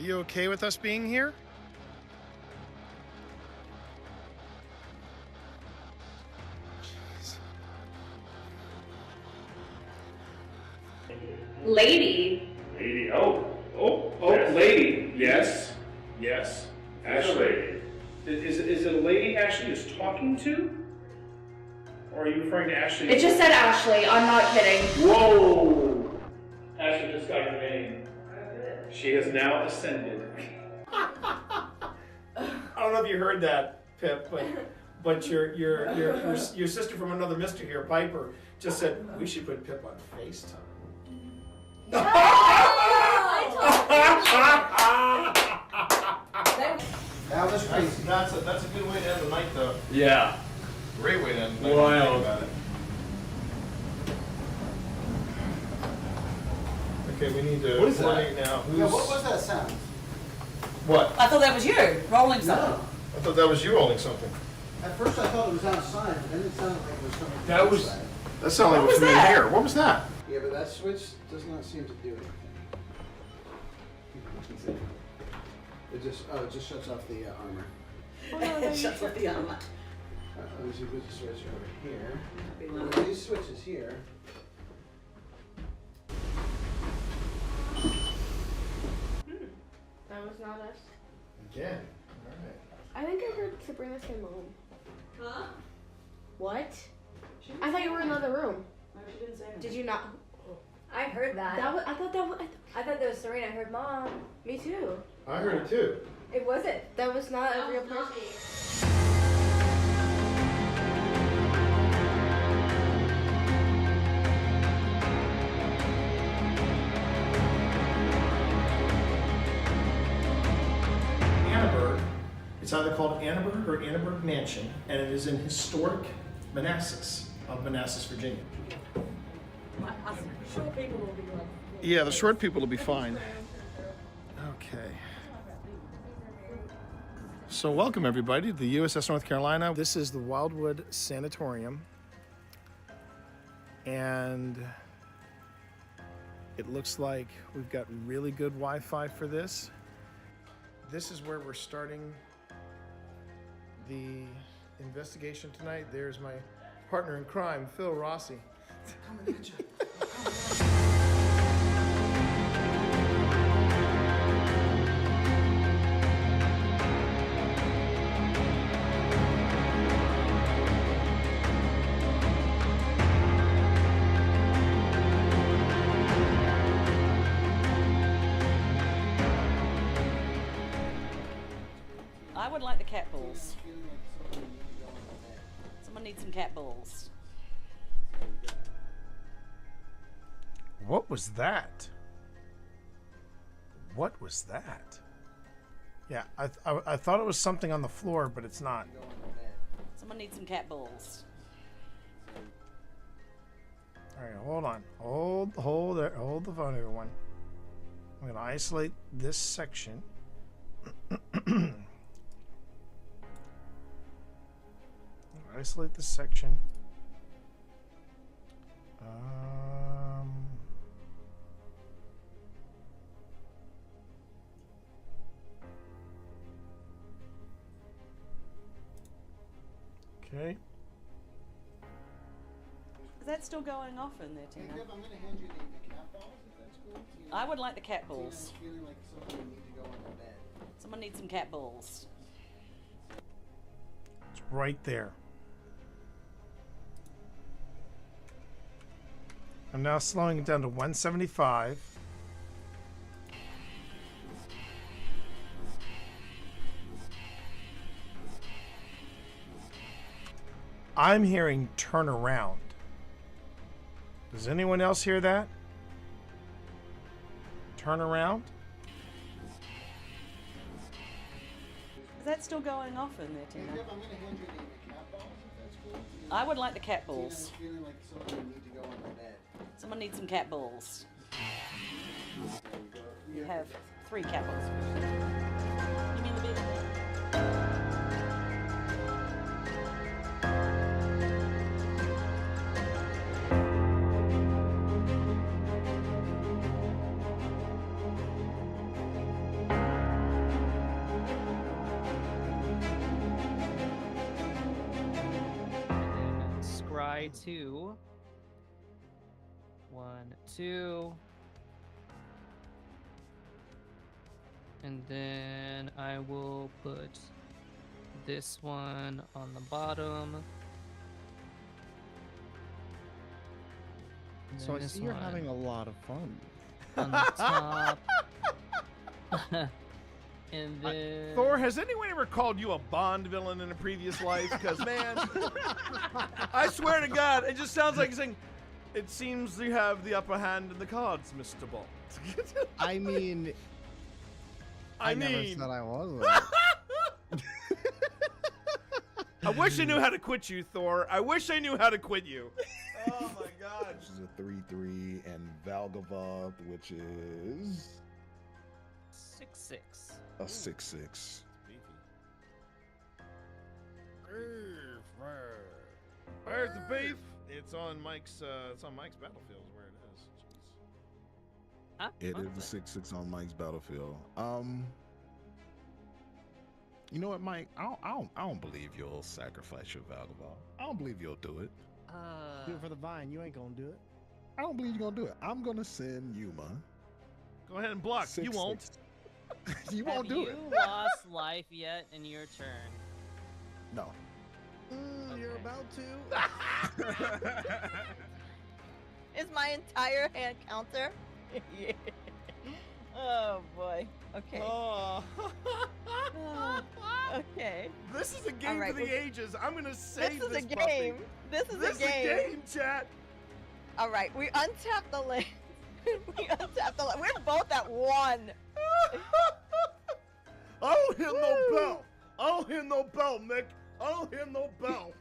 you okay with us being here? Lady. Lady, yes. Lady, yes, yes. Ashley. Is it a lady Ashley is talking to? Or are you referring to Ashley? It just said Ashley, I'm not kidding. Whoa! Ashley just got your name. She has now ascended. I don't know if you heard that, Pip, but your sister from another mister here, Piper, just said we should put Pip on FaceTime. That was crazy. That's a good way to end the night, though. Yeah. Great way to end the night. Wild. About it. Okay, we need to. What is that? coordinate now. Yeah, what was that sound? What? I thought that was you rolling something. No. I thought that was you rolling something. At first I thought it was outside, but then it sounded like it was coming from That was- inside. That sounded like What it was was from in that? here. What was that? Yeah, but that switch does not seem to do anything. It just shuts off the armor. It shuts off the armor. Let me see, put the switch over here. Be one. Well, these switches here. That was not us. Again. Alright. I think I heard Sabrina say mom. Huh? What? She didn't I thought say you were in anything. another room. No, she didn't say anything. Did you not? I heard that. That was, I thought that was. I thought that was Serena. I heard mom. Me too. I heard it too. It wasn't. That was not a real person. Annenberg. It's either called Annenberg or Annenberg Mansion, and it is in historic Manassas of Manassas, Virginia. Us short people will be like. Yeah, the short people will be fine. Okay. So welcome everybody to the USS North Carolina. This is the Wildwood Sanatorium. And it looks like we've got really good Wi-Fi for this. This is where we're starting the investigation tonight. There's my partner in crime, Phil Rossi. Coming at you. I would like the cat balls. Someone needs some cat balls. What was that? What was that? Yeah, I thought it was something on the floor, but it's not. Someone needs some cat balls. All right, hold on. Hold the phone, everyone. I'm gonna isolate this section. Isolate this section. Okay. Is that still going off in there, Tina? Hey, Deb, I'm going to hand you the cat balls, if that's cool. I would like the cat balls. Feeling like something need to go on the bed. Someone needs some cat balls. It's right there. I'm now slowing it down to 175. I'm hearing turn around. Does anyone else hear that? Turn around? Is that still going off in there, Hey, Tina? Deb, I'm going to hand you the cat balls, if that's cool. I would like the cat balls. Feeling like something need to go on the bed. Someone needs some cat balls. You have 3 cat balls. You mean the bed in there? by 2. 1, 2. And then I will put this one on the bottom. And So then I this see you're one having a lot of fun. on the top. And then Thor, has anyone ever called you a Bond villain in a previous life? Because, man, I swear to God, it just sounds like saying, it seems you have the upper hand in the cards, Mr. Bond. I mean, I never said I wasn't. I wish I knew how to quit you, Thor. I wish I knew how to quit you. Oh, my God. Which is a 3/3, and Valgavoth, which is 6/6. a 6/6. Where's the beef? It's on Mike's battlefield is where it is. Jeez. Huh? It is a 6/6 on Mike's battlefield. You know what, Mike? I don't believe you'll sacrifice your Valgavoth. I don't believe you'll do it. Do it for the vine. You ain't gonna do it. I don't believe you're gonna do it. I'm gonna send Yuma. Go ahead and block. You won't. You won't do it. Have you lost life yet in your turn? No. You're about to. Is my entire hand counter? Yeah. Oh boy. Okay. Oh. Okay. This is a game right, for the ages. I'm gonna save This is a puppy. game. This is a game. This is a game, chat. All right, we untap the land. We untap the land. We're both at 1. I don't hear no bell. I don't hear no bell, Mick. I don't hear no bell.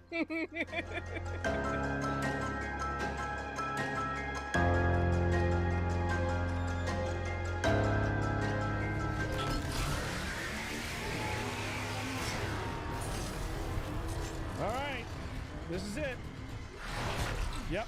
All right, this is it. Yep.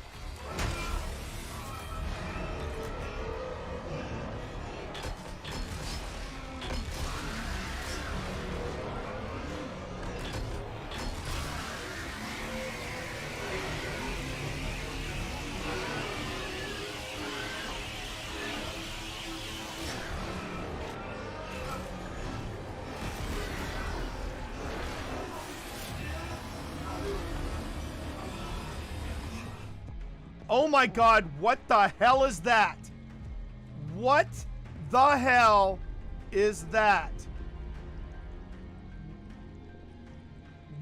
Oh my God, what the hell is that? What the hell is that?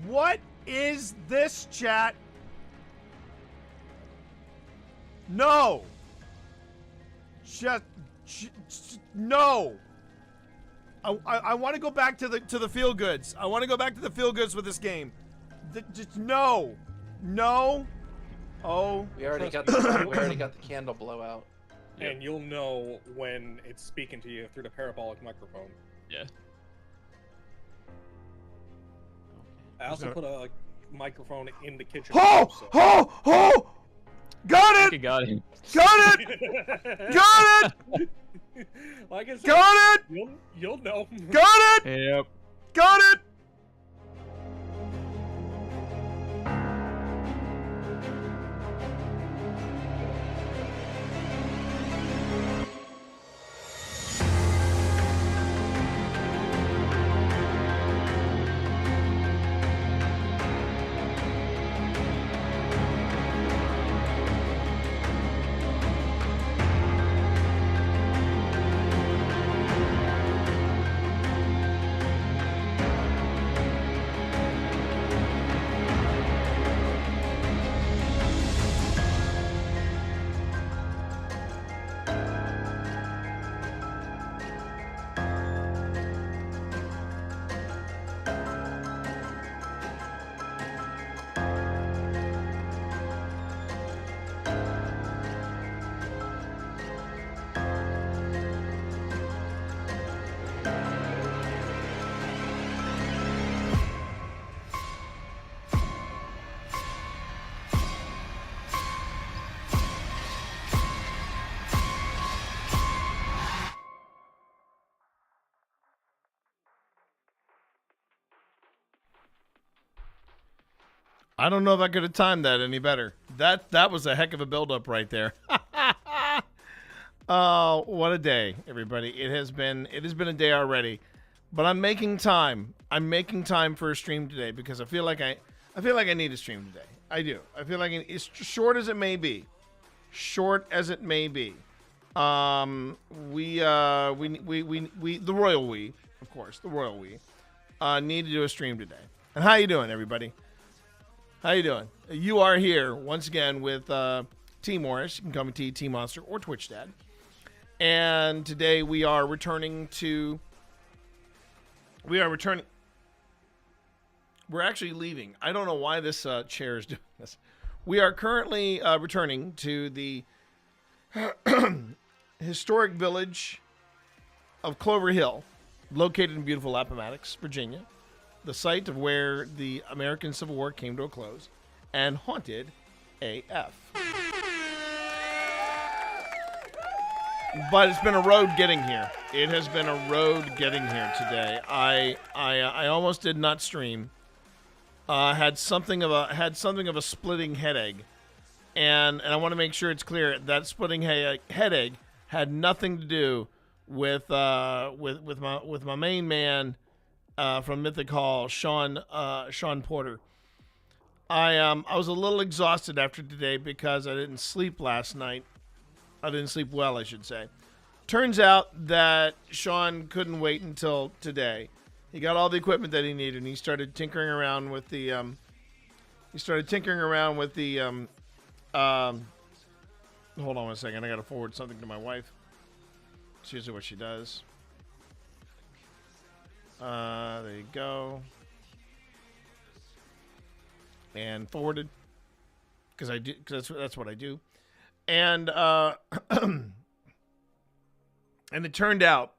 What is this, chat? No. Just no. I want to go back to the feel goods. I want to go back to the feel goods with this game. Just no. No. Oh, we already got the candle blowout. And you'll know when it's speaking to you through the parabolic microphone. Yeah. I also put a microphone in the kitchen. Oh! Got it! Got him. Got it! Got it! Like I said, got it! You'll know. Got it! Yep. Got it! I don't know if I could have timed that any better. That was a heck of a build-up right there. Oh, what a day, everybody! It has been a day already, but I'm making time. I'm making time for a stream today because I feel like I need a stream today. I do. I feel like it's short as it may be. Short as it may be. The royal we, of course, the royal we, need to do a stream today. And how you doing, everybody? How you doing? You are here once again with T Morris. You can call me T Monster or Twitch Dad. And today we are returning. We're actually leaving. I don't know why this chair is doing this. We are currently returning to the historic village of Clover Hill, located in beautiful Appomattox, Virginia, the site of where the American Civil War came to a close, and haunted AF. But it's been a road getting here. It has been a road getting here today. I almost did not stream. Had something of a splitting headache, and I want to make sure it's clear that splitting headache had nothing to do with my main man from Mythic Hall, Sean Porter. I was a little exhausted after today because I didn't sleep last night. I didn't sleep well, I should say. Turns out that Sean couldn't wait until today. He got all the equipment that he needed, and he started tinkering around with the. Hold on one second. I got to forward something to my wife. It's usually what she does. There you go. And forwarded, because that's what I do. And and it turned out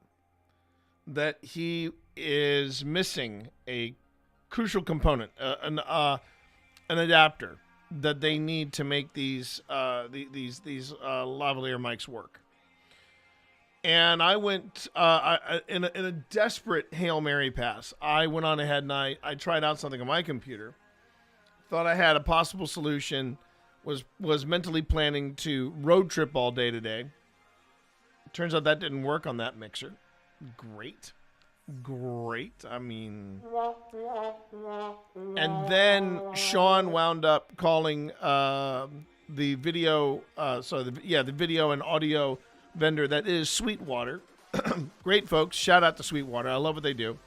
that he is missing a crucial component, an adapter that they need to make these lavalier mics work. And I went in a desperate Hail Mary pass. I went on ahead and I tried out something on my computer. Thought I had a possible solution. Was mentally planning to road trip all day today. Turns out that didn't work on that mixer. Great. I mean, and then Sean wound up calling the video, the video and audio vendor that is Sweetwater. Great folks. Shout out to Sweetwater. I love what they do.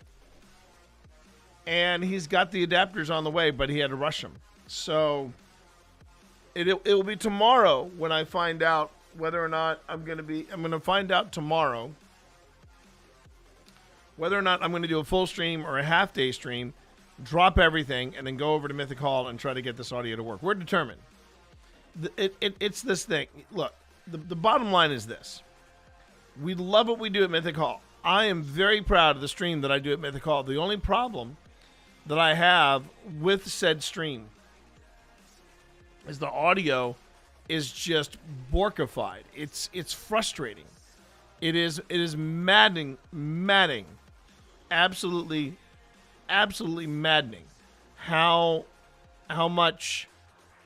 And he's got the adapters on the way, but he had to rush them. So it will be tomorrow when I find out whether or not I'm going to find out tomorrow whether or not I'm going to do a full stream or a half-day stream, drop everything, and then go over to Mythic Hall and try to get this audio to work. We're determined. It's this thing. Look, the bottom line is this. We love what we do at Mythic Hall. I am very proud of the stream that I do at Mythic Hall. The only problem that I have with said stream is the audio is just borkified. It's frustrating. It is maddening. Absolutely maddening how much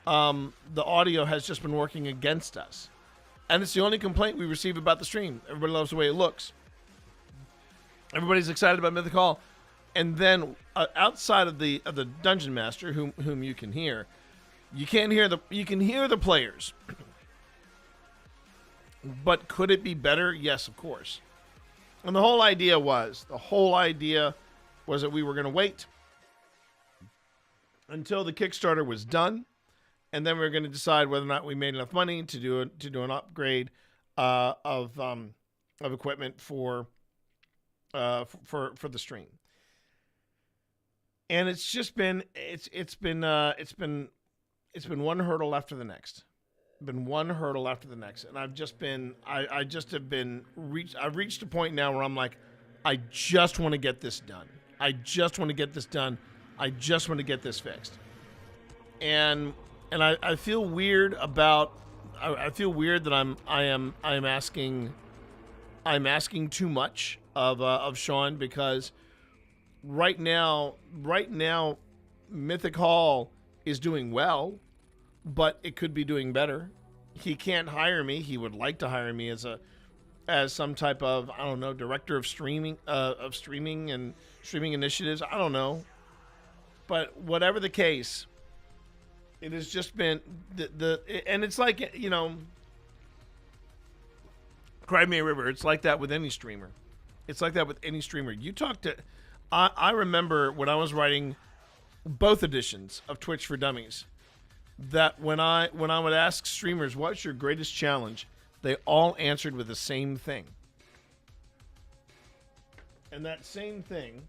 the audio has just been working against us. And it's the only complaint we receive about the stream. Everybody loves the way it looks. Everybody's excited about Mythic Hall. And then outside of the Dungeon Master, whom you can hear, you can hear the players. But could it be better? Yes, of course. And the whole idea was that we were going to wait until the Kickstarter was done, and then we were going to decide whether or not we made enough money to do an upgrade of equipment for the stream. And it's just been one hurdle after the next. And I've reached a point now where I'm like, I just want to get this done. I just want to get this fixed. And I feel weird about. I feel weird that I'm asking too much of Sean, because right now Mythic Hall is doing well. but it could be doing better. He can't hire me. He would like to hire me as some type of, I don't know, director of streaming and streaming initiatives. I don't know. But whatever the case, it has just been and it's like, you know, Cry Me a River. It's like that with any streamer. It's like that with any streamer. You talk to, I remember when I was writing both editions of Twitch for Dummies, that when I would ask streamers, what's your greatest challenge? They all answered with the same thing. And that same thing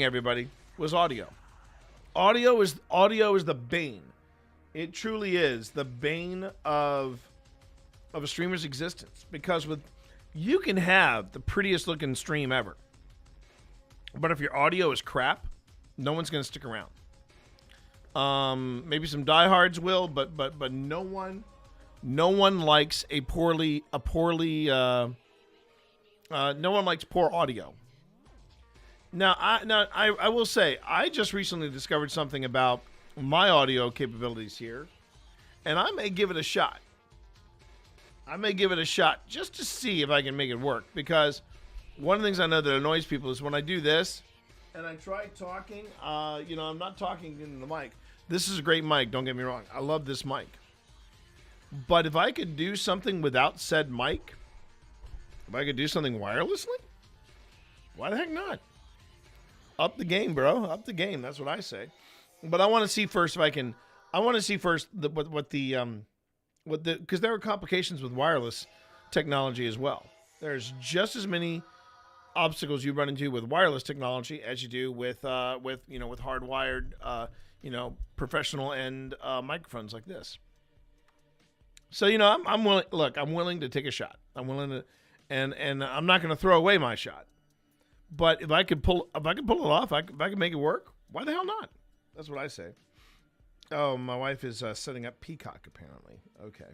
everybody, was audio. Audio is the bane. It truly is the bane of a streamer's existence, because you can have the prettiest looking stream ever, but if your audio is crap, no one's going to stick around. Maybe some diehards will, but no one likes no one likes poor audio. Now I will say, I just recently discovered something about my audio capabilities here, and I may give it a shot. Just to see if I can make it work, because one of the things I know that annoys people is when I do this and I try talking, I'm not talking into the mic. This is a great mic, don't get me wrong. I love this mic. But if I could do something without said mic, if I could do something wirelessly, why the heck not? Up the game, bro. Up the game. That's what I say. But I want to see first if I can. I want to see first because there are complications with wireless technology as well. There's just as many obstacles you run into with wireless technology as you do with hardwired professional end microphones like this. So I'm willing. Look, I'm willing to take a shot. I'm willing to, and I'm not going to throw away my shot. But if I could pull it off, if I could make it work, why the hell not? That's what I say. Oh, my wife is setting up Peacock, apparently. Okay.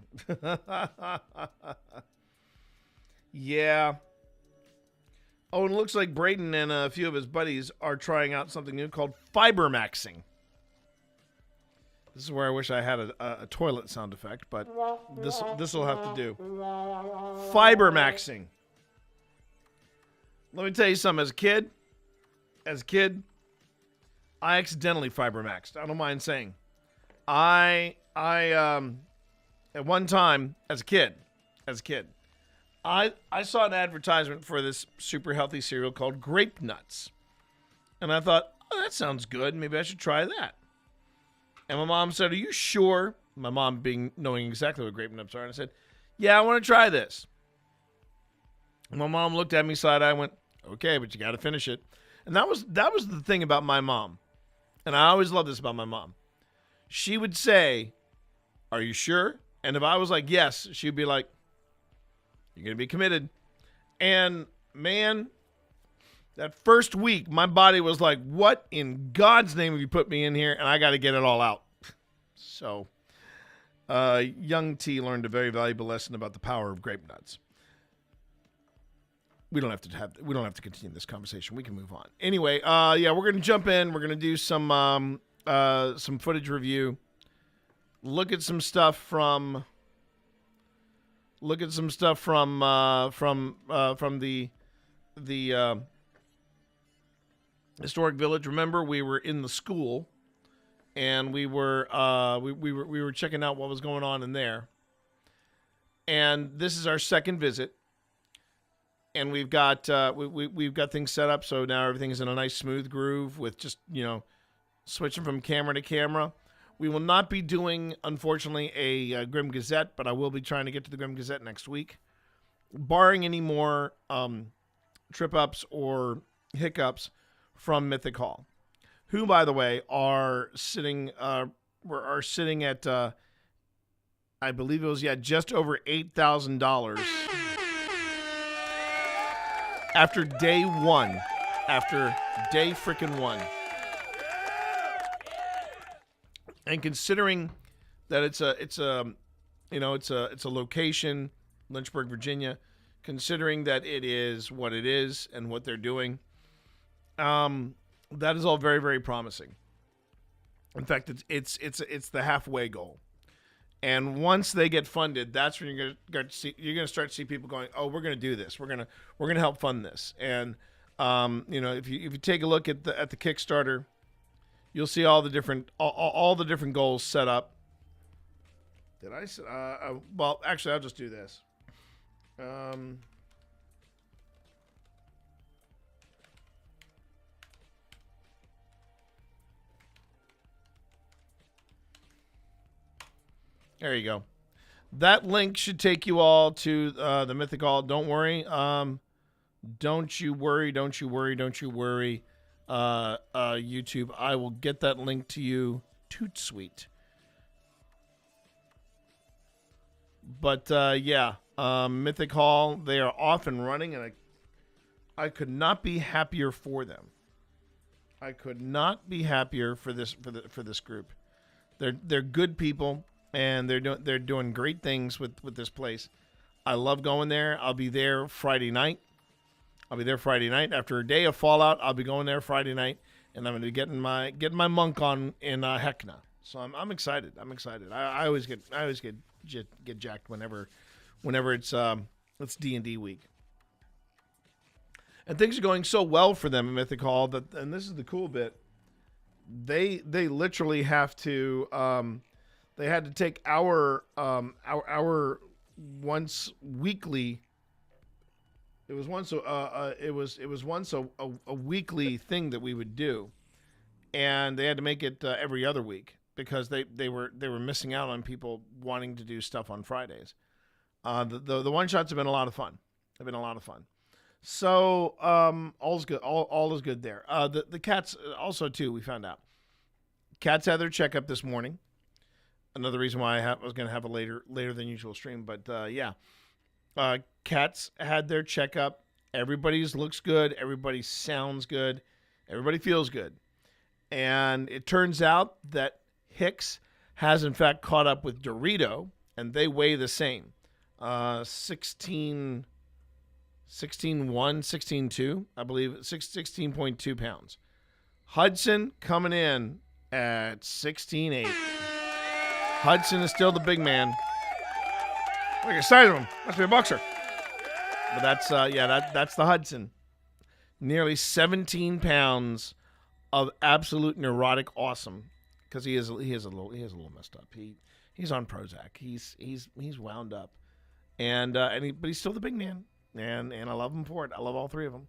Yeah. Oh, and it looks like Braden and a few of his buddies are trying out something new called fiber maxing. This is where I wish I had a toilet sound effect, but this will have to do. Fiber maxing. Let me tell you something. As a kid, I accidentally fiber maxed. I don't mind saying. I at one time as a kid, I saw an advertisement for this super healthy cereal called Grape Nuts, and I thought, oh, that sounds good. Maybe I should try that. And my mom said, "Are you sure?" My mom knowing exactly what Grape Nuts are, and I said, "Yeah, I want to try this." And my mom looked at me side-eye and went, "Okay, but you got to finish it." And that was the thing about my mom. And I always loved this about my mom. She would say, "Are you sure?" And if I was like, "Yes," she'd be like, "You're going to be committed." And man, that first week, my body was like, what in God's name have you put me in here? And I got to get it all out. So, young T learned a very valuable lesson about the power of grape nuts. We don't have to continue this conversation. We can move on. Anyway, we're going to jump in. We're going to do some footage review. Look at some stuff from the historic village. Remember, we were in the school, and we were checking out what was going on in there. And this is our second visit. And we've got we've got things set up so now everything is in a nice smooth groove with just switching from camera to camera. We will not be doing, unfortunately, a Grim Gazette, but I will be trying to get to the Grim Gazette next week, barring any more trip ups or hiccups from Mythic Hall, who, by the way, are sitting at I believe it was just over $8,000. After day one. After day frickin' one. And considering that it's a location, Lynchburg, Virginia, considering that it is what it is and what they're doing, That is all very, very promising. In fact, it's the halfway goal. And once they get funded, that's when you're going to start to see people going, "Oh, we're going to do this. We're going to help fund this." And if you take a look at the Kickstarter, you'll see all the different goals set up. Did I? Well, actually, I'll just do this. There you go. That link should take you all to the Mythic Hall. Don't worry. Don't you worry. YouTube, I will get that link to you. Toot sweet. But Mythic Hall, they are off and running, and I could not be happier for them. I could not be happier for this group. They're good people, and they're doing great things with this place. I love going there. I'll be there Friday night. After a day of Fallout. I'll be going there Friday night, and I'm going to be getting my monk on in Heckna. So I'm excited. I always get jacked whenever it's D&D week. And things are going so well for them in Mythic Hall and this is the cool bit. They literally have to they had to take our once weekly. It was once a weekly thing that we would do, and they had to make it every other week because they were missing out on people wanting to do stuff on Fridays. The one shots have been a lot of fun. So all is good. All is good there. The cats also too. We found out cats had their checkup this morning. Another reason why I was going to have a later than usual stream, but cats had their checkup. Everybody's looks good. Everybody sounds good. Everybody feels good. And it turns out that Hicks has in fact caught up with Dorito, and they weigh the same. 16.1, 16.2, I believe, 16.2 pounds. Hudson coming in at 16.8. Hudson is still the big man. Look at the size of him. Must be a boxer. But that's the Hudson. Nearly 17 pounds of absolute neurotic awesome. Because he is a little messed up. He's on Prozac. He's wound up. But he's still the big man. And I love him for it. I love all three of them.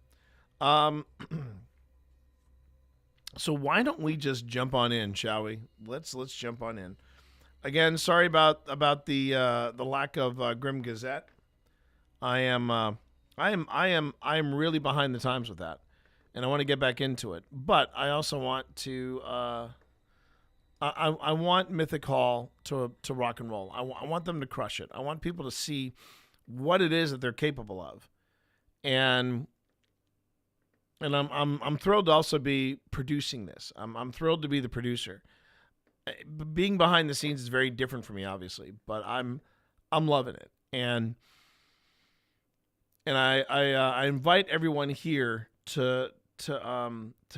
So why don't we just jump on in, shall we? Let's jump on in. Again, sorry about the lack of Grim Gazette. I am really behind the times with that, and I want to get back into it. But I also want to I want Mythic Hall to rock and roll. I want them to crush it. I want people to see what it is that they're capable of, and I'm thrilled to also be producing this. I'm thrilled to be the producer. Being behind the scenes is very different for me, obviously, but I'm loving it, and I invite everyone here to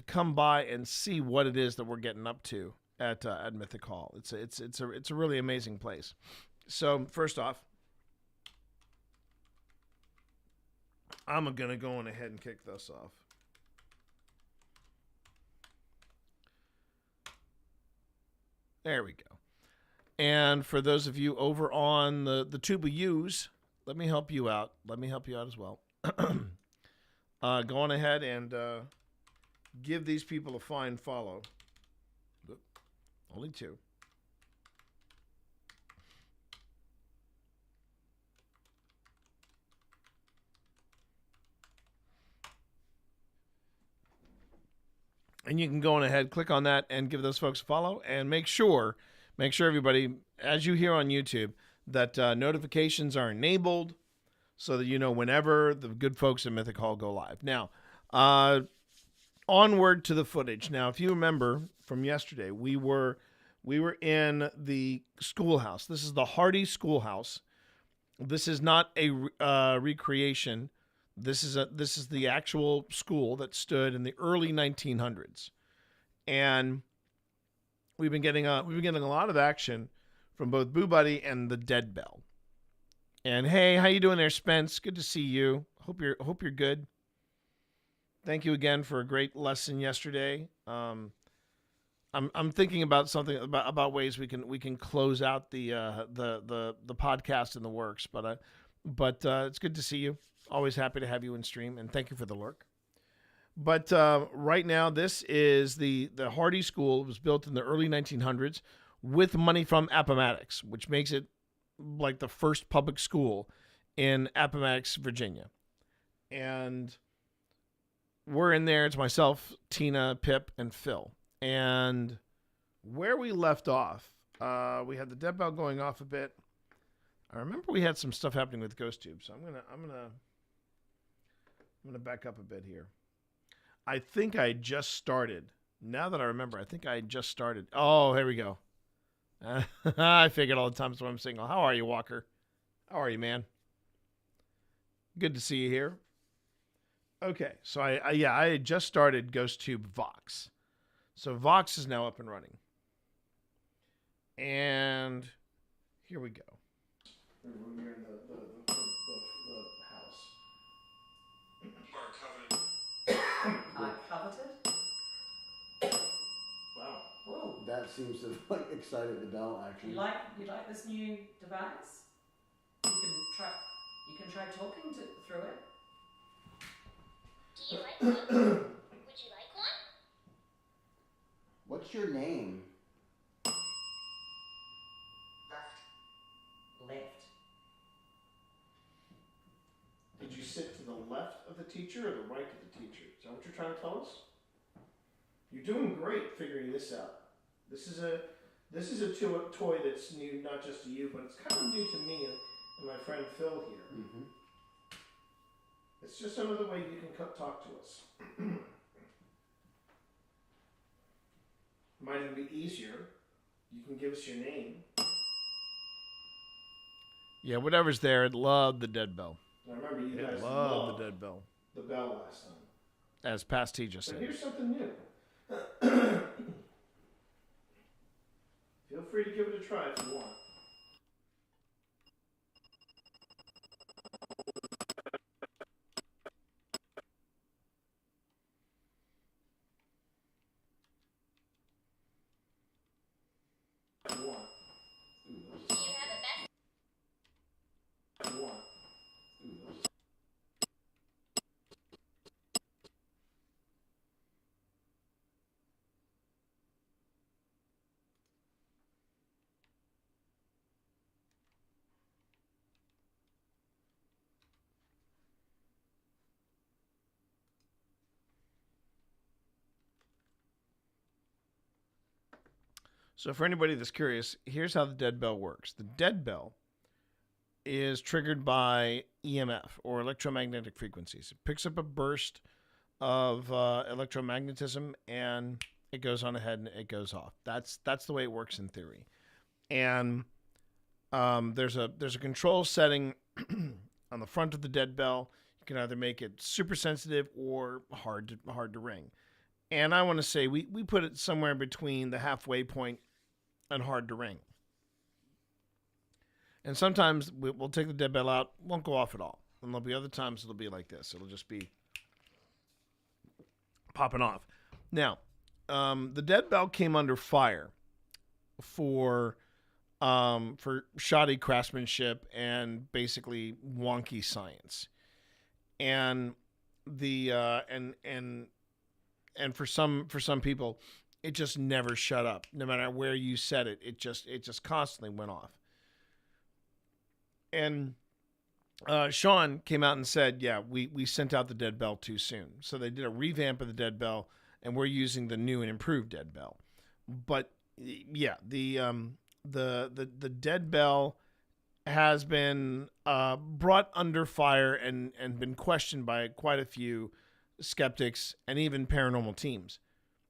come by and see what it is that we're getting up to at Mythic Hall. It's a really amazing place. So first off, I'm gonna go on ahead and kick this off. There we go. And for those of you over on the Tuba U's, let me help you out. Let me help you out as well. Go on ahead and give these people a fine follow. Oop, only two. And you can go on ahead, click on that, and give those folks a follow. And make sure everybody, as you hear on YouTube, that notifications are enabled so that you know whenever the good folks at Mythic Hall go live. Now, onward to the footage. Now, if you remember from yesterday, we were in the schoolhouse. This is the Hardy Schoolhouse. This is not a recreation. This is the actual school that stood in the early 1900s, and we've been getting a lot of action from both Boo Buddy and the Dead Bell. And hey, how you doing there, Spence? Good to see you. Hope you're good. Thank you again for a great lesson yesterday. I'm thinking about something about ways we can close out the podcast in the works, but it's good to see you. Always happy to have you in stream, and thank you for the lurk. But right now, this is the Hardy School. It was built in the early 1900s with money from Appomattox, which makes it like the first public school in Appomattox, Virginia. And we're in there. It's myself, Tina, Pip, and Phil. And where we left off, we had the dead bell going off a bit. I remember we had some stuff happening with Ghost Tube, so I'm gonna back up a bit here. I think I just started. Now that I remember, I think I just started. Oh, here we go. I figured all the time, so I'm saying, how are you, Walker? How are you, man? Good to see you here. Okay, so I had just started GhostTube Vox. So Vox is now up and running. And here we go. We're in the house. Coveted? Wow. Whoa. That seems to have excited the bell, actually. You like this new device? You can try talking through it. Do you like one? Would you like one? What's your name? Left. Did you sit to the left of the teacher or the right of the teacher? Is that what you're trying to tell us? You're doing great figuring this out. This is a toy that's new not just to you, but it's kind of new to me and my friend Phil here. Mm-hmm. It's just another way you can talk to us. Might even be easier. You can give us your name. Yeah, whatever's there. I'd love the dead bell. I remember you guys loved the dead bell. The bell last time. As Past T just But said. here's something new. Feel free to give it a try if you want. So for anybody that's curious, here's how the dead bell works. The dead bell is triggered by EMF, or electromagnetic frequencies. It picks up a burst of electromagnetism, and it goes on ahead and it goes off. That's the way it works in theory. And there's a control setting on the front of the dead bell. You can either make it super sensitive or hard to ring. And I want to say we put it somewhere between the halfway point and hard to ring. And sometimes we'll take the dead bell out, won't go off at all. And there'll be other times it'll be like this. It'll just be popping off. Now, the dead bell came under fire for shoddy craftsmanship and basically wonky science. And and for some people, it just never shut up. No matter where you set it, it just constantly went off. And Sean came out and said, yeah, we sent out the dead bell too soon. So they did a revamp of the dead bell, and we're using the new and improved dead bell. But yeah, the dead bell has been brought under fire and been questioned by quite a few skeptics and even paranormal teams.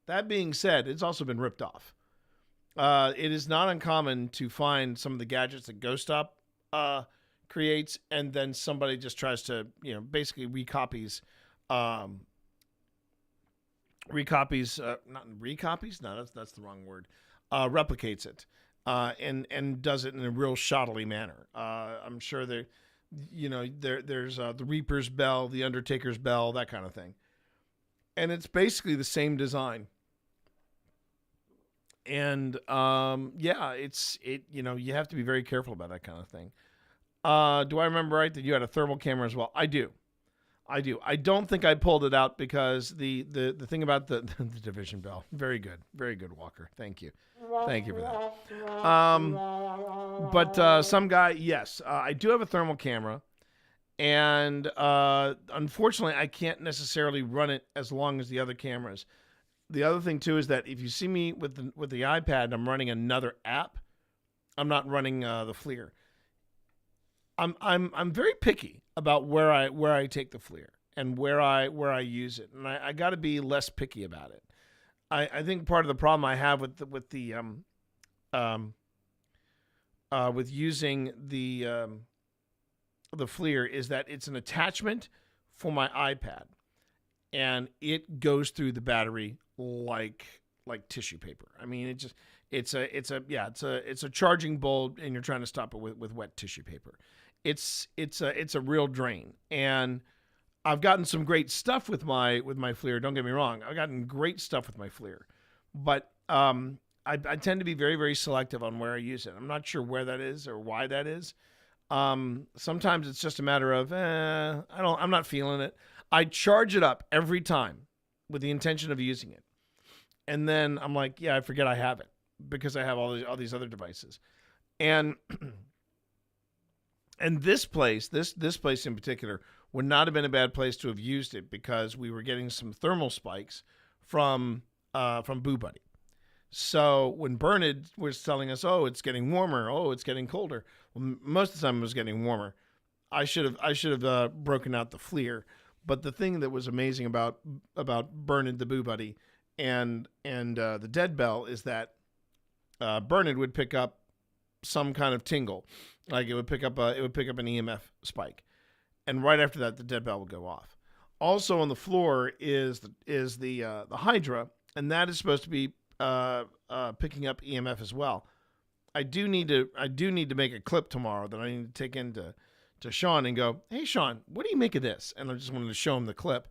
That being said, it's also been ripped off. It is not uncommon to find some of the gadgets that Ghost Up creates, and then somebody just tries to, basically recopies, not recopies. No, that's the wrong word. Replicates it, and does it in a real shoddily manner. I'm sure there's the Reaper's bell, the Undertaker's bell, that kind of thing, and it's basically the same design. And you have to be very careful about that kind of thing. Do I remember right that you had a thermal camera as well? I do. I don't think I pulled it out because the thing about the division bell. Very good, Walker. Thank you for that. But some guy, yes, I do have a thermal camera, and unfortunately, I can't necessarily run it as long as the other cameras. The other thing too is that if you see me with the iPad, I'm running another app. I'm not running the FLIR. I'm very picky about where I take the FLIR and where I use it, and I got to be less picky about it. I think part of the problem I have with using the FLIR is that it's an attachment for my iPad, and it goes through the battery like tissue paper. I mean, it's a charging bulb, and you're trying to stop it with wet tissue paper. It's a real drain, and I've gotten some great stuff with my FLIR. Don't get me wrong, I've gotten great stuff with my FLIR, but I tend to be very, very selective on where I use it. I'm not sure where that is or why that is. Sometimes it's just a matter of I'm not feeling it. I charge it up every time with the intention of using it, and then I'm like, I forget I have it because I have all these other devices, and this place in particular would not have been a bad place to have used it because we were getting some thermal spikes from Boo Buddy. So when Bernard was telling us, it's getting warmer, it's getting colder, well, most of the time it was getting warmer. I should have broken out the FLIR. But the thing that was amazing about Bernard the Boo Buddy and the Dead Bell is that Bernard would pick up some kind of tingle, like it would pick up an EMF spike, and right after that the Dead Bell would go off. Also on the floor is the Hydra, and that is supposed to be picking up EMF as well. I do need to make a clip tomorrow that I need to take into Sean and go, hey Sean, what do you make of this? And I just wanted to show him the clip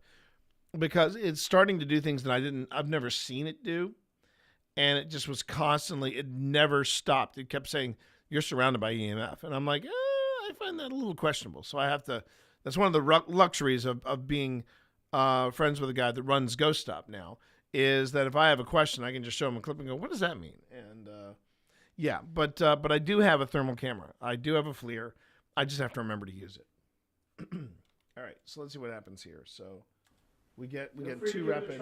because it's starting to do things that I've never seen it do. And it just was constantly, it never stopped. It kept saying, you're surrounded by EMF. And I'm like, I find that a little questionable. So I have to, that's one of the luxuries of being friends with a guy that runs Ghost Stop now, is that if I have a question, I can just show him a clip and go, what does that mean? And but I do have a thermal camera. I do have a FLIR. I just have to remember to use it. All right, so let's see what happens here. So we get two rapid.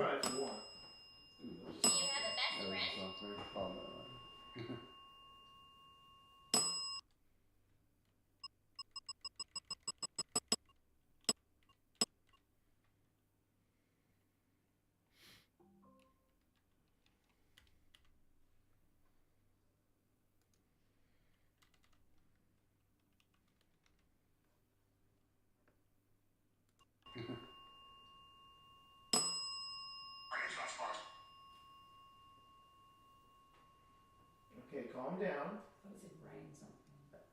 Okay, calm down. What is it, rain something? But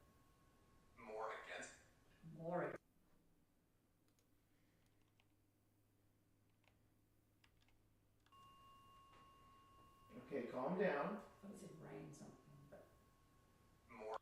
More against. more. Okay, calm down. What is it, rain something? But More.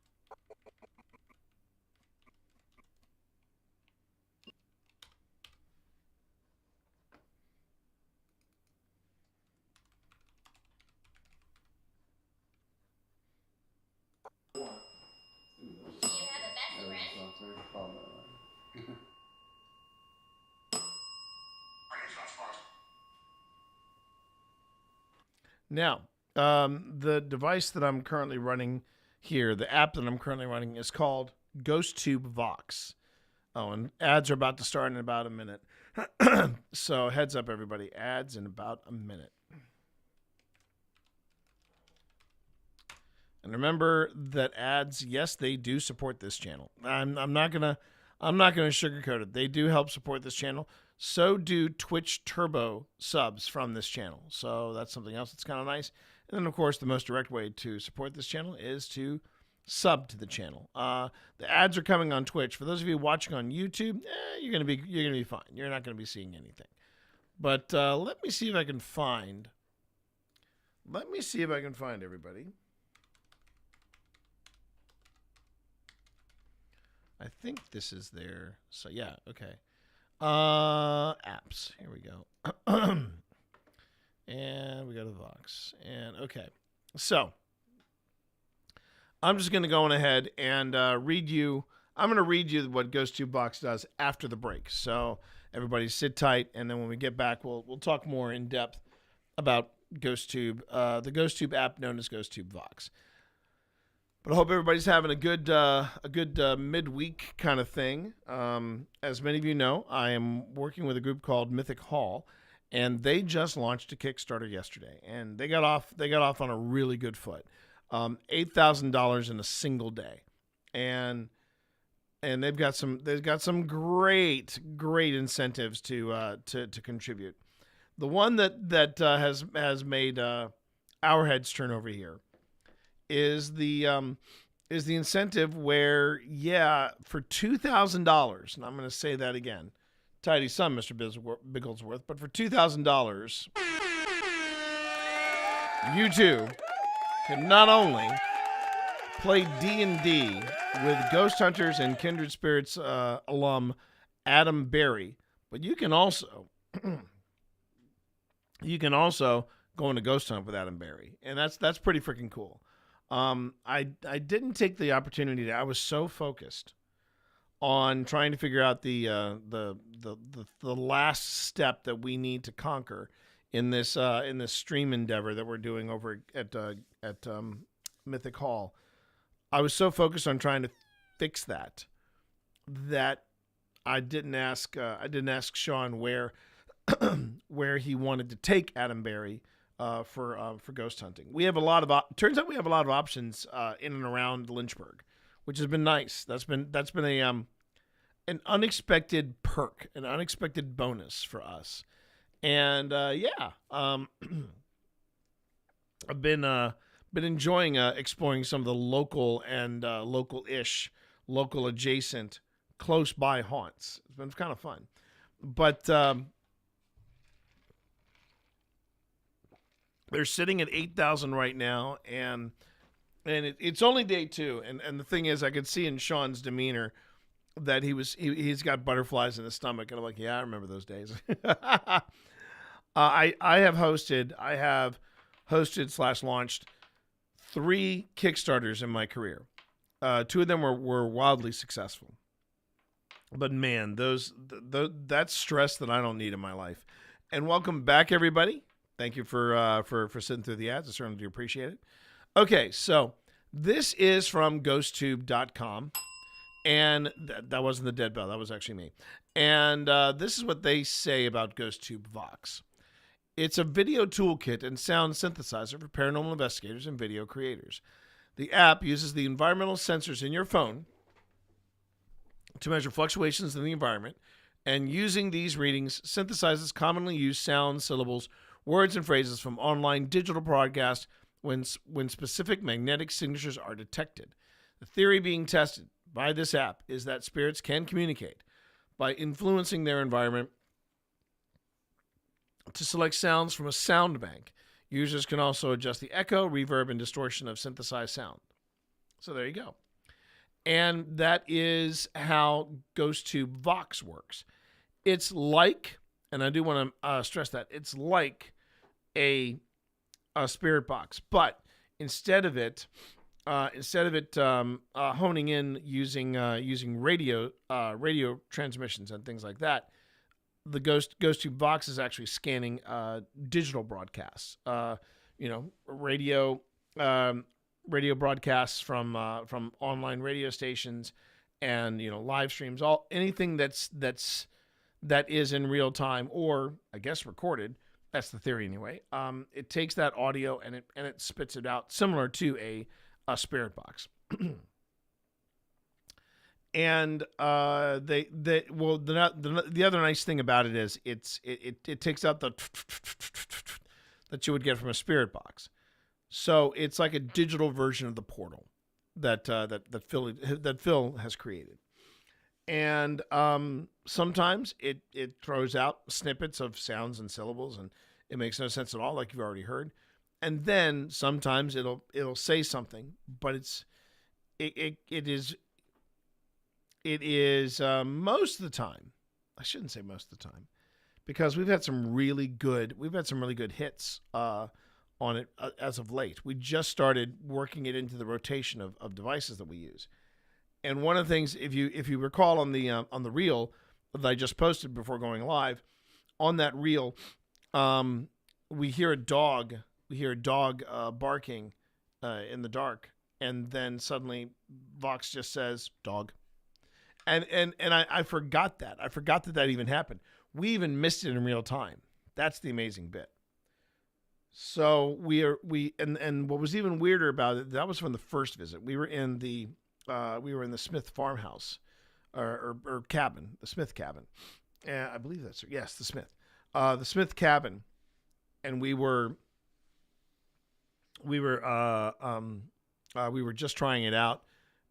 Now, the device that I'm currently running here, the app that I'm currently running is called GhostTube Vox. Oh, and ads are about to start in about a minute. So heads up, everybody. Ads in about a minute. And remember that ads, yes, they do support this channel. I'm not gonna sugarcoat it. They do help support this channel. So do Twitch Turbo subs from this channel. So that's something else that's kind of nice. And then, of course, the most direct way to support this channel is to sub to the channel. The ads are coming on Twitch. For those of you watching on YouTube, you're gonna be fine. You're not gonna be seeing anything. But let me see if I can find. Let me see if I can find everybody. I think this is there. So yeah, okay. Apps. Here we go. And we go to Vox. And okay. So I'm just going to go on ahead and read you. I'm going to read you what GhostTube Vox does after the break. So everybody sit tight, and then when we get back, we'll talk more in depth about GhostTube, the GhostTube app known as GhostTube Vox. But I hope everybody's having a good midweek kind of thing. As many of you know, I am working with a group called Mythic Hall, and they just launched a Kickstarter yesterday, and they got off on a really good foot. $8,000 in a single day, and they've got some great incentives to contribute. The one that has made our heads turn over here is the incentive where, for $2,000, and I'm going to say that again, tidy sum, Mr. Bigglesworth, but for $2,000, you too can not only play D&D with Ghost Hunters and Kindred Spirits alum Adam Berry, but you can also go into Ghost Hunt with Adam Berry, and that's pretty freaking cool. I didn't take the opportunity. I was so focused on trying to figure out the last step that we need to conquer in this stream endeavor that we're doing over at Mythic Hall. I was so focused on trying to fix that I didn't ask Sean where he wanted to take Adam Berry for ghost hunting. We have a lot of turns out we have a lot of options in and around Lynchburg, which has been nice. That's been an unexpected perk, an unexpected bonus for us. And I've been enjoying exploring some of the local and local adjacent close by haunts. It's been kind of fun. But they're sitting at 8,000 right now, and it's only day 2. And the thing is, I could see in Sean's demeanor that he's got butterflies in his stomach, and I'm like, yeah, I remember those days. I have hosted / launched 3 Kickstarters in my career. 2 of them were wildly successful. But man, that's stress that I don't need in my life. And welcome back, everybody. Thank you for sitting through the ads. I certainly do appreciate it. Okay, so this is from ghosttube.com. And that wasn't the dead bell. That was actually me. And this is what they say about GhostTube Vox. It's a video toolkit and sound synthesizer for paranormal investigators and video creators. The app uses the environmental sensors in your phone to measure fluctuations in the environment, and using these readings synthesizes commonly used sounds, syllables, words, and phrases from online digital broadcasts when specific magnetic signatures are detected. The theory being tested by this app is that spirits can communicate by influencing their environment to select sounds from a sound bank. Users can also adjust the echo, reverb, and distortion of synthesized sound. So there you go. And that is how GhostTube Vox works. It's like, and I do want to stress that, it's like a spirit box, but instead of it honing in using radio transmissions and things like that, the GhostTube Vox is actually scanning digital broadcasts, radio broadcasts from online radio stations, and live streams, anything that is in real time, or I guess recorded. That's the theory anyway. It takes that audio and it spits it out, similar to a a spirit box. And the other nice thing about it is it takes out the that you would get from a spirit box. So it's like a digital version of the portal that Phil has created. And sometimes it throws out snippets of sounds and syllables, and it makes no sense at all, like you've already heard. And then sometimes it'll say something, but it is most of the time. I shouldn't say most of the time, because we've had some really good hits on it as of late. We just started working it into the rotation of devices that we use. And one of the things, if you recall on the reel that I just posted before going live, on that reel, we hear a dog barking in the dark, and then suddenly Vox just says dog, and I forgot that. I forgot that even happened. We even missed it in real time. That's the amazing bit. So and what was even weirder about it, that was from the first visit. We were in the Smith farmhouse, or cabin, the Smith cabin. I believe that's the Smith cabin, and we were just trying it out,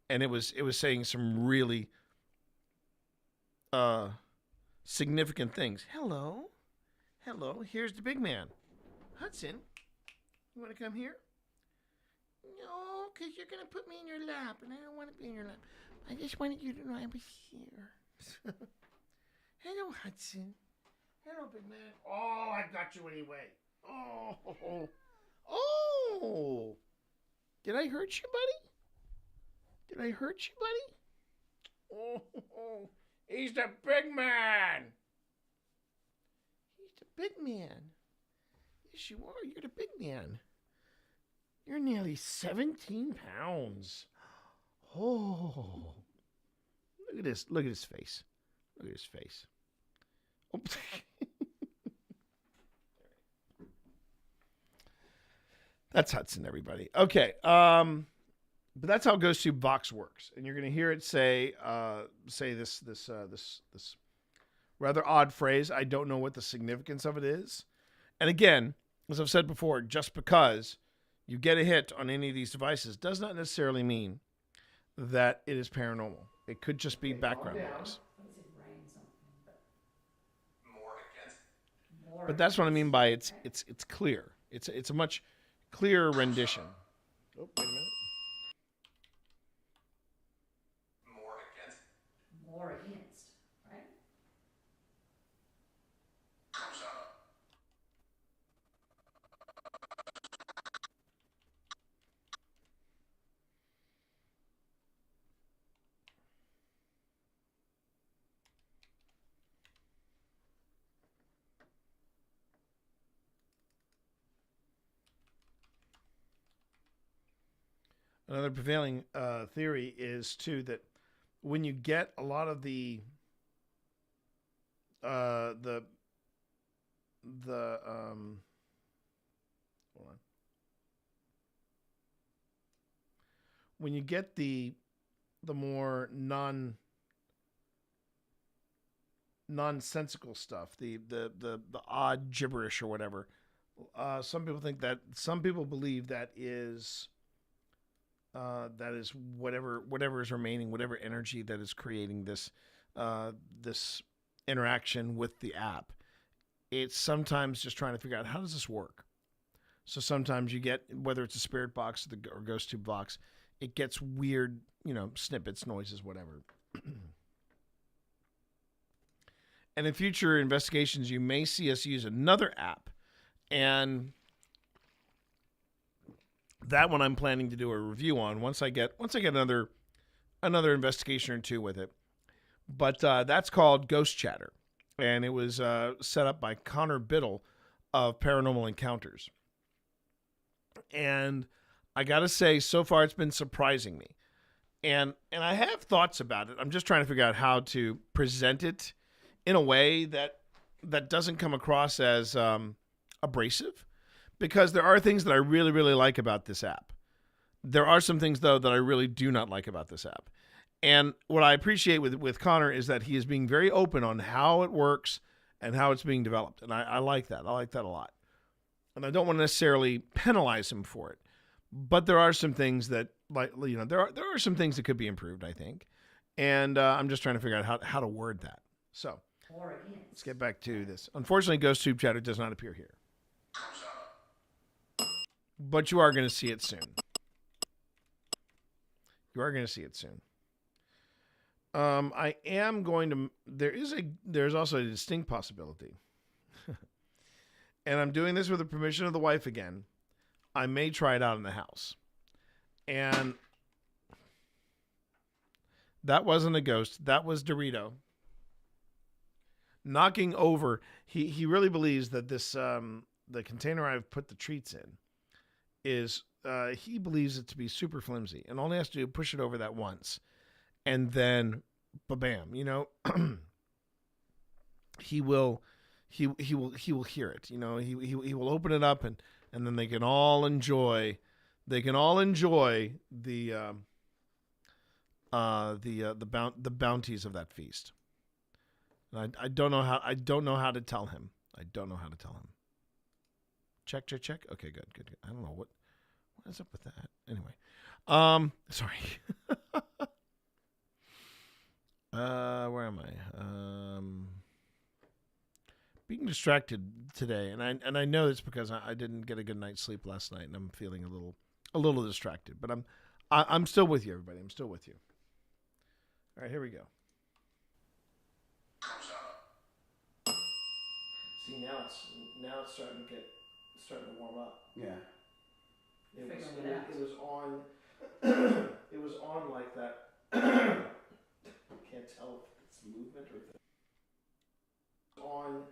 and it was saying some really significant things. Hello, here's the big man, Hudson. You want to come here? No, because you're going to put me in your lap, and I don't want to be in your lap. I just wanted you to know I was here. Hello, Hudson. Hello, big man. Oh, I got you anyway. Oh. Did I hurt you, buddy? Oh, he's the big man. He's the big man. Yes, you are. You're the big man. You're nearly 17 pounds. Oh. Look at this. Look at his face. Oh. That's Hudson, everybody. Okay. But that's how Ghost Tube Vox works. And you're going to hear it say this rather odd phrase. I don't know what the significance of it is. And again, as I've said before, just because you get a hit on any of these devices does not necessarily mean that it is paranormal. It could just be background noise. But that's what I mean by it's clear. It's a much clearer rendition. Oh, wait a minute. More against, right? Another prevailing theory is too that when you get a lot of the hold on. When you get the more nonsensical stuff, the odd gibberish or whatever, some people believe that is whatever is remaining, whatever energy that is creating this interaction with the app. It's sometimes just trying to figure out, how does this work? So sometimes you get, whether it's a spirit box or Ghost Tube box, it gets weird, snippets, noises, whatever. And in future investigations, you may see us use another app, and that one I'm planning to do a review on once I get another investigation or two with it. But that's called Ghost Chatter, and it was set up by Connor Biddle of Paranormal Encounters. And I gotta say, so far it's been surprising me, and I have thoughts about it. I'm just trying to figure out how to present it in a way that doesn't come across as abrasive. Because there are things that I really, really like about this app. There are some things, though, that I really do not like about this app. And what I appreciate with Connor is that he is being very open on how it works and how it's being developed. And I like that. I like that a lot. And I don't want to necessarily penalize him for it. But there are some things that, like, you know, there are some things that could be improved, I think. And I'm just trying to figure out how to word that. So let's get back to this. Unfortunately, Ghost Tube Chatter does not appear here. But you are going to see it soon. You are going to see it soon. I am going to. There's also a distinct possibility, and I'm doing this with the permission of the wife again. I may try it out in the house, and that wasn't a ghost. That was Dorito knocking over. He really believes that this the container I've put the treats in is. He believes it to be super flimsy, and only has to push it over that once, and then, bam, you know, he will hear it. You know, he will open it up, and then they can all enjoy the bounties of that feast. And I don't know how to tell him. Check. Okay, good. I don't know what is up with that. Anyway, sorry. Where am I? Being distracted today, and I know it's because I didn't get a good night's sleep last night, and I'm feeling a little distracted. But I'm still with you, everybody. I'm still with you. All right, here we go. See, now it's starting to warm up. Yeah. It was on. It was on like that. Can't tell if it's movement or if it's on.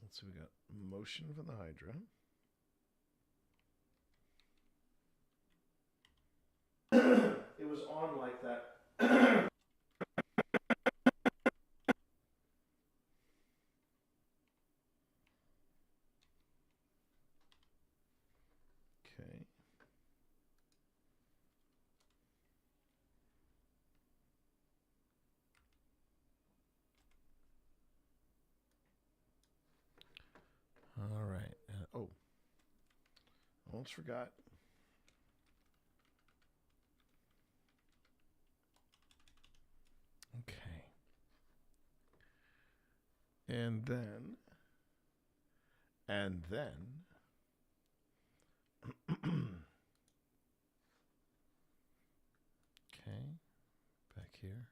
Let's see. We got motion for the Hydra. It was on like that. Okay. All right. Almost forgot. Okay. And then. Okay. Back here.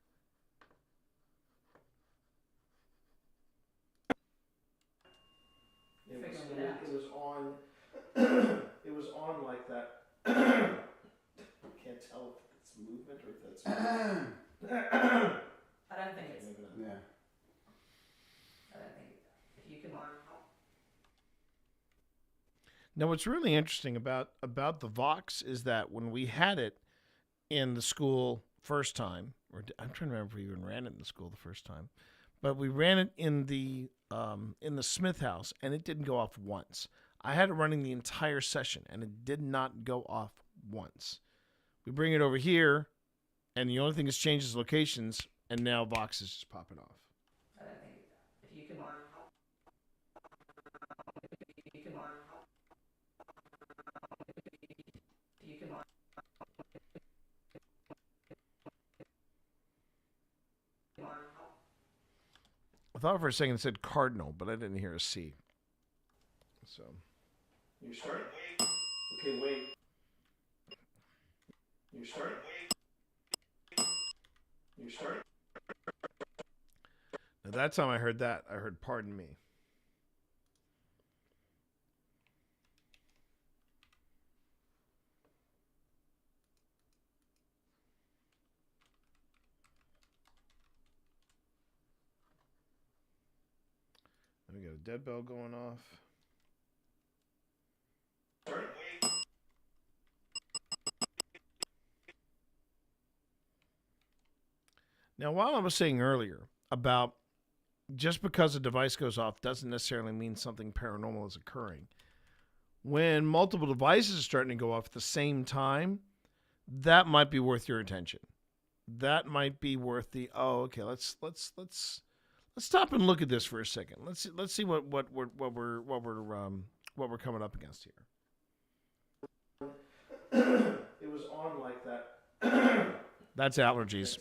It was on. It was on like that. Can't tell if it's movement or if that's. I don't think it's. Yeah. I don't think if you can. Now, what's really interesting about the Vox is that when we had it in the school first time, or I'm trying to remember if we even ran it in the school the first time, but we ran it in the Smith house, and it didn't go off once. I had it running the entire session, and it did not go off once. We bring it over here, and the only thing that's changed is locations, and now Vox is just popping off. I don't think if you can. I thought for a second it said cardinal, but I didn't hear a C. So, you starting? Okay, wait. You starting? Now that time I heard that. I heard pardon me. We got a dead bell going off. Now, while I was saying earlier about just because a device goes off doesn't necessarily mean something paranormal is occurring. When multiple devices are starting to go off at the same time, that might be worth your attention. That might be worth the okay. Let's stop and look at this for a second. Let's see what we're coming up against here. It was on like that. That's allergies.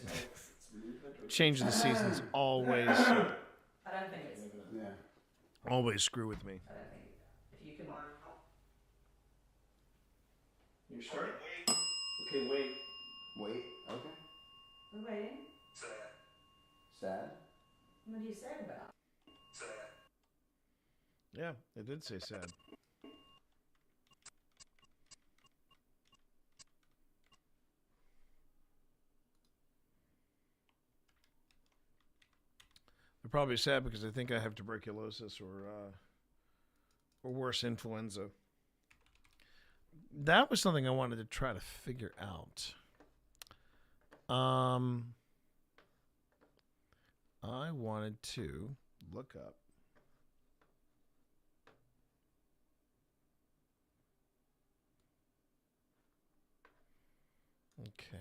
Change of the seasons always. I don't think it's. Yeah. Always screw with me. I don't think if you can. You start. Okay, wait. Wait. Okay. We're waiting. Sad. What do you say about? Yeah, it did say sad. They're probably sad because I think I have tuberculosis or worse, influenza. That was something I wanted to try to figure out. I wanted to look up. Okay.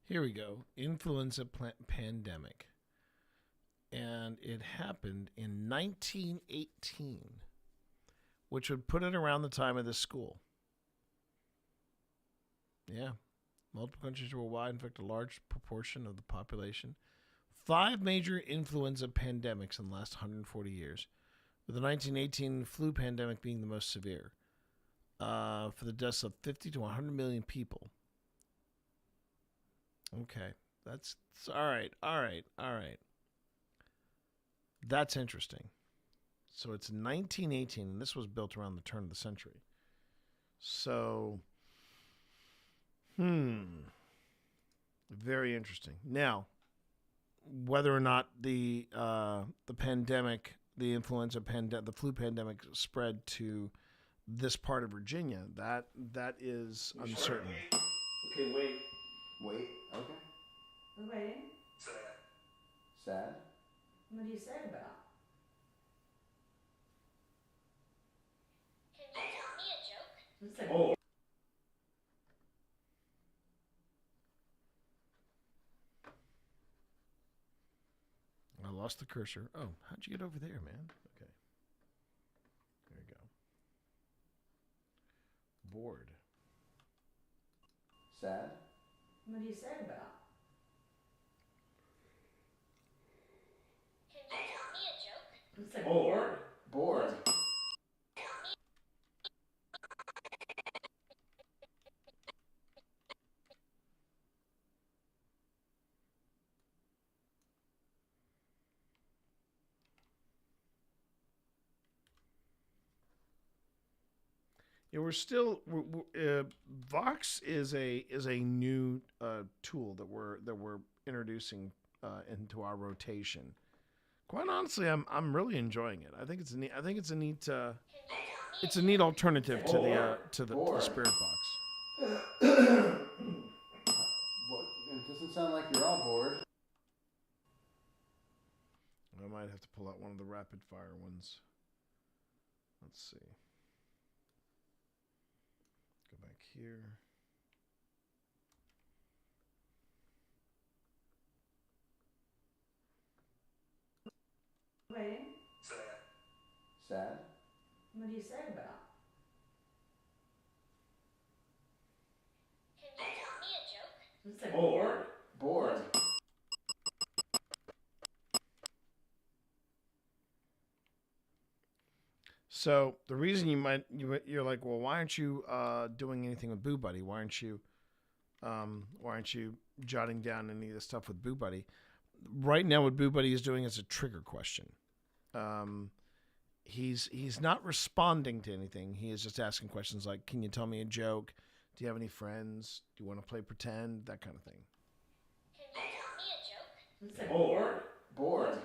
Here we go. Influenza pandemic. And it happened in 1918, which would put it around the time of this school. Yeah. Multiple countries worldwide infect a large proportion of the population. 5 major influenza pandemics in the last 140 years, with the 1918 flu pandemic being the most severe, for the deaths of 50 to 100 million people. Okay, that's all right. That's interesting. So it's 1918, and this was built around the turn of the century. So, very interesting. Now, whether or not the pandemic, the influenza pandemic, the flu pandemic spread to this part of Virginia, that is uncertain. Okay, wait. Wait. Okay. We're waiting. Sad. What do you say about? Can you tell me a joke? It's like, Oh. I lost the cursor. Oh, how'd you get over there, man? Okay. There you go. Bored. Sad. what do you say about? Can you tell me a joke? It's like, Bored. Bored. Yeah, we're still. Vox is a new tool that we're introducing into our rotation. Quite honestly, I'm really enjoying it. I think it's neat. I think it's a neat. It's a neat alternative to the spirit box. Well, it doesn't sound like you're all bored. I might have to pull out one of the rapid fire ones. Let's see. Go back here. Waiting. Sad. What do you say about? Can you tell me a joke? It's like, Bored. Bored. So the reason you're like, well, why aren't you doing anything with Boo Buddy? Why aren't you jotting down any of the stuff with Boo Buddy? Right now, what Boo Buddy is doing is a trigger question. He's not responding to anything. He is just asking questions like, can you tell me a joke? Do you have any friends? Do you want to play pretend? That kind of thing. Can you tell me a joke? Let's say Bored. Bored.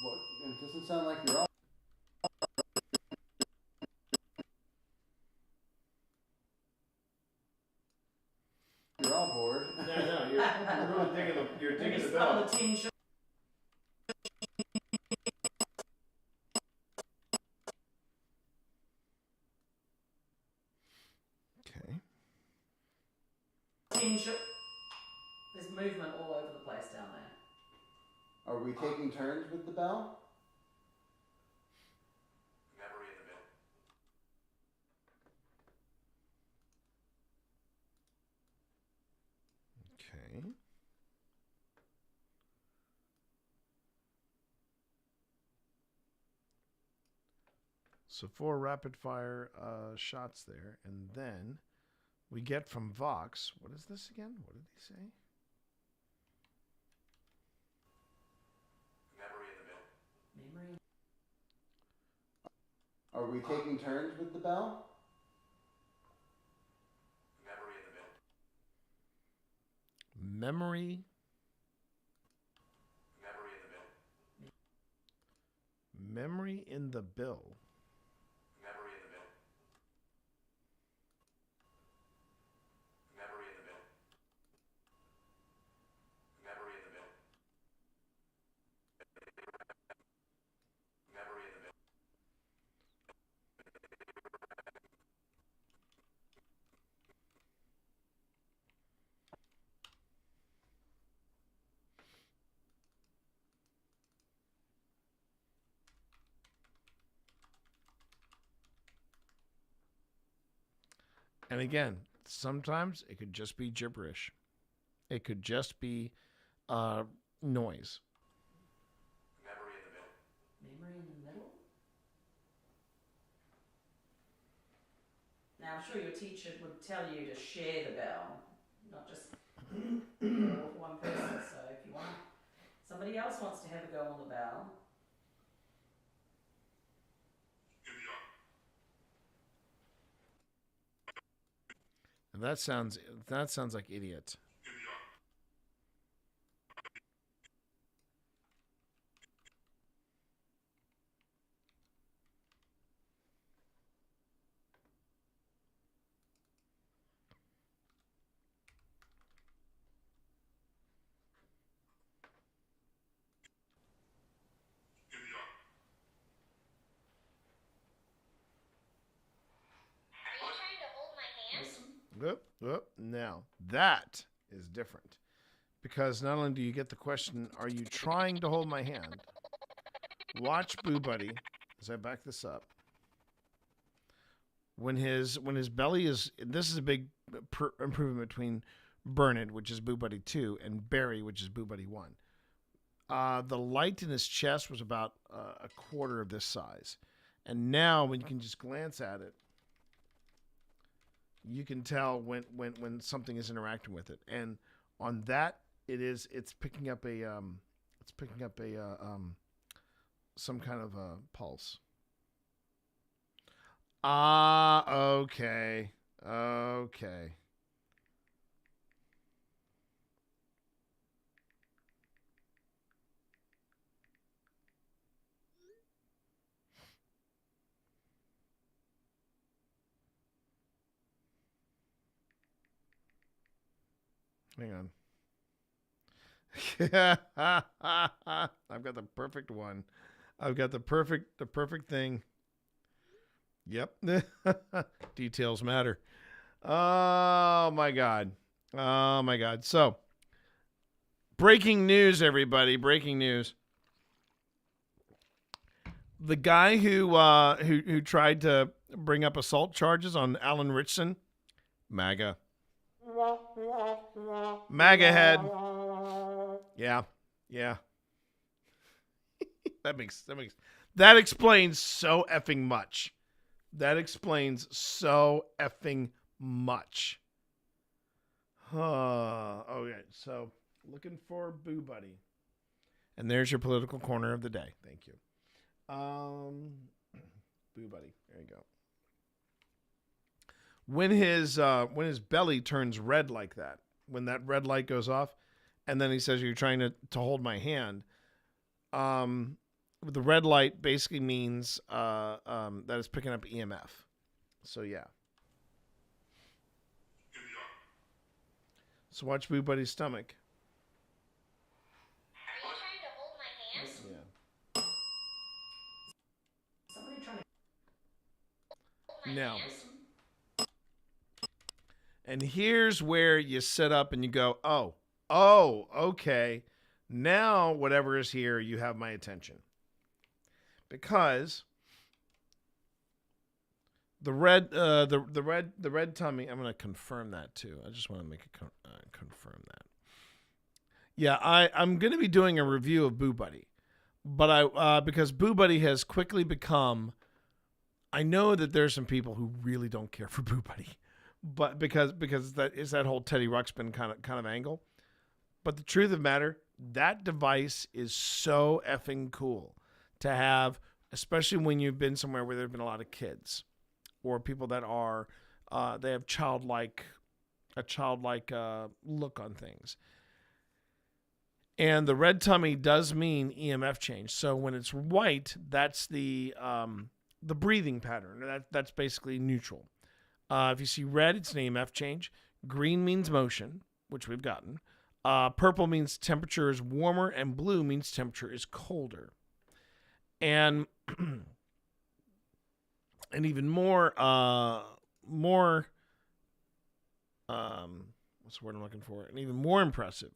What? It doesn't sound like you're all. You're all bored. No, you're really you're Maybe digging the some bell. of the team should. Okay. Team should. There's movement all over the place down there. Are we taking turns with the bell? Memory in the middle. Okay. So 4 rapid fire shots there, and then we get from Vox. What is this again? What did he say? Memory in the middle. Memory. Are we taking turns with the bell? Memory in the middle. Memory. Memory in the middle. Memory in the bill. Memory in the middle. Memory in the middle. Memory in the middle. Memory in the middle. And again, sometimes it could just be gibberish. It could just be noise. Memory in the middle. Memory in the middle. Now I'm sure your teacher would tell you to share the bell, not just all one person. So if you want, somebody else wants to have a go on the bell. And that sounds like idiot. Are you trying to hold my hand? Now, that is different. Because not only do you get the question, are you trying to hold my hand? Watch Boo Buddy, as I back this up. When his belly is, this is a big improvement between Bernard, which is Boo Buddy 2, and Barry, which is Boo Buddy 1. The light in his chest was about a quarter of this size. And now when you can just glance at it, you can tell when something is interacting with it. And on that, it's picking up some kind of a pulse. Okay. Hang on. I've got the perfect one. I've got the perfect thing. Yep. Details matter. Oh my God. So, breaking news, everybody. Breaking news. The guy who tried to bring up assault charges on Alan Richson, MAGA. MAGA head. Yeah. That explains so effing much. Okay, so looking for Boo Buddy. And there's your political corner of the day. Thank you. Boo Buddy. There you go. When his belly turns red like that, when that red light goes off, and then he says, "You're trying to hold my hand." The red light basically means that it's picking up EMF. So yeah. So watch Boo Buddy's stomach. Are you trying to hold my hand? Yeah. Somebody trying to Hold my Now. hand? And here's where you sit up and you go, oh, okay. Now whatever is here, you have my attention. Because the red tummy, I'm going to confirm that too. I just want to make a confirm that. Yeah, I'm going to be doing a review of Boo Buddy. But because Boo Buddy has quickly become, I know that there's some people who really don't care for Boo Buddy. But because that is that whole Teddy Ruxpin kind of angle. But the truth of the matter, that device is so effing cool to have, especially when you've been somewhere where there have been a lot of kids or people that are they have a childlike look on things. And the red tummy does mean EMF change. So when it's white, that's the breathing pattern. That's basically neutral. If you see red, it's an EMF change. Green means motion, which we've gotten. Purple means temperature is warmer, and blue means temperature is colder. And and even more what's the word I'm looking for? And even more impressive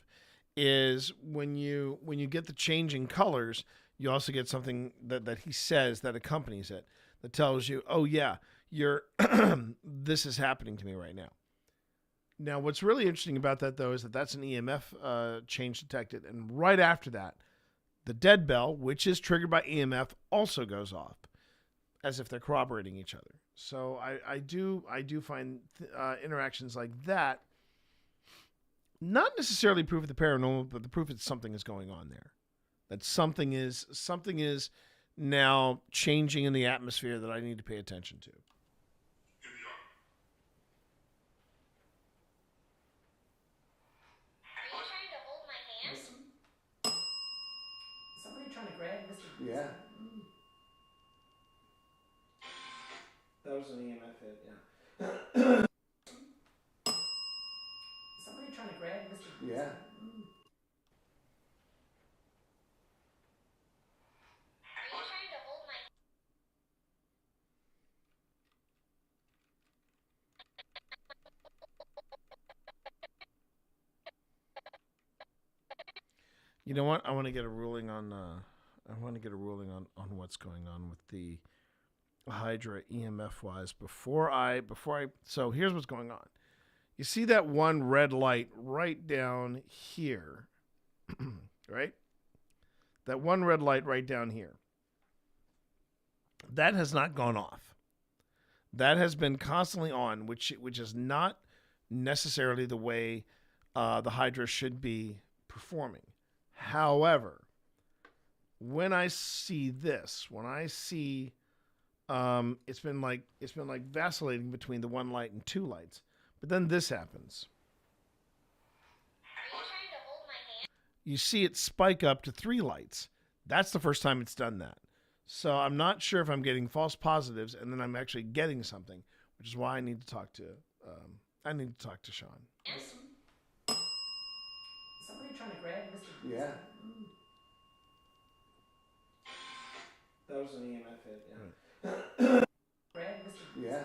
is when you get the changing colors, you also get something that he says that accompanies it that tells you, oh yeah, you're this is happening to me right now. Now, what's really interesting about that, though, is that that's an EMF change detected. And right after that, the dead bell, which is triggered by EMF, also goes off as if they're corroborating each other. So I do find interactions like that not necessarily proof of the paranormal, but the proof that something is going on there. That something is now changing in the atmosphere that I need to pay attention to. Somebody trying to grab Mr. Yeah. That was an EMF hit, yeah. Somebody trying to grab Mr. Yeah. You know what? I want to get a ruling on. On what's going on with the Hydra EMF wise before I. So here's what's going on. You see that one red light right down here, right? That one red light right down here. That has not gone off. That has been constantly on, which is not necessarily the way the Hydra should be performing. However, when I see this, it's been like vacillating between the one light and two lights, but then this happens. Are you trying to hold my hand? You see it spike up to 3 lights. That's the first time it's done that. So I'm not sure if I'm getting false positives and then I'm actually getting something, which is why I need to talk to Sean. Somebody trying to grab Mr. Yeah. That was an EMF hit, yeah. Grab Mr. Yeah.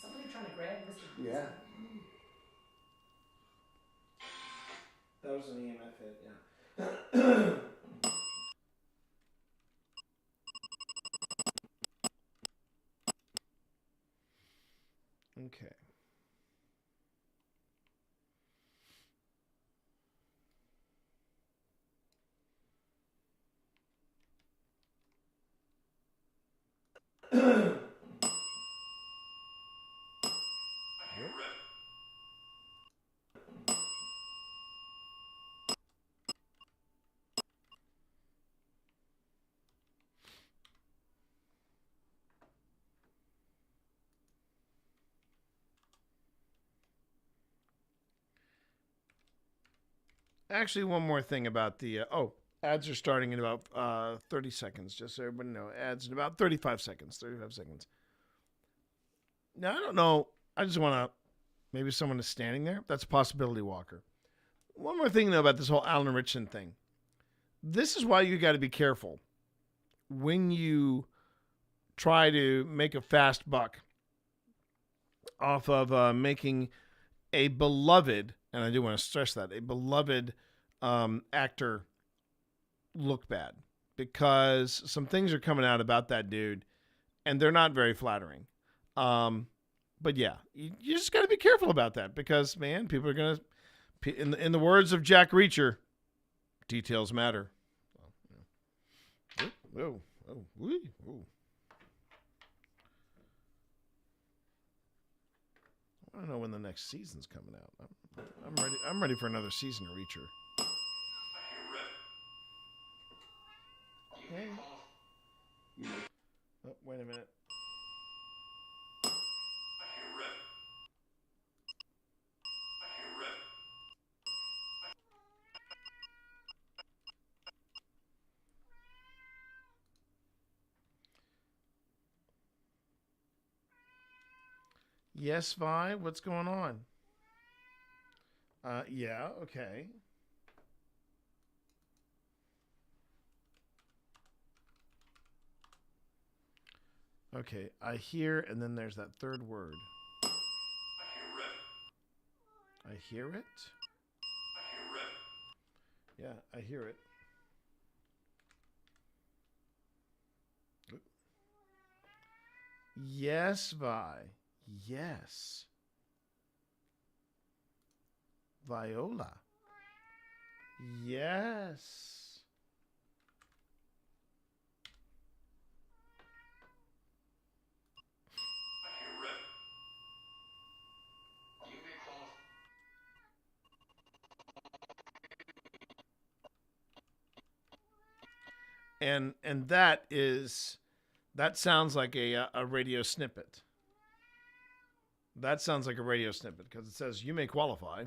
Somebody trying to grab Mr. Yeah. That was an EMF hit, yeah. Okay. Actually, one more thing about the ads are starting in about 30 seconds. Just so everybody know, ads in about 35 seconds. 35 seconds. Now I don't know. I just want to. Maybe someone is standing there. That's a possibility, Walker. One more thing though about this whole Alan Richardson thing. This is why you got to be careful when you try to make a fast buck off of making a beloved, and I do want to stress that, a beloved actor look bad, because some things are coming out about that dude, and they're not very flattering. But yeah, you just got to be careful about that, because, man, people are going to, in the words of Jack Reacher, details matter. Oh, wee, oh. I don't know when the next season's coming out. I'm ready. I'm ready for another season of Reacher. Hey. Oh, wait a minute. Yes, Vi, what's going on? Yeah, okay. Okay, I hear, and then there's that third word. I hear it. Yeah, I hear it. Yes, Vi. Yes. Viola. Yes. And that sounds like a radio snippet. That sounds like a radio snippet, because it says you may qualify.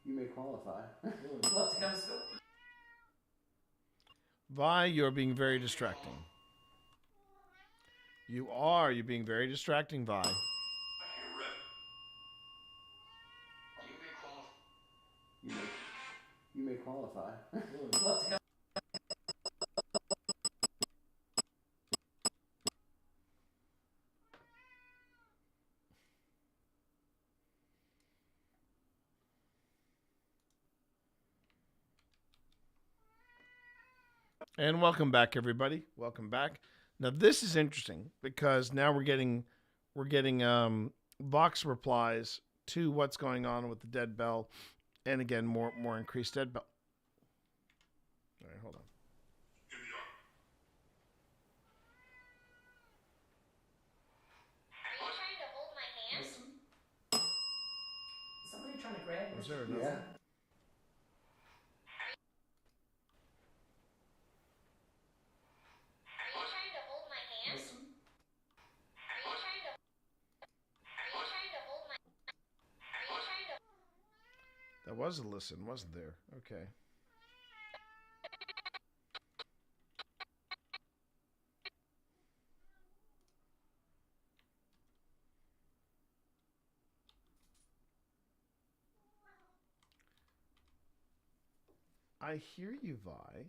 You may qualify. What, to come to school? Vi, you're being very distracting. You're being very distracting, Vi. You may qualify. What, to come? And welcome back, everybody. Welcome back. Now this is interesting, because now we're getting Vox replies to what's going on with the dead bell, and again more increased dead bell. All right, hold on. Are you trying to hold my hand? Is somebody trying to grab you? Was there another? Yeah. Are you trying to hold my hand? Listen. Are you trying to hold my? Are you trying to? That was a listen, wasn't there? Okay. I hear you, Vi.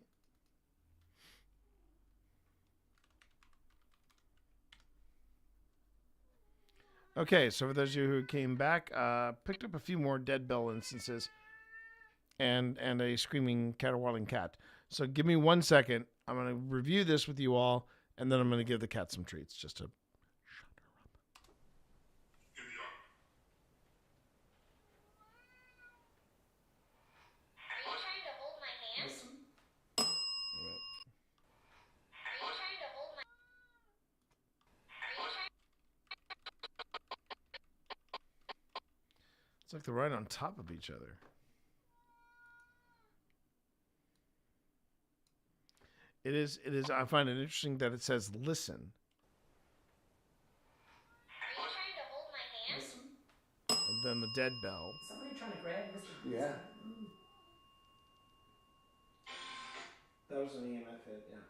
Okay, so for those of you who came back, picked up a few more dead bell instances and a screaming caterwauling cat. So give me 1 second. I'm going to review this with you all, and then I'm going to give the cat some treats just to shut her up. Are you trying to hold my hand? Listen. Are you trying to hold my? Are you trying? It's like they're right on top of each other. It is. I find it interesting that it says listen. Are you trying to hold my hand? And then the dead bell. Somebody trying to grab Mr. Yeah. That was an EMF hit, yeah.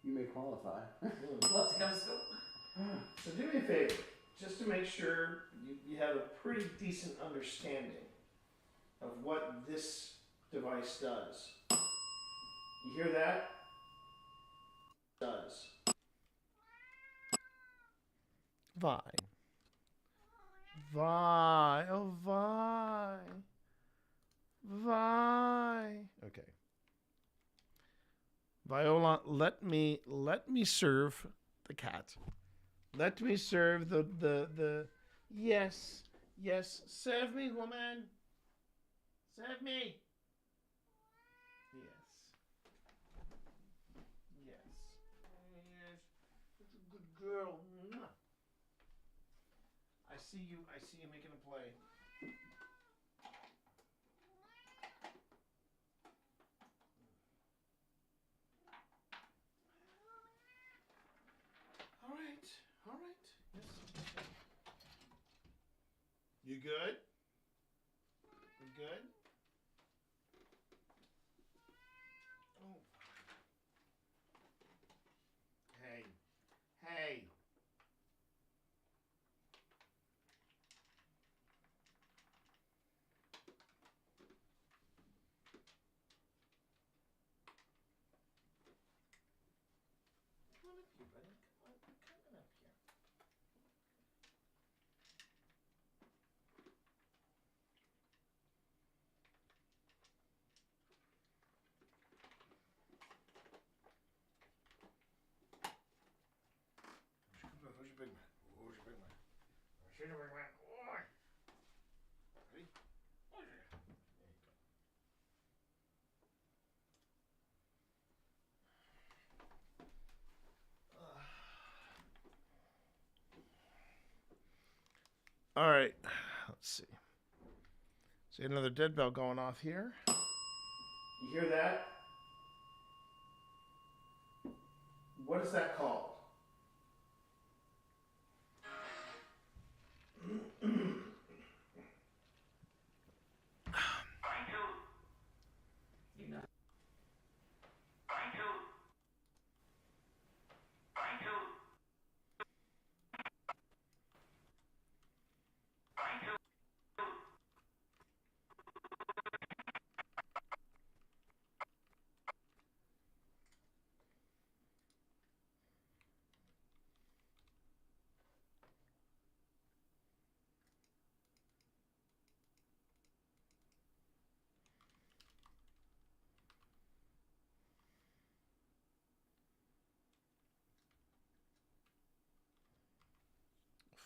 You may qualify. What, to come to school? So do me a favor, just to make sure you have a pretty decent understanding of what this device does. You hear that? Does. Vi. Oh, Vi. Okay. Viola, let me serve the cat. Let me serve the yes, serve me, woman. Serve me. Yes. It's a good girl. I see you making a play. All right. Yes. You good? You good? Oh. Hey. Come on up here, buddy. Come on up here. Who's your big man? Who's your big man? Who's your big man? Ready? There you go. All right. Let's see. See another dead bell going off here. You hear that? What is that called? You know.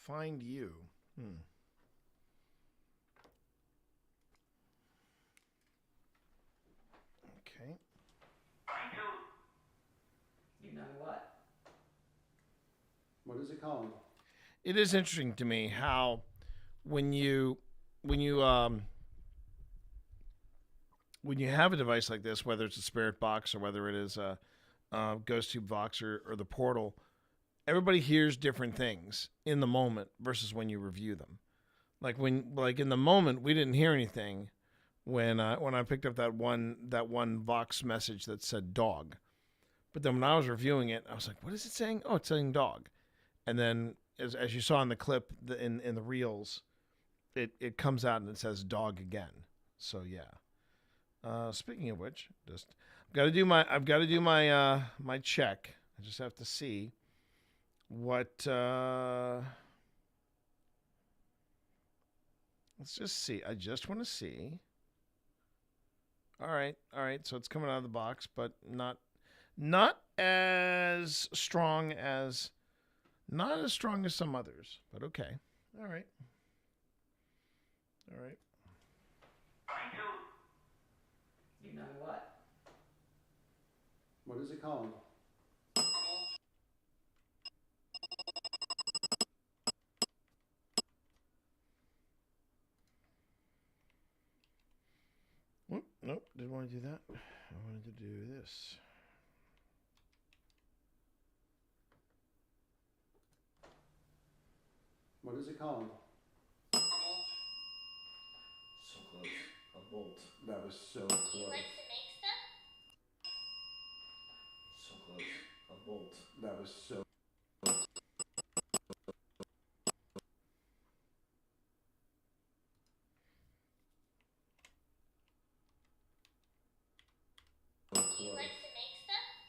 Find you. Okay. You know what? What is it called? It is interesting to me how when you have a device like this, whether it's a spirit box or whether it is a ghost tube box or the portal, everybody hears different things in the moment versus when you review them. Like in the moment, we didn't hear anything when I picked up that one Vox message that said dog, but then when I was reviewing it, I was like, what is it saying? Oh, it's saying dog. And then as you saw in the clip in the reels, it comes out and it says dog again. So yeah. Speaking of which, I've got to do my my check. I just have to see what. Let's just see. I just want to see. All right. So it's coming out of the box, but not as strong as some others. But okay. All right. You know what? is it calling? Whoop, nope, didn't want to do that. I wanted to do this. What is it calling? So close. A bolt. That was so Do you close. like to make stuff? So close. A bolt. That was so Do you like to make stuff? I like.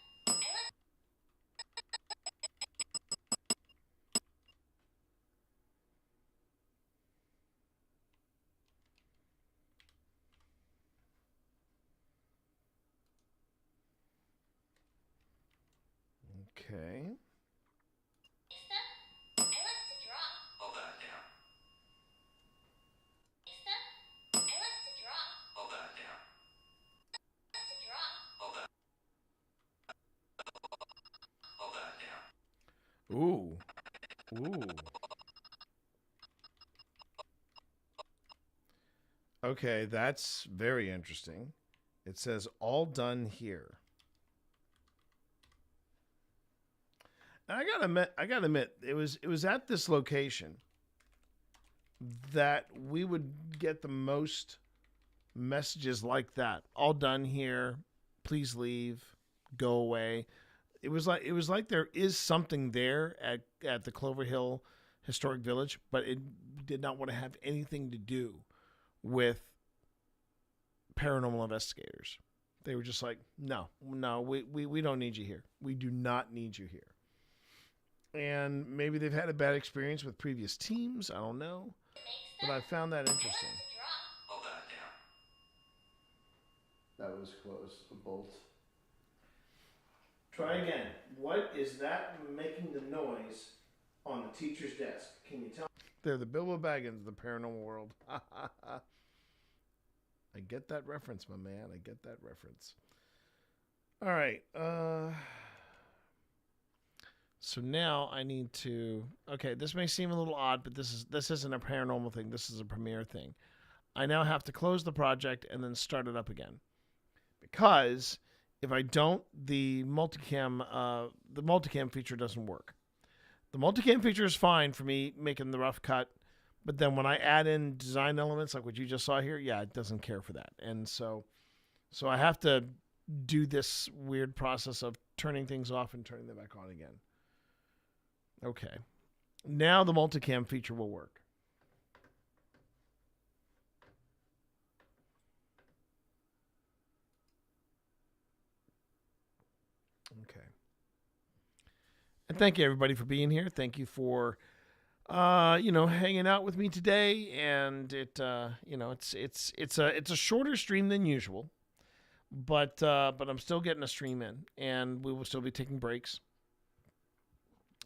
Okay. Stuff? I like to draw. Hold that down. Stuff? I like to draw. Hold that down. I like to draw. Hold that. Hold that down. Ooh. Ooh. Okay, that's very interesting. It says all done here. And I gotta admit, it was at this location that we would get the most messages like that. All done here. Please leave. Go away. It was like there is something there at the Clover Hill Historic Village, but it did not want to have anything to do with paranormal investigators. They were just like, no, we don't need you here. We do not need you here. And maybe they've had a bad experience with previous teams. I don't know. But I found that interesting. Hold that down. That was close. A bolt. Try again. What is that making the noise on the teacher's desk? Can you tell? They're the Bilbo Baggins of the paranormal world. I get that reference, my man. I get that reference. All right. So now I need to. Okay, this may seem a little odd, but this isn't a paranormal thing. This is a Premiere thing. I now have to close the project and then start it up again, because if I don't, the multicam feature doesn't work. The multicam feature is fine for me making the rough cut, but then when I add in design elements like what you just saw here, yeah, it doesn't care for that. And so I have to do this weird process of turning things off and turning them back on again. Okay. Now the multicam feature will work. Okay. And thank you everybody for being here. Thank you for hanging out with me today. And it's a shorter stream than usual, but I'm still getting a stream in, and we will still be taking breaks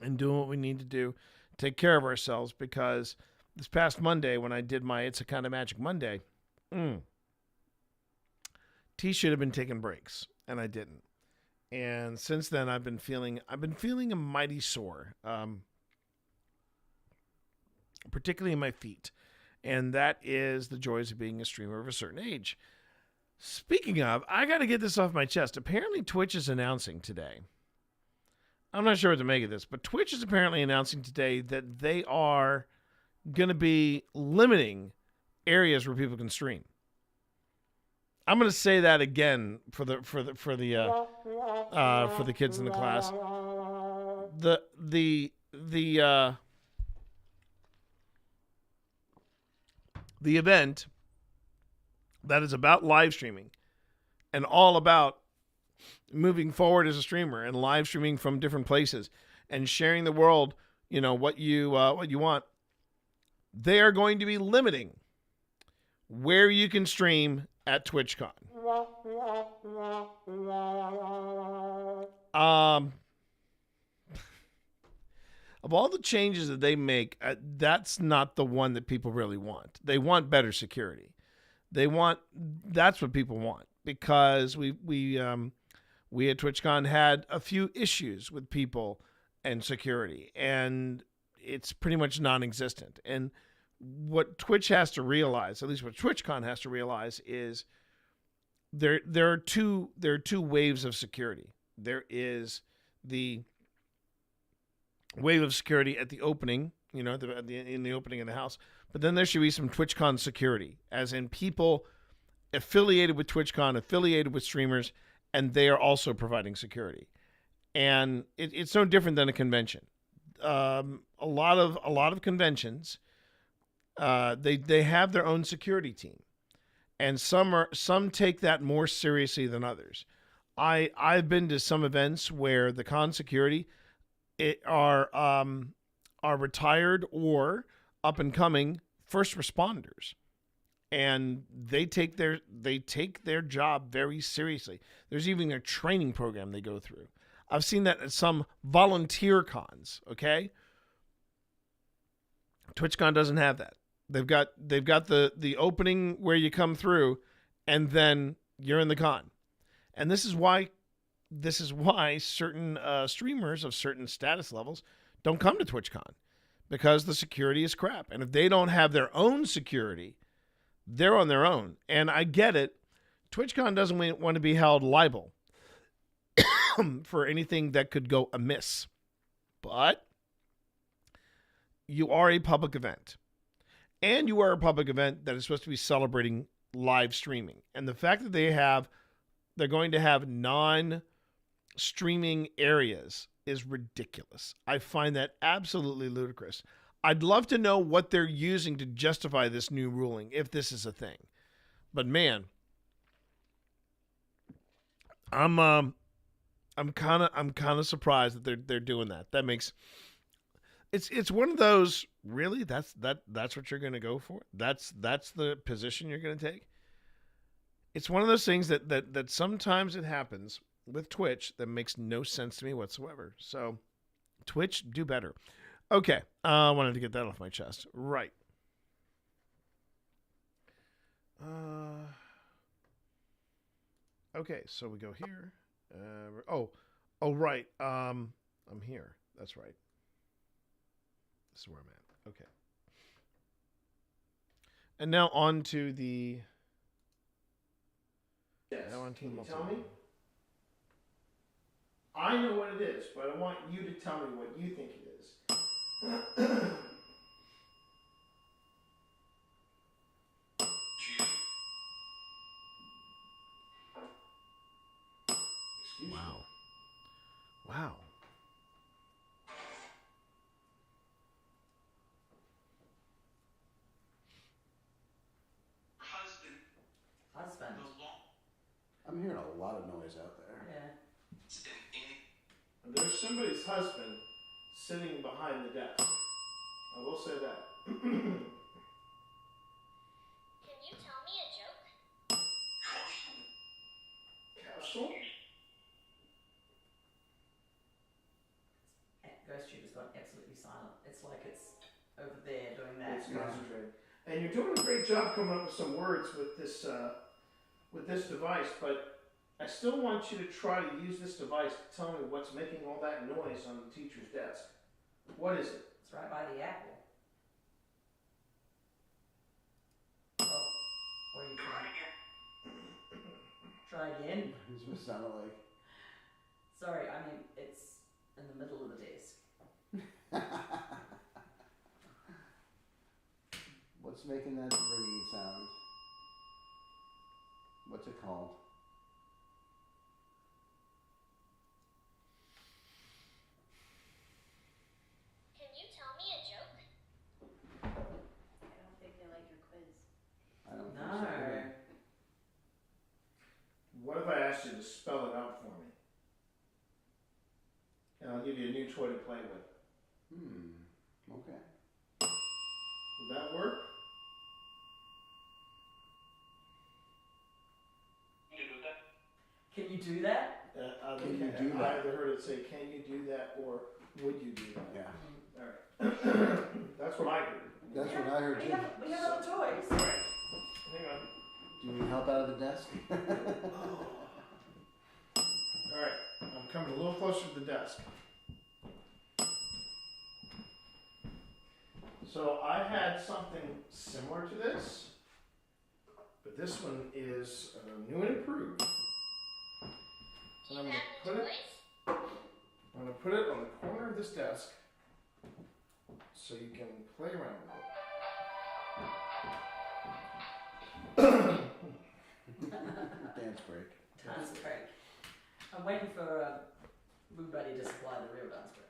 and doing what we need to do, take care of ourselves, because this past Monday when I did my It's a Kind of Magic Monday, T should have been taking breaks, and I didn't. And since then I've been feeling a mighty sore, particularly in my feet. And that is the joys of being a streamer of a certain age. Speaking of, I got to get this off my chest. Apparently Twitch is announcing today. I'm not sure what to make of this, but Twitch is apparently announcing today that they are going to be limiting areas where people can stream. I'm going to say that again for the kids in the class. The event that is about live streaming and all about moving forward as a streamer and live streaming from different places and sharing the world, what you want. They are going to be limiting where you can stream at TwitchCon. Of all the changes that they make, that's not the one that people really want. They want better security. That's what people want, because we We at TwitchCon had a few issues with people and security, and it's pretty much non-existent. And what Twitch has to realize, at least what TwitchCon has to realize, is there are two waves of security. There is the wave of security at the opening, in the opening of the house, but then there should be some TwitchCon security, as in people affiliated with TwitchCon, affiliated with streamers, and they are also providing security. And it's no different than a convention. A lot of conventions, they have their own security team, and some take that more seriously than others. I've been to some events where the con security are retired or up and coming first responders, and they take their job very seriously. There's even a training program they go through. I've seen that at some volunteer cons. Okay, TwitchCon doesn't have that. They've got the opening where you come through, and then you're in the con. And this is why certain streamers of certain status levels don't come to TwitchCon, because the security is crap. And if they don't have their own security, they're on their own. And I get it. TwitchCon doesn't want to be held liable for anything that could go amiss. But you are a public event. And you are a public event that is supposed to be celebrating live streaming. And the fact that they're going to have non-streaming areas is ridiculous. I find that absolutely ludicrous. I'd love to know what they're using to justify this new ruling, if this is a thing. But man, I'm kind of surprised that they're doing that. That makes it's one of those, really, that's what you're going to go for? That's the position you're going to take? It's one of those things that sometimes it happens with Twitch that makes no sense to me whatsoever. So, Twitch, do better. Okay, I wanted to get that off my chest. Right. Okay, so we go here. Right. I'm here. That's right. This is where I'm at. Okay. And now on to the... Yes. Now on to Can the you tell me? I know what it is, but I want you to tell me what you think it is. Excuse Wow. me. Wow. Husband. I'm hearing a lot of noise out there. Yeah. There's somebody's husband sitting behind the desk. I will say that. Can you tell me a joke? Castle? GhostTube has gone absolutely silent. It's like it's over there doing that. It's concentrating. And you're doing a great job coming up with some words with this device, but I still want you to try to use this device to tell me what's making all that noise on the teacher's desk. What is it? It's right by the apple. Oh, what are you trying? Try again. This would sound like. Sorry, I mean, it's in the middle of the desk. What's making that ringing sound? What's it called? Can you tell me a joke? I don't think they like your quiz. I don't think No. so. either. What if I asked you to spell it out for me? And I'll give you a new toy to play with. Okay. Would that work? Can you do that? Can you do I that? either heard it say, "Can you do that?" or "Would you do that?" Yeah. All right. That's what I heard. That's what I heard We too. have other toys. Hang on. Do you need help out of the desk? All All right, I'm coming a little closer to the desk. So I had something similar to this, but this one is new and improved. And I'm gonna put it on the corner of this desk so you can play around with it. Dance break. Dance break. I'm waiting for Boo Buddy to supply the real dance break.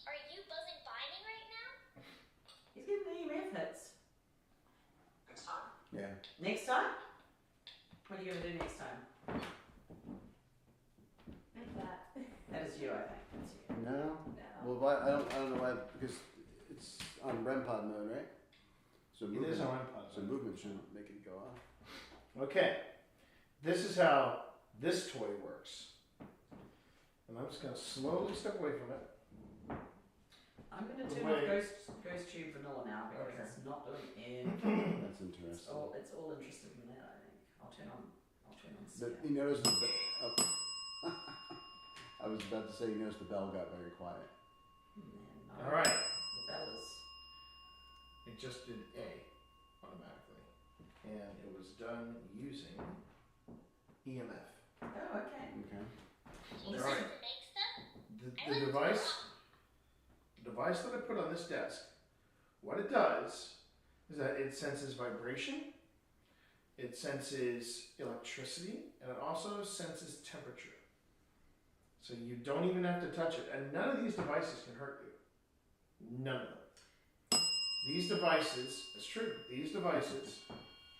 Are you buzzing binding right now? He's getting the EMF hits. Next time. Yeah. Next time? What are you going to do next time? Like that. That is you, I think. That's you. No. No. Well, I don't know why, because it's on REM pod mode, right? So It is on REM pod So mode. movement shouldn't make it go off. Okay, this is how this toy works. And I'm just gonna slowly step away from it. I'm going to Wait. turn off Ghost Tube Vanilla now because Okay. it's not doing anything. That's interesting. It's all interested in that, I think. I'll turn on But Sia. you notice the I was about to say, you notice the bell got very quiet. No, All right, The bell is. it just did A automatically. And it was done using EMF. Oh, okay. Okay. You All right. said to make stuff? The device that I put on this desk, what it does is that it senses vibration, it senses electricity, and it also senses temperature. So you don't even have to touch it. And none of these devices can hurt you. None of them. These devices, it's true, these devices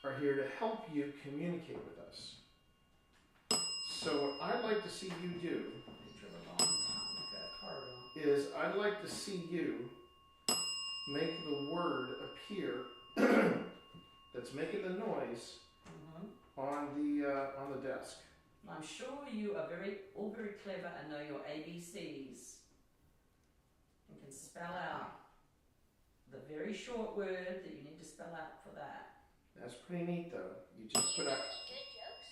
are here to help you communicate with us. So what I'd like to see you do They drill a long time like a corridor. is I'd like to see you make the word appear that's making the noise on the desk. I'm sure you are all very clever and know your ABCs and can spell out the very short word that you need to spell out for that. That's pretty neat though. You just You put know out, any good jokes?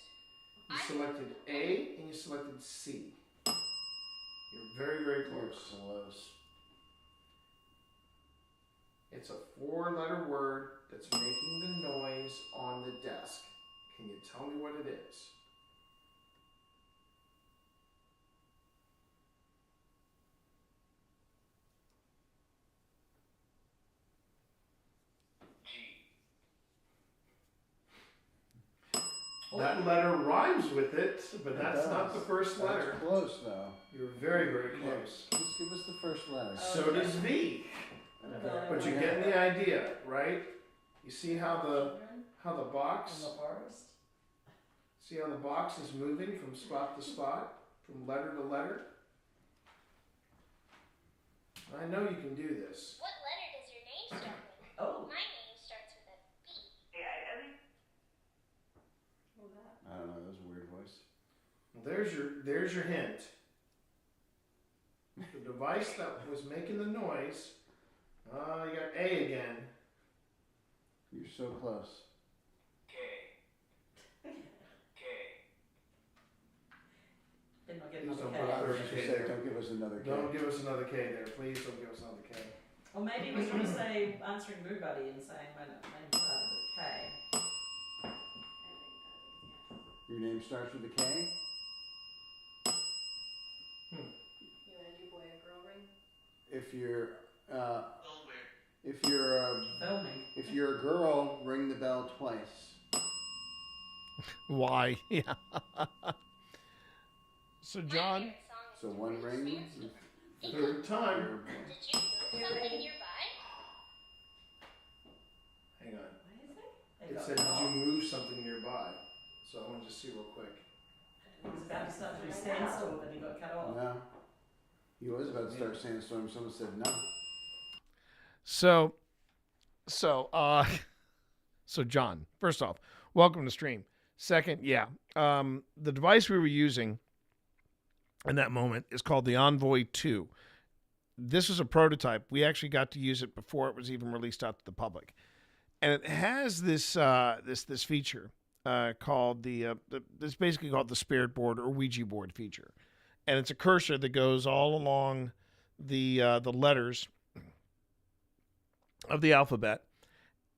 you selected A and you selected C. You're very, very close. Close. It's a 4-letter word that's making the noise on the desk. Can you tell me what it is? That letter rhymes with it, but that's not the first letter. That's close though. You're very, very close. Just give us the first letter. So does V. But you're getting the idea, right? You see how the box, In the forest. see how the box is moving from spot to spot, from letter to letter? I know you can do this. What letter does your name start with? Oh. My name starts with a B. I don't know, that was a weird voice. Well, there's your hint. The device that was making the noise. You got A again. You're so close. Did not get Please another don't K. put I was K just gonna there. say, don't give us another K. Don't give us another K there. Please don't give us another K. Or maybe he was trying to say, answering Boo Buddy and saying my name started with K. Your name starts with a K? You want to do boy or girl ring? If you're a girl, ring the bell twice. Why? Yeah. So, John, So one ring. Third time. Did you move something nearby? Hang on. What is it? It said, did you move something nearby? So I want to just see real quick. He was about to start to do standstill, but he got cut off. No. He was about to start sandstorm. Someone said no. so, John, first off, welcome to stream. Second, yeah, the device we were using in that moment is called the Envoy 2. This is a prototype. We actually got to use it before it was even released out to the public, and it has this this feature. called it's basically called the Spirit Board or Ouija board feature, and it's a cursor that goes all along the letters of the alphabet,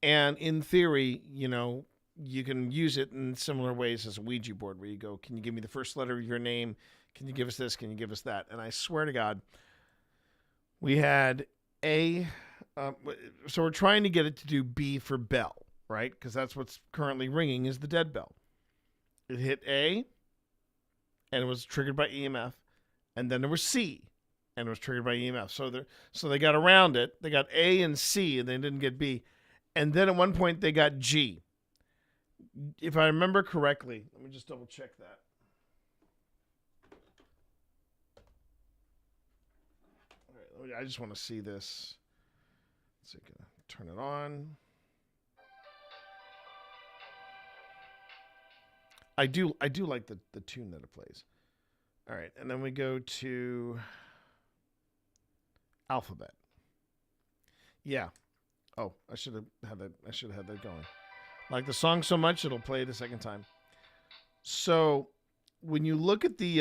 and in theory, you can use it in similar ways as a Ouija board, where you go, can you give me the first letter of your name? Can you give us this? Can you give us that? And I swear to God, we had A. So we're trying to get it to do B for bell, right? Because that's what's currently ringing is the dead bell. It hit A, and it was triggered by EMF, and then there was C, and it was triggered by EMF. So they got around it. They got A and C, and they didn't get B. And then at one point they got G. If I remember correctly, let me just double check that. All right, I just want to see this. Let's see, turn it on. I do like the tune that it plays. All right, and then we go to alphabet. Yeah. Oh, I should have had that going. Like the song so much, it'll play it a second time. So when you look at the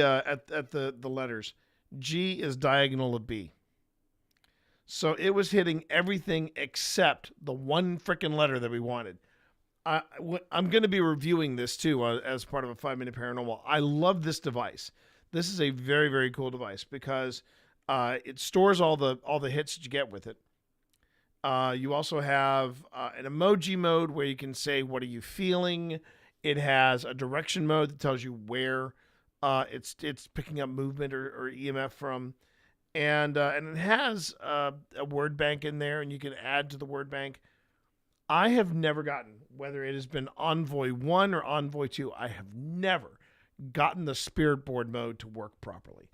the letters, G is diagonal of B. So it was hitting everything except the one freaking letter that we wanted. I'm going to be reviewing this too as part of a 5-minute paranormal. I love this device. This is a very, very cool device because it stores all the hits that you get with it. You also have an emoji mode where you can say, what are you feeling? It has a direction mode that tells you where it's picking up movement or EMF from. And it has a word bank in there, and you can add to the word bank. I have never gotten, whether it has been Envoy 1 or Envoy 2, I have never gotten the Spirit Board mode to work properly.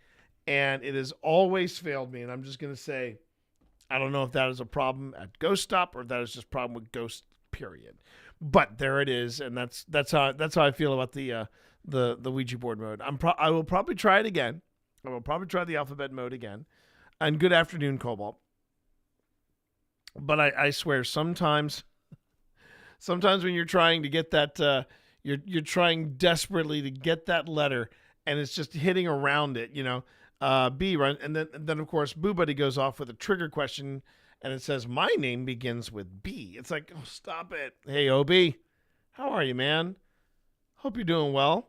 And it has always failed me, and I'm just going to say, I don't know if that is a problem at Ghost Stop or if that is just a problem with Ghost, period. But there it is, and that's how I feel about the Ouija board mode. I will probably try it again. I will probably try the alphabet mode again. And good afternoon, Cobalt. But I swear, sometimes when you're trying to get that, you're trying desperately to get that letter, and it's just hitting around it, B, right? And then of course, Boo Buddy goes off with a trigger question, and it says, my name begins with B. It's like, oh, stop it. Hey, OB, how are you, man? Hope you're doing well.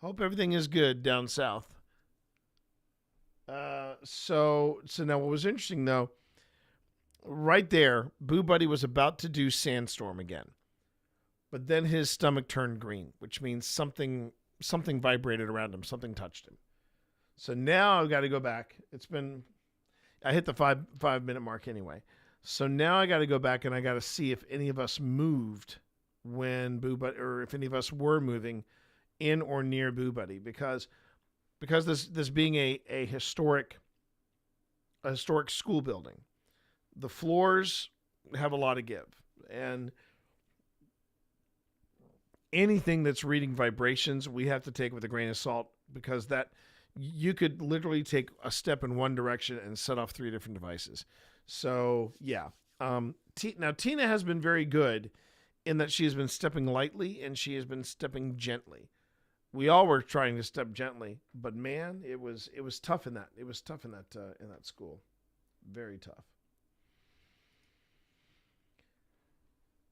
Hope everything is good down south. So now what was interesting, though, right there, Boo Buddy was about to do Sandstorm again. But then his stomach turned green, which means something vibrated around him. Something touched him. So now I've got to go back. I hit the 5-minute mark anyway. So now I got to go back and I got to see if any of us moved when Boo Buddy, or if any of us were moving in or near Boo Buddy, because this being a historic school building, the floors have a lot of give, and anything that's reading vibrations, we have to take with a grain of salt, because that you could literally take a step in one direction and set off 3 different devices. So yeah. Now Tina has been very good in that she has been stepping lightly and she has been stepping gently. We all were trying to step gently, but man, it was tough in that. It was tough in that school. Very tough.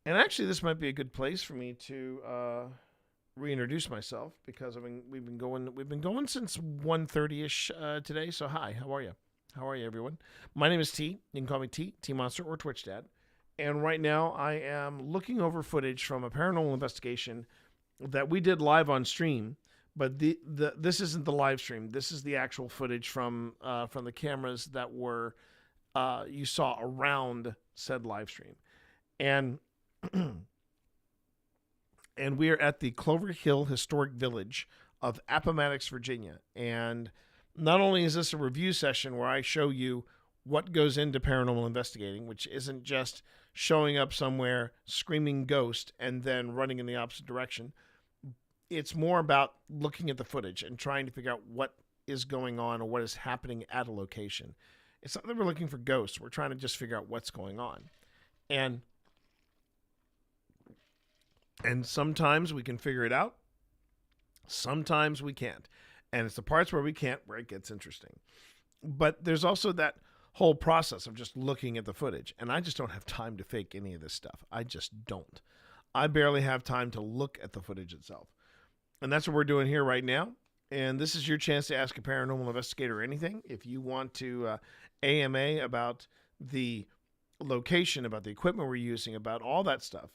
And actually, this might be a good place for me to reintroduce myself, because we've been going since 1:30ish today. So hi, how are you? How are you, everyone? My name is T. You can call me T Monster or Twitch Dad. And right now, I am looking over footage from a paranormal investigation that we did live on stream. But this isn't the live stream. This is the actual footage from the cameras that were you saw around said live stream, and we are at the Clover Hill Historic Village of Appomattox, Virginia. And not only is this a review session where I show you what goes into paranormal investigating, which isn't just showing up somewhere, screaming ghost, and then running in the opposite direction. It's more about looking at the footage and trying to figure out what is going on or what is happening at a location. It's not that we're looking for ghosts. We're trying to just figure out what's going on. And And sometimes we can figure it out. Sometimes we can't. And it's the parts where we can't where it gets interesting. But there's also that whole process of just looking at the footage. And I just don't have time to fake any of this stuff. I just don't. I barely have time to look at the footage itself. And that's what we're doing here right now. And this is your chance to ask a paranormal investigator anything. If you want to AMA about the location, about the equipment we're using, about all that stuff,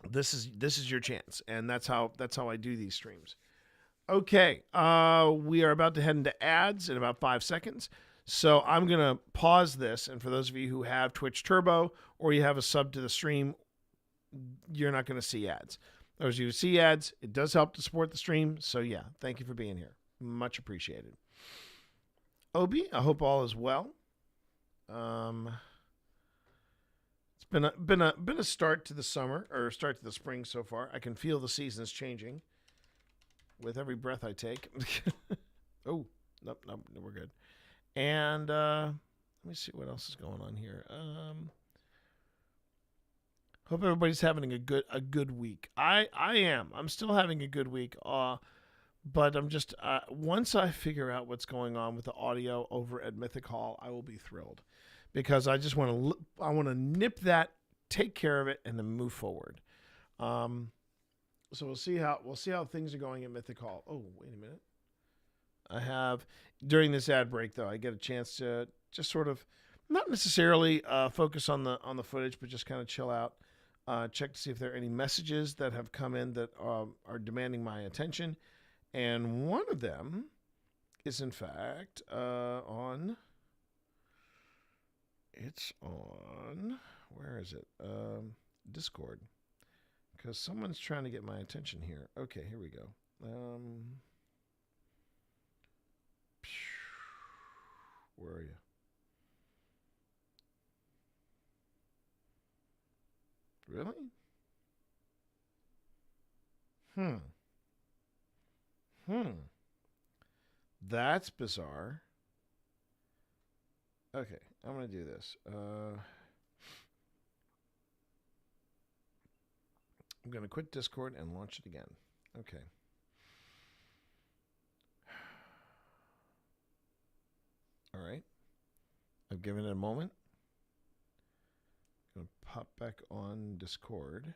this is your chance. And that's how I do these streams. Okay, we are about to head into ads in about 5 seconds. So I'm going to pause this. And for those of you who have Twitch Turbo or you have a sub to the stream, you're not going to see ads. Those of you who see ads, it does help to support the stream. So yeah, thank you for being here. Much appreciated. Obi, I hope all is well. It's been a start to the summer, or start to the spring so far. I can feel the seasons changing with every breath I take. Oh, nope, we're good. And let me see what else is going on here. Hope everybody's having a good week. I am. I'm still having a good week. But I'm just once I figure out what's going on with the audio over at Mythic Hall, I will be thrilled, because I just want to nip that, take care of it, and then move forward. So we'll see how things are going at Mythic Hall. Oh, wait a minute. I have, during this ad break though, I get a chance to just sort of not necessarily focus on the footage, but just kind of chill out. Check to see if there are any messages that have come in that are demanding my attention. And one of them is, in fact, on... It's on... Where is it? Discord. Because someone's trying to get my attention here. Okay, here we go. Where are you? Really? That's bizarre. Okay, I'm going to do this. I'm going to quit Discord and launch it again. Okay. All right. I've given it a moment. I'm going to pop back on Discord.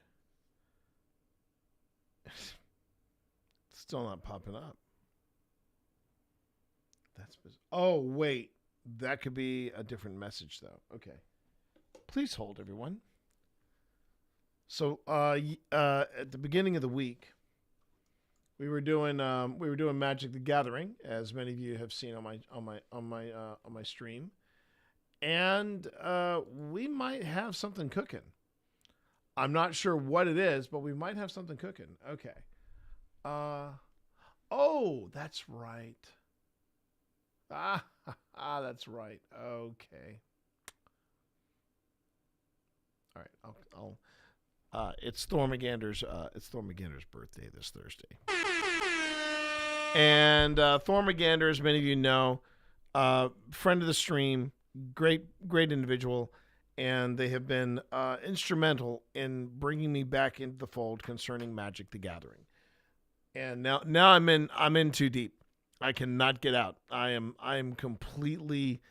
Still not popping up. That's bizarre. Oh, wait. That could be a different message, though. Okay. Please hold, everyone. So, at the beginning of the week, we were doing Magic the Gathering, as many of you have seen on my stream, and we might have something cooking. I'm not sure what it is, but we might have something cooking. Okay. Oh, that's right. That's right. Okay. All right. I'll it's Thormagander's birthday this Thursday. And Thormagander, as many of you know, friend of the stream, great individual, and they have been instrumental in bringing me back into the fold concerning Magic the Gathering. And now I'm in too deep. I cannot get out. I am completely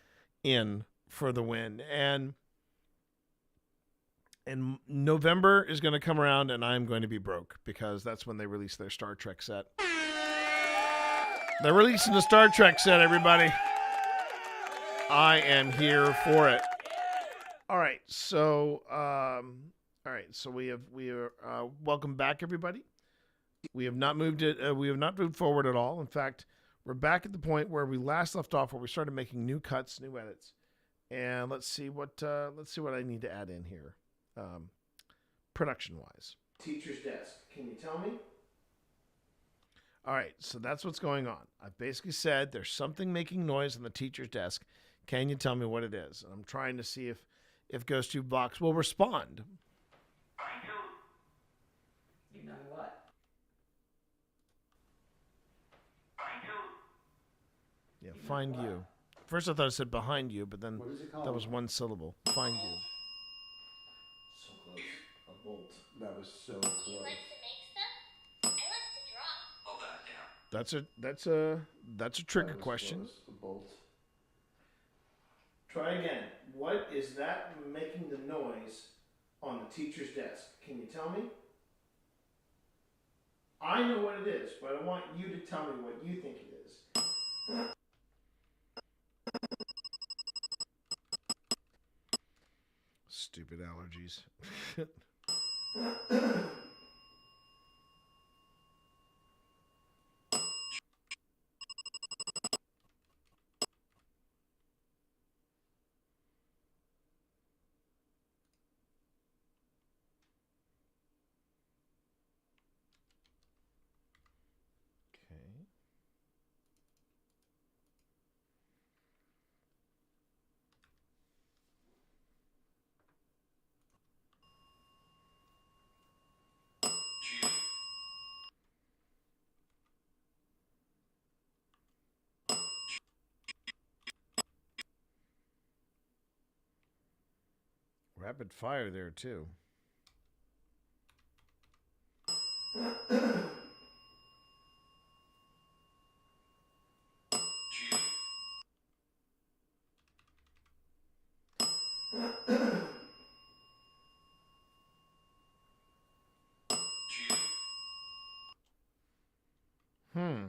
in for the win. And November is going to come around and I'm going to be broke, because that's when they release their Star Trek set. They're releasing the Star Trek set, everybody. I am here for it. All right, so we are welcome back, everybody. We have not moved it. We have not moved forward at all. In fact, we're back at the point where we last left off, where we started making new cuts, new edits. And let's see what I need to add in here, production-wise. Teacher's desk. Can you tell me? All right, so that's what's going on. I've basically said there's something making noise on the teacher's desk. Can you tell me what it is? And I'm trying to see if Ghost Tube Box will respond. You know what? Yeah, find you. First I thought it said behind you, but then What is it called? that was one syllable. Find you. So close. A bolt. That was so You close. like to make stuff? I like to draw. Hold that down. That's a trigger That was question. close. The bolt. Try again. What is that making the noise on the teacher's desk? Can you tell me? I know what it is, but I want you to tell me what you think it is. Stupid allergies. Okay. Rapid fire there too. Hmm.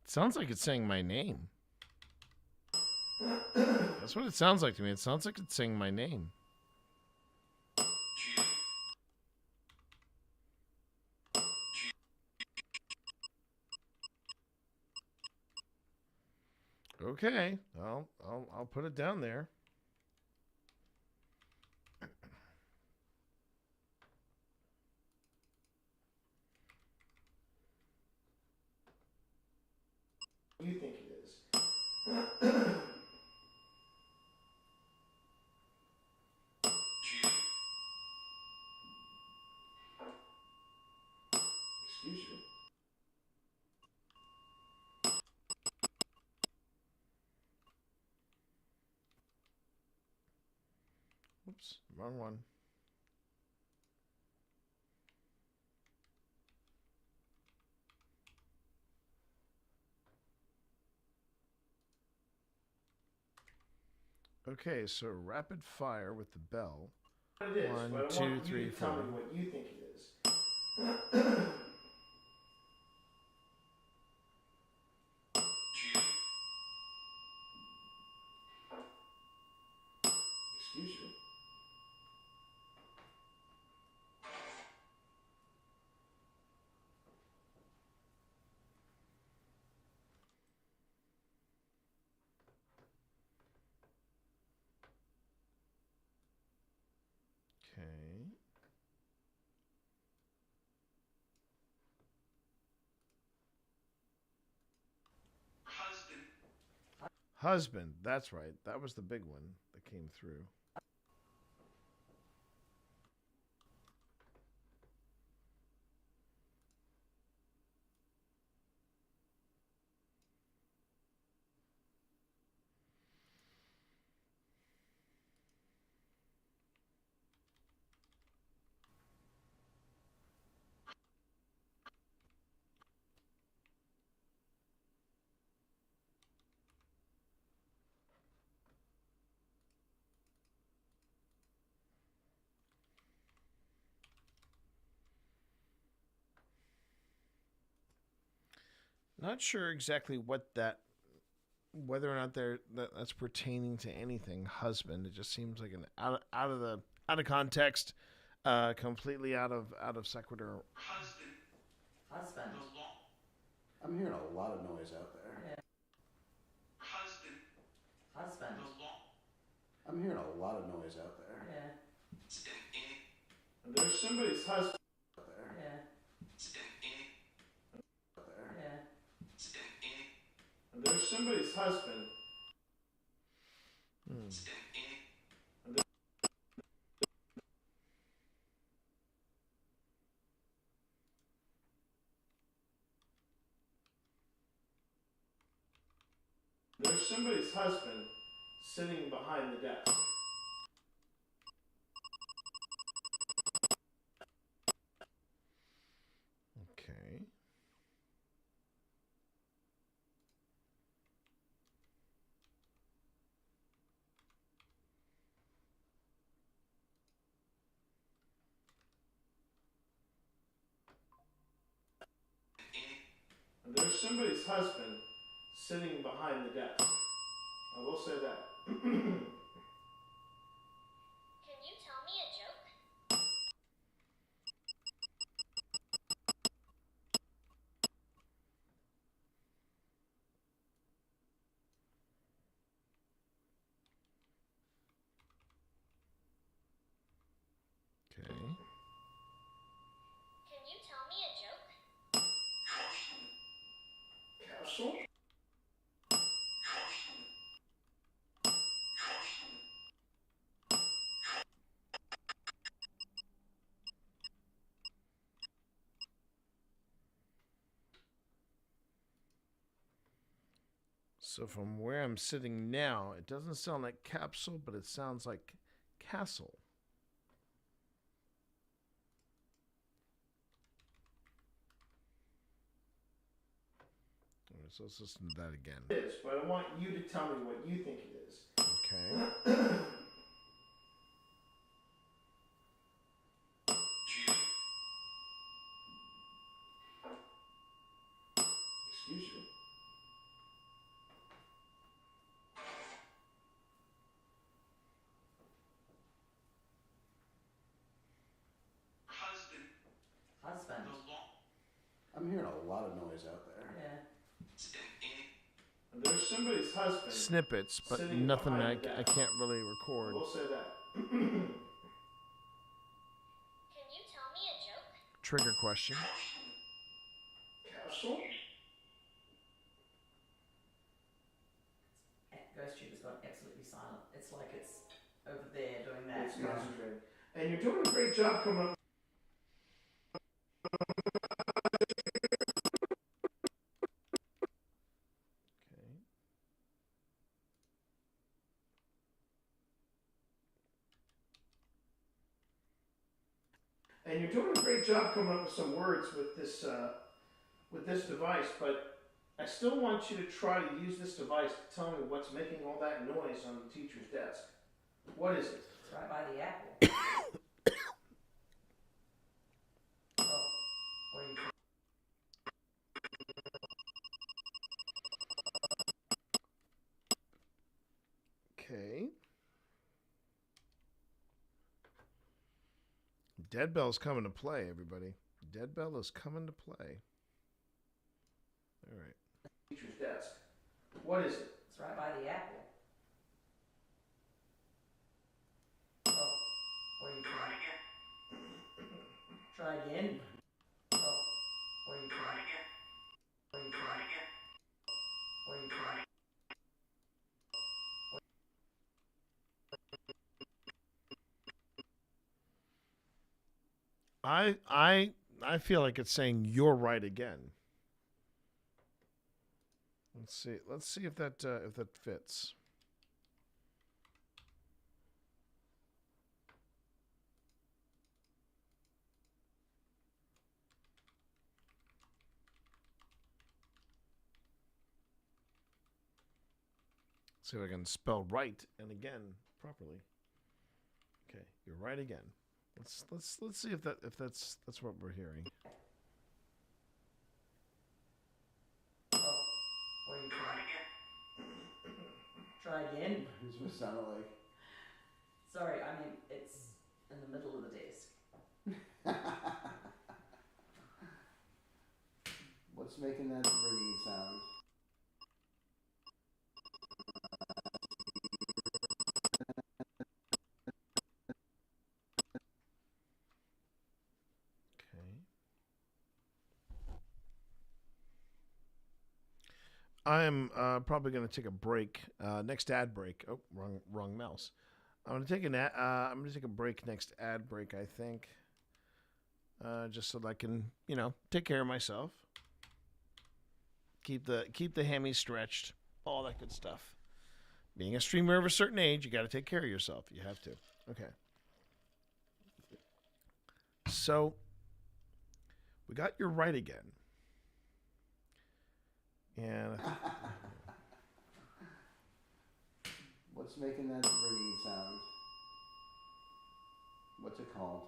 Sounds like it's saying my name. That's what it sounds like to me. It sounds like it's saying my name. Okay, I'll put it down there. You think it is. Excuse you. Oops, wrong one. Okay, so rapid fire with the bell. It is, One, but I two, want three, you to tell four. me what you think it is. Excuse you. Okay. Husband, that's right. That was the big one that came through. Not sure exactly what that, whether or not that's pertaining to anything. Husband, it just seems like an out of context, completely out of sequitur. Husband. I'm hearing a lot of noise out there. Yeah. Husband. I'm hearing a lot of noise out there. Yeah. And there's somebody's husband. Out there. Yeah. Out there. Yeah. And there's somebody's husband. Hmm. husband sitting behind the desk. Okay. And there's somebody's husband sitting behind the desk. I will say that. Can you tell me a joke? Okay. Can you tell me a joke? Castle? So from where I'm sitting now, it doesn't sound like capsule, but it sounds like castle. All right, so let's listen to that again. It is, but I want you to tell me what you think it is. Okay. Excuse you. Husband. I'm hearing a lot of noise out there. Yeah. And there's somebody's husband. Snippets, but sitting nothing behind the I desk. can't really I record. will say that. Can you tell me a joke? Trigger question. Castle? Ghost Tube has gone absolutely silent. It's like it's over there doing that. It's concentrating. And you're doing a great job coming up. Okay. And you're doing a great job coming up with some words with this device, but I still want you to try to use this device to tell me what's making all that noise on the teacher's desk. What is it? It's right by the apple. Oh, where are you? Okay. Dead Bell's coming to play, everybody. Dead Bell is coming to play. All right. Teacher's desk. What is it? It's right by the apple. Oh, where are you trying? Try again. Oh, where are you trying? Where are you trying? Where are you trying? I feel like it's saying you're right again. Let's see. Let's see if that fits. See if I can spell right and again properly. Okay, you're right again. Let's see if that's what we're hearing. Oh, where are you trying? Try again. Here's what it sounded like. Sorry, I mean, it's in the middle of the desk. What's making that ringing sound? I'm probably going to take a break. Next ad break. Oh, wrong mouse. I'm going to take I'm going to take a break next ad break. I think, just so that I can, take care of myself. Keep the hammies stretched, all that good stuff. Being a streamer of a certain age, you got to take care of yourself. You have to. Okay. So, we got your right again. And What's making that ringing sound? What's it called?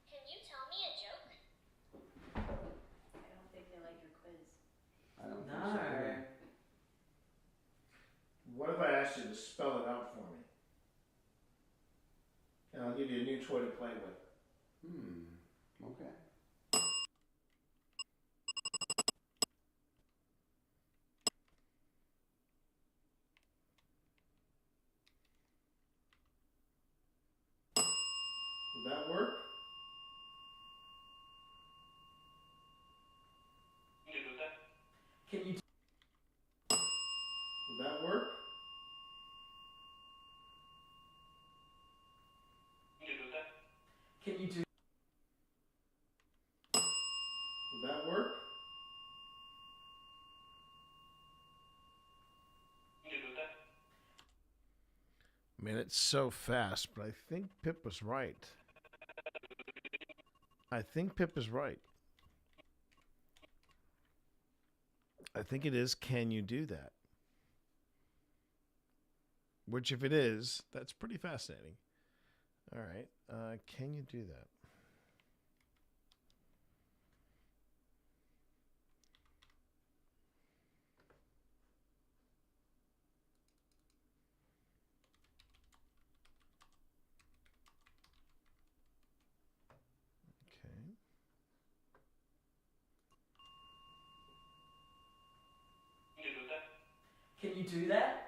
Can you tell me a joke? I don't think they like your quiz. I don't think so. either. What if I asked you to spell it out for me? And I'll give you a new toy to play with. Okay. Would that work? Can you Would that work? can you do Would that work? man, it's so fast, but I think Pip was right. I think Pip is right. I think it is, can you do that? Which, if it is, that's pretty fascinating. All right. Can you do that? Okay. Can you do that? Can you do that?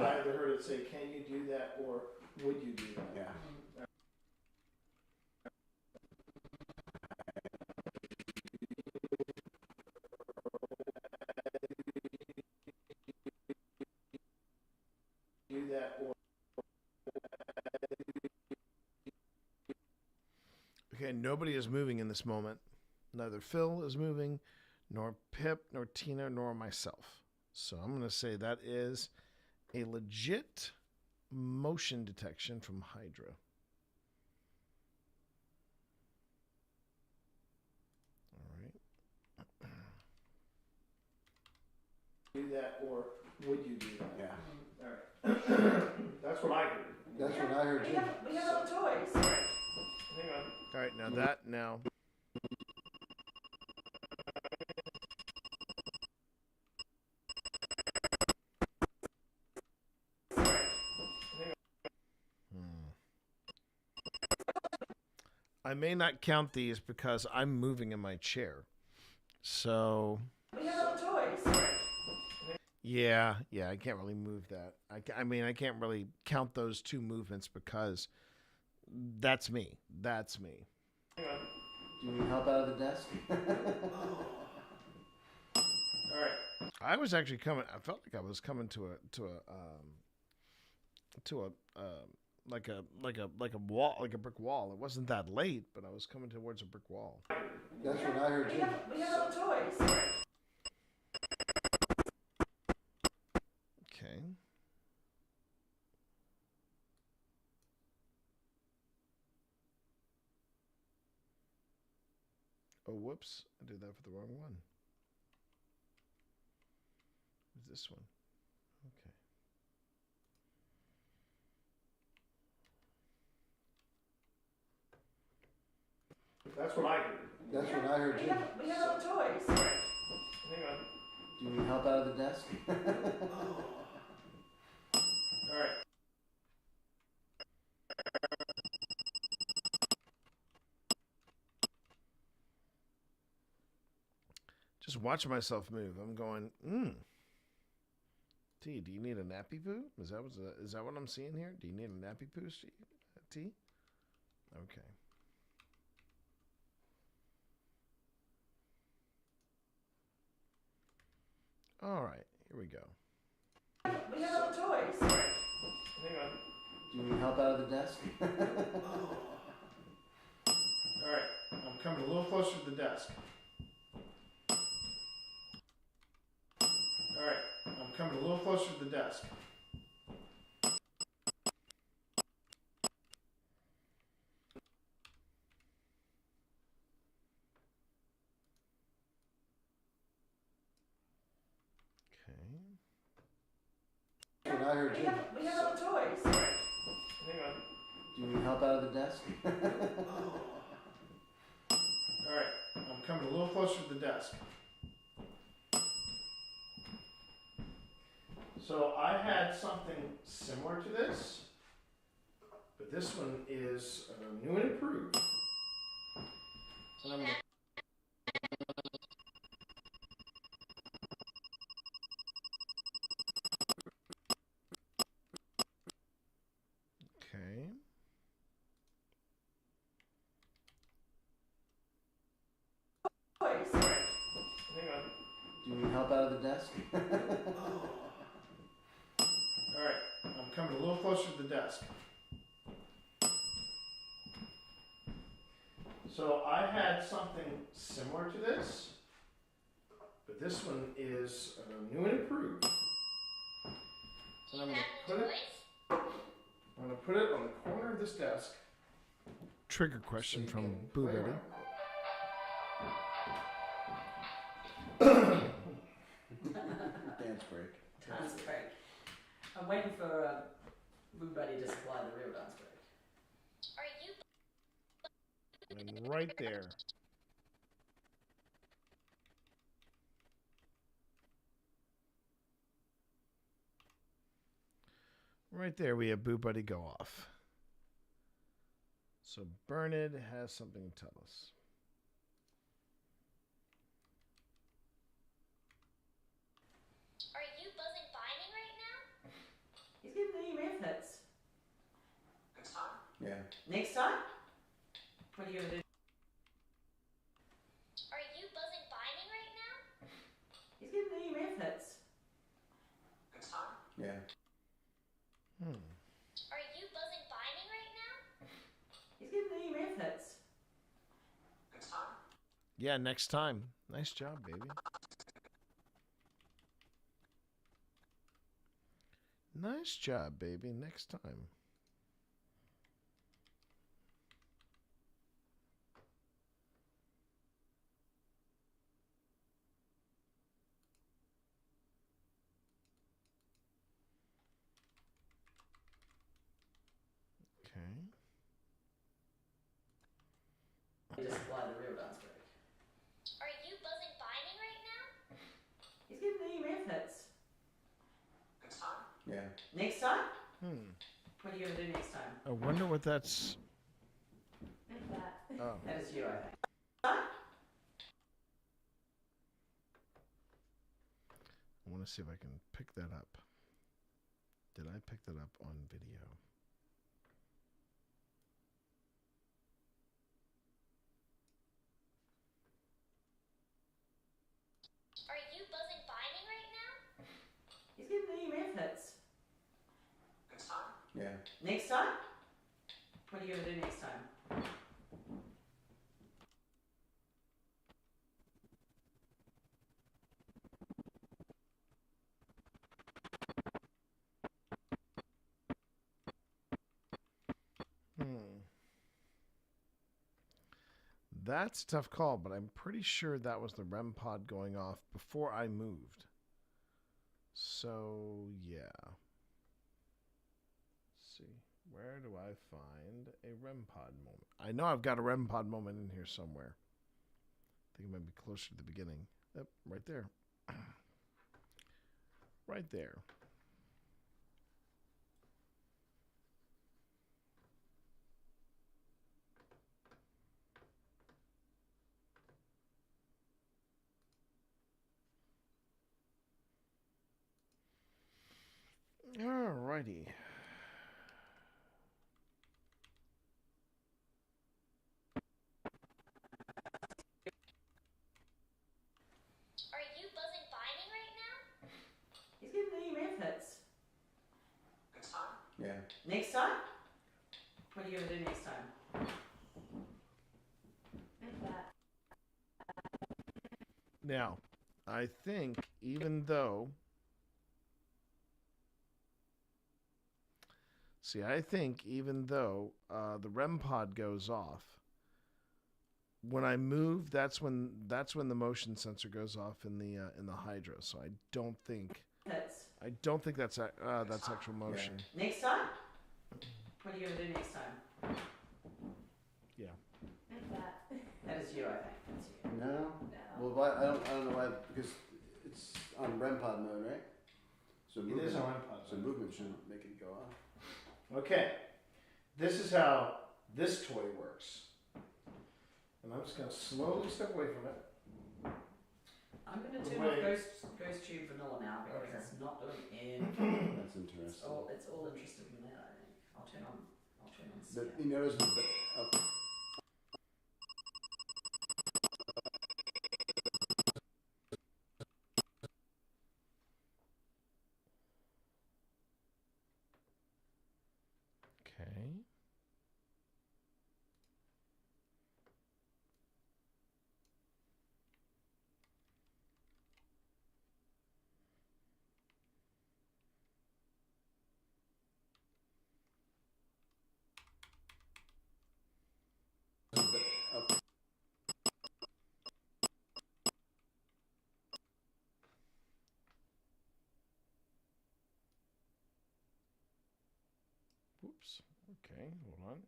I either heard it say, can you do that, or would you do that? Yeah. Do that, or Okay, nobody is moving in this moment. Neither Phil is moving, nor Pip, nor Tina, nor myself. So I'm going to say that is a legit motion detection from Hydra. All right. do that, or would you do that? Yeah. All right. That's what I heard. That's what I heard too. We have other toys. Hang on. All right, now that, now. I may not count these because I'm moving in my chair. So, We have other toys. yeah, I can't really move that. I mean, I can't really count those two movements because that's me. That's me. Hang on. Do you need help out of the desk? All right. I was actually coming. I felt like I was coming to a wall, like a brick wall. It wasn't that late, but I was coming towards a brick wall. That's what I heard too. We have other toys. Okay. Oh, whoops. I did that for the wrong one. Who's this one? Okay. That's what I heard. That's what I heard too. We have other toys. Hang on. Do you need help out of the desk? All right. Just watch myself move. I'm going, T, do you need a nappy poo? Is that what I'm seeing here? Do you need a nappy poo, T? Okay. All right, here we go. We have other toys. Hang on. Do you need help out of the desk? All right. I'm coming a little closer to the desk. coming a little closer to the desk. That's what I heard too. We have other toys. Hang on. Do you need help out of the desk? Alright, I'm coming a little closer to the desk. So I had something similar to this, but this one is new and improved. And I'm gonna Okay. Toys. hang on. Do you need help out of the desk? Alright, I'm coming a little closer to the desk. So I had something similar to this, but this one is new and improved. And I'm gonna put it on the corner of this desk. Trigger question from Boo Play Betty. around. Dance break. Dance break. I'm waiting for Boo Buddy to supply the real dance break. And right there. Right there, we have Boo Buddy go off. So Bernard has something to tell us. Are you buzzing binding right now? He's giving the methods. Next time? Yeah. Next time? What are you gonna do? Are you buzzing binding right now? He's giving the methods. Next time? Yeah. Are you buzzing binding right now? He's giving the methods. Next time? Yeah, next time. Nice job, baby. Nice job, baby. Next time. Okay. He just supply the real dance break. Are you buzzing binding right now? He's giving the methods. Next time? Yeah. Next time? Hmm. What are you gonna do next time? I wonder what that's. Oh. That is you, I think. I want to see if I can pick that up. Did I pick that up on video? Are you buzzing binding right now? He's giving the methods. Next time? Yeah. Next time? What are you gonna do next time? That's a tough call, but I'm pretty sure that was the REM pod going off before I moved. So, yeah. Let's see. Where do I find a REM pod moment? I know I've got a REM pod moment in here somewhere. I think it might be closer to the beginning. Yep, right there. Right there. Alrighty. Are you buzzing binding right now? He's giving the methods. Next time? Yeah. Next time? What are you gonna do next time? Now, I think even though See, I think even though the REM pod goes off, when I move, that's when the motion sensor goes off in the hydro. So I don't think that's actual motion. Next time. What are you gonna do next time? Yeah. That is you, I think. That's you. No. Well, I don't know why, because it's on REM pod mode, right? So It movement, is on REM pod so mode. movement shouldn't make it go off. Okay, this is how this toy works. And I'm just going to slowly step away from it. I'm going to turn off Ghost Tube Vanilla now because it's not doing anything. That's interesting. It's all interested in that, I think. I'll turn on But you notice the Okay. Whoops. Okay, hold on.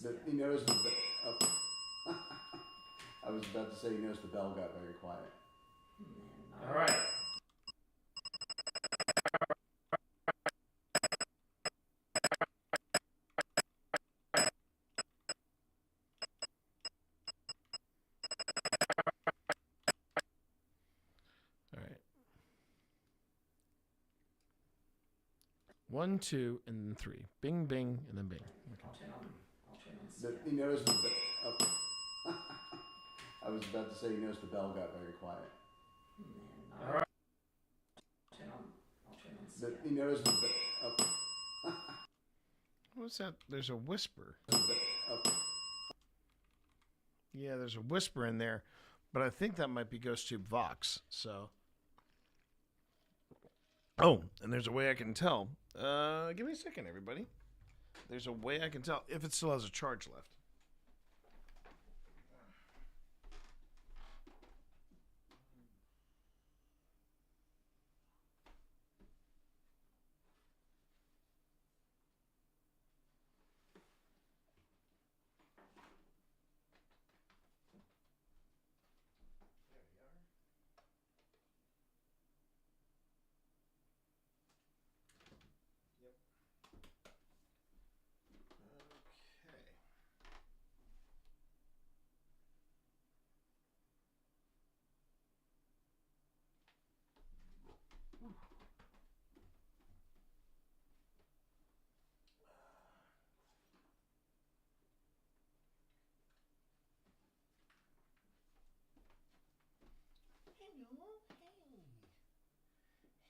But you notice the I was about to say you notice the bell got very quiet. All right. All right. 1, 2, and then 3. Bing, bing, and then bing. Okay. I'll turn on But you notice the I was about to say you notice the bell got very quiet. All right. But you notice the What's that? There's a whisper. Yeah, there's a whisper in there, but I think that might be Ghost Tube Vox. So, oh, and there's a way I can tell. Give me a second, everybody. There's a way I can tell if it still has a charge left.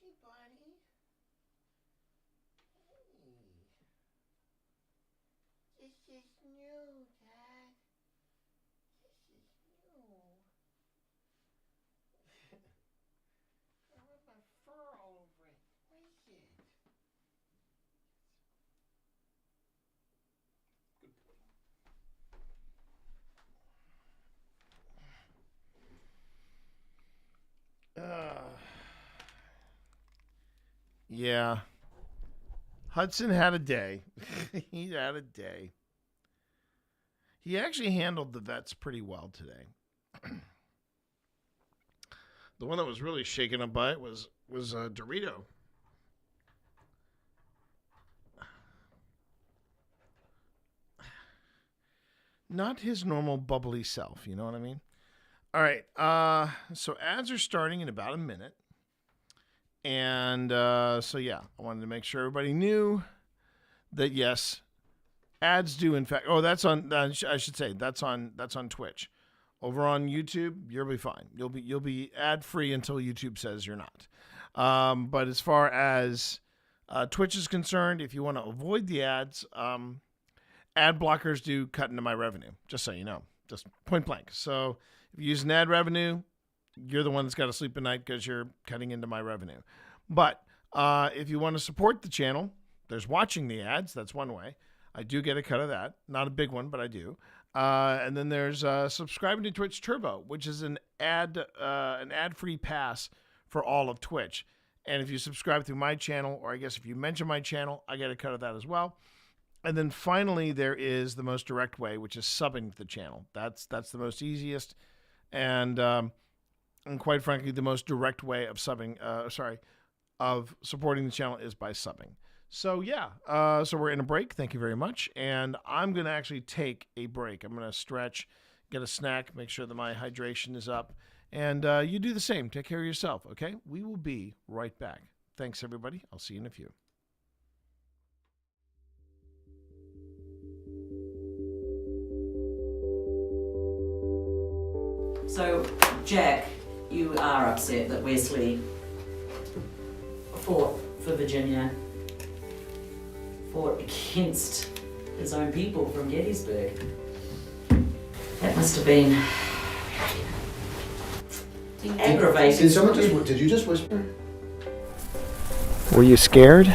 Hey, buddy. Hey. This is new, Dad. This is new. I rubbed my fur all over it. What is it? Good boy. Yeah. Hudson had a day. He had a day. He actually handled the vets pretty well today. The one that was really shaken up by it was Dorito. Not his normal bubbly self, you know what I mean? All right, so ads are starting in about a minute. And so, yeah, I wanted to make sure everybody knew that, yes, ads do, in fact. Oh, that's on, I should say, that's on Twitch. Over on YouTube, you'll be fine. You'll be ad free until YouTube says you're not. But as far as Twitch is concerned, if you want to avoid the ads, ad blockers do cut into my revenue. Just so you know, just point blank. So if you use an ad revenue, you're the one that's got to sleep at night because you're cutting into my revenue. But if you want to support the channel, there's watching the ads. That's one way. I do get a cut of that. Not a big one, but I do. And then there's subscribing to Twitch Turbo, which is an ad-free pass for all of Twitch. And if you subscribe through my channel, or I guess if you mention my channel, I get a cut of that as well. And then finally, there is the most direct way, which is subbing to the channel. That's the most easiest and quite frankly, the most direct way of of supporting the channel is by subbing. So yeah, so we're in a break. Thank you very much. And I'm going to actually take a break. I'm going to stretch, get a snack, make sure that my hydration is up. And you do the same. Take care of yourself, okay? We will be right back. Thanks, everybody. I'll see you in a few. So, Jack, you are upset that Wesley fought for Virginia, fought against his own people from Gettysburg. That must have been aggravating. Did you just whisper? Were you scared?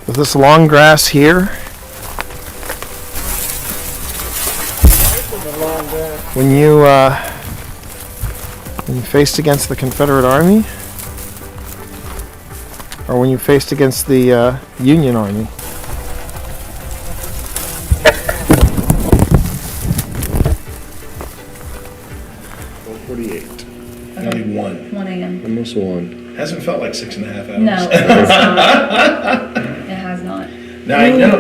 With this long grass here? When you faced against the Confederate Army? Or when you faced against the Union Army? Only 1 a.m. Almost 1. Hasn't felt like 6.5 hours. No, it has not. It has not. Now I know.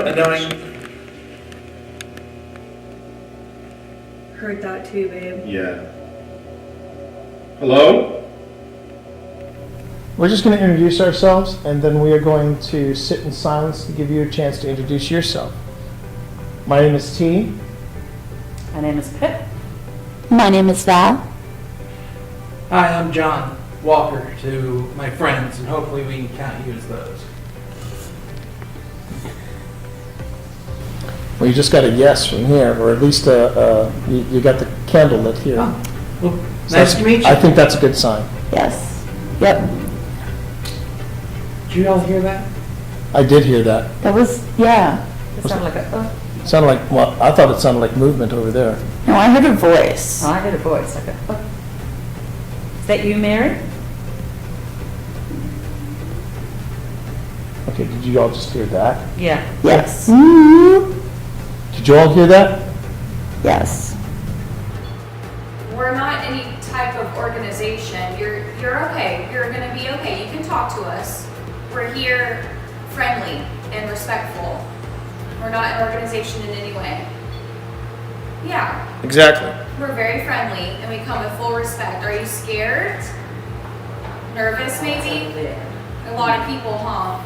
Heard that too, babe. Yeah. Hello? We're just going to introduce ourselves, and then we are going to sit in silence to give you a chance to introduce yourself. My name is T. My name is Pip. My name is Val. Hi, I'm John Walker to my friends, and hopefully we can count you as those. Well, you just got a yes from here, or at least you got the candle lit here. Oh, well, So nice to meet you. I think that's a good sign. Yes. Yep. Did you all hear that? I did hear that. That was, yeah. It sounded like a, Sounded like, well, I thought it sounded like movement over there. No, I heard a voice. I heard a voice like a, is that you, Mary? Okay, did you all just hear that? Yeah. Yes. Did you all hear that? Yes. We're not any type of organization. You're okay. You're gonna be okay. You can talk to us. We're here friendly and respectful. We're not an organization in any way. Yeah. Exactly. We're very friendly and we come with full respect. Are you scared? Nervous maybe? A lot of people, huh?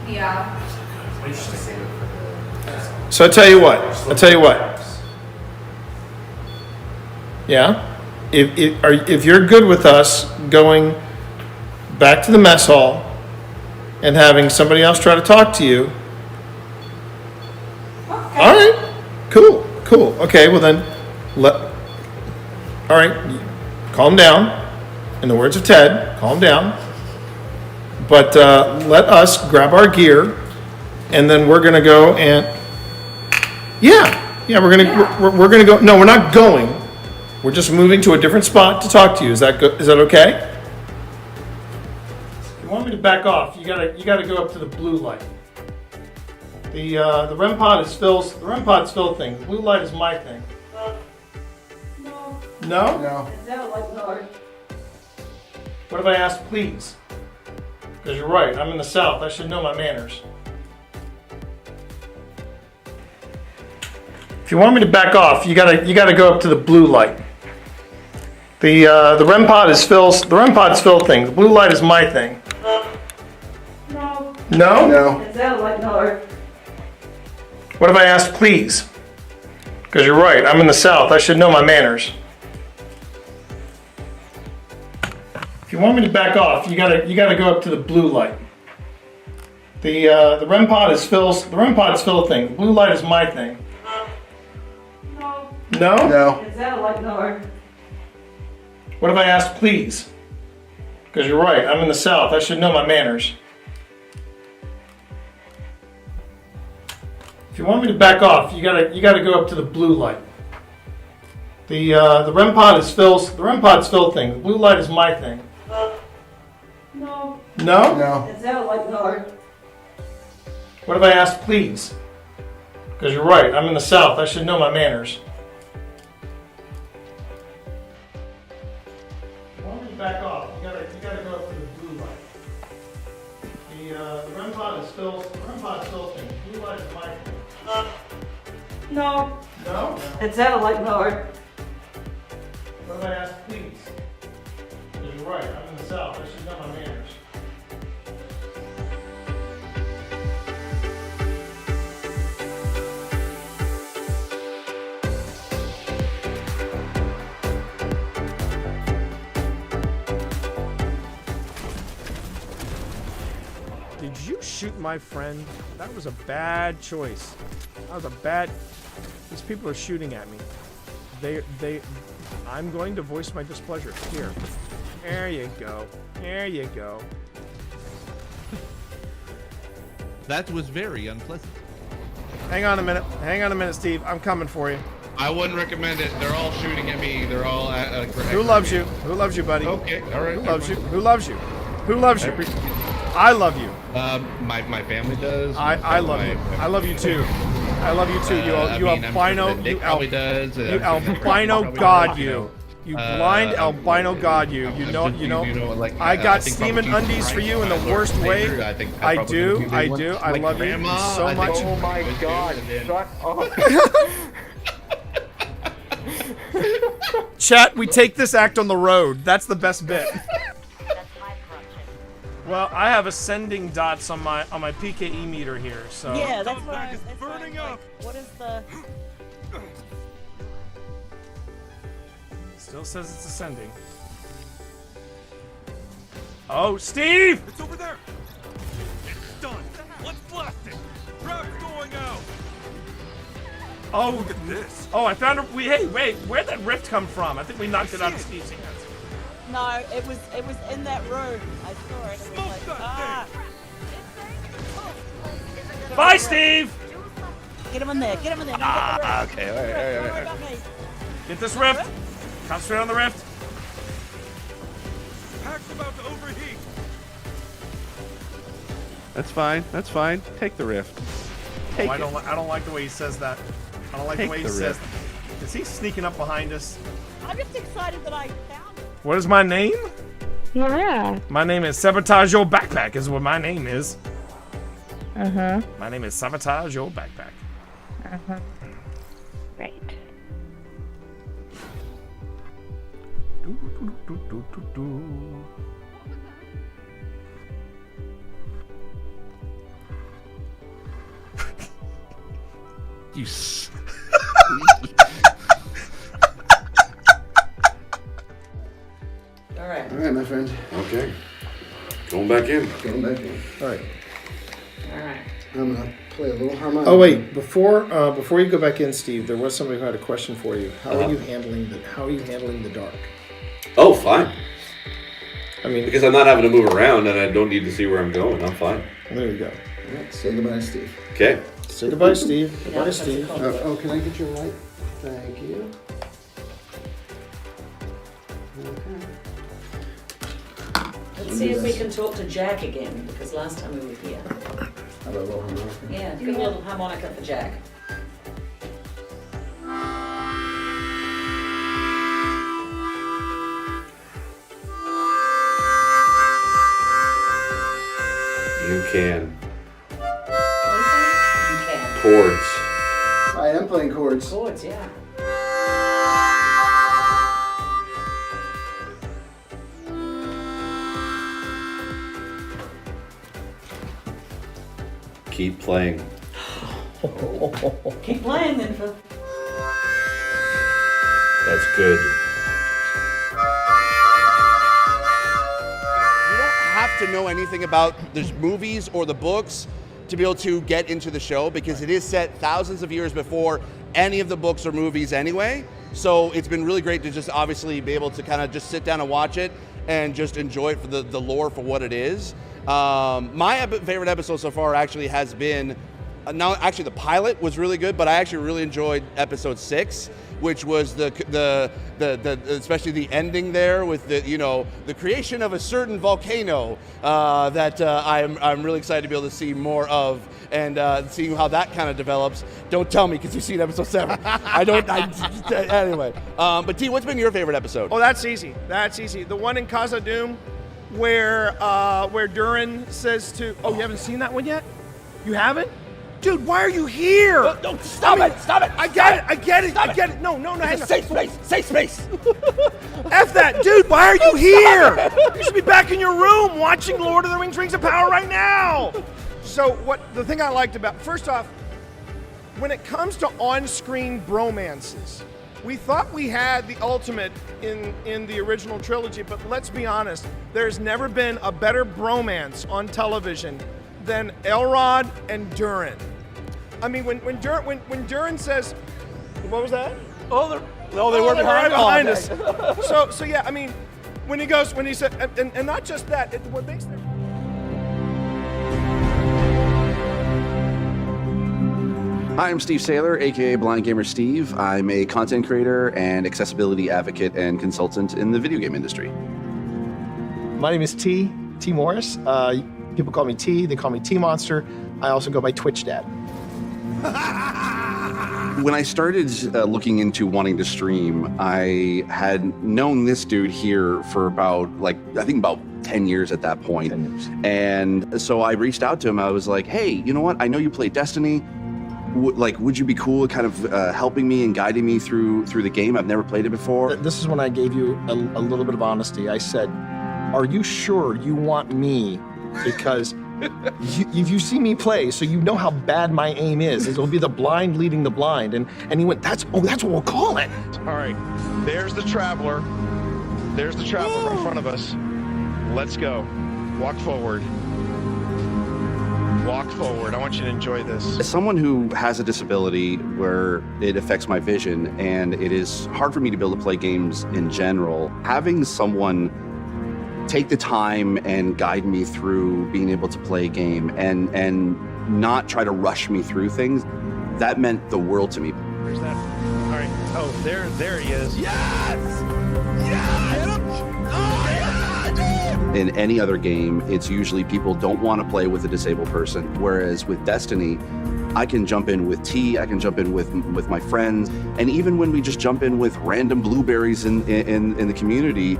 Yeah. So I tell you what. Yeah? If you're good with us going back to the mess hall and having somebody else try to talk to you. Okay. All right. Cool. Okay, well then, all right, calm down. In the words of Ted, calm down. But let us grab our gear, and then we're gonna go and we're gonna go. No, we're not going. We're just moving to a different spot to talk to you. Is that good? Is that okay? If you want me to back off, you gotta go up to the blue light. The REM pod is Phil's. The REM pod's Phil thing. The blue light is my thing. No? No. What if I ask please? Because you're right, I'm in the South. I should know my manners. If you want me to back off, you gotta go up to the blue light. The REM pod is Phil's. The REM pod's Phil thing. The blue light is my thing. No. No? No. It sounded like no. What if I asked please? Because you're right, I'm in the South. I should know my manners. If you want me to back off, you gotta go up to the blue light. The REM pod is Phil's thing. The blue light is my thing. No. No? No. It sounded like no. What if I asked please? Because you're right, I'm in the South. I should know my manners. If you want me to back off, you gotta go up to the blue light. The REM pod is Phil's thing. The blue light is my thing. No. No? No. It sounded like no. What if I asked please? Because you're right, I'm in the South. I should know my manners. If you want me to back off, you gotta go up to the blue light. The REM pod is Phil's thing. The blue light is my thing. No. No? It sounded like no. What if I asked please? Because you're right, I'm in the South. I should know my manners. Did you shoot my friend? That was a bad choice. That was a bad... These people are shooting at me. I'm going to voice my displeasure. Here. There you go. There you go. That was very unpleasant. Hang on a minute. Hang on a minute, Steve. I'm coming for you. I wouldn't recommend it. They're all shooting at me. They're all Who loves you? Who loves you, buddy? Okay, all right. Who loves you? Who loves you? Who loves you? I love you. My family does. I love you. I love you too. I love you too. You albino. You albino god. You. You blind albino god. You. You know. I got steaming undies for you in the worst way. I do. I love you so much. Oh my God! Shut up. Chat. We take this act on the road. That's the best bit. Well, I have ascending dots on my PKE meter here, so. Yeah, that's what I was burning up. What is the? Still says it's ascending. Oh, Steve! It's over there. It's done. Let's blast it. Trap's going out. Oh, look at this. Oh, I found a. Hey, wait, where'd that rift come from? I think we knocked it out of Steve's hands. No, it was in that room. I saw it. It was like, ah. Bye, Steve. Get him in there. Get him in there. Okay. All right. Get this rift. Concentrate on the rift. Pack's about to overheat. That's fine. That's fine. Take the rift. I don't like the way he says that. I don't like the way he says that. Is he sneaking up behind us? I'm just excited that I found it. What is my name? Yeah. My name is Sabotage Your Backpack is what my name is. Uh-huh. My name is Sabotage Your Backpack. Uh-huh. Right. You All right. All right, my friend. Okay. Going back in. Going back in. All right. All right. I'm gonna play a little harmonica. Oh wait, before you go back in, Steve, there was somebody who had a question for you. How are you handling the dark? Oh, fine. I mean, because I'm not having to move around and I don't need to see where I'm going. I'm fine. There you go. All right, say goodbye, Steve. Okay. Say goodbye, Steve. Goodbye, Steve. Oh, can I get your light? Thank you. Okay. Let's see if we can talk to Jack again, because last time we were here. How about a little harmonica? Yeah, give a little harmonica for Jack. You can. You can. Chords. I am playing chords. Chords, yeah. keep playing. Keep playing then, Phil. That's good. You don't have to know anything about the movies or the books to be able to get into the show, because it is set thousands of years before any of the books or movies anyway. So it's been really great to just obviously be able to kind of just sit down and watch it and just enjoy it for the lore for what it is. My favorite episode so far actually has been, now actually the pilot was really good, but I actually really enjoyed episode 6, which was the especially the ending there with the creation of a certain volcano that I'm really excited to be able to see more of, and seeing how that kind of develops. Don't tell me, because you've seen episode 7. Anyway. But T, what's been your favorite episode? Oh, that's easy. That's easy. The one in Casa Doom where Durin says to... Oh, you haven't seen that one yet? You haven't? Dude, why are you here? No, stop it! I get it. No, hang on. Safe space. F that, dude, why are you here? You should be back in your room watching Lord of the Rings Rings of Power right now. So the thing I liked about, first off, when it comes to on-screen bromances, we thought we had the ultimate in the original trilogy, but let's be honest, there's never been a better bromance on television than Elrod and Durin. I mean, when Durin says, what was that? They were behind us. So yeah, I mean, when he said, and not just that, what makes them. Hi, I'm Steve Saylor, aka Blind Gamer Steve. I'm a content creator and accessibility advocate and consultant in the video game industry. My name is T Morris. People call me T. They call me T Monster. I also go by Twitch Dad. When I started looking into wanting to stream, I had known this dude here for about 10 years at that point. 10 years. And so I reached out to him. I was like, hey, you know what? I know you play Destiny. Would you be cool at kind of helping me and guiding me through the game? I've never played it before. This is when I gave you a little bit of honesty. I said, are you sure you want me? Because you see me play, so you know how bad my aim is. It'll be the blind leading the blind. And he went, that's what we'll call it. All right, there's the Traveler. There's the Traveler in front of us. Let's go. Walk forward. Walk forward. I want you to enjoy this. As someone who has a disability where it affects my vision, and it is hard for me to be able to play games in general, having someone take the time and guide me through being able to play a game and not try to rush me through things, that meant the world to me. Where's that? All right. Oh, there he is. Yes! Yes! Oh, yeah! In any other game, it's usually people don't want to play with a disabled person. Whereas with Destiny, I can jump in with T, I can jump in with my friends, and even when we just jump in with random blueberries in the community,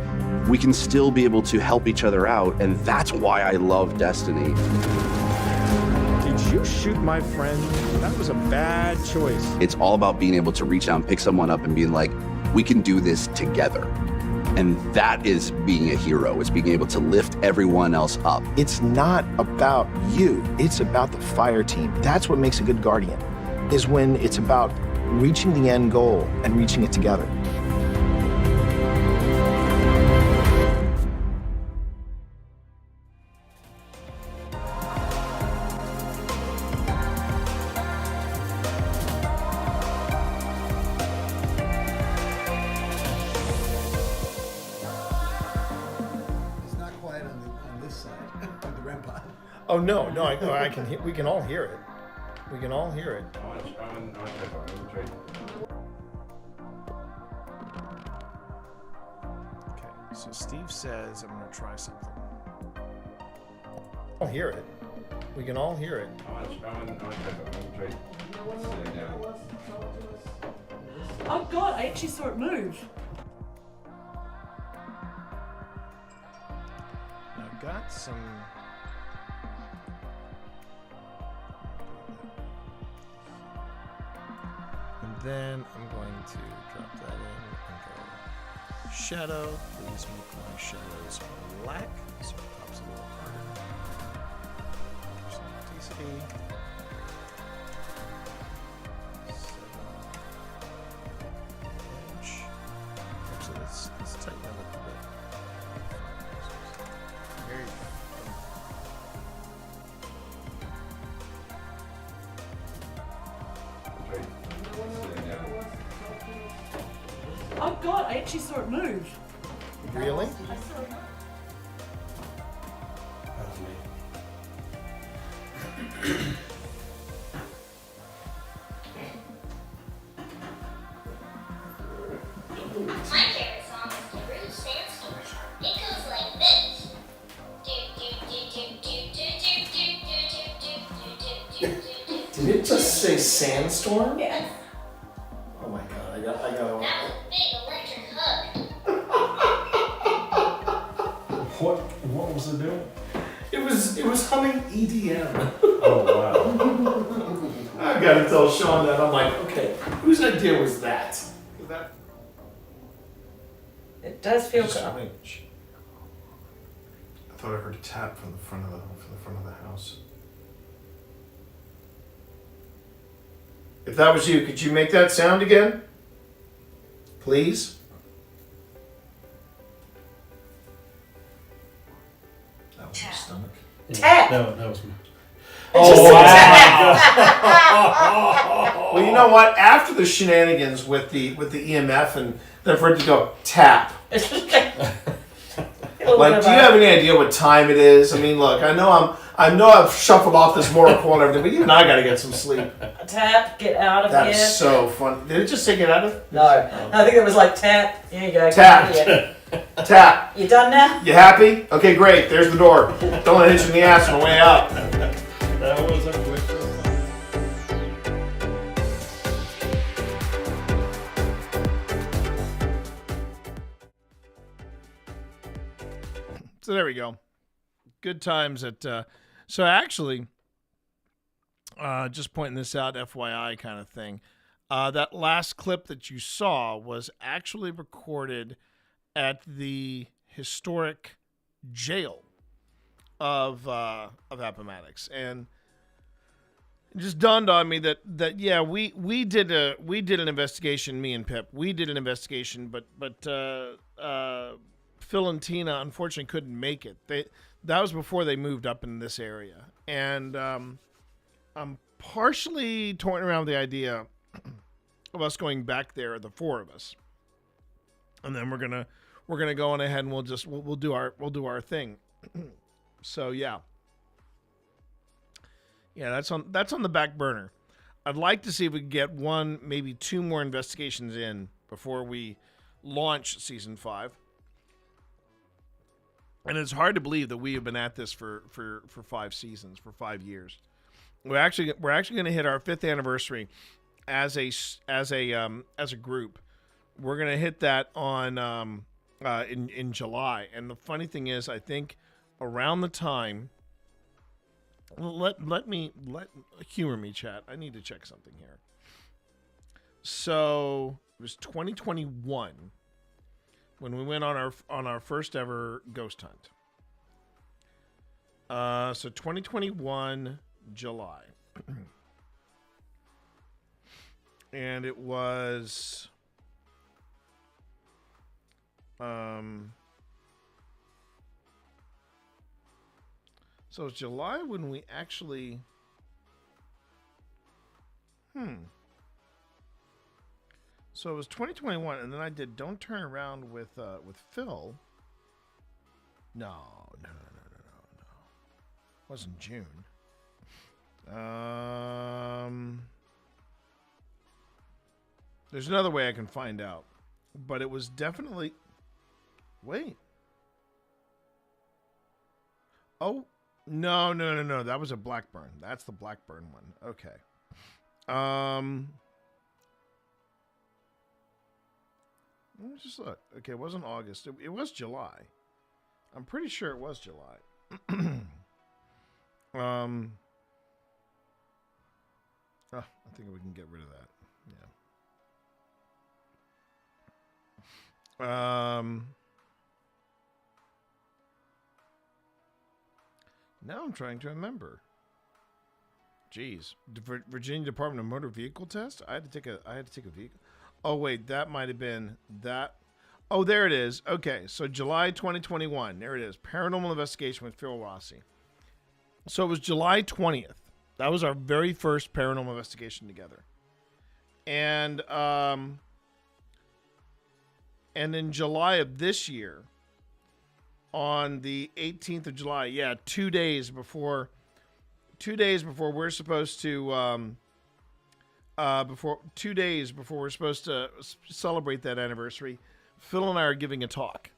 we can still be able to help each other out, and that's why I love Destiny. Did you shoot my friend? That was a bad choice. It's all about being able to reach out and pick someone up and being like, we can do this together. And that is being a hero. It's being able to lift everyone else up. It's not about you. It's about the fire team. That's what makes a good guardian, is when it's about reaching the end goal and reaching it together. Oh no! I can. We can all hear it. We can all hear it. Okay, so Steve says I'm gonna try something. I'll hear it. We can all hear it. Oh God! I actually saw it move. I've got some. Then I'm going to drop that in and go shadow. Please make my shadows black so it pops a little harder. Some intensity. God, I actually saw it move. Really? I saw it move. My favorite song is the Rude Sandstorm. It goes like this. Did it just say sandstorm? Yes. Oh my god, I got. That was a big electric hug. What was it doing? It was humming EDM. Oh wow. I gotta tell Sean that. I'm like, okay, whose idea was that? It does feel good. Strange. I thought I heard a tap from the front of the house. If that was you, could you make that sound again? Please? That was my stomach. Tap. No, that was me. Oh, wow. Well, you know what? After the shenanigans with the EMF and then for it to go tap. Like, do you have any idea what time it is? I mean, look, I know I've shuffled off this Mortal Kombat and everything, but even I gotta get some sleep. Tap, get out of here. That's so fun. Did it just say get out of? No, I think it was like tap. Here you go. Tap. Tap. You done now? You happy? Okay, great. There's the door. Don't let it hit you in the ass on the way out. That was a quick. So there we go. Good times at. So actually, just pointing this out, FYI kind of thing. That last clip that you saw was actually recorded at the historic jail of Appomattox, and it just dawned on me that yeah, we did an investigation. Me and Pip, we did an investigation, but Phil and Tina unfortunately couldn't make it. That was before they moved up in this area, and I'm partially toying around with the idea of us going back there, the four of us, and then we're gonna go on ahead and we'll do our thing. So yeah, that's on the back burner. I'd like to see if we can get one, maybe two more investigations in before we launch season 5. And it's hard to believe that we have been at this for 5 seasons, for 5 years. We're actually going to hit our 5th anniversary as a group. We're going to hit that on in July. And the funny thing is, I think around the time, let humor me, chat. I need to check something here. So it was 2021 when we went on our first ever ghost hunt. So 2021 July, and it was so it's July when we actually So it was 2021, and then I did Don't Turn Around with Phil. No. It wasn't June. There's another way I can find out, but it was definitely. Wait. Oh no! That was a Blackburn. That's the Blackburn one. Okay. Let me just look. Okay, it wasn't August. It was July. I'm pretty sure it was July. I think we can get rid of that. Yeah. Now I'm trying to remember. Jeez, Virginia Department of Motor Vehicle Test. I had to take a vehicle. Oh wait, that might have been that. Oh, there it is. Okay, so July 2021. There it is. Paranormal Investigation with Phil Rossi. So it was July 20th. That was our very first paranormal investigation together. And And in July of this year, on the 18th of July, 2 days before we're supposed to, before 2 days before we're supposed to celebrate that anniversary, Phil and I are giving a talk.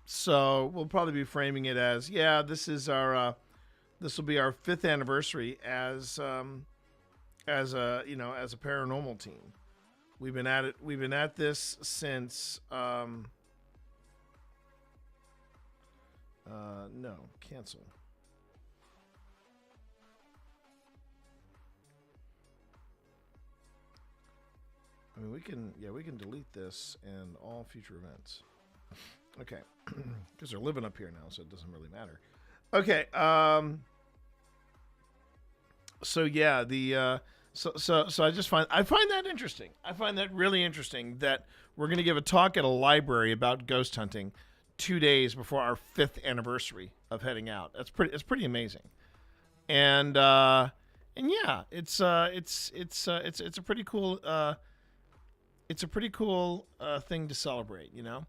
So we'll probably be framing it as, this is our, this will be our 5th anniversary as a paranormal team. We've been at this since, no, cancel. I mean, we can delete this and all future events. Okay, because they're living up here now, so it doesn't really matter. Okay, so I find that interesting. I find that really interesting that we're going to give a talk at a library about ghost hunting 2 days before our 5th anniversary of heading out. It's pretty amazing, and yeah, it's a pretty cool thing to celebrate. You know,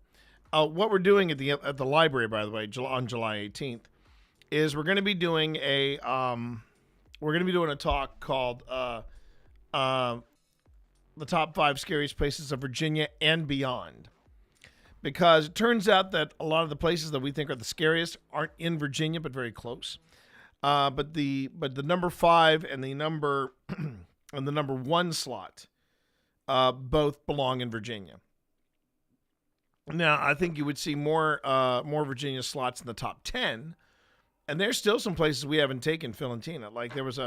what we're doing at the library, by the way, on July 18th, is we're going to be doing a talk called the top 5 scariest places of Virginia and beyond. Because it turns out that a lot of the places that we think are the scariest aren't in Virginia, but very close. But the number 5 and the number 1 slot both belong in Virginia. Now, I think you would see more Virginia slots in the top 10, and there's still some places we haven't taken, Phil and Tina. Like there was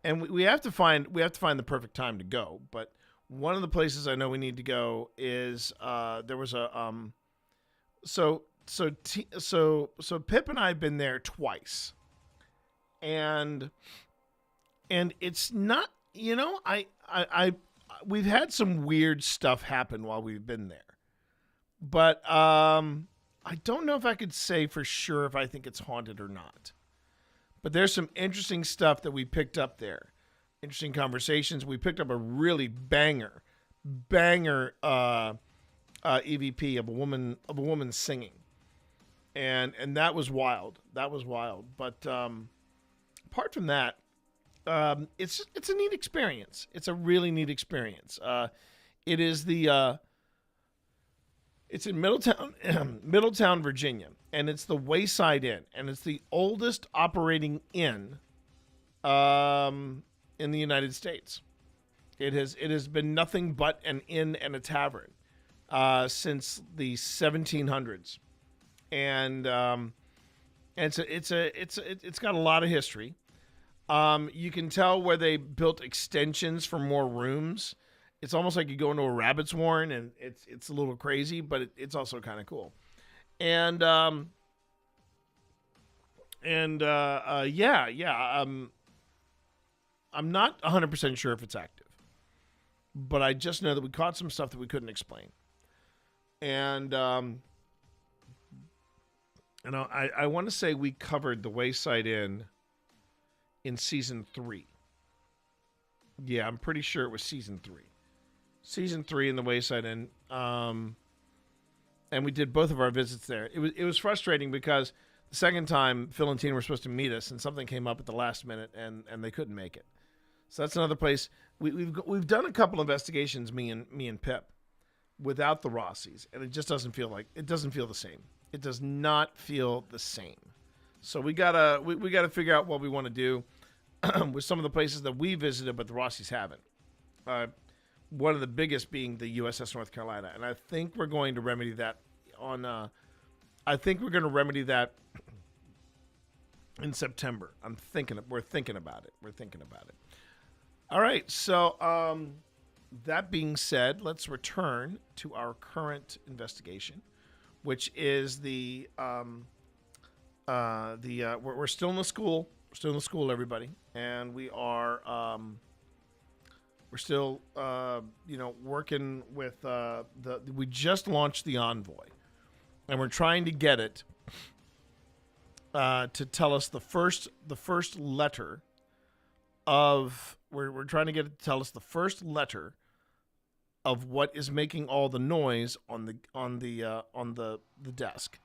we have to find the perfect time to go. But one of the places I know we need to go is there was a so Pip and I have been there twice, and it's not, we've had some weird stuff happen while we've been there, but I don't know if I could say for sure if I think it's haunted or not. But there's some interesting stuff that we picked up there. Interesting conversations. We picked up a really banger EVP of a woman singing, and that was wild. But apart from that, it's a neat experience. It's a really neat experience. It is it's in Middletown, Virginia, and it's the Wayside Inn, and it's the oldest operating inn in the United States. It has been nothing but an inn and a tavern since the 1700s, and it's got a lot of history. You can tell where they built extensions for more rooms. It's almost like you go into a rabbit's warren, and it's a little crazy, but it's also kind of cool. And I'm not 100% sure if it's active, but I just know that we caught some stuff that we couldn't explain. And I want to say we covered the Wayside Inn in season 3. Yeah, I'm pretty sure it was season 3. Season 3 in the Wayside Inn. And we did both of our visits there. It was frustrating because the second time Phil and Tina were supposed to meet us, and something came up at the last minute, and they couldn't make it. So that's another place. We've done a couple investigations, me and Pip, without the Rossies, and it just doesn't feel the same. It does not feel the same. So we gotta figure out what we want to do with some of the places that we visited, but the Rossies haven't. One of the biggest being the USS North Carolina, and I think we're going to remedy that in September. We're thinking about it. All right. So that being said, let's return to our current investigation, which is we're still in the school. We're still in the school, everybody, and we are we're still working with we just launched the Envoy, and we're trying to get it to tell us the first letter of we're trying to get it to tell us the first letter of what is making all the noise on the desk.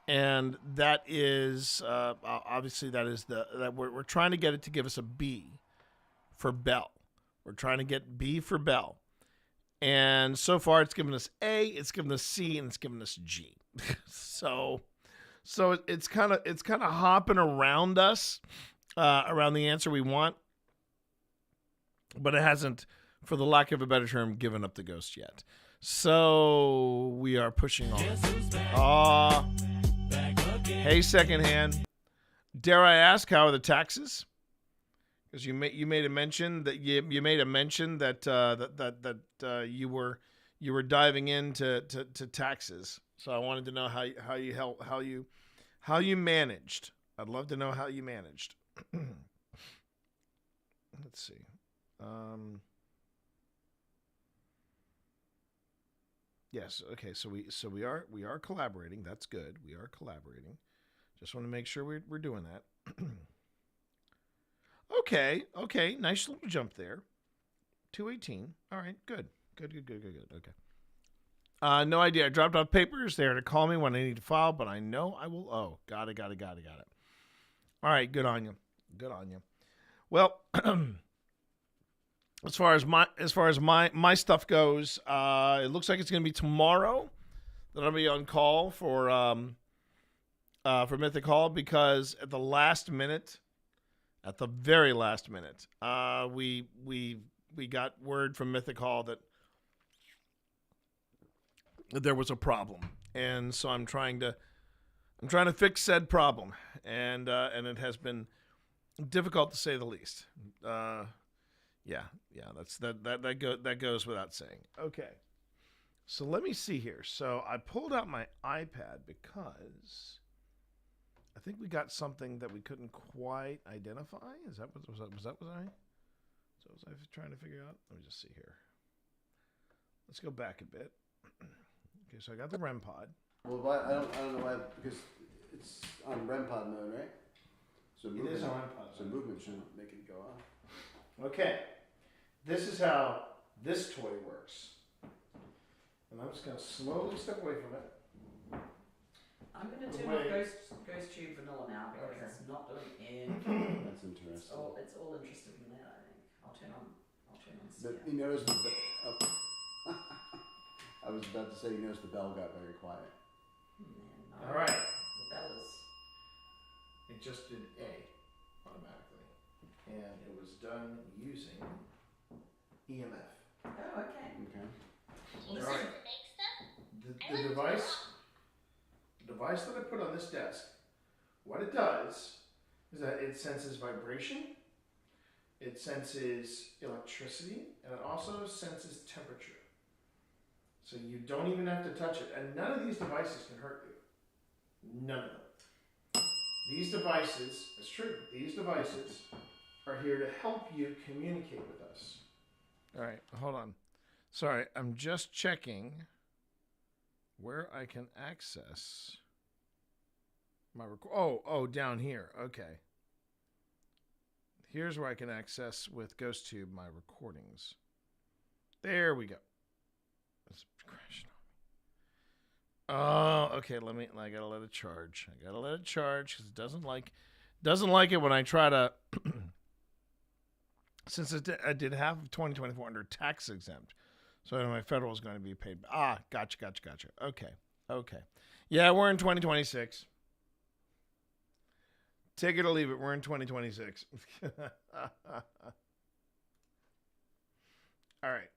And that is obviously that we're trying to get it to give us a B for Bell. We're trying to get B for Bell. And so far it's given us A, it's given us C, and it's given us G. so it's kind of hopping around us, around the answer we want, but it hasn't, for the lack of a better term, given up the ghost yet. So we are pushing on. Hey, secondhand. Dare I ask, how are the taxes? Because you made a mention that you made a mention that you were diving into taxes. So I wanted to know how you managed. I'd love to know how you managed. Let's see. Yes. Okay. So we are collaborating. That's good. We are collaborating. Just want to make sure we're doing that. Okay. Nice little jump there. 218. All right. Good. Okay. No idea. I dropped off papers. They are to call me when I need to file, but I know I will. Oh, got it. All right. Good on you. Well, as far as my stuff goes, it looks like it's going to be tomorrow that I'll be on call for Mythic Hall, because at the very last minute, we got word from Mythic Hall that there was a problem, and so I'm trying to fix said problem, and it has been difficult to say the least. Yeah, that goes without saying. Okay, so let me see here. So I pulled out my iPad because I think we got something that we couldn't quite identify. Was that what I was trying to figure out? Let me just see here. Let's go back a bit. Okay, so I got the REM pod. Well, I don't know why, because it's on REM pod mode, right? So It is on REM pod. So movement shouldn't make it go off. Okay, this is how this toy works. And I'm just going to slowly step away from it. I'm going to turn off Ghost Tube Vanilla now because it's not doing anything. That's interesting. It's all interested in that, I think. I'll turn on But you notice I was about to say, you notice the bell got very quiet. No, All right. The bell is... It just did A automatically. And it was done using EMF. Oh, okay. All right. The device that I put on this desk, what it does is that it senses vibration, it senses electricity, and it also senses temperature. So you don't even have to touch it. And none of these devices can hurt you. None of them. These devices, it's true, these devices are here to help you communicate with us. All right, hold on. Sorry, I'm just checking where I can access my down here. Okay. Here's where I can access with GhostTube my recordings. There we go. It's crashing on me. Oh, okay. I gotta let it charge. Because it doesn't like it when I try to. Since I did half of 2024 under tax exempt, so my federal is going to be paid. Gotcha. Okay. Yeah, we're in 2026. Take it or leave it. We're in 2026. All right.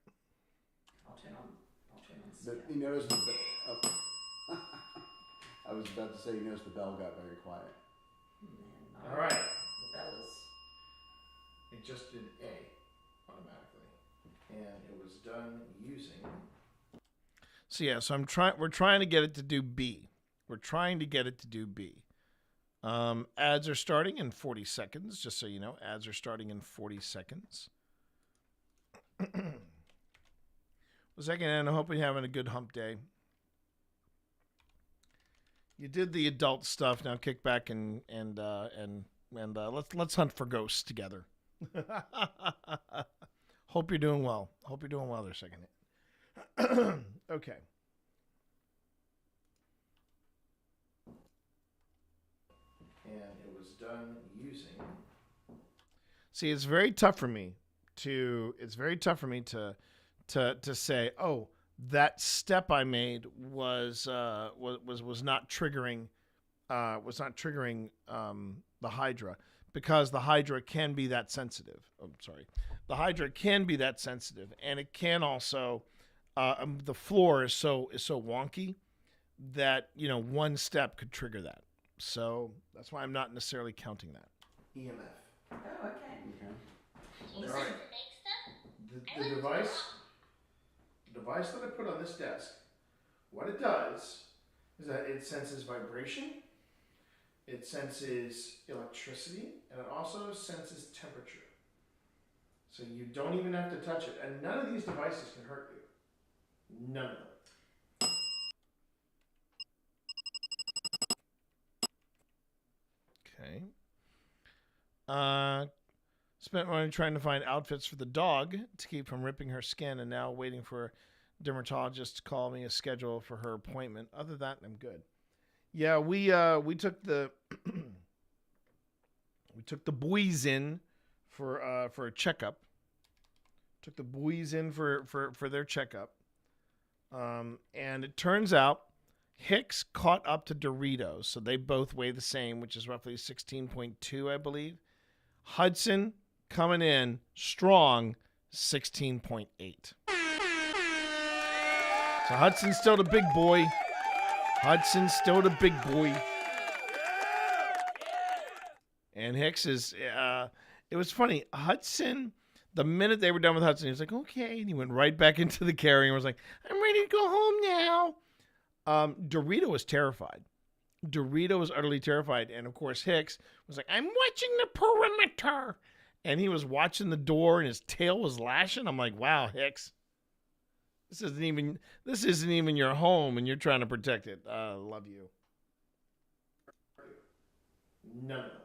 I'll turn on But you notice I was about to say, you notice the bell got very quiet. No, All right. The bell is... It just did A automatically. And it was done using... So yeah, we're trying to get it to do B. Ads are starting in 40 seconds, just so you know. Ads are starting in 40 seconds. Well, second, and I hope you're having a good hump day. You did the adult stuff. Now kick back and let's hunt for ghosts together. Hope you're doing well. Hope you're doing well there, second. Okay. And it was done using. See, it's very tough for me to say, oh, that step I made was not triggering the Hydra, because the Hydra can be that sensitive. The Hydra can be that sensitive, and it can also the floor is so wonky that one step could trigger that. So that's why I'm not necessarily counting that. EMF. Oh, okay. All right. The device that I put on this desk, what it does is that it senses vibration, it senses electricity, and it also senses temperature. So you don't even have to touch it. And none of these devices can hurt you. None of them. Okay. Spent money trying to find outfits for the dog to keep from ripping her skin, and now waiting for a dermatologist to call me a schedule for her appointment. Other than that, I'm good. Yeah, we took the boys in for a checkup. Took the boys in for their checkup. And it turns out Hicks caught up to Doritos, so they both weigh the same, which is roughly 16.2, I believe. Hudson coming in strong, 16.8. So Hudson's still the big boy. And Hicks is, it was funny. Hudson, the minute they were done with Hudson, he was like, okay. And he went right back into the carrier and was like, I'm ready to go home now. Dorito was terrified. Dorito was utterly terrified. And of course, Hicks was like, I'm watching the perimeter. And he was watching the door and his tail was lashing. I'm like, wow, Hicks. This isn't even your home and you're trying to protect it. Love you. None of them.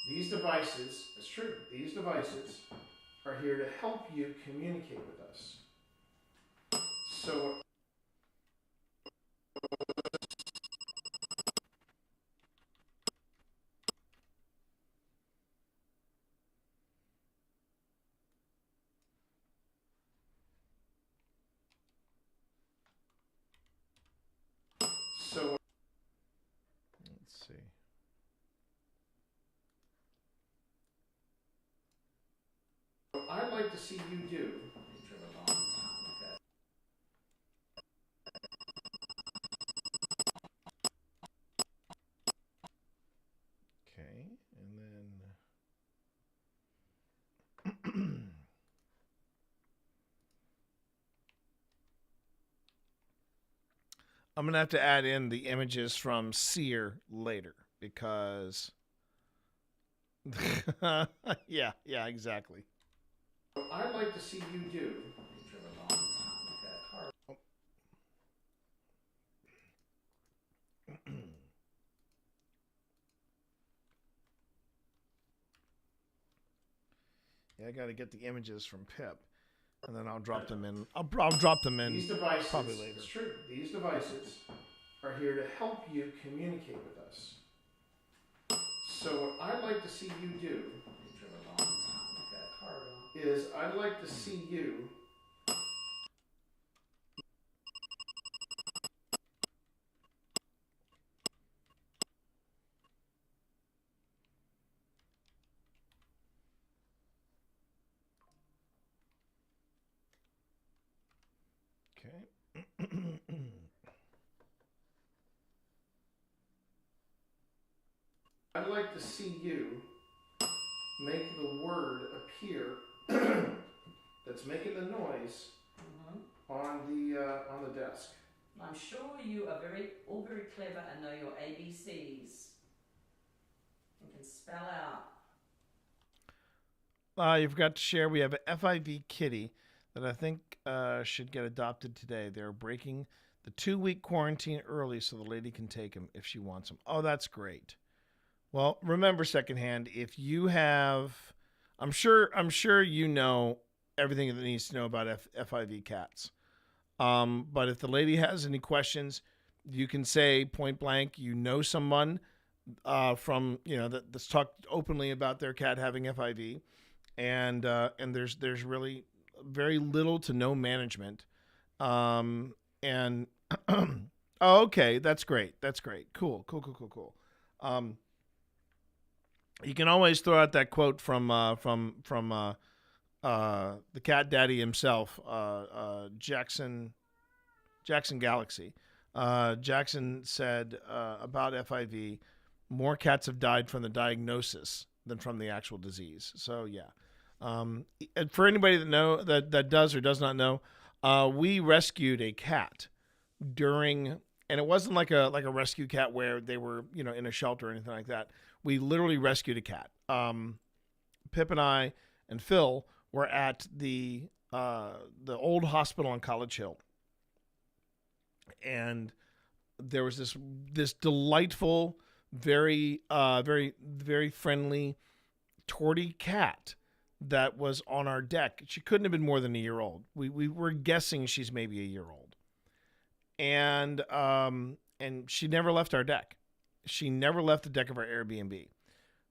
These devices, it's true, these devices are here to help you communicate with us. So let's see. I'd like to see you do. Okay, and then I'm gonna have to add in the images from Sear later because yeah, exactly. I'd like to see you do. Yeah, I got to get the images from Pip, and then I'll drop them in. I'll drop them in These devices, probably later. it's true, these devices are here to help you communicate with us. So what I'd like to see you do is I'd like to see you Okay. I'd like to see you make the word appear that's making the noise on the desk. I'm sure you are all very clever and know your ABCs and can spell out. You forgot to share. We have a FIV kitty that I think should get adopted today. They're breaking the 2-week quarantine early so the lady can take him if she wants him. Oh, that's great. Well, remember, secondhand, if you have, I'm sure you know everything that needs to know about FIV cats. But if the lady has any questions, you can say point blank, you know someone from that's talked openly about their cat having FIV, and there's really very little to no management. And oh, okay, that's great. Cool. You can always throw out that quote from the cat daddy himself, Jackson Galaxy. Jackson said about FIV, more cats have died from the diagnosis than from the actual disease. So yeah. And for anybody that does or does not know, we rescued a cat during, and it wasn't like a rescue cat where they were in a shelter or anything like that. We literally rescued a cat. Pip and I and Phil were at the old hospital on College Hill, and there was this delightful, very friendly tortie cat that was on our deck. She couldn't have been more than a year old. We were guessing she's maybe a year old, and she never left our deck. She never left the deck of our Airbnb.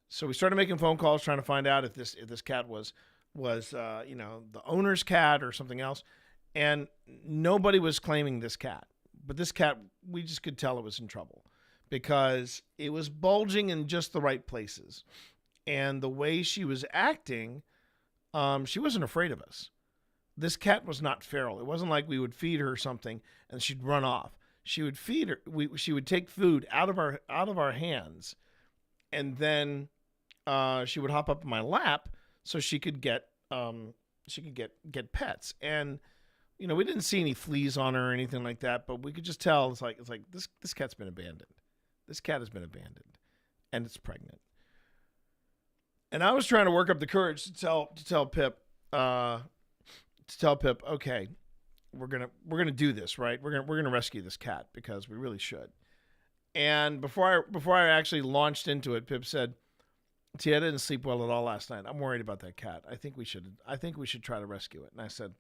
So we started making phone calls trying to find out if this cat was the owner's cat or something else, and nobody was claiming this cat. But this cat, we just could tell it was in trouble because it was bulging in just the right places, and the way she was acting, she wasn't afraid of us. This cat was not feral. It wasn't like we would feed her something and she'd run off. She would feed her. She would take food out of our hands, and then she would hop up in my lap so she could get pets. And we didn't see any fleas on her or anything like that, but we could just tell it's like this cat's been abandoned. This cat has been abandoned, and it's pregnant. And I was trying to work up the courage to tell Pip, okay, we're gonna do this, right? We're gonna rescue this cat because we really should. And before I actually launched into it, Pip said, "T, I didn't sleep well at all last night. I'm worried about that cat. I think we should try to rescue it." And I said,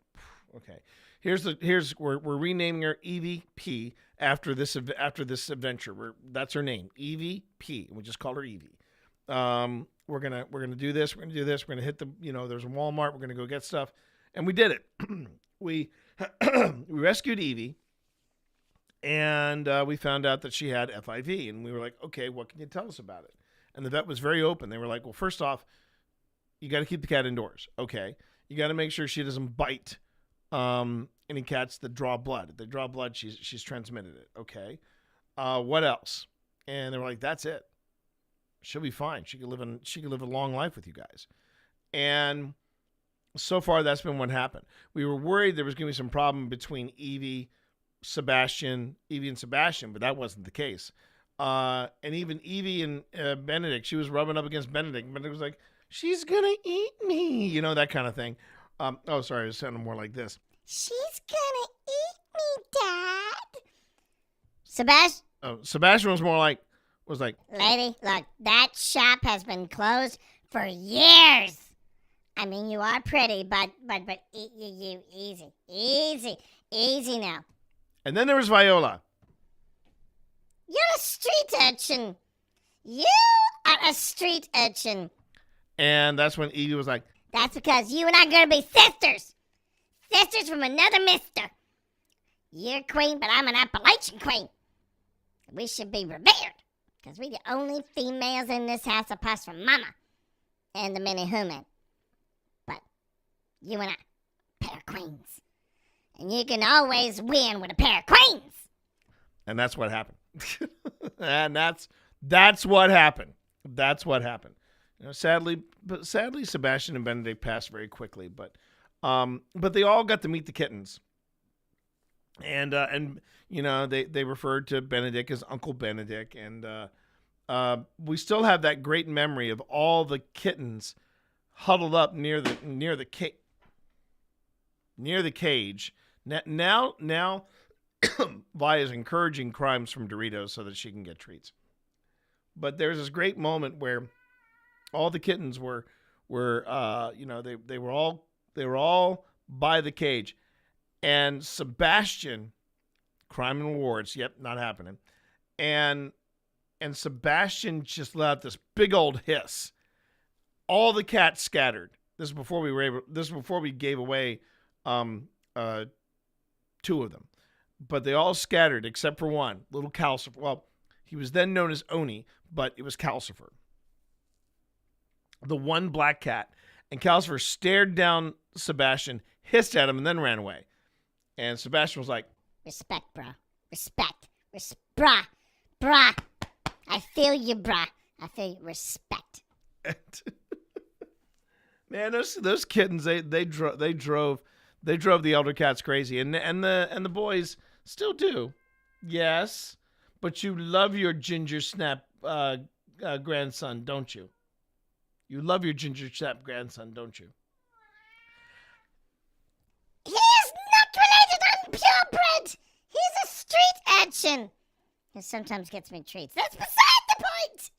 "Okay, we're renaming her Evie P after this adventure. That's her name, Evie P. And we just call her Evie. We're gonna do this. We're gonna hit the there's a Walmart. We're gonna go get stuff." And we did it. We rescued Evie, and we found out that she had FIV, and we were like, "Okay, what can you tell us about it?" And the vet was very open. They were like, "Well, first off, you got to keep the cat indoors. Okay, you got to make sure she doesn't bite any cats that draw blood. If they draw blood, she's transmitted it. Okay, what else?" And they were like, "That's it. She'll be fine. She could live a long life with you guys." And so far, that's been what happened. We were worried there was going to be some problem between Evie and Sebastian, but that wasn't the case. And even Evie and Benedict, she was rubbing up against Benedict. Benedict was like, "She's going to eat me," that kind of thing. Oh, sorry, I was sounding more like this. "She's going to eat me, Dad." Sebastian? Oh, Sebastian was more like, "Lady, look, that shop has been closed for years. I mean, you are pretty, but you easy now." And then there was Viola. "You're a street urchin. You are a street urchin." And that's when Evie was like, "That's because you and I are going to be sisters. Sisters from another mister. You're queen, but I'm an Appalachian queen. We should be revered, because we're the only females in this house apart from Mama and the mini human. But you and I, pair of queens. And you can always win with a pair of queens." And that's what happened. And that's what happened. That's what happened. Sadly, Sebastian and Benedict passed very quickly, but they all got to meet the kittens. And they referred to Benedict as Uncle Benedict, and we still have that great memory of all the kittens huddled up near the cage. Now Via's encouraging crimes from Doritos so that she can get treats. But there's this great moment where all the kittens were they were all They were all by the cage. And Sebastian, crime and rewards, yep, not happening. And Sebastian just let out this big old hiss. All the cats scattered. This is before we gave away 2 of them. But they all scattered except for one, little Calcifer. Well, he was then known as Oni, but it was Calcifer. The one black cat. And Calcifer stared down Sebastian, hissed at him, and then ran away. And Sebastian was like, Respect, brah. Respect. Brah. Brah. I feel you, brah. I feel you. Respect. Man, those kittens, they drove the elder cats crazy, and the boys still do. Yes, but you love your ginger snap grandson, don't you? You love your ginger snap grandson, don't you? He is not related. I'm purebred. He's a street urchin who sometimes gets me treats. That's beside the point.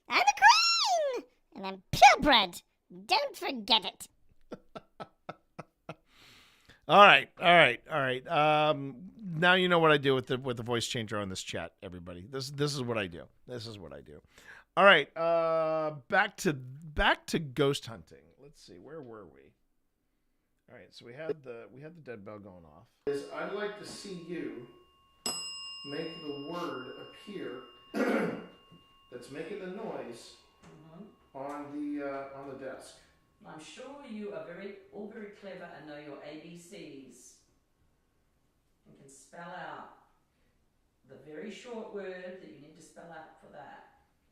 I'm a queen, and I'm purebred. Don't forget it. All right. Now you know what I do with the voice changer on this chat, everybody. This is what I do. All right. Back to ghost hunting. Let's see. Where were we? All right. So we had the dead bell going off. I'd like to see you make the word appear that's making the noise on the desk. I'm sure you are all very clever and know your ABCs and can spell out the very short word that you need to spell out for that.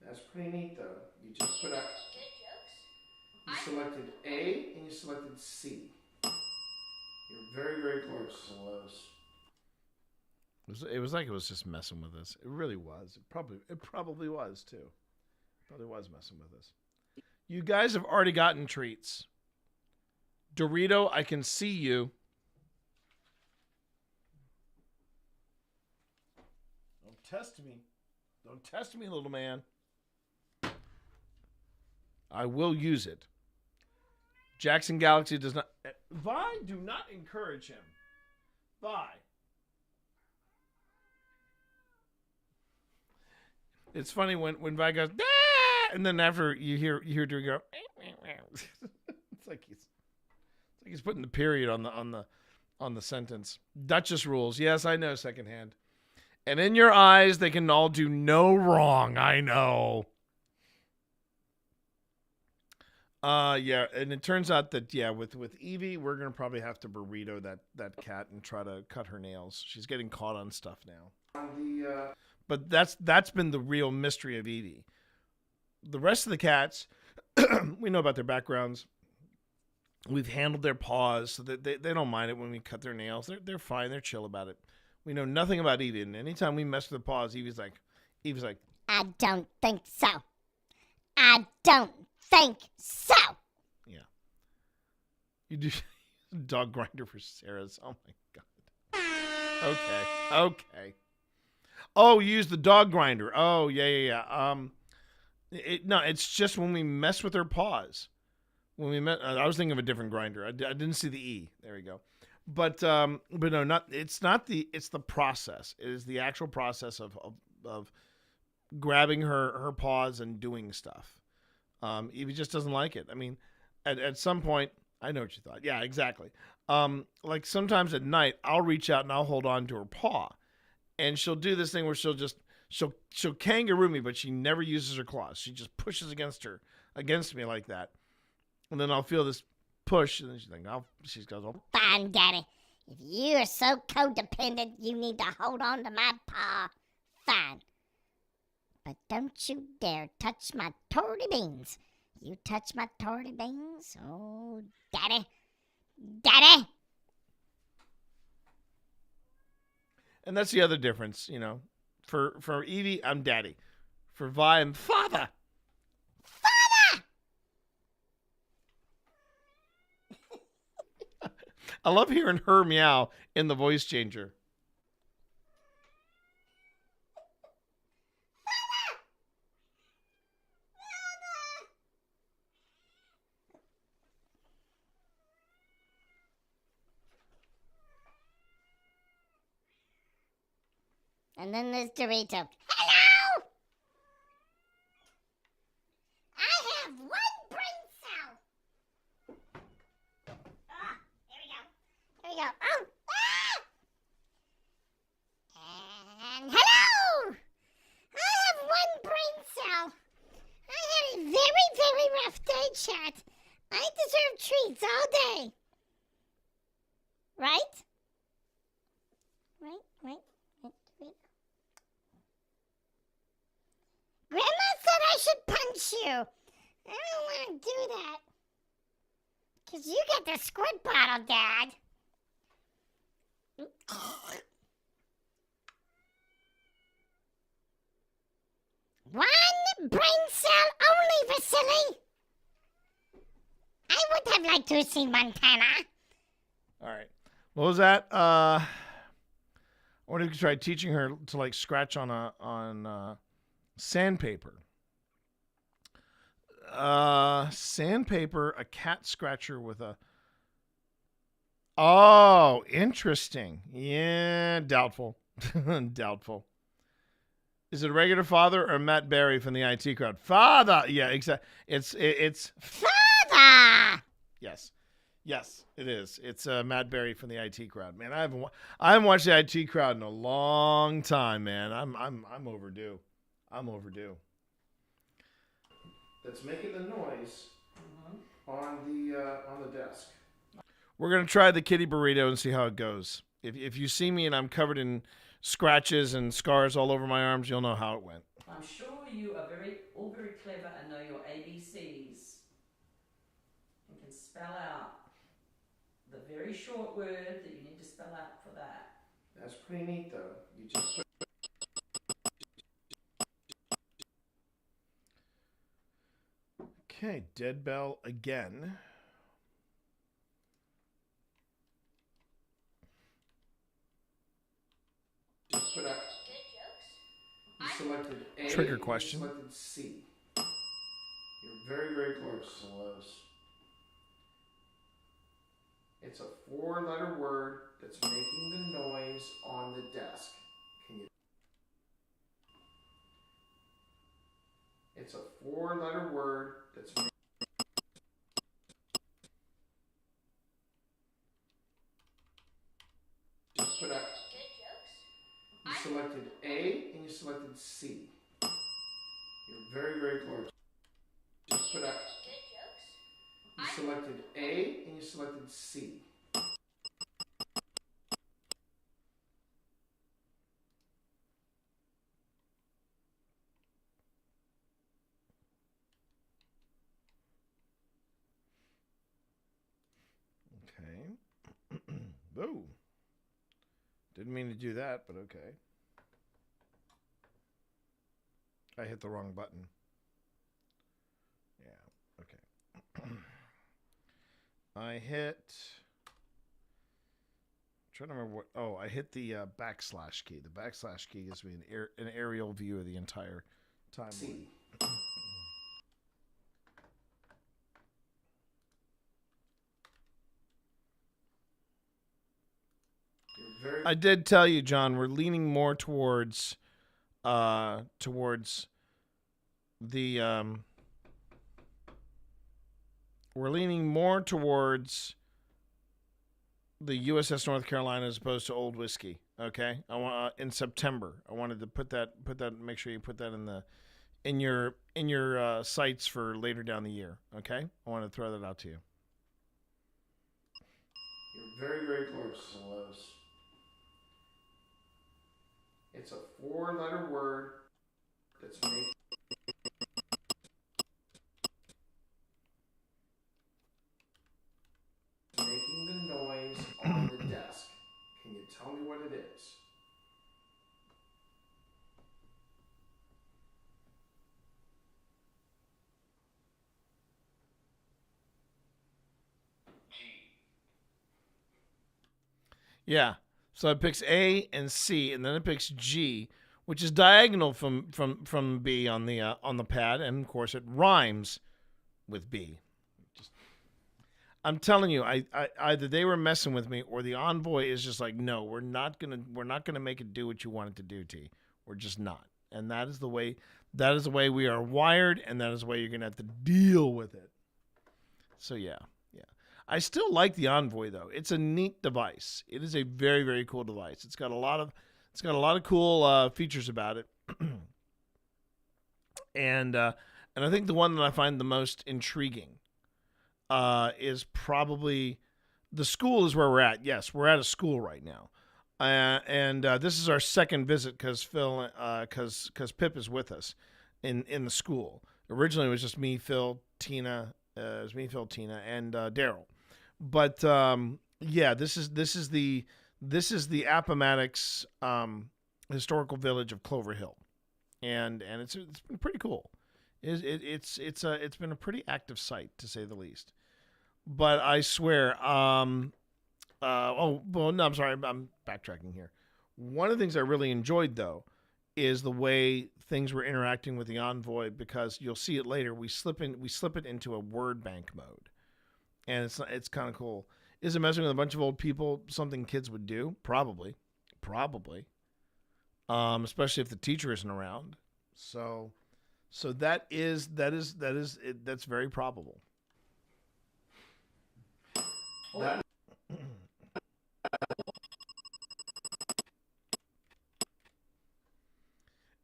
That's pretty neat, though. You just put out. You selected A and you selected C. You're very, very close. It was like it was just messing with us. It really was. It probably was too. Probably was messing with us. You guys have already gotten treats. Dorito, I can see you. Don't test me, little man. I will use it. Jackson Galaxy does not. Vi, do not encourage him. Vi. It's funny when Vi goes, "Ah!" and then after you hear Drew go, it's like he's putting the period on the sentence. Duchess rules. Yes, I know, secondhand. And in your eyes, they can all do no wrong. I know. Yeah, and it turns out that with Evie, we're gonna probably have to burrito that cat and try to cut her nails. She's getting caught on stuff now. But that's been the real mystery of Evie. The rest of the cats, we know about their backgrounds. We've handled their paws so that they don't mind it when we cut their nails. They're fine. They're chill about it. We know nothing about Evie, and anytime we mess with the paws, Evie's like, I don't think so. I don't think so. Yeah. You do dog grinder for Sarah's. Oh my god. Okay. Oh, you use the dog grinder. Oh, yeah. It's just when we mess with her paws. When we met, I was thinking of a different grinder. I didn't see the E. There we go. But no, it's the process. It is the actual process of grabbing her paws and doing stuff. Evie just doesn't like it. I mean, at some point, I know what you thought. Yeah, exactly. Like sometimes at night, I'll reach out and I'll hold on to her paw, and she'll do this thing where she'll kangaroo me, but she never uses her claws. She just pushes against me like that, and then I'll feel this push, and then she goes, "Oh, fine, Daddy. If you are so codependent, you need to hold on to my paw. Fine. But don't you dare touch my torty beans. You touch my torty beans? Oh, Daddy. Daddy! And that's the other difference, you know. For Evie, I'm Daddy. For Vi, I'm Father. Father! I love hearing her meow in the voice changer. And then there's Dorito. Hello! I have one brain cell. Ah, here we go. Here we go. Oh! Ah! And hello! I have one brain cell. I had a very, very rough day, chat. I deserve treats all day. Right? Right. Grandma said I should punch you. I don't want to do that. Because you get the squirt bottle, Dad. One brain cell only, Vasily. I would have liked to have seen Montana. All right. What was that? I wanted to try teaching her to like scratch on sandpaper. Sandpaper, a cat scratcher with a. Oh, interesting. Yeah, doubtful. Doubtful. Is it a regular father or Matt Berry from the IT crowd? Father. Yeah, exactly. It's Father. Yes, it is. It's Matt Berry from the IT crowd. Man, I haven't watched the IT crowd in a long time, man. I'm overdue. I'm overdue. That's making the noise on the desk. We're gonna try the kitty burrito and see how it goes. If you see me and I'm covered in scratches and scars all over my arms, you'll know how it went. I'm sure you are all very clever and know your ABCs and can spell out the very short word that you need to spell out for that. That's pretty neat, though. You just put Okay, dead bell again. put out. You selected A. Trigger question. You selected C. You're very, very close. It's a 4-letter word that's making the noise on the desk. It's a 4-letter word that's making. Just put out. You selected A and you selected C. You're very, very close. Just put out. You selected A and you selected C. Okay. Boo. Didn't mean to do that, but okay. I hit the wrong button. Yeah, okay. I hit. I'm trying to remember what. Oh, I hit the backslash key. The backslash key gives me an aerial view of the entire timeline. I did tell you, John, we're leaning more towards the we're leaning more towards the USS North Carolina as opposed to Old Whiskey. Okay, I want in September. I wanted to put that. Make sure you put that in your sights for later down the year. Okay, I want to throw that out to you. You're very, very close. It's a 4-letter word that's making the noise on the desk. Can you tell me what it is? Yeah. So it picks A and C, and then it picks G, which is diagonal from B on the pad, and of course it rhymes with B. I'm telling you, I either they were messing with me or the envoy is just like, no, we're not gonna make it do what you want it to do, T. We're just not. And that is the way we are wired, and that is the way you're gonna have to deal with it. So yeah. I still like the envoy though. It's a neat device. It is a very, very cool device. It's got a lot of cool features about it. And I think the one that I find the most intriguing is probably the school is where we're at. Yes, we're at a school right now, and this is our second visit because Pip is with us in the school. Originally, it was just me, Phil, Tina. It was me, Phil, Tina, and Daryl. But this is the Appomattox historical village of Clover Hill, and it's been pretty cool. It's been a pretty active site to say the least. But I swear, I'm sorry, I'm backtracking here. One of the things I really enjoyed though is the way things were interacting with the envoy, because you'll see it later. We slip it into a word bank mode, and it's kind of cool. Is it messing with a bunch of old people? Something kids would do? Probably. Especially if the teacher isn't around. So that's very probable.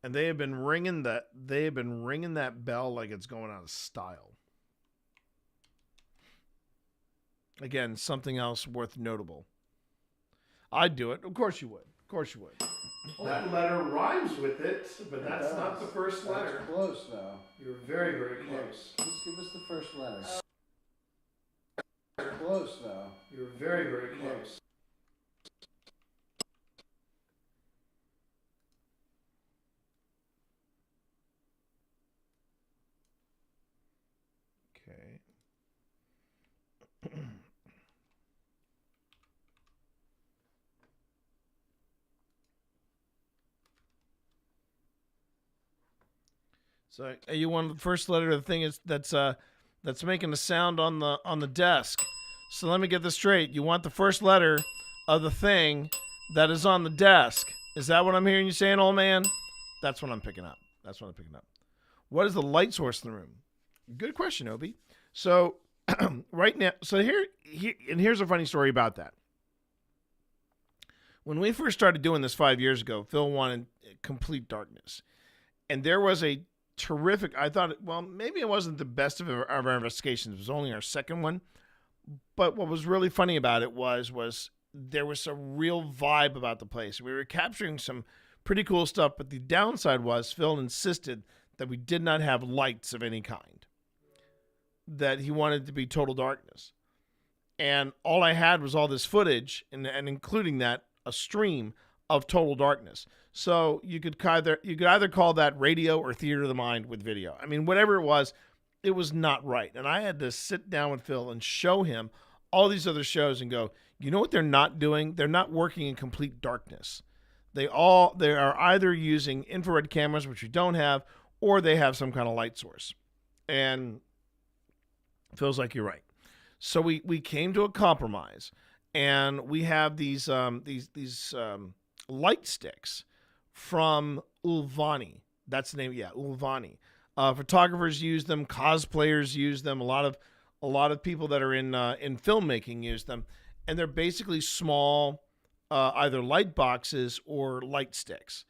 And they have been ringing that bell like it's going out of style. Again, something else worth notable. I'd do it. Of course you would. That letter rhymes with it, but that's not the first letter. That's close, though. You're very, very close. Just give us the first letter. Close, though. You're very, very close. Okay. So you want the first letter of the thing that's making a sound on the desk. So let me get this straight. You want the first letter of the thing that is on the desk. Is that what I'm hearing you saying, old man? That's what I'm picking up. What is the light source in the room? Good question, Obi. So right now, here's a funny story about that. When we first started doing this 5 years ago, Phil wanted complete darkness. And there was a terrific, I thought, well, maybe it wasn't the best of our investigations. It was only our second one. But what was really funny about it was there was a real vibe about the place. We were capturing some pretty cool stuff, but the downside was Phil insisted that we did not have lights of any kind, that he wanted to be total darkness. And all I had was all this footage, and including that, a stream of total darkness. So you could either call that radio or theater of the mind with video. I mean, whatever it was not right. And I had to sit down with Phil and show him all these other shows and go, you know what they're not doing? They're not working in complete darkness. They are either using infrared cameras, which we don't have, or they have some kind of light source. And Phil's like, you're right. So we came to a compromise, and we have these light sticks from Ulvani. That's the name. Yeah, Ulvani. Photographers use them. Cosplayers use them. A lot of people that are in filmmaking use them, and they're basically small, either light boxes or light sticks.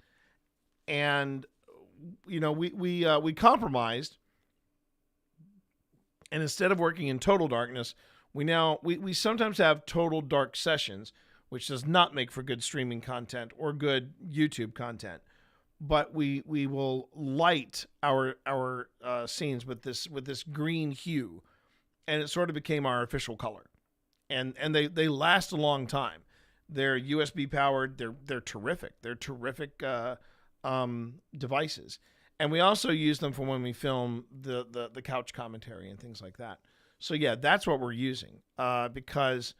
And we compromised, and instead of working in total darkness, we sometimes have total dark sessions, which does not make for good streaming content or good YouTube content. But we will light our scenes with this green hue, and it sort of became our official color. And they last a long time. They're USB powered. They're terrific. They're terrific devices. And we also use them for when we film the couch commentary and things like that. So yeah, that's what we're using because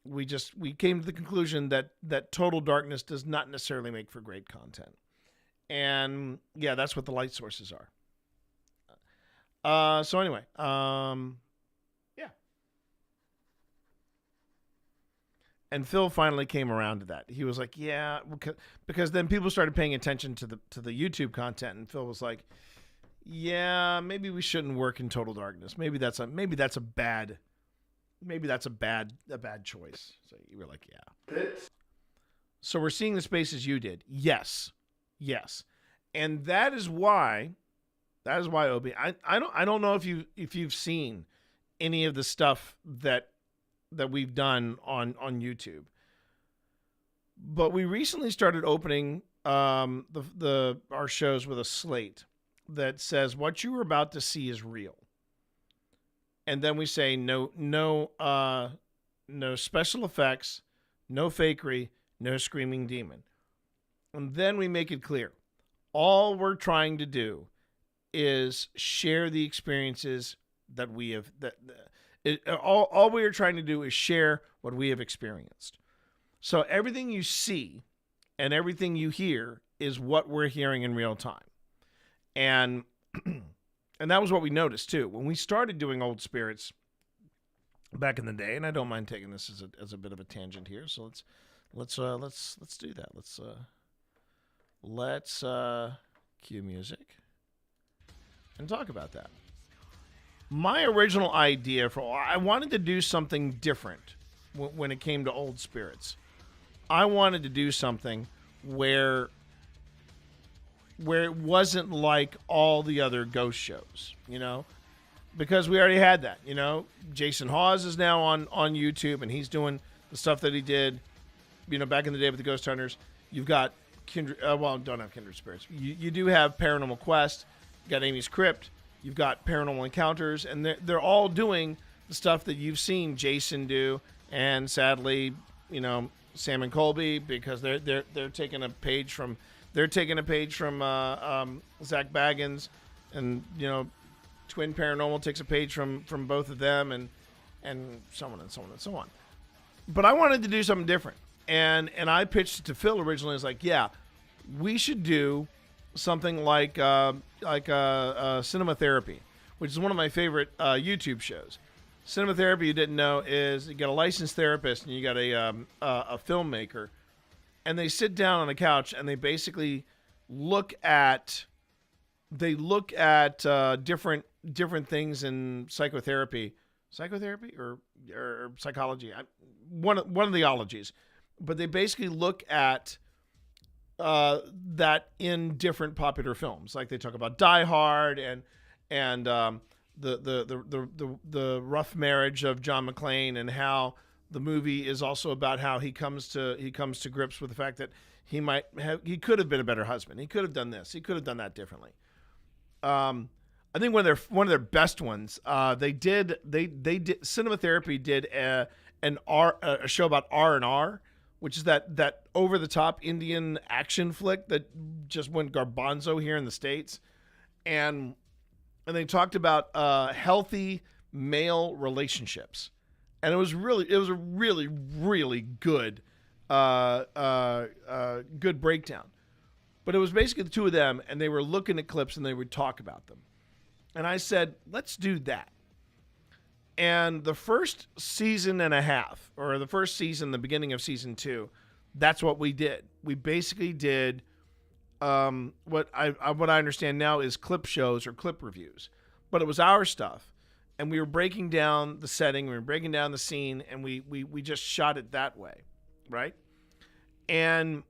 we came to the conclusion that total darkness does not necessarily make for great content. And yeah, that's what the light sources are. So anyway, yeah. And Phil finally came around to that. He was like, "Yeah," because then people started paying attention to the YouTube content, and Phil was like, "Yeah, maybe we shouldn't work in total darkness. Maybe that's a bad choice." So you were like, "Yeah." So we're seeing the spaces you did. Yes, and that is why, Obi. I don't know if you've seen any of the stuff that we've done on YouTube, but we recently started opening our shows with a slate that says what you were about to see is real, and then we say no special effects, no fakery, no screaming demon, and then we make it clear all we're trying to do is share the experiences that we have all we are trying to do is share what we have experienced. So everything you see and everything you hear is what we're hearing in real time. And and that was what we noticed too. When we started doing Old Spirits back in the day, and I don't mind taking this as a bit of a tangent here, so let's do that. Let's cue music and talk about that. My original idea I wanted to do something different when it came to Old Spirits. I wanted to do something where it wasn't like all the other ghost shows, because we already had that, Jason Hawes is now on YouTube, and he's doing the stuff that he did, back in the day with the Ghost Hunters. You've got don't have Kindred Spirits. You do have Paranormal Quest. You got Amy's Crypt. You've got Paranormal Encounters, and they're all doing the stuff that you've seen Jason do, and sadly, Sam and Colby, because they're taking a page from Zach Baggins, and Twin Paranormal takes a page from both of them, and so on and so on and so on. But I wanted to do something different, and I pitched it to Phil originally. I was like, yeah, we should do something like Cinema Therapy, which is one of my favorite YouTube shows. Cinema Therapy, you didn't know, is you got a licensed therapist and you got a filmmaker, and they sit down on a couch and they basically look at different things in psychotherapy or psychology, one of the ologies, but they basically look at that in different popular films. Like they talk about Die Hard and the rough marriage of John McClane, and how the movie is also about how he comes to grips with the fact that he could have been a better husband. He could have done this. He could have done that differently. I think one of their best ones. They did Cinema Therapy did a show about R&R, which is that over the top Indian action flick that just went garbanzo here in the States, and they talked about healthy male relationships, and it was a really good good breakdown. But it was basically the two of them, and they were looking at clips and they would talk about them, and I said, let's do that. And the first season and a half, or the first season, the beginning of season 2, that's what we did. We basically did what I understand now is clip shows or clip reviews, but it was our stuff, and we were breaking down the setting, we were breaking down the scene, and we just shot it that way, right? And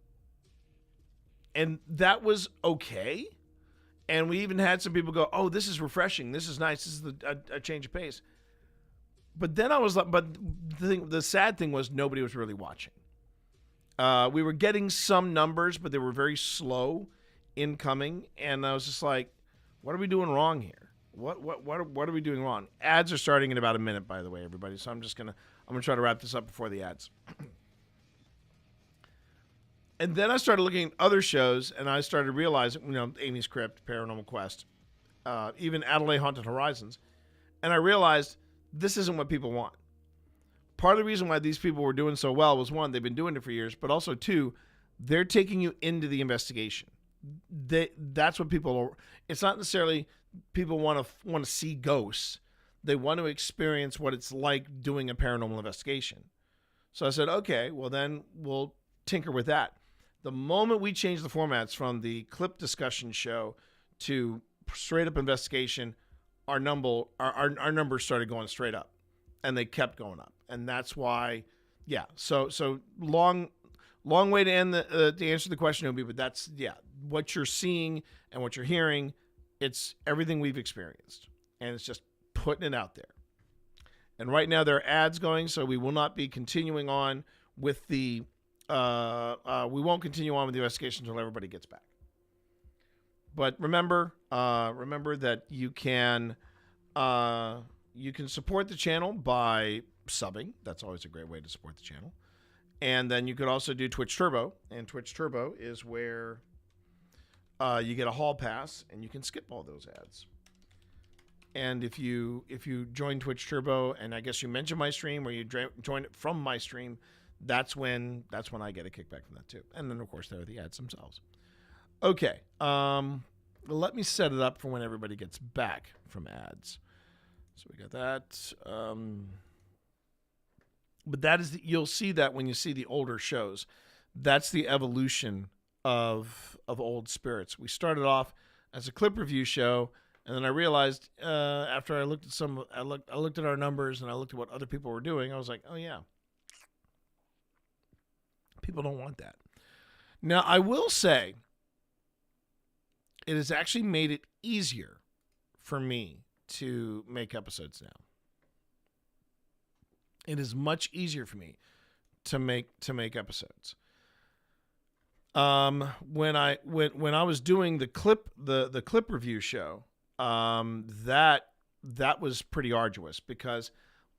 that was okay. And we even had some people go, "Oh, this is refreshing. This is nice. This is a change of pace." But then I was like, the sad thing was nobody was really watching. We were getting some numbers, but they were very slow incoming, and I was just like, "What are we doing wrong here? What are we doing wrong?" Ads are starting in about a minute, by the way, everybody. So I'm gonna try to wrap this up before the ads. And then I started looking at other shows, and I started realizing, Amy's Crypt, Paranormal Quest, even Adelaide Haunted Horizons, and I realized this isn't what people want. Part of the reason why these people were doing so well was, one, they've been doing it for years, but also, two, they're taking you into the investigation. That's what people. It's not necessarily people want to see ghosts. They want to experience what it's like doing a paranormal investigation. So I said, okay, well then we'll tinker with that. The moment we changed the formats from the clip discussion show to straight up investigation, our numbers started going straight up, and they kept going up, and that's why, yeah. So long way to end to answer the question, Obi, but that's what you're seeing and what you're hearing. It's everything we've experienced, and it's just putting it out there. And right now there are ads going, so we will not be continuing on with the. We won't continue on with the investigation until everybody gets back. But remember that you can support the channel by subbing. That's always a great way to support the channel. And then you could also do Twitch Turbo, and Twitch Turbo is where you get a hall pass and you can skip all those ads. And if you join Twitch Turbo, and I guess you mention my stream or you join it from my stream, that's when I get a kickback from that too. And then of course there are the ads themselves. Okay, let me set it up for when everybody gets back from ads. So we got that. But that is you'll see that when you see the older shows. That's the evolution of Old Spirits. We started off as a clip review show, and then I realized after I looked at I looked at our numbers and I looked at what other people were doing, I was like, oh yeah, people don't want that. Now I will say, it has actually made it easier for me to make episodes now. It is much easier for me to make episodes. When I was doing the clip review show, that was pretty arduous because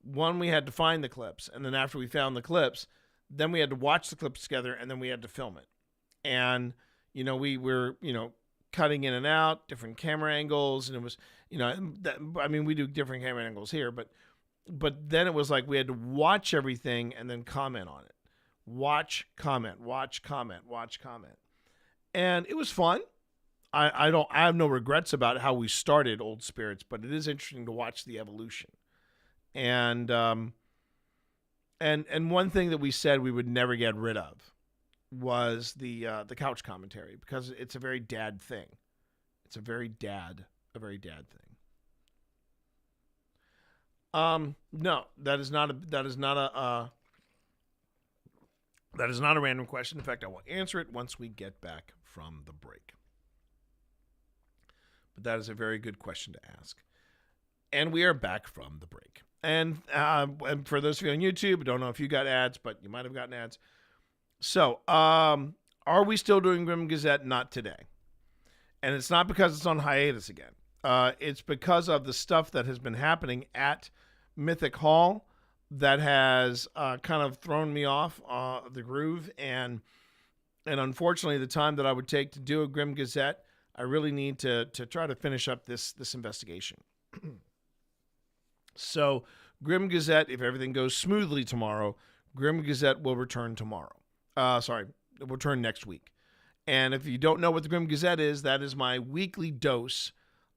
one, we had to find the clips, and then after we found the clips, then we had to watch the clips together, and then we had to film it. And we were cutting in and out, different camera angles, and it was we do different camera angles here, but then it was like we had to watch everything and then comment on it. Watch, comment, watch, comment, watch, comment. And it was fun. I have no regrets about how we started Old Spirits, but it is interesting to watch the evolution. And one thing that we said we would never get rid of was the couch commentary, because it's a very dad thing. It's a very dad thing. No, that is not a random question. In fact, I will answer it once we get back from the break. But that is a very good question to ask. And we are back from the break. And for those of you on YouTube, I don't know if you got ads, but you might have gotten ads. So, are we still doing Grim Gazette? Not today. And it's not because it's on hiatus again. It's because of the stuff that has been happening at Mythic Hall that has kind of thrown me off the groove. And unfortunately, the time that I would take to do a Grim Gazette, I really need to try to finish up this investigation. So, Grim Gazette, if everything goes smoothly tomorrow, Grim Gazette will return tomorrow. It will return next week. And if you don't know what the Grim Gazette is, that is my weekly dose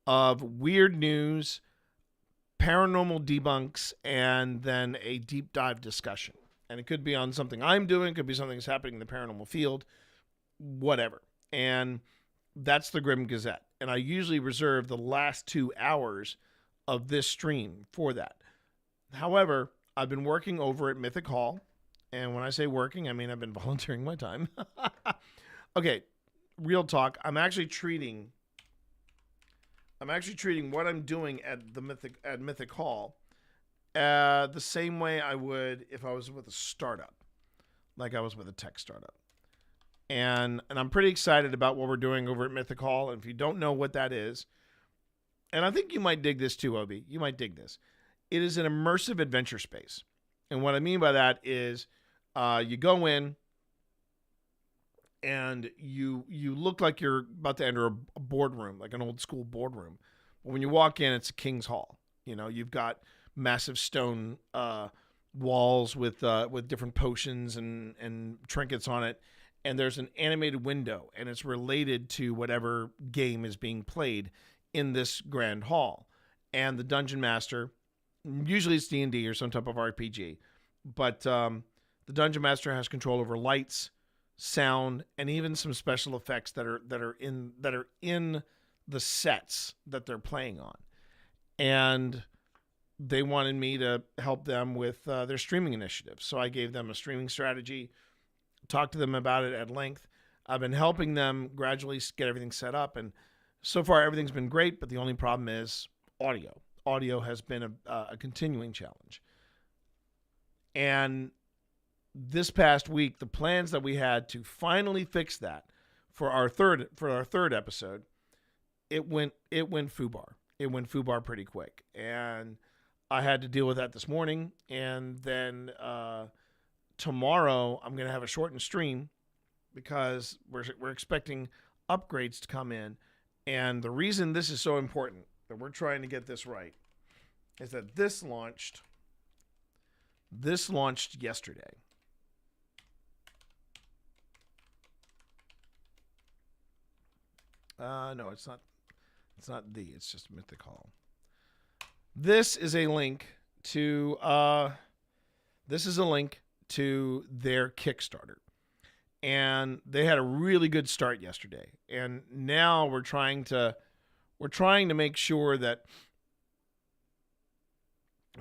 of weird news, paranormal debunks, and then a deep dive discussion. And it could be on something I'm doing, could be something that's happening in the paranormal field, whatever. And that's the Grim Gazette. And I usually reserve the last 2 hours of this stream for that. However, I've been working over at Mythic Hall. And when I say working, I mean I've been volunteering my time. Okay, real talk. I'm actually treating what I'm doing at Mythic Hall the same way I would if I was with a startup, like I was with a tech startup. And I'm pretty excited about what we're doing over at Mythic Hall. And if you don't know what that is, and I think you might dig this too, Obi. You might dig this. It is an immersive adventure space. And what I mean by that is you go in and you look like you're about to enter a boardroom, like an old school boardroom. But when you walk in, it's a king's hall. You've got massive stone walls with different potions and trinkets on it. And there's an animated window, and it's related to whatever game is being played in this grand hall. And the dungeon master, usually it's D&D or some type of RPG, but the The Dungeon Master has control over lights, sound, and even some special effects that are in the sets that they're playing on. And they wanted me to help them with their streaming initiative. So I gave them a streaming strategy, talked to them about it at length. I've been helping them gradually get everything set up, and so far everything's been great, but the only problem is audio. Audio has been a continuing challenge. And this past week, the plans that we had to finally fix that for our third episode, it went foobar. It went foobar pretty quick, and I had to deal with that this morning. And then tomorrow I'm going to have a shortened stream because we're expecting upgrades to come in. And the reason this is so important that we're trying to get this right is that this launched yesterday. No, it's not. It's not it's just Mythic Hall. This is a link to their Kickstarter. And they had a really good start yesterday. And now we're trying to make sure that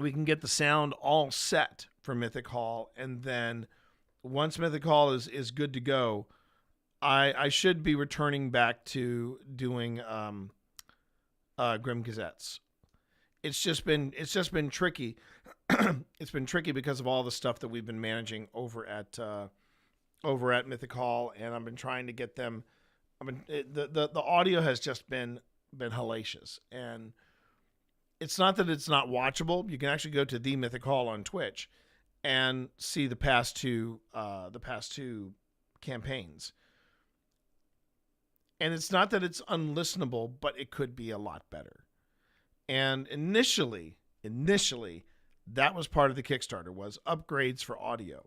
we can get the sound all set for Mythic Hall, and then once Mythic Hall is good to go, I should be returning back to doing Grim Gazettes. It's just been tricky. It's been tricky because of all the stuff that we've been managing over at Mythic Hall, and I've been trying to get them. The audio has just been hellacious, and it's not that it's not watchable. You can actually go to the Mythic Hall on Twitch and see the past two campaigns. And it's not that it's unlistenable, but it could be a lot better. And initially, that was part of the Kickstarter, was upgrades for audio.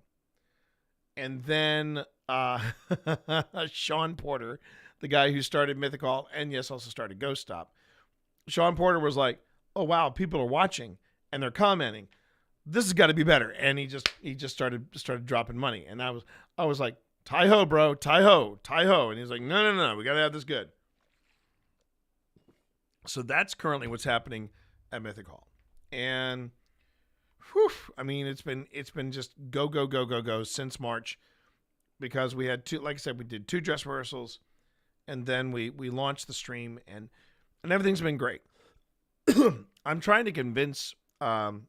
And then Sean Porter, the guy who started Mythic Hall and yes, also started Ghost Stop, Sean Porter was like, "Oh wow, people are watching and they're commenting. This has got to be better." And he just started dropping money, and I was like, "Ty ho, bro, Ty ho." And he's like, "No, we got to have this good." So that's currently what's happening at Mythic Hall, and I mean, it's been just go since March, because we had we did 2 dress rehearsals, and then we launched the stream, and everything's been great. I'm trying to convince Sean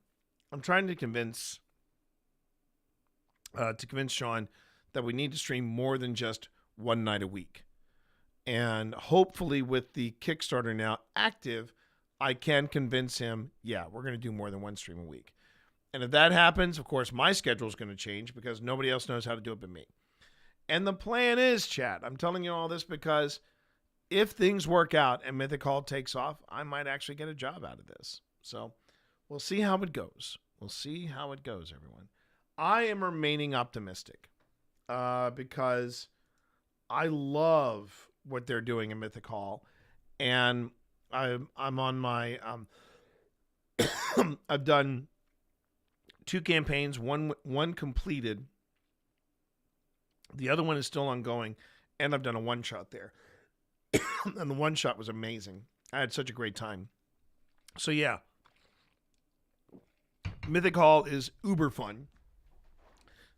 that we need to stream more than just one night a week. And hopefully with the Kickstarter now active, I can convince him, yeah, we're going to do more than one stream a week. And if that happens, of course, my schedule is going to change because nobody else knows how to do it but me. And the plan is, chat, I'm telling you all this because if things work out and Mythic Hall takes off, I might actually get a job out of this. So we'll see how it goes. Everyone. I am remaining optimistic because I love what they're doing in Mythic Hall. And I'm on my... I've done 2 campaigns, one completed. The other one is still ongoing, and I've done a one-shot there. And the one-shot was amazing. I had such a great time. So yeah, Mythic Hall is uber fun.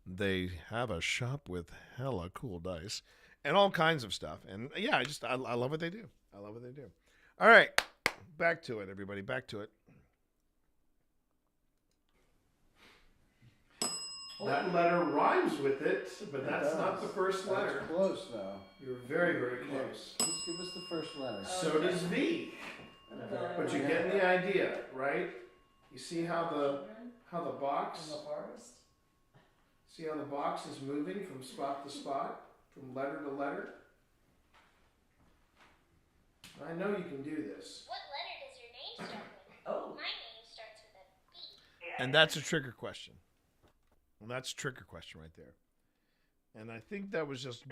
They have a shop with hella cool dice and all kinds of stuff. And yeah, I love what they do. All right, back to it, everybody. Back to it. That letter rhymes with it, but that's not the first letter. That's close, though. You're very, very close. Just give us the first letter. So does V. But you're getting the idea, right? You see how the box... In the forest? See how the box is moving from spot to spot, from letter to letter? I know you can do this. What letter does your name start with? Oh. My name starts with a B. And that's a trigger question. Well, that's a trigger question right there. And I think that was just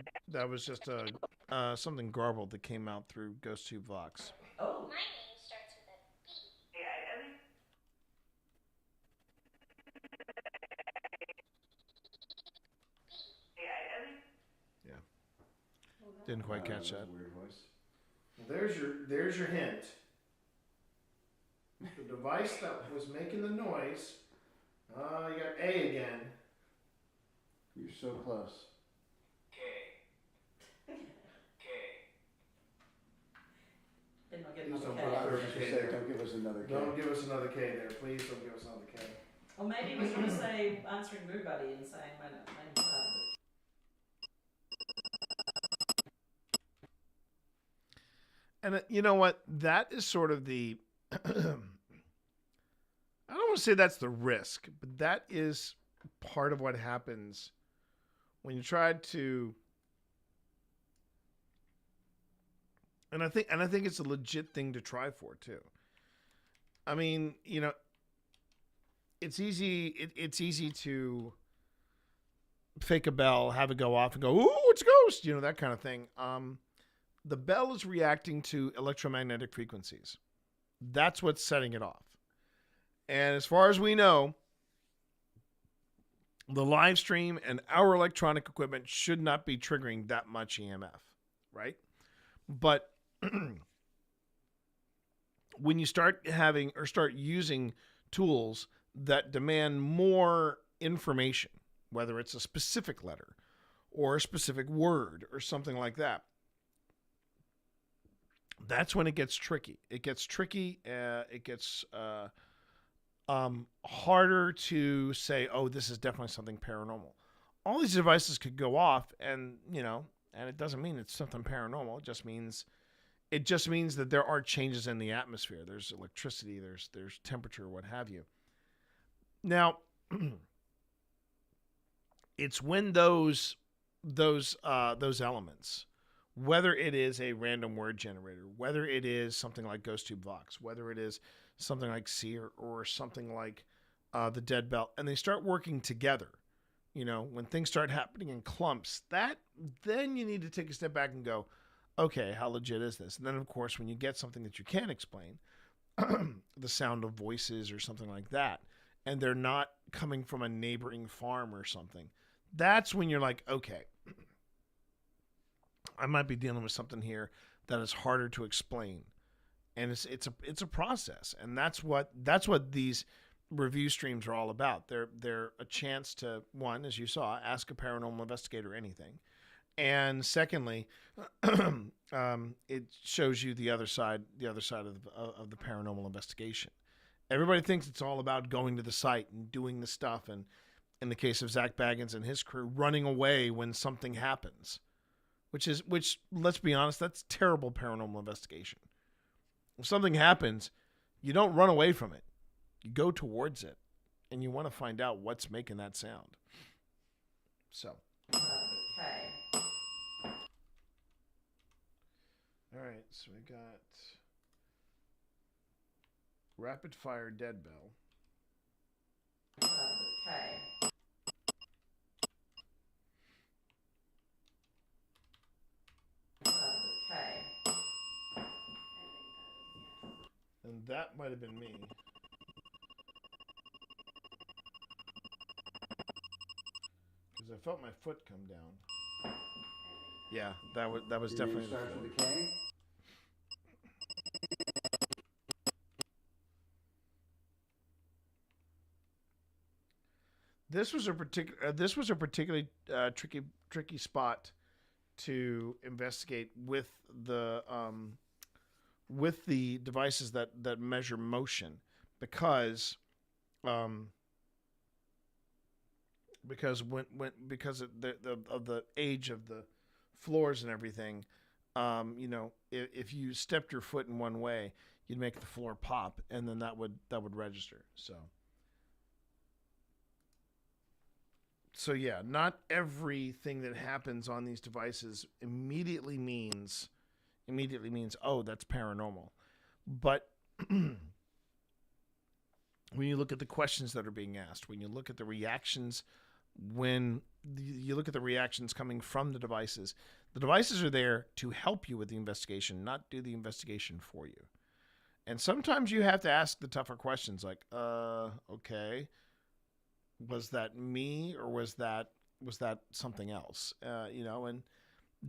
something garbled that came out through GhostTube Vox. Oh. My name starts with a B. Yeah, Didn't quite catch That was that. a weird voice. Well, there's your hint. The device that was making the noise. Oh, you got A again. You're so close. Did not get Please another don't K. put a I was third just K gonna say, there. don't give us another K. Don't give us another K there. Please don't give us another K. Or maybe he was going to say answering Moo Buddy and saying my name's part of it. And you know what? That is sort of the. I don't want to say that's the risk, but that is part of what happens when you try to. And I think it's a legit thing to try for too. I mean, it's easy. It's easy to fake a bell, have it go off, and go, "Ooh, it's a ghost," that kind of thing. The bell is reacting to electromagnetic frequencies. That's what's setting it off. And as far as we know, the live stream and our electronic equipment should not be triggering that much EMF, right? But when you start having or start using tools that demand more information, whether it's a specific letter or a specific word or something like that, that's when it gets tricky. It gets tricky. It gets harder to say, oh, this is definitely something paranormal. All these devices could go off, and and it doesn't mean it's something paranormal. It just means that there are changes in the atmosphere. There's electricity. There's temperature, what have you. Now, it's when those elements, whether it is a random word generator, whether it is something like Ghost Tube Vox, whether it is something like Seer or something like the Dead Bell, and they start working together, when things start happening in clumps, then you need to take a step back and go, okay, how legit is this? And then, of course, when you get something that you can't explain, the sound of voices or something like that, and they're not coming from a neighboring farm or something, that's when you're like, okay, I might be dealing with something here that is harder to explain, and it's a process, and that's what these review streams are all about. They're a chance to, one, as you saw, ask a paranormal investigator anything, and secondly, it shows you the other side of the paranormal investigation. Everybody thinks it's all about going to the site and doing the stuff, and in the case of Zach Baggins and his crew, running away when something happens. Which, let's be honest, that's terrible paranormal investigation. If something happens, you don't run away from it. You go towards it, and you want to find out what's making that sound. So. Okay. All right, so we got Rapid Fire Dead Bell. Okay. Okay. And that might have been me. Because I felt my foot come down. Yeah, that was definitely the Starts foot. with a K. This was a particularly tricky spot to investigate with the devices that measure motion, because of the age of the floors and everything, if you stepped your foot in one way, you'd make the floor pop, and then that would register. So yeah, not everything that happens on these devices immediately means, oh, that's paranormal. But when you look at the questions that are being asked, when you look at the reactions, when you look at the reactions coming from the devices are there to help you with the investigation, not do the investigation for you. And sometimes you have to ask the tougher questions like, okay, was that me or was that something else? And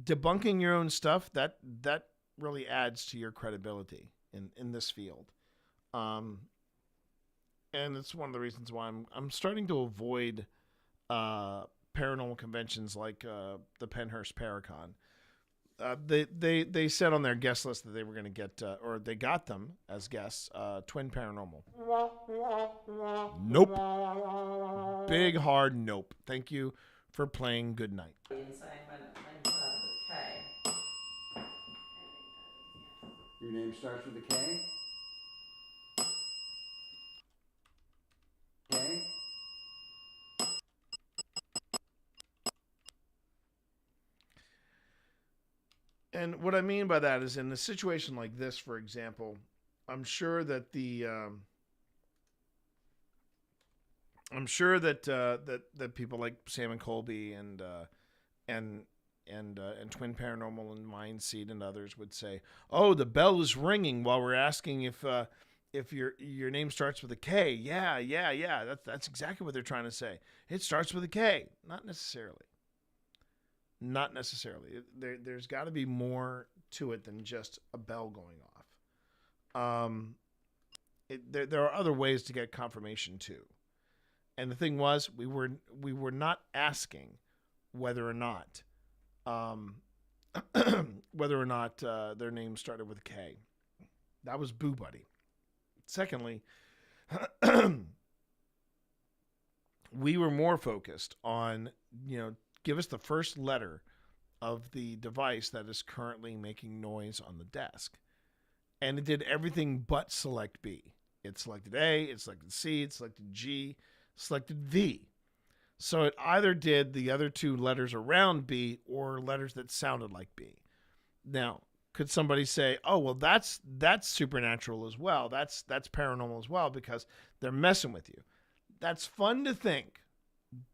debunking your own stuff, that really adds to your credibility in this field. And it's one of the reasons why I'm starting to avoid paranormal conventions like the Penhurst Paracon. They said on their guest list that they were going to get, or they got them as guests, Twin Paranormal. Nope. Big hard nope. Thank you for playing good night. Insane when it started with K. Your name starts with a K? K? And what I mean by that is in a situation like this, for example, I'm sure that that people like Sam and Colby and Twin Paranormal and Mindseed and others would say, "Oh, the bell is ringing while we're asking if your name starts with a K." Yeah. That's exactly what they're trying to say. It starts with a K. Not necessarily. Not necessarily. There's got to be more to it than just a bell going off. There are other ways to get confirmation too. And the thing was, we were not asking whether or not their name started with a K. That was Boo Buddy. Secondly, we were more focused on, give us the first letter of the device that is currently making noise on the desk. And it did everything but select B. It selected A, it selected C, it selected G, selected V. So it either did the other two letters around B or letters that sounded like B. Now, could somebody say, "Oh, well, that's supernatural as well. That's paranormal as well because they're messing with you." That's fun to think,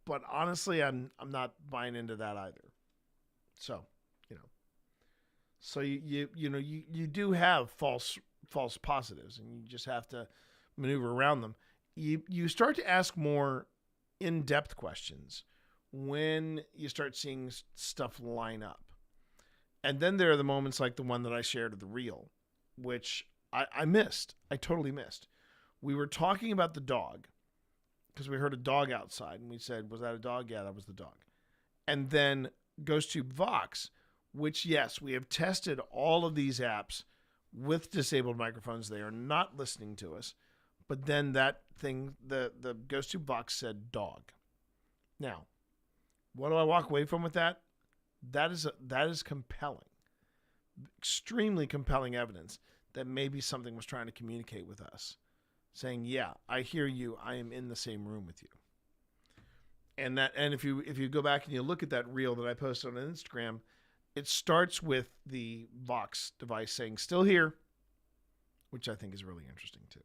but honestly, I'm not buying into that either. So, so you do have false positives, and you just have to maneuver around them. You start to ask more in-depth questions when you start seeing stuff line up. And then there are the moments like the one that I shared of the reel, which I missed. I totally missed. We were talking about the dog because we heard a dog outside, and we said, "Was that a dog?" Yeah, that was the dog. And then GhostTube Vox, which, yes, we have tested all of these apps with disabled microphones. They are not listening to us. But then that thing, the GhostTube Vox said dog. Now, what do I walk away from with that? That is compelling. Extremely compelling evidence that maybe something was trying to communicate with us. Saying, "Yeah, I hear you. I am in the same room with you." And if you go back and you look at that reel that I posted on Instagram, it starts with the Vox device saying "still here," which I think is really interesting too.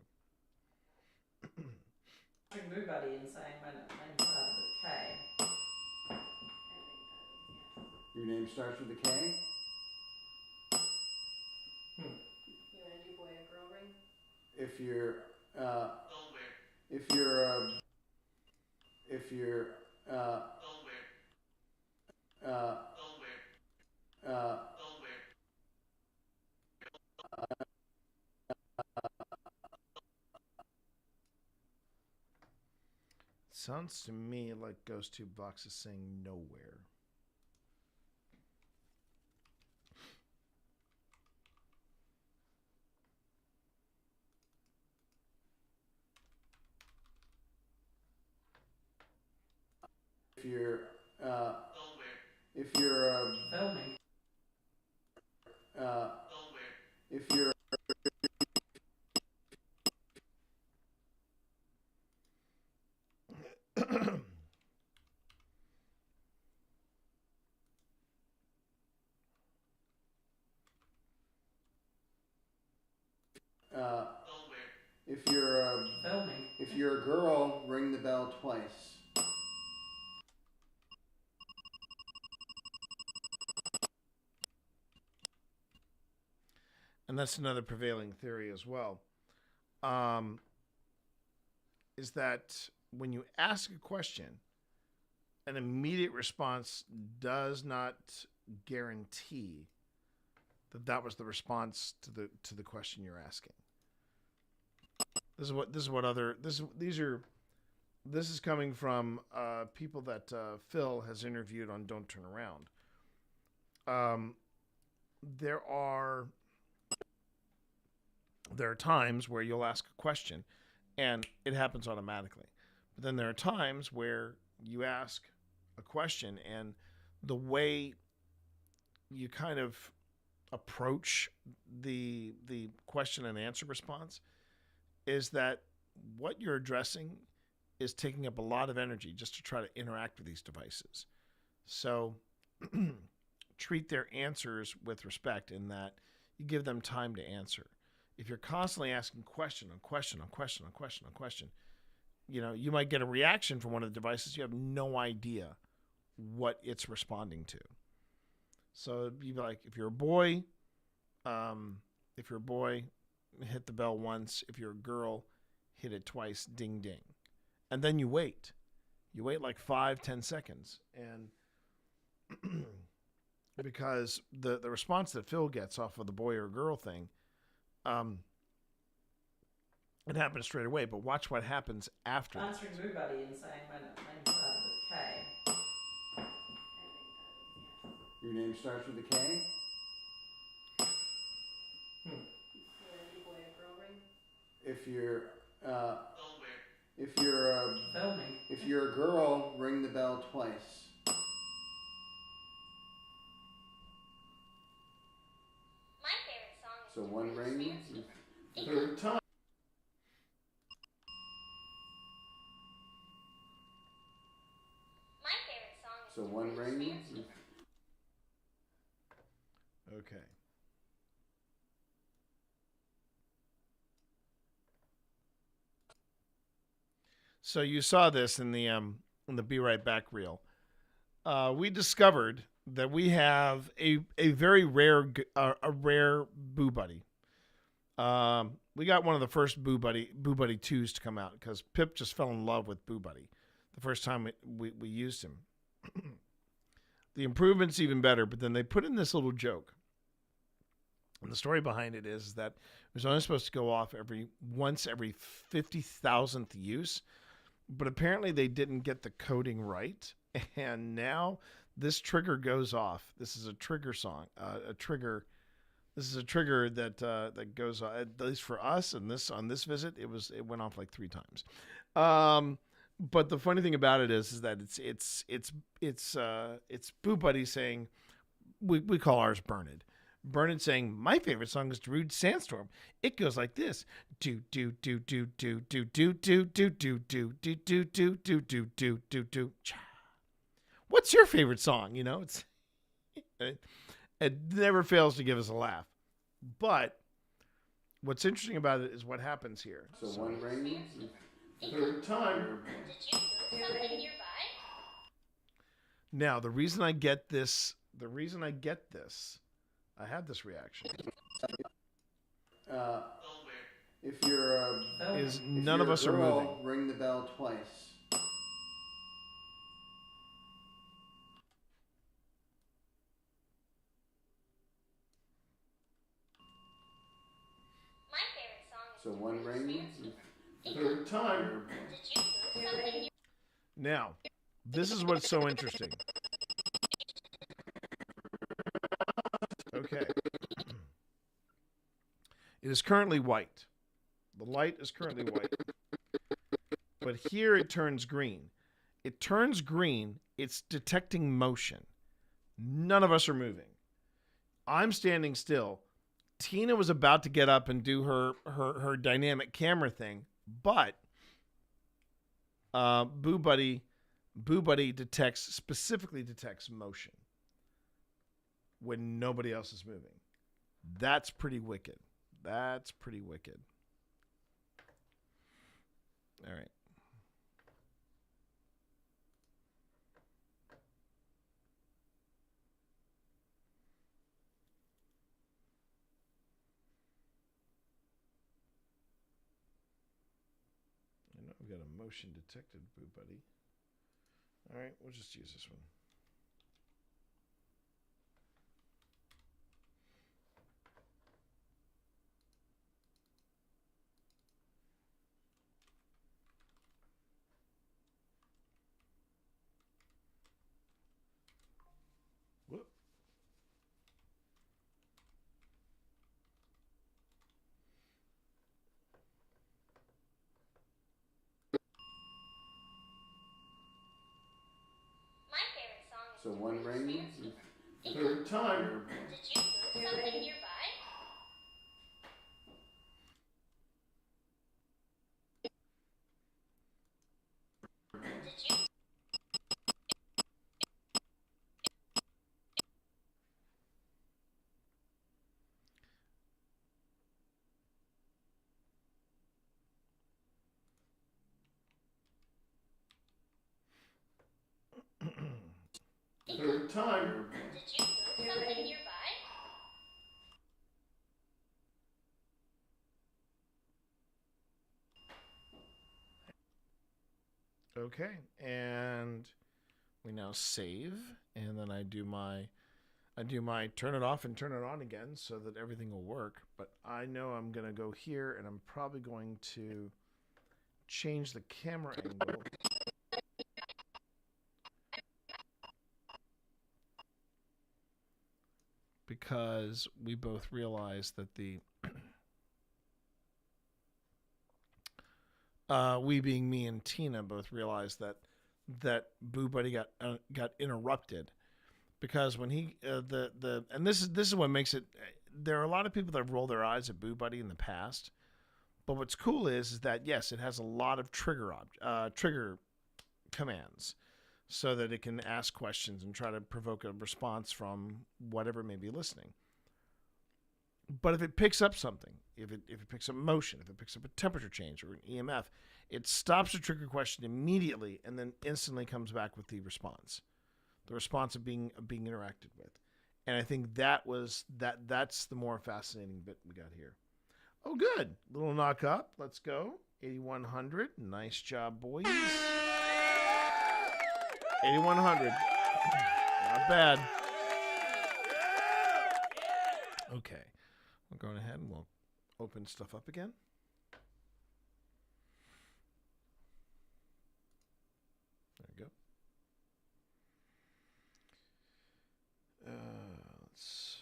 Boo Buddy insane when it started with K. Your name starts with a K? You and your boy a girl ring? If you're Sounds to me like GhostTube Vox is saying nowhere. if you're a girl, ring the bell twice. And that's another prevailing theory as well. Is that when you ask a question, an immediate response does not guarantee that that was the response to the question you're asking. This is coming from people that Phil has interviewed on Don't Turn Around. There are times where you'll ask a question and it happens automatically. But then there are times where you ask a question and the way you kind of approach the question and answer response is that what you're addressing is taking up a lot of energy just to try to interact with these devices. So treat their answers with respect in that you give them time to answer. If you're constantly asking question on question on question on question on question, you might get a reaction from one of the devices. You have no idea what it's responding to. So you'd be like, if you're a boy, hit the bell once. If you're a girl, hit it twice, ding, ding. And then you wait. You wait like 5-10 seconds. And because the response that Phil gets off of the boy or girl thing, it happens straight away. But watch what happens after. Answering Boo Buddy and saying my name started with K. Your name starts with a K? If you're a girl, ring the bell twice. My favorite song is So one ring. Third time. My favorite song is So one ring. Okay. So you saw this in the Be Right Back reel. We discovered that we have a very rare Boo Buddy. We got one of the first Boo Buddy 2s to come out because Pip just fell in love with Boo Buddy the first time we used him. The improvement's even better, but then they put in this little joke. And the story behind it is that it was only supposed to go off once every 50,000th use, but apparently they didn't get the coding right, and now this trigger goes off. This is a trigger song, This is a trigger that goes off, at least for us. And on this visit, it went off like 3 times. But the funny thing about it is that it's Boo Buddy saying, we call ours Bernard. Bernard saying, my favorite song is Darude Sandstorm. It goes like this. Do do do do do do do do do do do do do do do do do do do. What's your favorite song? It never fails to give us a laugh. But what's interesting about it is what happens here. So one ring. Third time. Did you move something nearby? Now, the reason I get this, I had this reaction. None of us are moving. Ring the bell twice. My favorite song is So one ring. Third time. Did you move something? Now, this is what's so interesting. Okay. It is currently white. The light is currently white. But here it turns green. It turns green. It's detecting motion. None of us are moving. I'm standing still. Tina was about to get up and do her dynamic camera thing, but Boo Buddy specifically detects motion when nobody else is moving. That's pretty wicked. That's pretty wicked. All right. I know I've got a motion detected, Boo Buddy. All right, we'll just use this one. So one ring. Third time. Did you move something nearby? Third time. Did you move something nearby? Okay, and we now save, and then I do my turn it off and turn it on again so that everything will work. But I know I'm gonna go here, and I'm probably going to change the camera angle. Because we both realized that the we being me and Tina both realized that Boo Buddy got interrupted because when he and this is what makes it. There are a lot of people that have rolled their eyes at Boo Buddy in the past, but what's cool is that yes, it has a lot of trigger commands, so that it can ask questions and try to provoke a response from whatever may be listening. But if it picks up something, if it picks up motion, if it picks up a temperature change or an EMF, it stops the trigger question immediately and then instantly comes back with the response of being interacted with. And I think that's the more fascinating bit we got here. Oh, good. Little knock up. Let's go. 8,100. Nice job, boys. 8,100. Not bad. Okay. We're going ahead and we'll open stuff up again. There we go. Let's.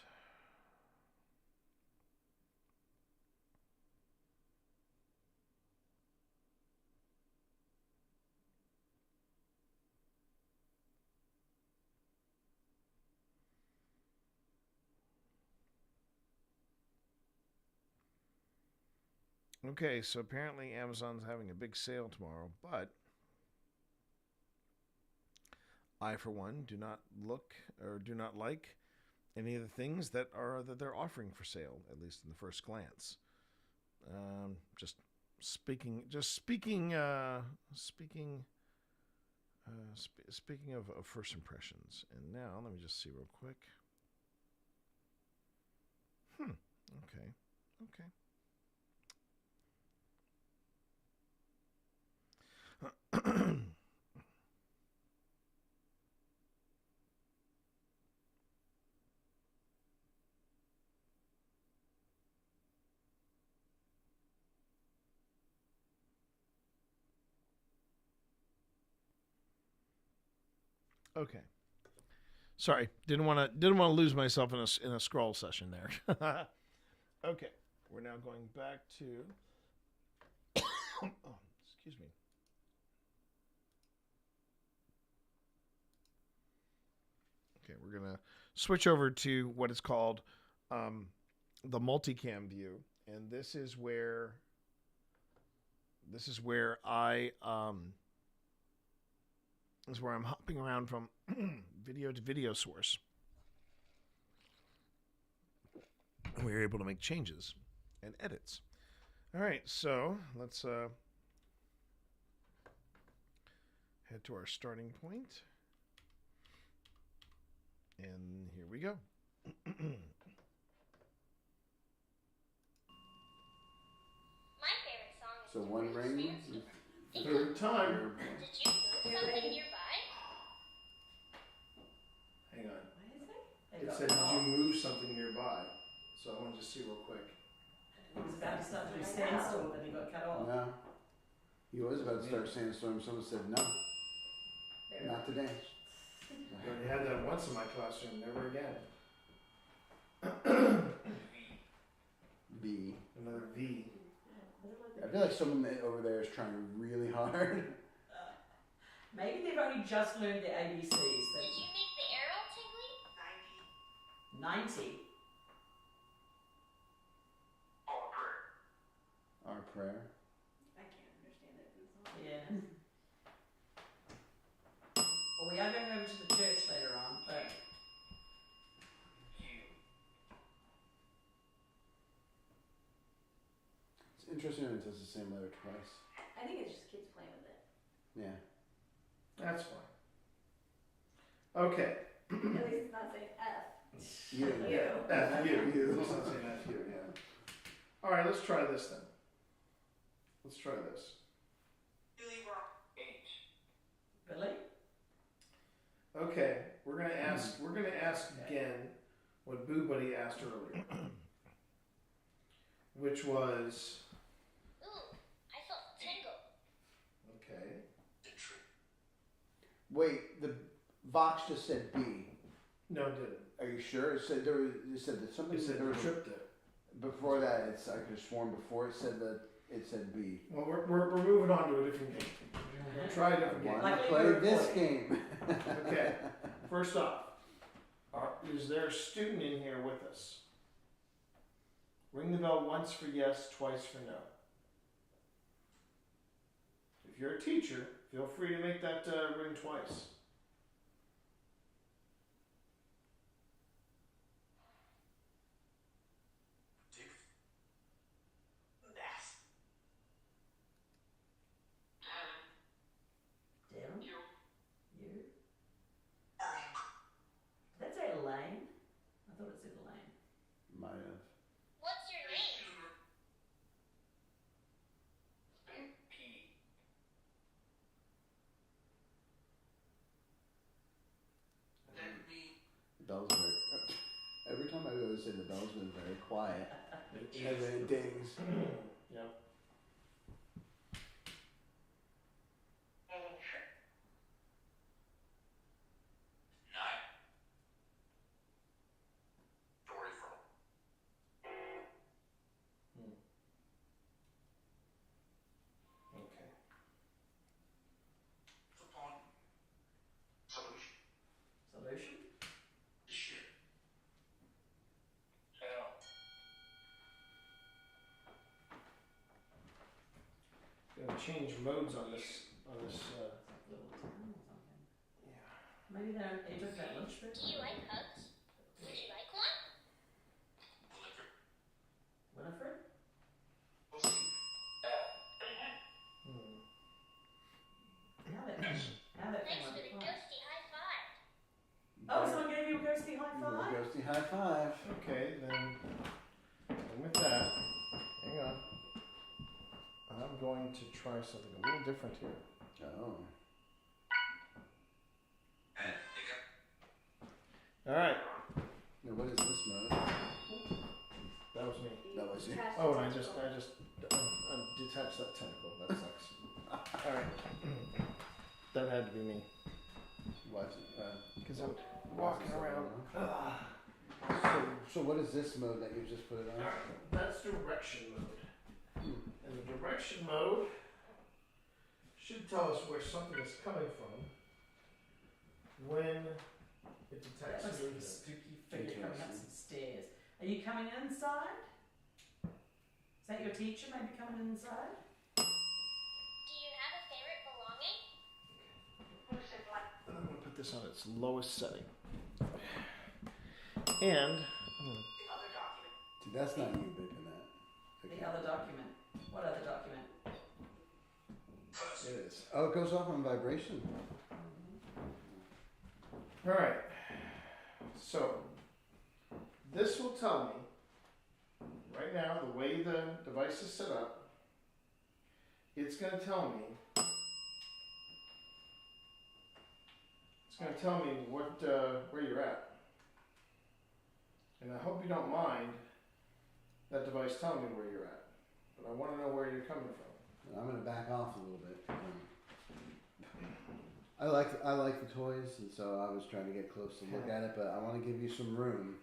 Okay, so apparently Amazon's having a big sale tomorrow, but I, for one, do not look or do not like any of the things that they're offering for sale, at least in the first glance. Speaking of first impressions, and now let me just see real quick. Okay. Okay. Sorry, didn't want to lose myself in a scroll session there. Okay, we're now going back to. Oh, excuse me. Okay, we're gonna switch over to what is called the multicam view, and this is where I'm hopping around from video to video source. We're able to make changes and edits. All right, so let's head to our starting point. And here we go. My favorite song is So one ring. Third time. Did you move something nearby? Hang on. What is it? It said, did you move something nearby? So I want to just see real quick. He was about to start doing sandstorm and he got cut off. No. He was about to start sandstorm. Someone said no. Not today. I already had that once in my classroom, never again. B. Another V. I feel like someone over there is trying really hard. Maybe they've only just learned their ABCs. Did you make the arrow, Tingly? 90. Our prayer. I can't understand it. Yeah. Well, we are going over to the church later on, but It's interesting when it does the same letter twice. I think it's just kids playing with it. Yeah. That's fine. Okay. At least it's not saying F. You. You. F you. You. Let's not say F you. Yeah. All right, let's try this then. Let's try this. Billy? Okay, we're gonna ask again what Boo Buddy asked earlier, which was Ooh, I felt a tingle. okay. Wait, the Vox just said B. No, it didn't. Are you sure? It said there was. It said that something. It said there was tripped it. Before that, it's I could have sworn before it said that it said B. Well, we're moving on to a different game. We're gonna try a different game. Why not play this game? Okay. First off, is there a student in here with us? Ring the bell once for yes, twice for no. If you're a teacher, feel free to make that ring twice. Darren? You? Did that say Elaine? I thought it said Elaine. Might have. What's your name? The bells are very, every time I go to say the bells have been very quiet. And then it dings. Yep. Okay. Solution? Gonna change modes on this. Little town or something. Yeah. Maybe they took that lunch break. Do you like hugs? Would you like one? Winifred? How that Thanks came for the up. ghosty high five. Oh, someone gave you a ghosty high Little five? ghosty high five. Okay, then with that, hang on. I'm going to try something a little different here. Oh. All right. Now what is this mode? That was me. That was you. Oh, and I just detached that tentacle. That sucks. All right. That had to be me. What? Because I'm walking around. So what is this mode that you just put it on? That's direction mode. And the direction mode should tell us where something is coming from when it That detects looks like a movement. spooky figure coming up some stairs. Are you coming inside? Is that your teacher maybe coming inside? Do you have a favorite belonging? And I'm going to put this on its lowest setting. And See, that's not you bipping that. The other document. What other document? it is. Oh, it goes off on vibration. All right. So this will tell me right now the way the device is set up. It's going to tell me. It's going to tell me what where you're at. And I hope you don't mind that device telling me where you're at. But I want to know where you're coming from. I'm gonna back off a little bit. I like the toys, and so I was trying to get close to look at it, but I want to give you some room.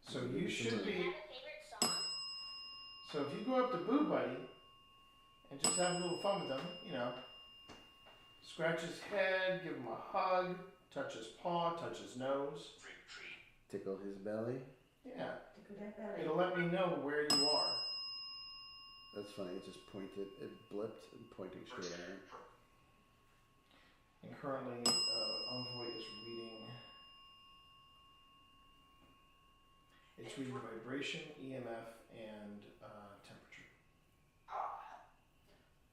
So you should Do you be. have a favorite song? So if you go up to Boo Buddy and just have a little fun with them, you know, Scratch his head, give him a hug, touch his paw, touch his nose. Tickle his belly. Yeah. Tickle that belly. It'll let me know where you are. That's funny. It just pointed. It blipped and pointing straight at him. And currently, Envoy is reading. It's reading vibration, EMF, and temperature.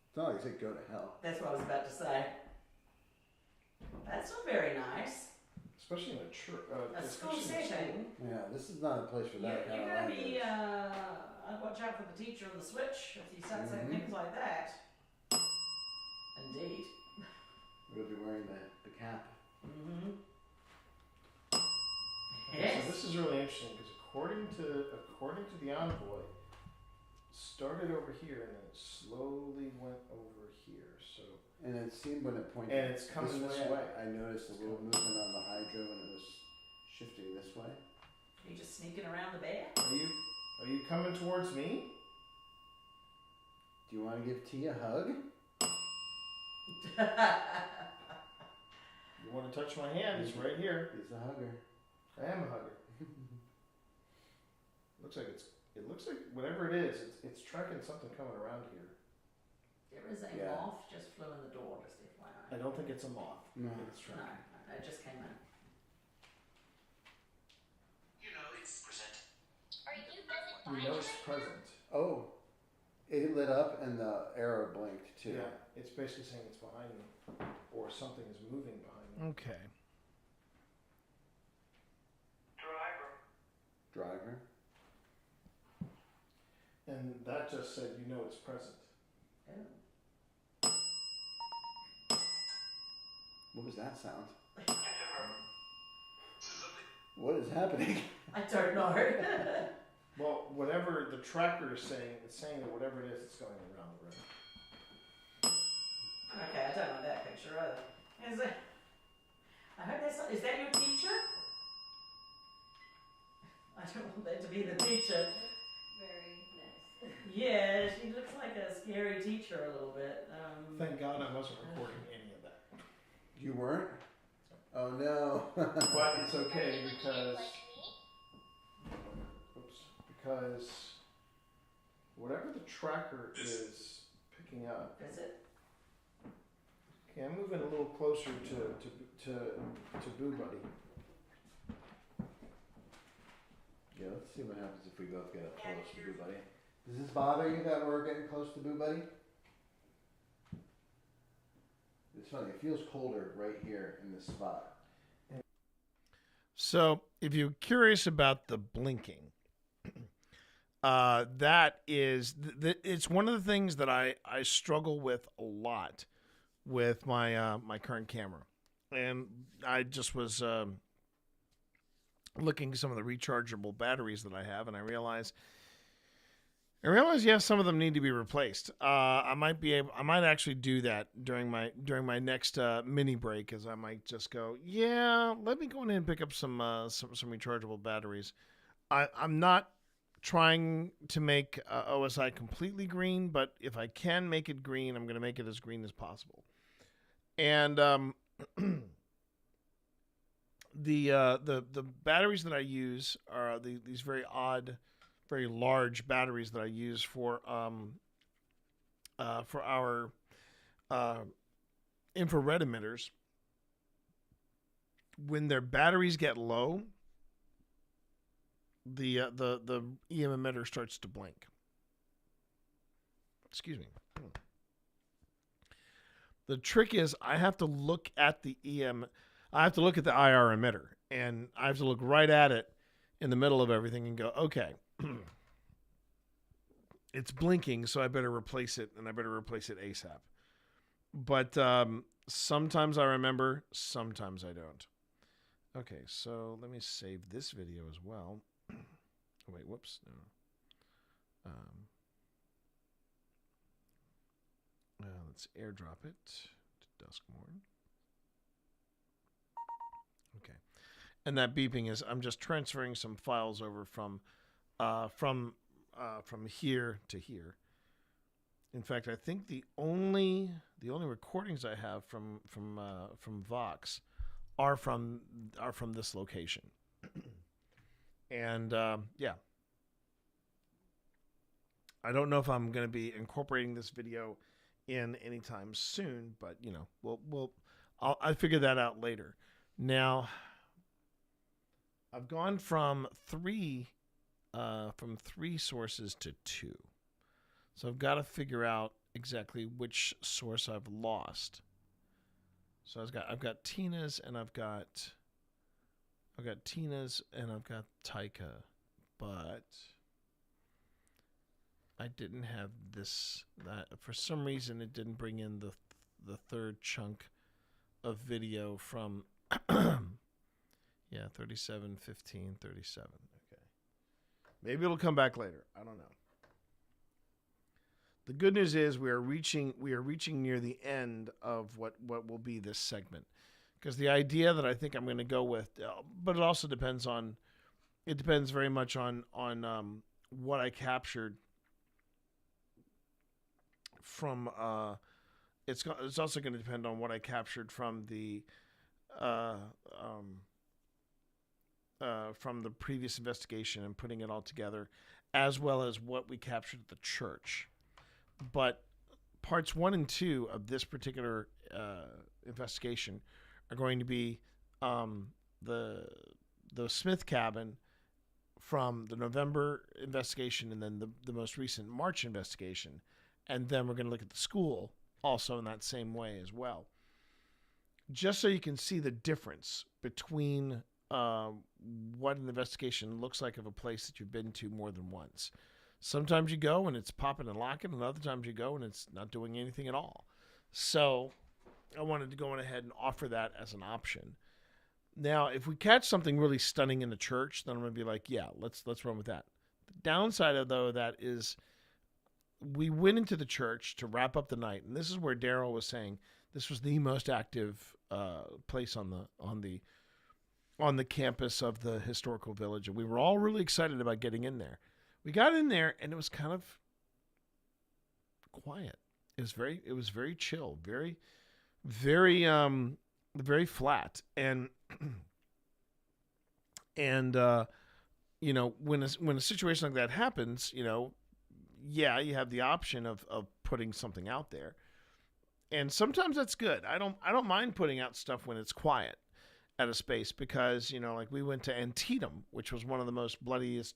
It's not like it said go to hell. That's what I was about to say. That's not very nice. Especially in a church. A school setting. Yeah, this is not a place for that kind You're of going to language. be, I'd watch out for the teacher on the switch if you start saying things like that. Indeed. We'll be wearing the cap. Mm-hmm. Okay, so this is really interesting because according to the Envoy, started over here and then it slowly went over here. So. And it seemed when it pointed And it's coming this way. I noticed a little movement on the hydro when it was shifting this way. Are you just sneaking around the bear? Are you coming towards me? Do you want to give T a hug? You want to touch my hand? It's right here. He's a hugger. I am a hugger. It looks like whatever it is, it's tracking something coming around here. There is a moth just flew in the door, just FYI. I don't think it's a moth. No. It's tracking. No, it just came in. You know it's present. Are you You know it's present. Oh, it lit up and the arrow blinked too. Yeah, it's basically saying it's behind me, or something is moving behind me. Okay. Driver. And that just said, you know it's present. Oh. What was that sound? What is happening? I don't know. Well, whatever the tracker is saying, it's saying that whatever it is, it's going around the room. Okay, I don't know that picture either. Is it? I hope that's not. Is that your teacher? I don't want that to be the teacher. Very nice. Yeah, she looks like a scary teacher a little bit. Thank God I wasn't recording any of that. You weren't? Oh no. But it's okay because whatever the tracker is picking up. Is it? Okay, I'm moving a little closer to Boo Buddy. Yeah, let's see what happens if we both get up close to Boo Buddy. Does this bother you that we're getting close to Boo Buddy? It's funny, it feels colder right here in this spot. So, if you're curious about the blinking, that is, it's one of the things that I struggle with a lot with my my current camera, and I just was looking at some of the rechargeable batteries that I have, and I realized, yes, some of them need to be replaced. I might actually do that during my next mini break, as I might just go, yeah, let me go in and pick up some rechargeable batteries. I'm not trying to make OSI completely green, but if I can make it green, I'm going to make it as green as possible. And the batteries that I use are these very odd, very large batteries that I use for our infrared emitters. When their batteries get low, the EM emitter starts to blink. Excuse me. The trick is I have to look at the IR emitter, and I have to look right at it in the middle of everything and go, okay, it's blinking, so I better replace it, and I better replace it ASAP. But sometimes I remember, sometimes I don't. Okay, so let me save this video as well. Oh, wait, whoops. No. Let's airdrop it to Duskmorn. Okay, and that beeping is I'm just transferring some files over from here to here, In fact, I think the only recordings I have from Vox are from this location. And yeah, I don't know if I'm going to be incorporating this video in anytime soon, but you know, I'll figure that out later. Now, I've gone from three sources to two, so I've got to figure out exactly which source I've lost. So I've got Tina's and I've got Taika, but I didn't have that for some reason. It didn't bring in the third chunk of video from 37, 15, 37. Okay. Maybe it'll come back later. I don't know. The good news is we are reaching near the end of what will be this segment. Because the idea that I think I'm going to go with, but it also depends very much on what I captured from. It's also going to depend on what I captured from the previous investigation and putting it all together, as well as what we captured at the church. But parts 1 and 2 of this particular investigation are going to be the Smith cabin from the November investigation, and then the most recent March investigation, and then we're going to look at the school also in that same way as well, just so you can see the difference between what an investigation looks like of a place that you've been to more than once. Sometimes you go and it's popping and locking, and other times you go and it's not doing anything at all. So I wanted to go ahead and offer that as an option. Now, if we catch something really stunning in the church, then I'm going to be like, yeah, let's run with that. The downside of that is we went into the church to wrap up the night, and this is where Daryl was saying this was the most active place on the campus of the historical village, and we were all really excited about getting in there. We got in there, and it was kind of quiet. It was very chill, very flat, and you know, when a situation like that happens, you know, yeah, you have the option of putting something out there, and sometimes that's good. I don't mind putting out stuff when it's quiet at a space, because you know, like we went to Antietam, which was one of the most bloodiest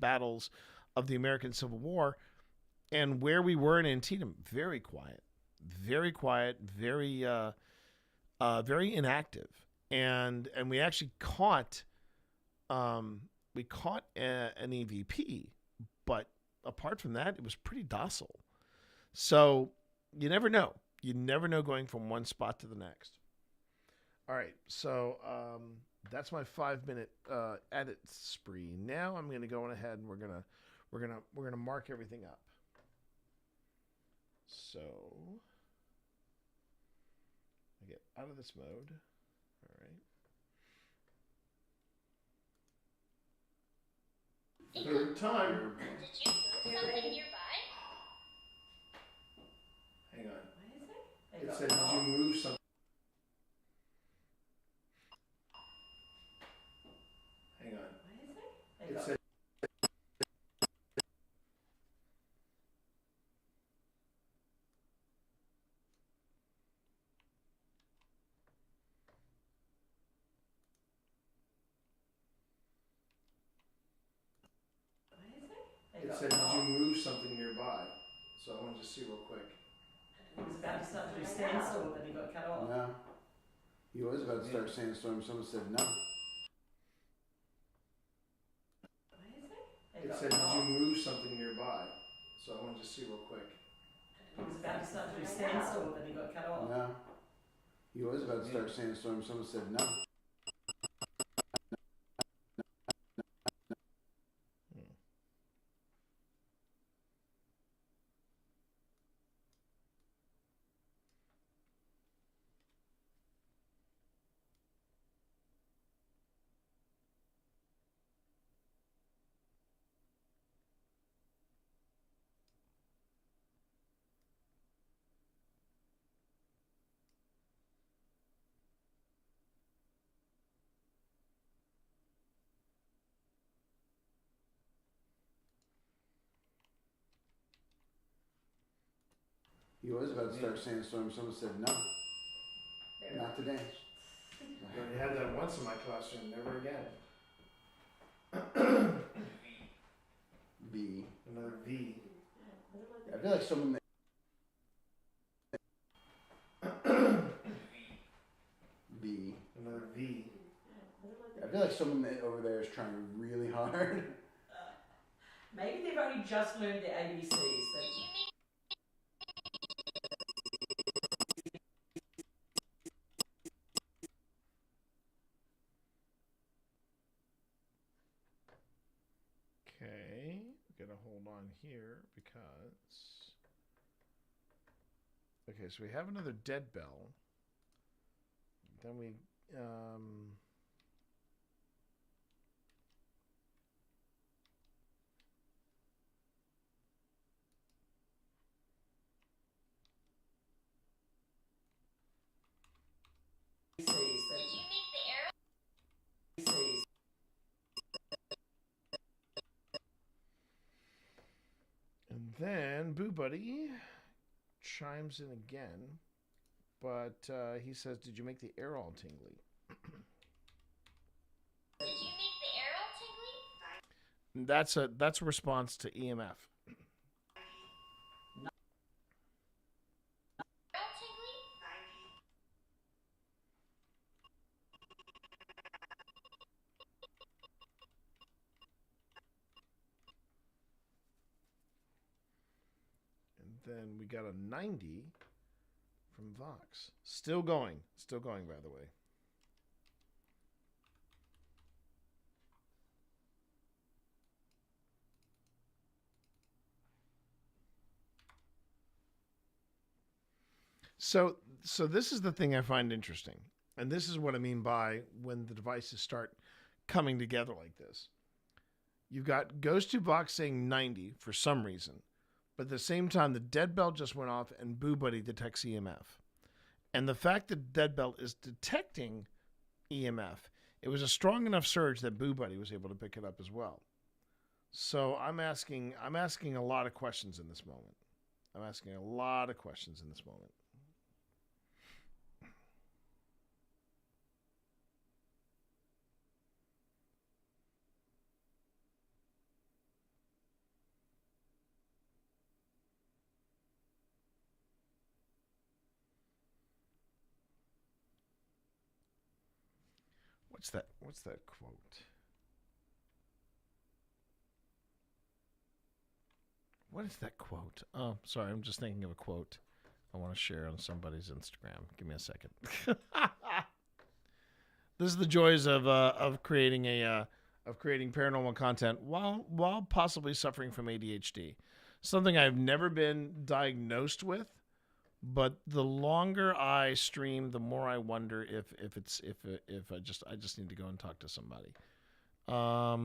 battles of the American Civil War, and where we were in Antietam, very quiet, very inactive, and we actually caught an EVP, but apart from that, it was pretty docile. So you never know. You never know going from one spot to the next. All right, so that's my 5-minute edit spree. Now I'm going to go on ahead and we're gonna mark everything up. So I get out of this mode. All right. Third time. Did you move something nearby? Hang on. What is it? It said, did you move something? Hang on. What is it? It said. It said, did you move something nearby? So I want to just see real quick. He was about to start to do sandstorm and he got cut off. No. He was about to start sandstorm. Someone said no. What is it? It said, did you move something nearby? So I want to just see real quick. He was about to start to do sandstorm and he got cut off. No. He was about to start sandstorm. Someone said no. He was about to start sandstorm. Someone said no. Not today. I already had that once in my classroom. Never again. B. Another V. I feel like someone. B. Another V. I feel like someone over there is trying really hard. Maybe they've only just learned the ABCs. Okay, gotta hold on here because. Okay, so we have another dead bell. Then we. And then Boo Buddy chimes in again, but he says, "Did you make the air all tingly?" Did you make the air all tingly? That's a response to EMF. And then we got a 90 from Vox. Still going, by the way. So this is the thing I find interesting. And this is what I mean by when the devices start coming together like this. You've got Ghost 2 Box saying 90 for some reason. But at the same time, the dead bell just went off and Boo Buddy detects EMF. And the fact that dead bell is detecting EMF, it was a strong enough surge that Boo Buddy was able to pick it up as well. So I'm asking a lot of questions in this moment. What's that quote? What is that quote? Oh, sorry, I'm just thinking of a quote I want to share on somebody's Instagram. Give me a second. This is the joys of creating paranormal content while possibly suffering from ADHD. Something I've never been diagnosed with, but the longer I stream, the more I wonder if I just need to go and talk to somebody. Let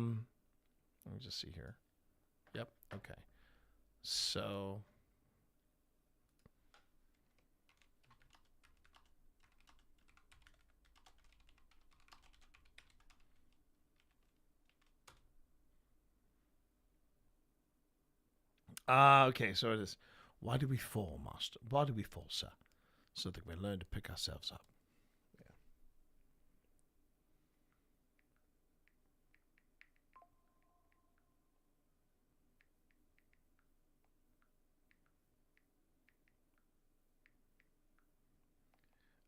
me just see here. Yep. Okay. So. Okay, so it is. Why do we fall, Master? Why do we fall, sir? So that we learn to pick ourselves up. Yeah.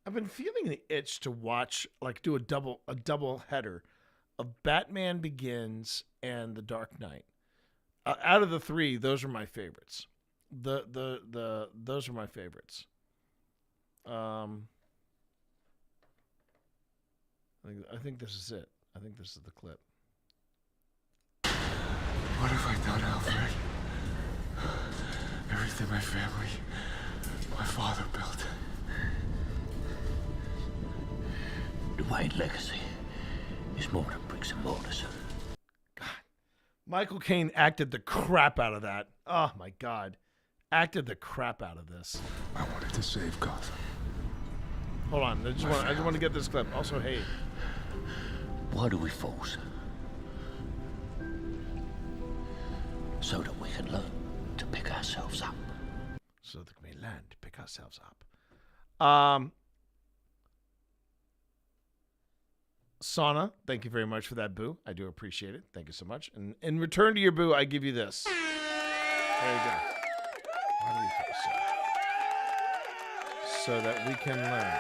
I've been feeling the itch to watch, like, do a double header of Batman Begins and The Dark Knight. Out of the three, those are my favorites. Those are my favorites. I think this is it. I think this is the clip. What have I done, Alfred? Everything my family, my father built. The Wayne legacy is more than bricks and mortars. Michael Caine acted the crap out of that. Oh my God. Acted the crap out of this. I wanted to save Gotham. Hold on. I just want to get this clip. Also, hey. Why do we fall, sir? So that we can learn to pick ourselves up. So that we learn to pick pick ourselves up. Sauna, thank you very much for that boo. I do appreciate it. Thank you so much. And in return to your boo, I give you this. There you go. Why do we feel so that we can learn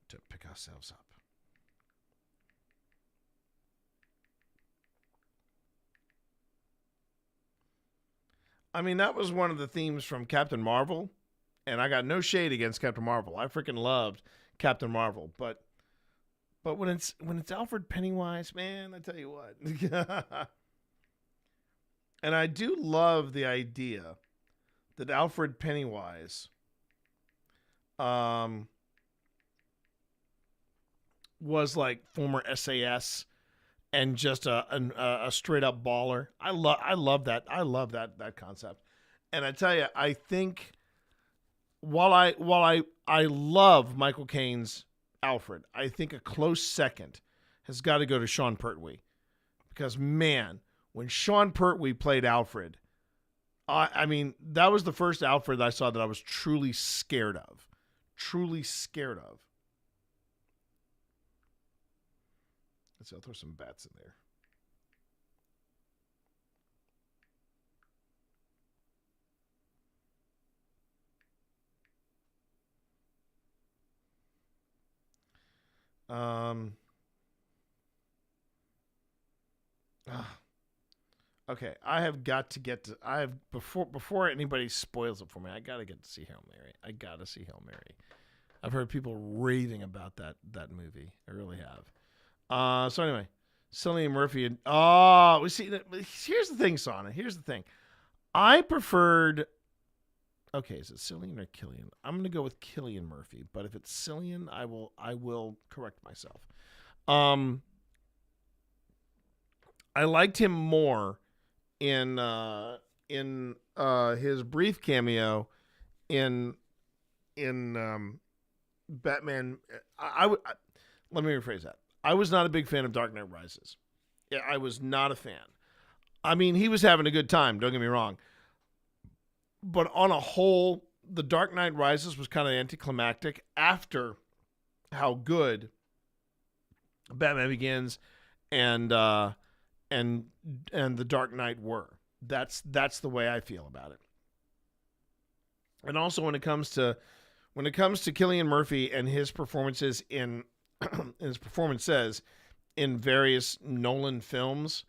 to pick ourselves up. I mean, that was one of the themes from Captain Marvel, and I got no shade against Captain Marvel. I freaking loved Captain Marvel, but when it's Alfred Pennywise, man, I tell you what. And I do love the idea that Alfred Pennywise was like former SAS and just a straight up baller. I love that. I love that concept. And I tell you, I think while I love Michael Caine's Alfred, I think a close second has got to go to Sean Pertwee, because man, when Sean Pertwee played Alfred, I mean, that was the first Alfred I saw that I was truly scared of. Truly scared of. Let's see, I'll throw some bats in there. Okay, I have got to get to. I have before anybody spoils it for me. I gotta get to see Hail Mary. I gotta see Hail Mary. I've heard people raving about that movie. I really have. So anyway, Cillian Murphy. We see. Here's the thing, Sana. Here's the thing. I preferred. Okay, is it Cillian or Killian? I'm gonna go with Cillian Murphy. But if it's Cillian, I will correct myself. I liked him more in his brief cameo in Batman. Let me rephrase that. I was not a big fan of Dark Knight Rises. Yeah, I was not a fan. I mean, he was having a good time, don't get me wrong. But on a whole, The Dark Knight Rises was kind of anticlimactic after how good Batman Begins and The Dark Knight were. That's the way I feel about it. And also when it comes to Cillian Murphy and his performances in various Nolan films,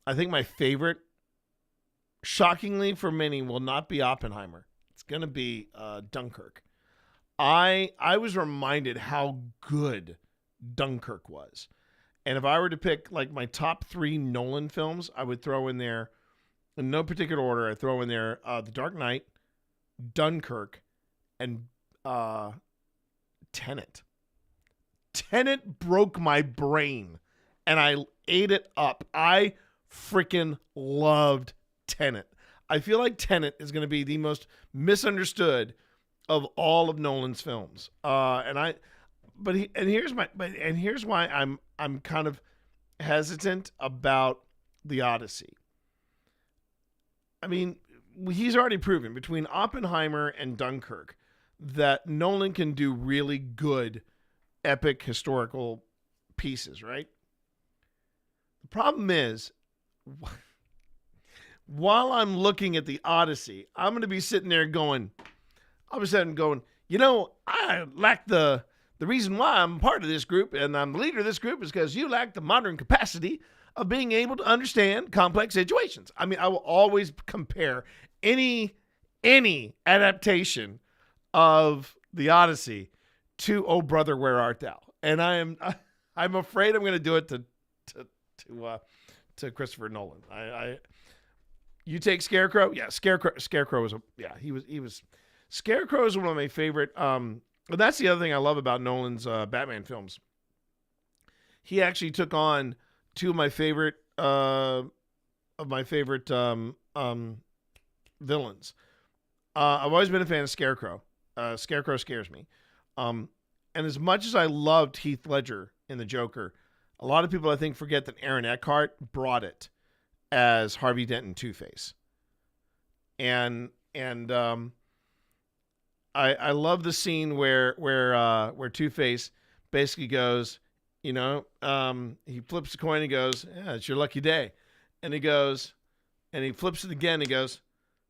I think my favorite, shockingly for many, will not be Oppenheimer. It's going to be Dunkirk. I was reminded how good Dunkirk was. And if I were to pick like my top 3 Nolan films, I would throw in there, in no particular order, I'd throw in there The Dark Knight, Dunkirk, and Tenet. Tenet broke my brain, and I ate it up. I freaking loved Tenet. I feel like Tenet is going to be the most misunderstood of all of Nolan's films. Here's why I'm kind of hesitant about The Odyssey. I mean, he's already proven between Oppenheimer and Dunkirk that Nolan can do really good, epic historical pieces, right? The problem is, while I'm looking at The Odyssey, I'm going to be sitting there going, I lack the reason why I'm part of this group and I'm the leader of this group is because you lack the modern capacity of being able to understand complex situations. I mean, I will always compare any adaptation of The Odyssey to Oh Brother, Where Art Thou? And I'm afraid I'm going to do it to Christopher Nolan. You take Scarecrow? Yeah, Scarecrow was he was Scarecrow is one of my favorite. That's the other thing I love about Nolan's Batman films. He actually took on 2 of my favorite villains. I've always been a fan of Scarecrow. Scarecrow scares me. And as much as I loved Heath Ledger in The Joker, a lot of people I think forget that Aaron Eckhart brought it as Harvey Dent and Two-Face. And I love the scene where Two-Face basically goes, he flips the coin and goes, yeah, it's your lucky day. And he goes, and he flips it again and he goes,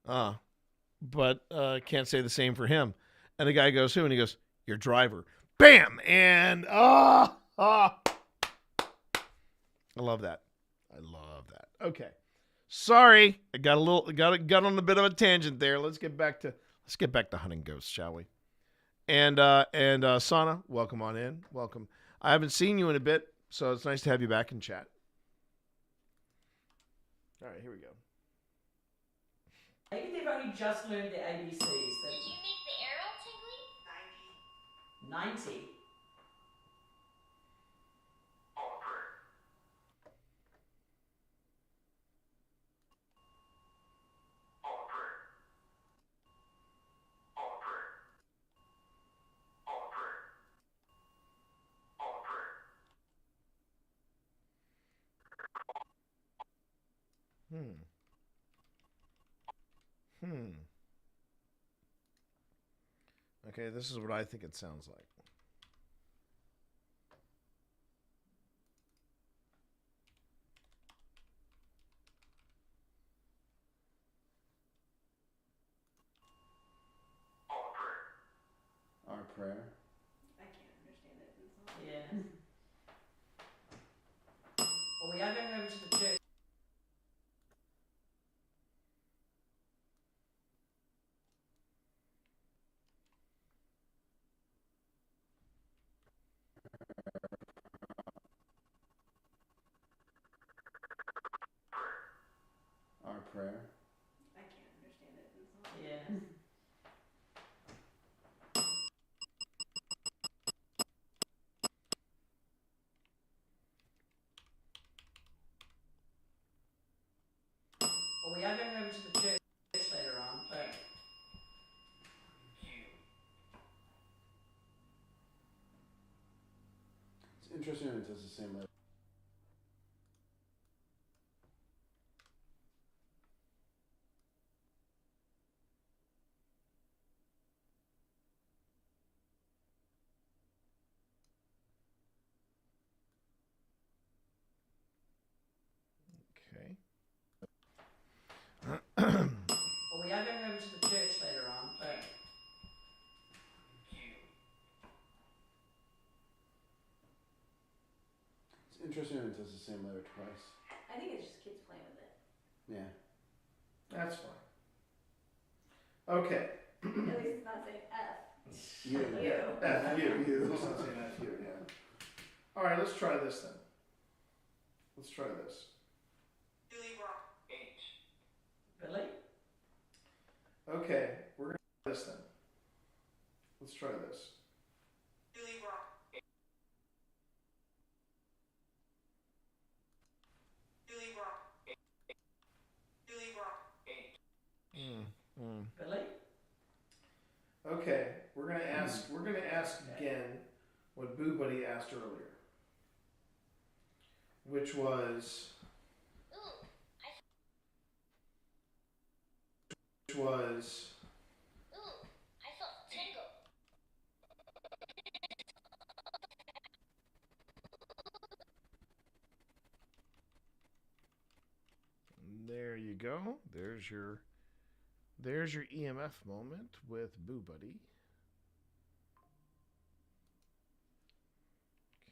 but can't say the same for him. And the guy goes, who? And he goes, your driver. Bam! And I love that. I love that. Okay. Sorry, I got on a bit of a tangent there. Let's get back to hunting ghosts, shall we? And Sana, welcome on in. Welcome. I haven't seen you in a bit, so it's nice to have you back in chat. All right, here we go. Maybe they've only just learned the ABCs. Did you make the arrow tingly? 90. Okay, this is what I think it sounds like. Our prayer. I can't understand it. It's not. Yeah. Well, we are going over to the church. Our prayer. I can't understand it. It's not. Yeah. Well, we are going over to the church later on, but It's interesting when it does the same letter. Okay. well, we are going over to the church later on, but It's interesting when it does the same letter twice. I think it's just kids playing with it. Yeah. That's fine. Okay. At least it's not saying F. You. F you. It's not saying F you, yeah. All right, let's try this then. Let's try this. Billy? Okay, we're going to try this then. Let's try this. Billy? Okay, we're gonna ask again what Boo Buddy asked earlier, which was I felt tingle. There you go. There's your EMF moment with Boo Buddy.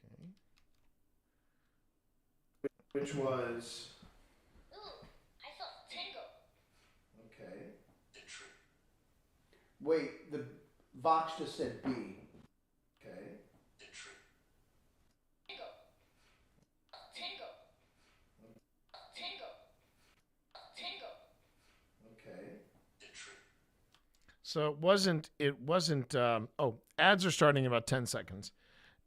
Okay. which was I felt tingle. okay. Wait, the Vox just said B. Okay. Tingle. Tingle. Tingle. Tingle. Okay. So it wasn't ads are starting in about 10 seconds.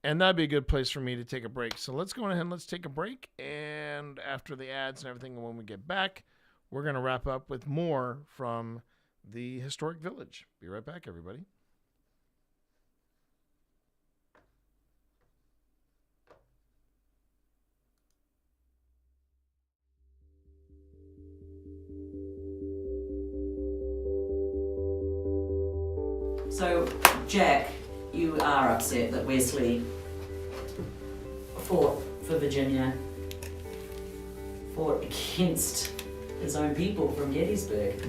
And that'd be a good place for me to take a break. So let's go ahead and let's take a break. And after the ads and everything, when we get back, we're going to wrap up with more from the historic village. Be right back, everybody. So, Jack, you are upset that Wesley fought for Virginia, fought against his own people from Gettysburg.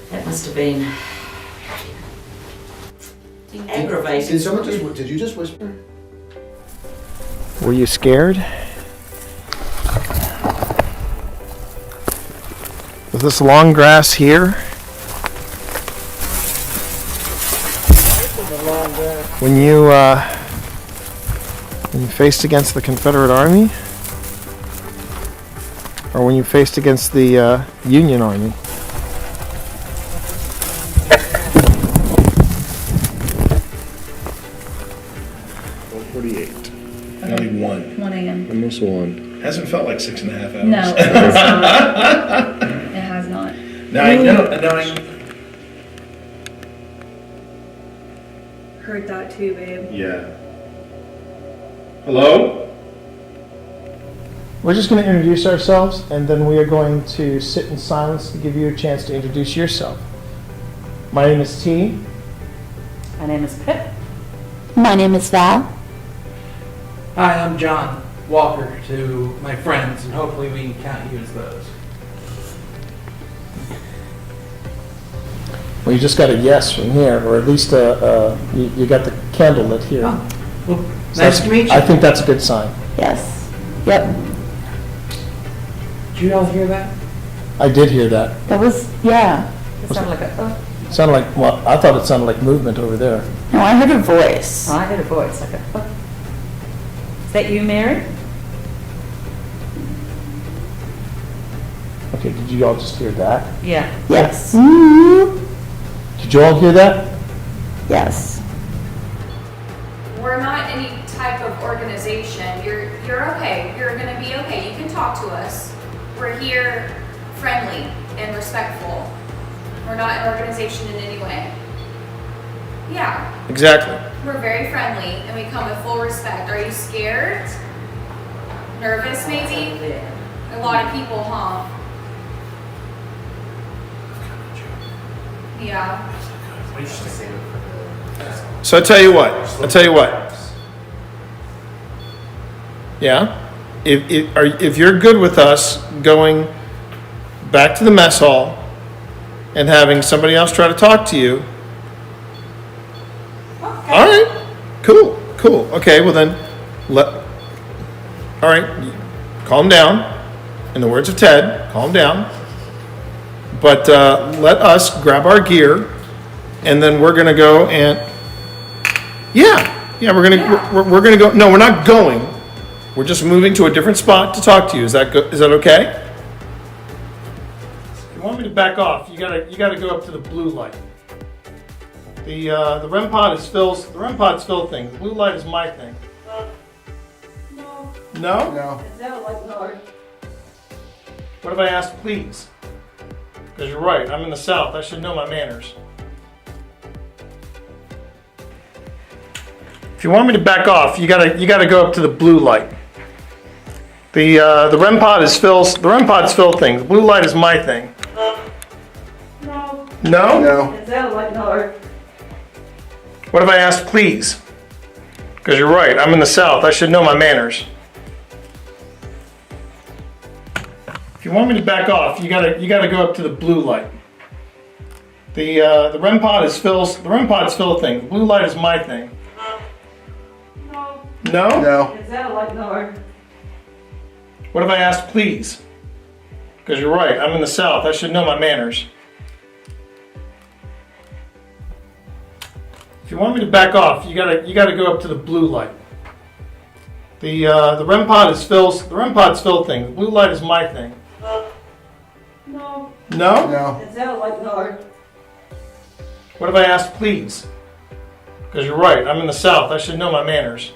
That must have been aggravating. Did you just whisper? Were you scared? Was this long grass here? When you faced against the Confederate Army? Or when you faced against the Union Army? Only one. 1 a.m. Almost one. Hasn't felt like 6.5 hours. No, it has not. It has not. Now I know. Heard that too, babe. Yeah. Hello? We're just going to introduce ourselves, and then we are going to sit in silence to give you a chance to introduce yourself. My name is T. My name is Pip. My name is Val. Hi, I'm John Walker to my friends, and hopefully we can count you as those. Well, you just got a yes from here, or at least you got the candle lit here. Oh, well, So nice to meet you. I think that's a good sign. Yes. Yep. Did you all hear that? I did hear that. That was, yeah. It sounded like a, Sounded like, well, I thought it sounded like movement over there. No, I heard a voice. I heard a voice like a, is that you, Mary? Okay, did you all just hear that? Yeah. Yes. Did you all hear that? Yes. We're not any type of organization. You're okay. You're gonna be okay. You can talk to us. We're here friendly and respectful. We're not an organization in any way. Yeah. Exactly. We're very friendly and we come with full respect. Are you scared? Nervous maybe? A lot of people, huh? Yeah. So I tell you what. Yeah? If you're good with us going back to the mess hall and having somebody else try to talk to you. Okay. All right. Cool. Okay, well then, all right, calm down. In the words of Ted, calm down. But let us grab our gear, and then we're gonna go and we're gonna go. No, we're not going. We're just moving to a different spot to talk to you. Is that okay? If you want me to back off, you gotta go up to the blue light. The REM pod is Phil's. The REM pod's Phil thing. The blue light is my thing. No? No. It sounded like no. What if I asked please? Because you're right, I'm in the South. I should know my manners. If you want me to back off, you gotta go up to the blue light. The REM pod is Phil's. The REM pod's Phil thing. The blue light is my thing. No. No? No. It sounded like no. What if I asked please? Because you're right, I'm in the South. I should know my manners. If you want me to back off, you gotta go up to the blue light. The REM pod is Phil's. The REM pod's Phil thing. The blue light is my thing. No? No. It sounded like no. What if I asked please? Because you're right, I'm in the South. I should know my manners. If you want me to back off, you gotta go up to the blue light. The REM pod is Phil's. The REM pod's Phil thing. The blue light is my thing. No. No? No. It sounded like no. What if I asked please? Because you're right, I'm in the South. I should know my manners.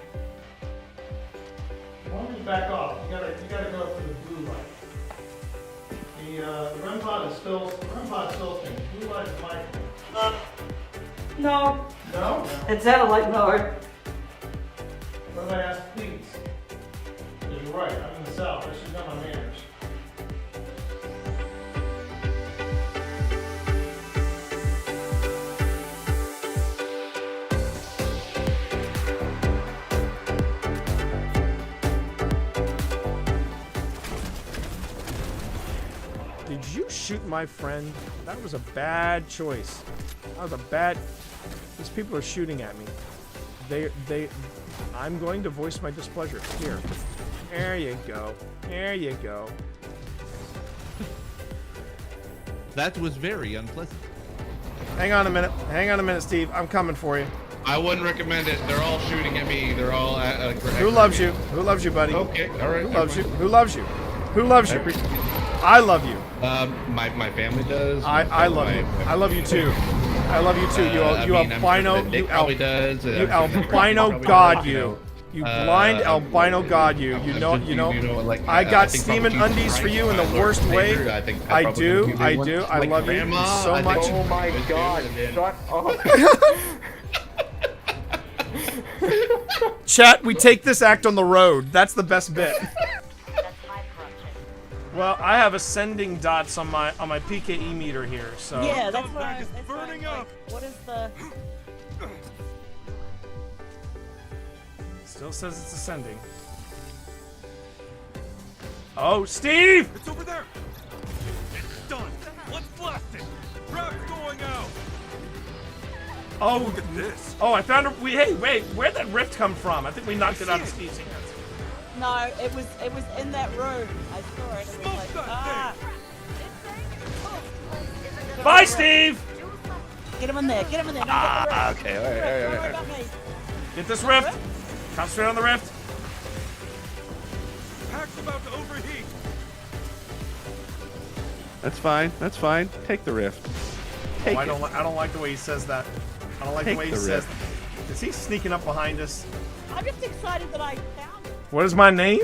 If you want me to back off, you gotta go up to the blue light. The REM pod is Phil's. The REM pod's Phil thing. The blue light is my thing. No. No? It sounded like no. What if I asked please? Because you're right, I'm in the South. I should know my manners. shoot my friend. That was a bad choice. These people are shooting at me. I'm going to voice my displeasure. Here. There you go. There you go. That was very unpleasant. Hang on a minute, Steve. I'm coming for you. I wouldn't recommend it. They're all shooting at me. They're all Who loves you? Who loves you, buddy? Okay, all right. Who loves you? Who loves you? Who loves you? I love you. My family does. I love you. I love you too. I love you too. You albino. Nick probably does. You albino god. You blind albino god. You know. Like, I got think steaming probably undies for Christ you in the my Lord worst and way. Savior. I do. I love you Grandma, so I think- much. Oh my God! Shut up. Chat, we take this act on the road. That's the best bit. Well, I have ascending dots on my PKE meter here, so. Yeah, that's what I was burning up. What is the? Still says it's ascending. Oh, Steve! It's over there. It's done. Let's blast it. Crowd's going out. Oh, Look at this. Oh, I found a. Hey, wait, where'd that rift come from? I think we knocked it out of Steve's hands. No, it was in that room. I saw it. It was like, ah. Bye, Steve. Get him in there. Get him in there. Okay. All right. Get this rift. Concentrate on the rift. Pack's about to overheat. That's fine. That's fine. Take the rift. Take I don't like the way he says that. I don't like the Take way he the says rift. that. Is he sneaking up behind us? I'm just excited that I found it. What is my name?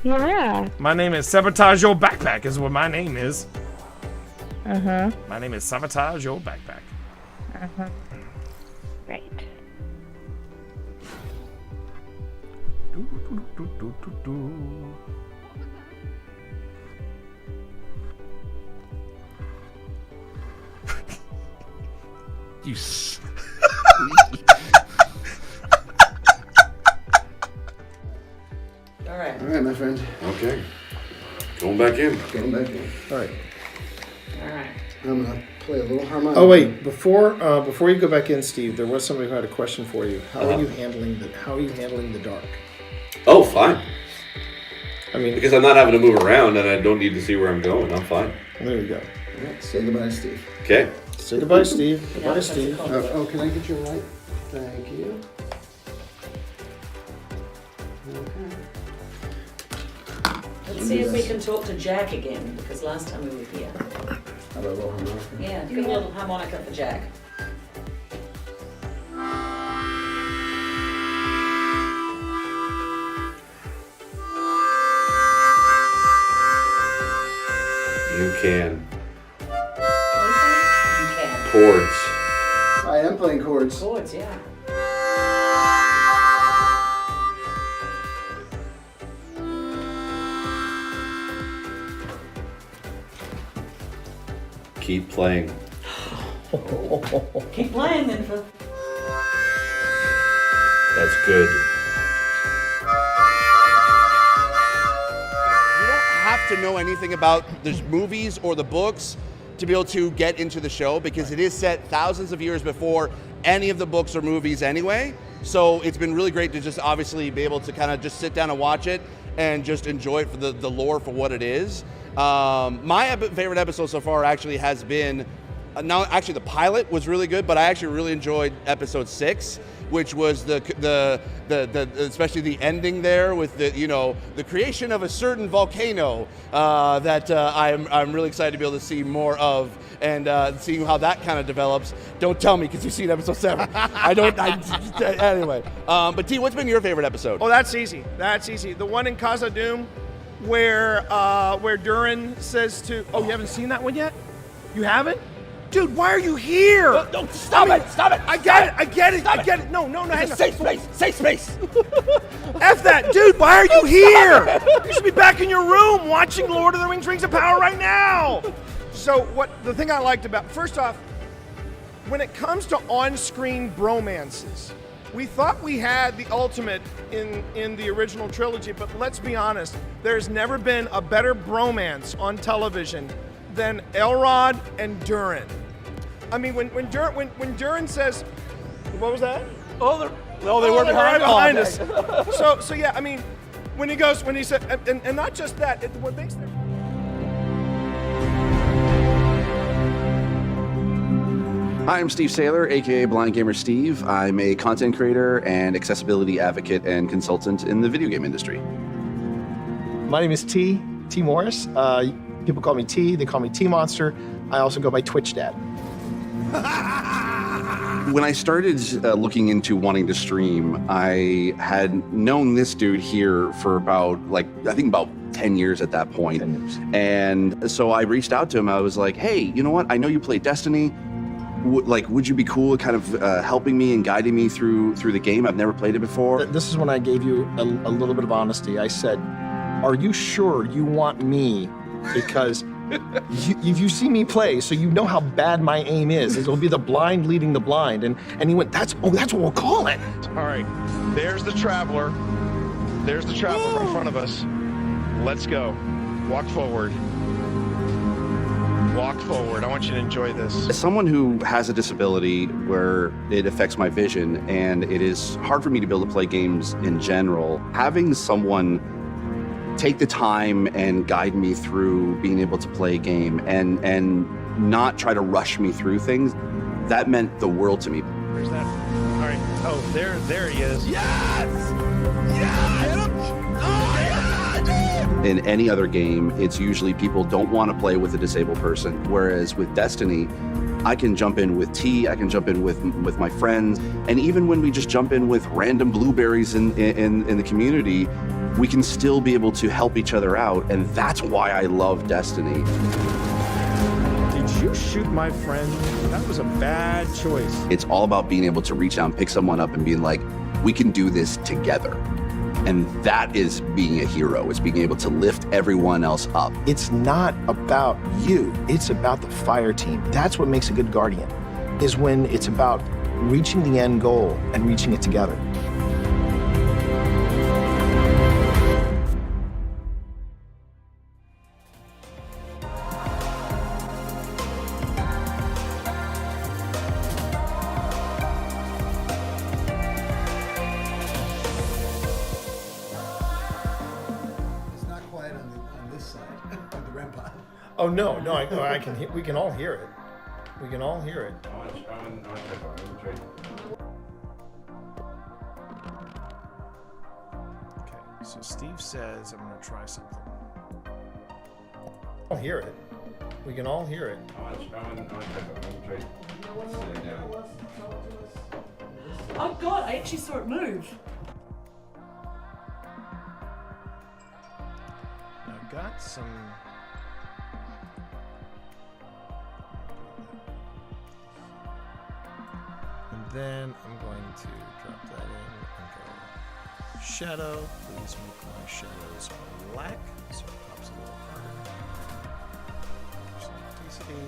Yeah. My name is Sabotage Your Backpack is what my name is. Uh-huh. My name is Sabotage Your Backpack. Uh-huh. Right. You sneaky. All right. All right, my friend. Okay. Going back in. Going back in. All right. All right. I'm gonna play a little harmonica. Oh wait, before you go back in, Steve, there was somebody who had a question for you. How Uh-huh. are you handling the dark? Oh, fine. I mean, Because I'm not having to move around and I don't need to see where I'm going. I'm fine. there we go. All right, say goodbye, Steve. Okay. Say goodbye, Steve. Goodbye, that's a Steve. call. Oh, can I get your light? Thank you. Let's see if we can talk to Jack again, because last time we were here. How about a little harmonica? Yeah, give a little harmonica for Jack. You can. You can. Chords. I am playing chords. Chords, yeah. Keep playing. Keep playing then for. That's good. You don't have to know anything about the movies or the books to be able to get into the show because it is set thousands of years before any of the books or movies anyway. So it's been really great to just obviously be able to kind of just sit down and watch it and just enjoy it for the lore for what it is. My favorite episode so far actually has been, now actually the pilot was really good, but I actually really enjoyed episode 6, which was the especially the ending there with the creation of a certain volcano that I'm really excited to be able to see more of and seeing how that kind of develops. Don't tell me because you've seen episode 7. Anyway. But T, what's been your favorite episode? Oh, that's easy. That's easy. The one in Casa Doom where Durin says to... Oh, you haven't seen that one yet? You haven't? Dude, why are you here? No, stop it! I get it. No, hang on. Safe space! F that, dude, why are you here? You should be back in your room watching Lord of the Rings of Power right now. So the thing I liked about, first off, when it comes to on-screen bromances, we thought we had the ultimate in the original trilogy, but let's be honest, there's never been a better bromance on television than Elrod and Durin. I mean, when Durin says, what was that? Oh, they were right behind us. So yeah, I mean, when he said, and not just that, what makes them. Hi, I'm Steve Saylor, aka Blind Gamer Steve. I'm a content creator and accessibility advocate and consultant in the video game industry. My name is T Morris. People call me T, they call me T Monster. I also go by Twitch Dad. When I started looking into wanting to stream, I had known this dude here for about 10 years at that point. 10 years. And so I reached out to him. I was like, hey, you know what? I know you play Destiny. Would you be cool kind of helping me and guiding me through the game? I've never played it before. This is when I gave you a little bit of honesty. I said, are you sure you want me? Because if you see me play, so you know how bad my aim is. It'll be the blind leading the blind. And he went, that's what we'll call it. All right, there's the Traveler. There's the Traveler in front of us. Let's go. Walk forward. Walk forward. I want you to enjoy this. As someone who has a disability where it affects my vision and it is hard for me to be able to play games in general, having someone take the time and guide me through being able to play a game and not try to rush me through things, that meant the world to me. Where's that? All right. Oh, there he is. Yes! Yes! Get him! Oh, yeah, dude! In any other game, it's usually people don't want to play with a disabled person, whereas with Destiny, I can jump in with T, I can jump in with my friends, and even when we just jump in with random blueberries in the community, we can still be able to help each other out, and that's why I love Destiny. Did you shoot my friend? That was a bad choice. It's all about being able to reach out and pick someone up and being like, we can do this together. And that is being a hero. It's being able to lift everyone else up. It's not about you. It's about the fire team. That's what makes a good guardian, is when it's about reaching the end goal and reaching it together. Oh no, I can. We can all hear it. We can all hear it. Okay, so Steve says I'm gonna try something. I'll hear it. We can all hear it. Oh God, I actually saw it move. I've got some. And then I'm going to drop that in and go shadow. Please make my shadows black so it pops a little harder. Some intensity.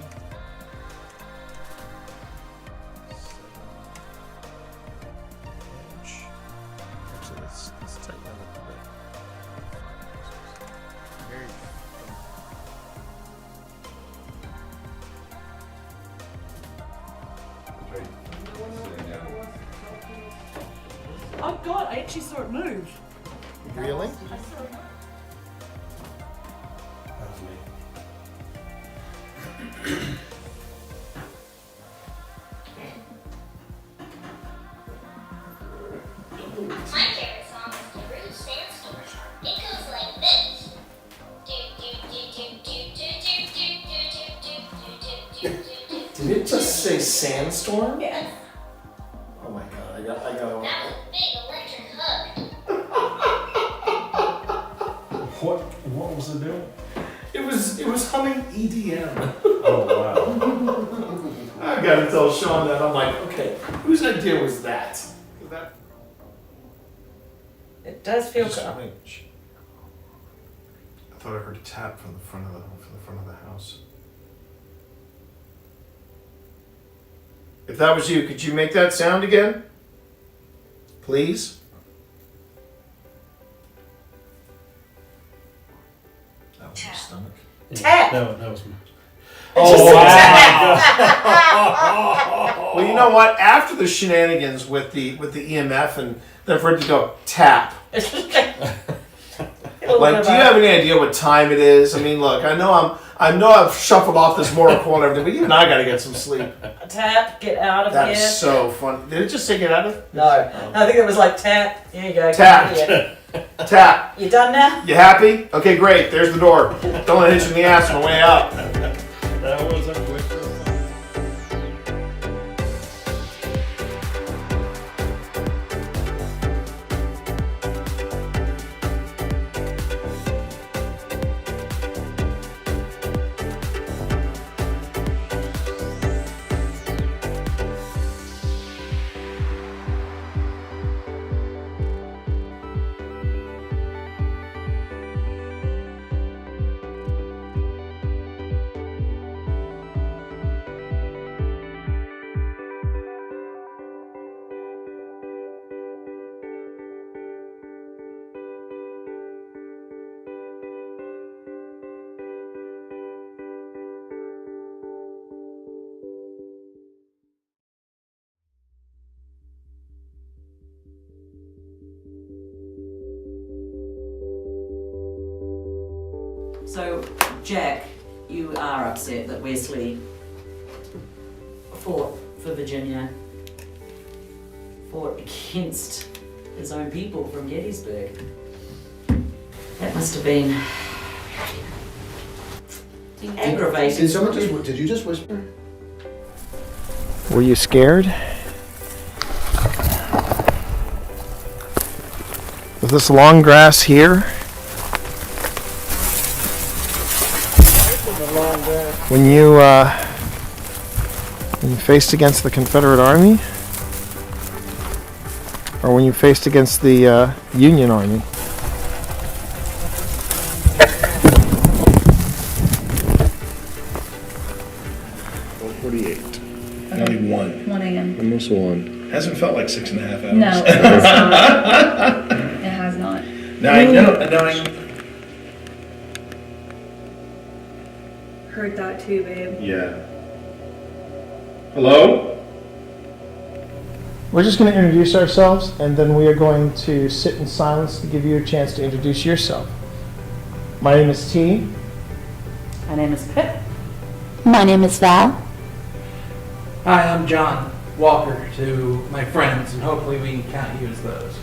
Edge. Actually, let's tighten that up a bit. Very Oh God, I actually saw it move. Really? I saw it move. My favorite song is the Rude Sandstorm. It goes like this. Did it just say sandstorm? Yes. Oh my god, I got That was a big electric hug. What was it doing? It was humming EDM. Oh wow. I gotta tell Sean that. I'm like, okay, whose idea was that? It does feel good. Strange. I thought I heard a tap from the front of the house. If that was you, could you make that sound again? Please? That was my stomach. Tap! That was my. Oh, wow. Well, you know what? After the shenanigans with the EMF and then for it to go tap. Like, do you have any idea what time it is? I mean, look, I know I've shuffled off this moral call and everything, but even I gotta get some sleep. Tap, get out of here. That's so fun. Did it just say get out of? No, I think it was like tap. Here you go. Tap. Tap. You done now? You happy? Okay, great. There's the door. Don't let it hit you in the ass on the way out. That was a quick response. So, Jack, you are upset that Wesley fought for Virginia, fought against his own people from Gettysburg. That must have been aggravating. Did you just whisper? Were you scared? Was this long grass here? When you faced against the Confederate Army? Or when you faced against the Union Army? Only 1. 1 a.m. Almost 1. Hasn't felt like 6.5 hours. No, it has not. It has not. Now I know. Heard that too, babe. Yeah. Hello? We're just going to introduce ourselves, and then we are going to sit in silence to give you a chance to introduce yourself. My name is T. My name is Pip. My name is Val. Hi, I'm John Walker to my friends, and hopefully we can count you as those.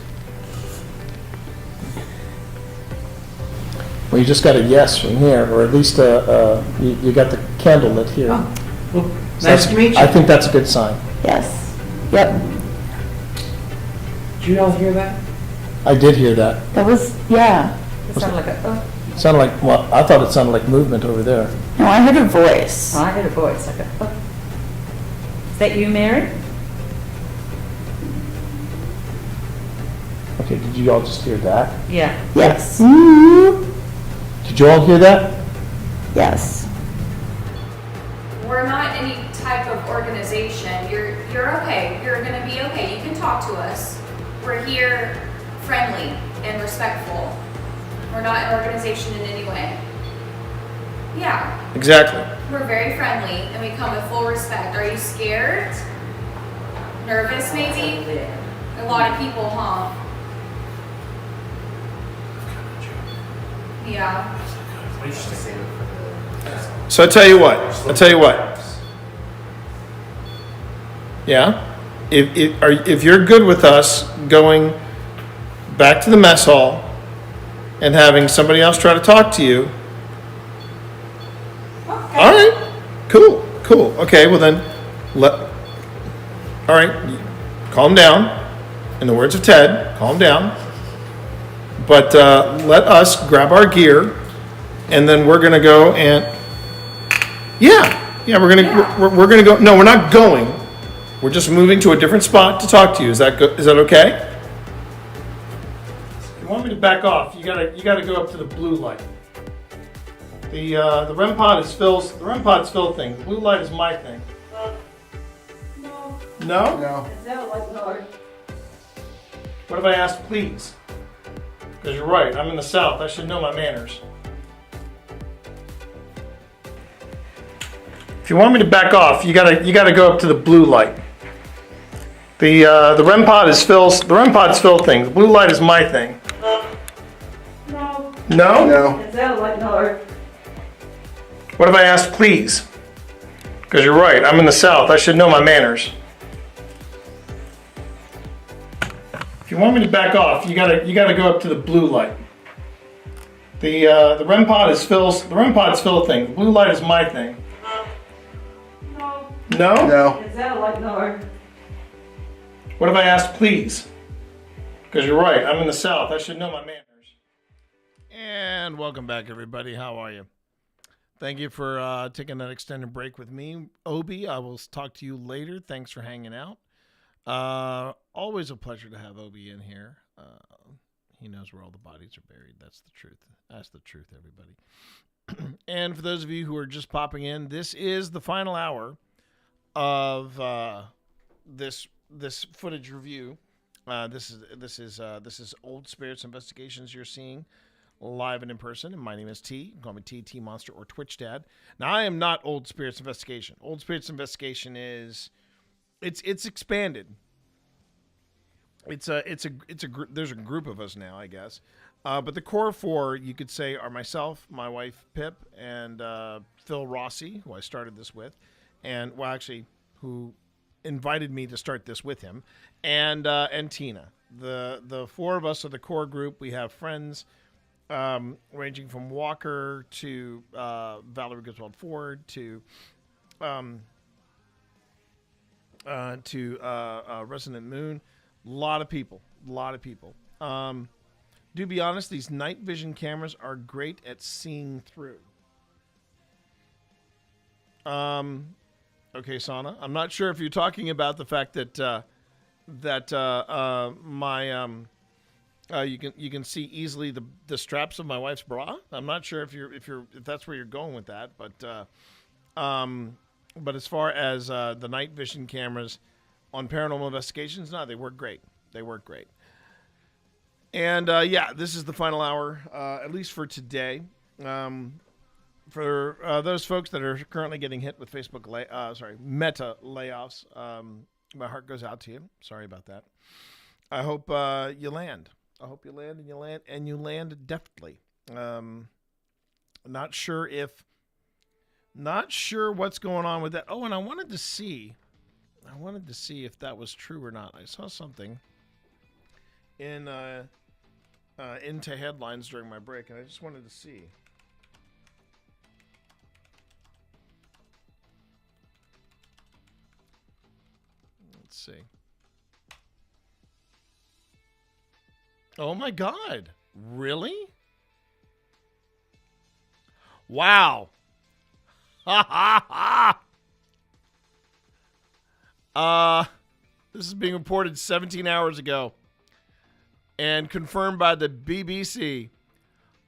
Well, you just got a yes from here, or at least you got the candle lit here. Oh, well, So nice to meet you. I think that's a good sign. Yes. Yep. Did you all hear that? I did hear that. That was, yeah. It sounded like a, It sounded like, well, I thought it sounded like movement over there. No, I heard a voice. I heard a voice like a, is that you, Mary? Okay, did you all just hear that? Yeah. Yes. Did you all hear that? Yes. We're not any type of organization. You're okay. You're gonna be okay. You can talk to us. We're here friendly and respectful. We're not an organization in any way. Yeah. Exactly. We're very friendly and we come with full respect. Are you scared? Nervous maybe? A lot of people, huh? Yeah. So I tell you what. Yeah? If you're good with us going back to the mess hall and having somebody else try to talk to you. Okay. All right. Cool. Okay, well then, all right, calm down. In the words of Ted, calm down. But let us grab our gear, and then we're gonna go and we're gonna go. No, we're not going. We're just moving to a different spot to talk to you. Is that good? Is that okay? If you want me to back off, you gotta go up to the blue light. The REM pod is Phil's. The REM pod's Phil thing. The blue light is my thing. No? No. What if I asked please? Because you're right, I'm in the South. I should know my manners. you want me to back off, you gotta go up to the blue light. The REM pod is Phil's. The REM pod's Phil thing. The blue light is my thing. No. No? No. It sounds like no. What if I asked please? Because you're right. I'm in the South. I should know my manners. If you want me to back off, you gotta go up to the blue light. The REM pod is Phil's. The REM pod's Phil thing. The blue light is my thing. No. No? No. It sounds like no. What if I asked please? Because you're right. I'm in the South. I should know my manners. And welcome back, everybody. How are you? Thank you for taking that extended break with me. Obi, I will talk to you later. Thanks for hanging out. Always a pleasure to have Obi in here. He knows where all the bodies are buried. That's the truth. That's the truth, everybody. And for those of you who are just popping in, this is the final hour of this footage review. This is Old Spirits Investigations you're seeing live and in person. And my name is T. You can call me T Monster or Twitch Dad. Now I am not Old Spirits Investigation. Old Spirits Investigation is it's expanded. There's a group of us now, I guess. But the core four, you could say, are myself, my wife Pip, and Phil Rossi, who I started this with, and who invited me to start this with him, and Tina. The four of us are the core group. We have friends ranging from Walker to Valerie Griswold Ford to Resident Moon. A lot of people. Do be honest, these night vision cameras are great at seeing through. Okay, Sana. I'm not sure if you're talking about the fact that you can see easily the straps of my wife's bra. I'm not sure if that's where you're going with that, but as far as the night vision cameras on Paranormal Investigations, no, they work great. And this is the final hour, at least for today. For those folks that are currently getting hit with Meta layoffs, my heart goes out to you. Sorry about that. I hope you land. I hope you land and you land deftly. Not sure what's going on with that. Oh, and I wanted to see if that was true or not. I saw something into headlines during my break, and I just wanted to see. Let's see. Oh my God. Really? Wow. Ha ha ha. This is being reported 17 hours ago and confirmed by the BBC.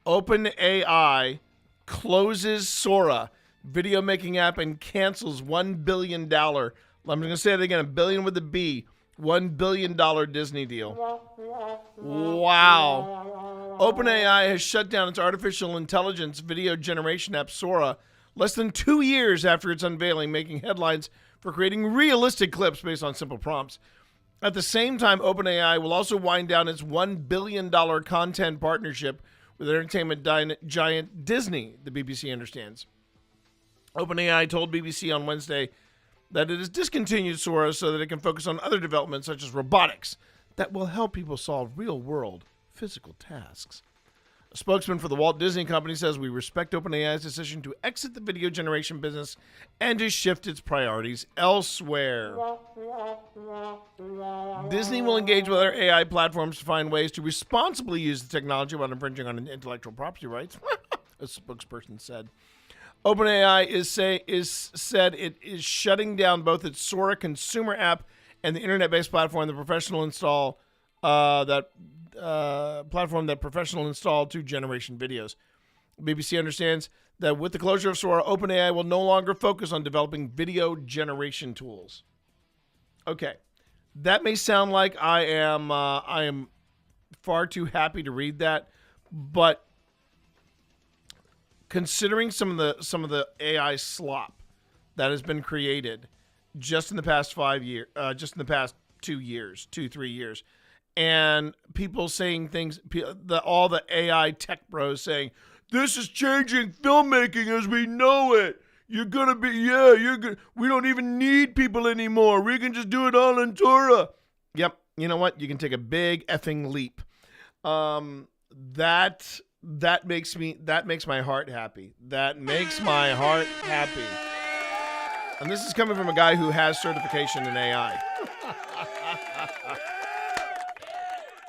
OpenAI closes Sora video making app and cancels $1 billion. I'm going to say it again, a billion with a B. $1 billion Disney deal. Wow. OpenAI has shut down its artificial intelligence video generation app Sora less than 2 years after its unveiling, making headlines for creating realistic clips based on simple prompts. At the same time, OpenAI will also wind down its $1 billion content partnership with entertainment giant Disney, the BBC understands. OpenAI told BBC on Wednesday that it has discontinued Sora so that it can focus on other developments such as robotics that will help people solve real-world physical tasks. A spokesman for the Walt Disney Company says, "We respect OpenAI's decision to exit the video generation business and to shift its priorities elsewhere." Disney will engage with other AI platforms to find ways to responsibly use the technology without infringing on intellectual property rights, a spokesperson said. OpenAI is said it is shutting down both its Sora consumer app and the internet-based platform that professional install two-generation videos. BBC understands that with the closure of Sora, OpenAI will no longer focus on developing video generation tools. Okay, that may sound like I am far too happy to read that, but considering some of the AI slop that has been created just in the past 5 years, just in the past 2 years, 3 years. And people saying things, all the AI tech bros saying, this is changing filmmaking as we know it. You're going to be, we don't even need people anymore. We can just do it all in Torah. Yep. You know what? You can take a big effing leap. That makes my heart happy. That makes my heart happy. And this is coming from a guy who has certification in AI.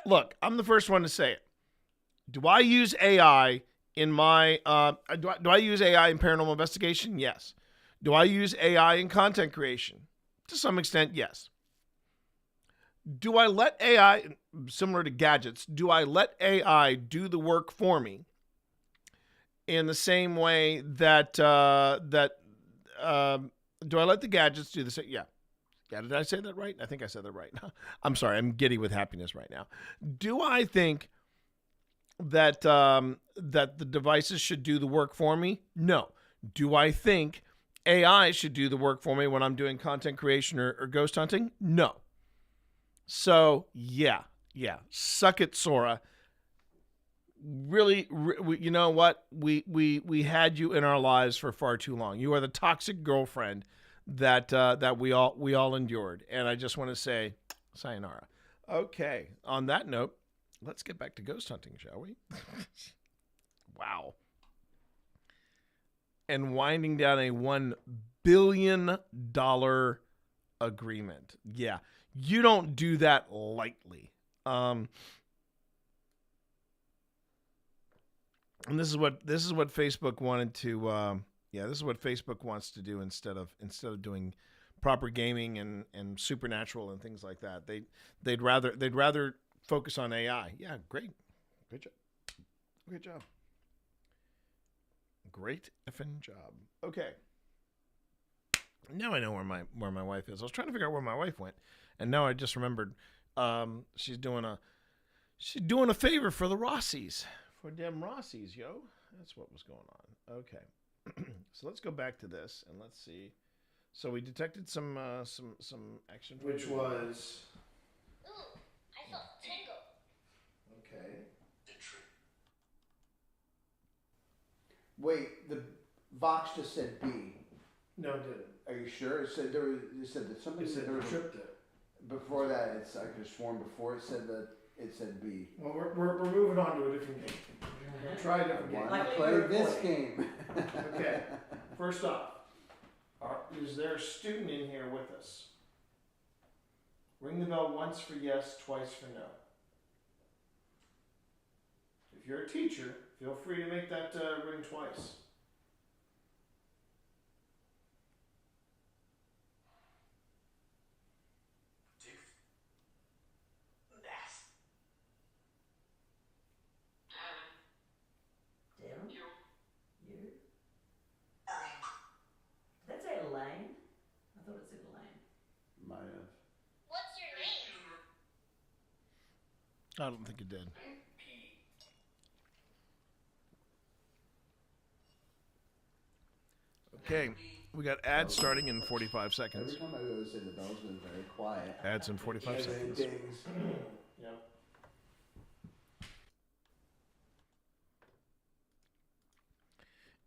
Look, I'm the first one to say it. Do I use AI in my do I use AI in paranormal investigation? Yes. Do I use AI in content creation? To some extent, yes. Do I let AI, similar to gadgets, do I let AI do the work for me in the same way that do I let the gadgets do the same? Yeah. Yeah, did I say that right? I think I said that right. I'm sorry, I'm giddy with happiness right now. Do I think that that the devices should do the work for me? No. Do I think AI should do the work for me when I'm doing content creation or ghost hunting? No. So yeah. Suck it, Sora. Really, you know what? We had you in our lives for far too long. You are the toxic girlfriend that we all endured, and I just want to say, sayonara. Okay. On that note, let's get back to ghost hunting, shall we? Wow. And winding down a $1 billion agreement. Yeah, you don't do that lightly. And this is what Facebook wanted to. This is what Facebook wants to do instead of doing proper gaming and supernatural and things like that. They'd rather focus on AI. Yeah, great job. Great job. Great effing job. Okay. Now I know where my wife is. I was trying to figure out where my wife went, and now I just remembered. She's doing a favor for the Rossies, for them Rossies, yo. That's what was going on. Okay. So let's go back to this and let's see. So we detected some action. Which was. Ooh, I felt tingle. Okay. Wait, the Vox just said B. No, it didn't. Are you sure? It said that somebody said there was tripped it. Before that, I could have sworn before it said B. Well, we're moving on to a different game. We'll try a different game. I want to play this game. Okay. First off, is there a student in here with us? Ring the bell once for yes, twice for no. If you're a teacher, feel free to make that ring twice. Dylan? You? Did that say Elaine? I thought it said Elaine. Might have. What's your name? I don't think it did. Okay, we got ads starting in 45 seconds. Every time I go to say the bell's been very quiet. Ads in 45 seconds. Dings. Yep.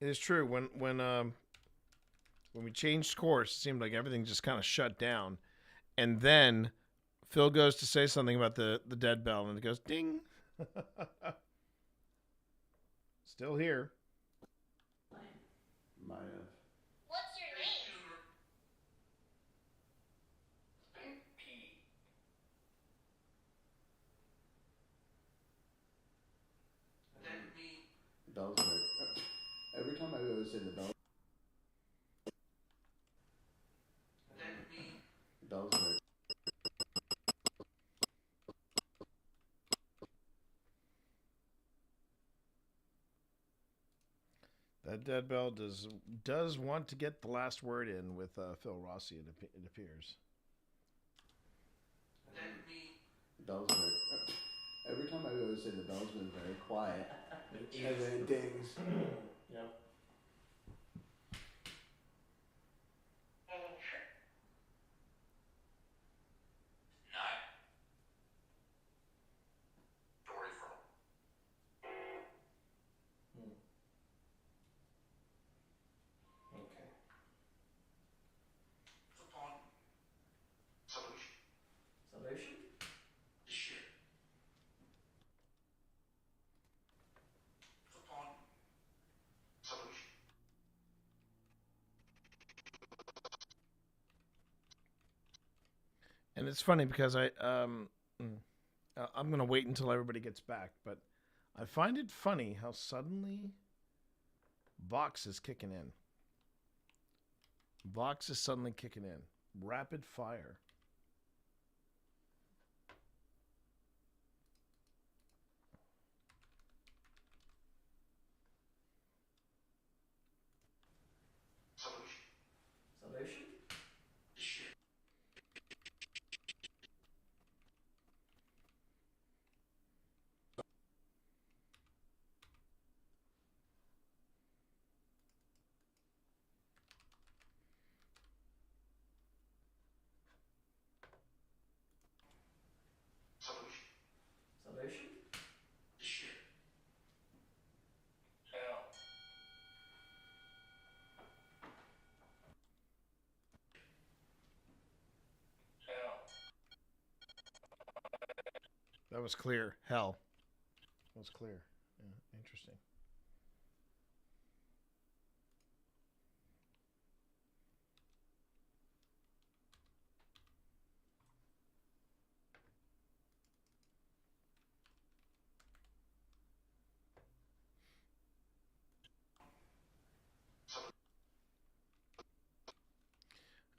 It is true. When we changed course, it seemed like everything just kind of shut down, and then Phil goes to say something about the dead bell, and it goes ding. Still here. Might have. What's your name? The bell's very. Every time I go to say the bell. The bell's very. That dead bell does want to get the last word in with Phil Rossi. It appears. The bell's very. Every time I go to say the bell's been very quiet. And then it dings. Yep. And it's funny because I'm gonna wait until everybody gets back, but I find it funny how suddenly Vox is kicking in. Vox is suddenly kicking in. Rapid fire. Solution? Solution? That was clear. Hell. That was clear. Yeah, interesting.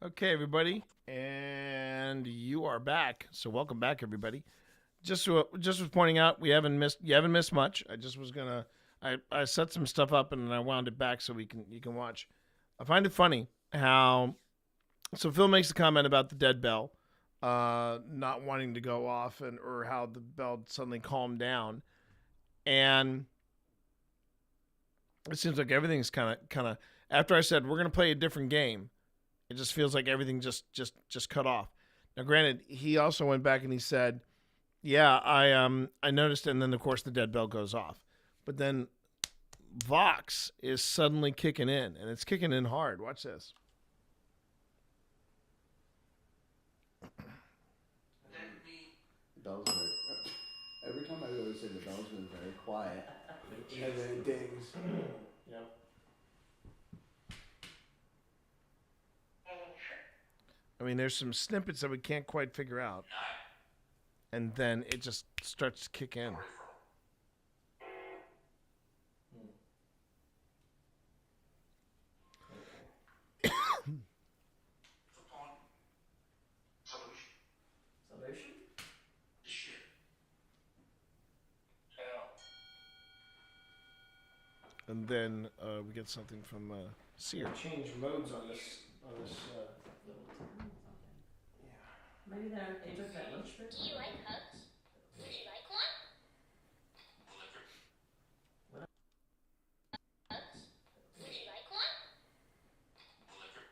Okay, everybody, and you are back. So welcome back, everybody. Just was pointing out you haven't missed much. I just was gonna I set some stuff up and I wound it back so you can watch. I find it funny how Phil makes a comment about the dead bell not wanting to go off or how the bell suddenly calmed down, and it seems like everything's kind of after I said we're gonna play a different game. It just feels like everything just cut off. Now, granted, he also went back and he said, "Yeah, I noticed," and then of course the dead bell goes off. But then Vox is suddenly kicking in, and it's kicking in hard. Watch this. The bells are every time I go to say the bell's been very quiet. And then it dings. Yep. I mean, there's some snippets that we can't quite figure out, and then it just starts to kick in. Solution? And then we get something from Seer. Change modes on this. Maybe they took that lunch break. Do you like hugs? Would you like one? Hugs? Would you like one? Winifred?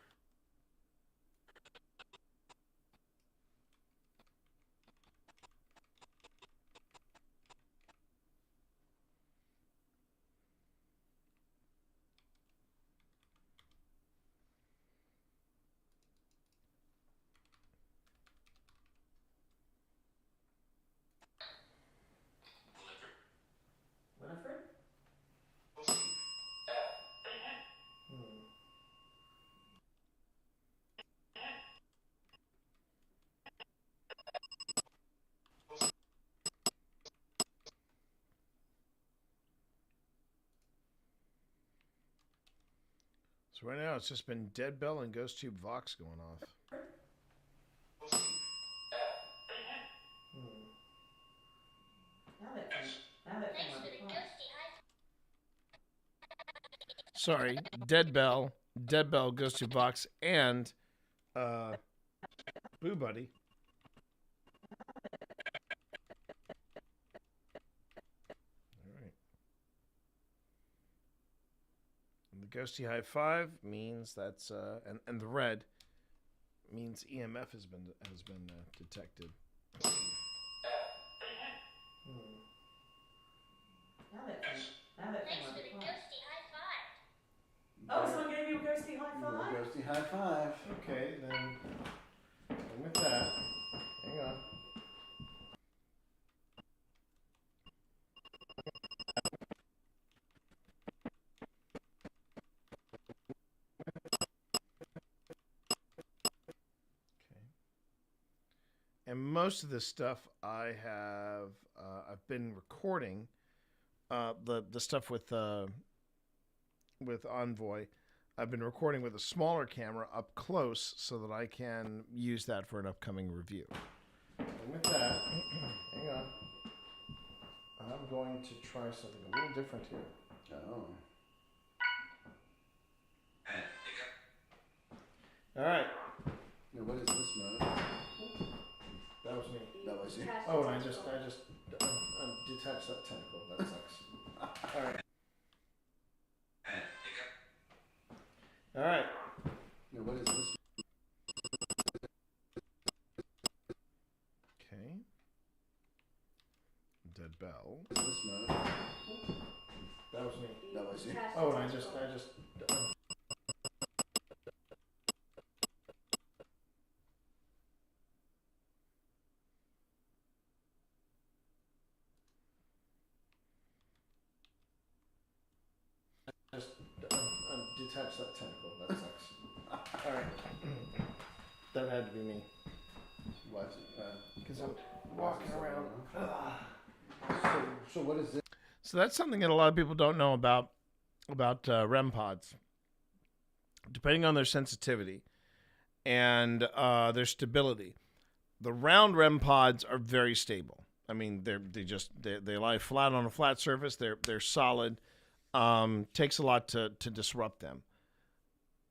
So right now it's just been Dead Bell and Ghost Tube Vox going off. Now that Thanks for the ghosty high. Sorry, Dead Bell, Ghost Tube Vox, and Boo Buddy. The ghosty high five means that's and the red means EMF has been detected. Now that Thanks for the ghosty high five. Oh, someone gave you a ghosty high five? Ghosty high five. Okay, then with that, hang on. And most of this stuff I've been recording the stuff with Envoy. I've been recording with a smaller camera up close so that I can use that for an upcoming review. And with that, hang on. I'm going to try something a little different here. Oh. All right. Now, what is this mode? That was me. That was you. Oh, and I just detached that tentacle. That sucks. All right. All right. Now, what is this? Okay. Dead bell. What is this mode? That was me. That was you. Oh, and I just detached that tentacle. That sucks. All right. That had to be me. Why is it? Because I'm walking around. So what is this? So that's something that a lot of people don't know about REM pods. Depending on their sensitivity and their stability, the round REM pods are very stable. I mean, they lie flat on a flat surface. They're solid. Takes a lot to disrupt them.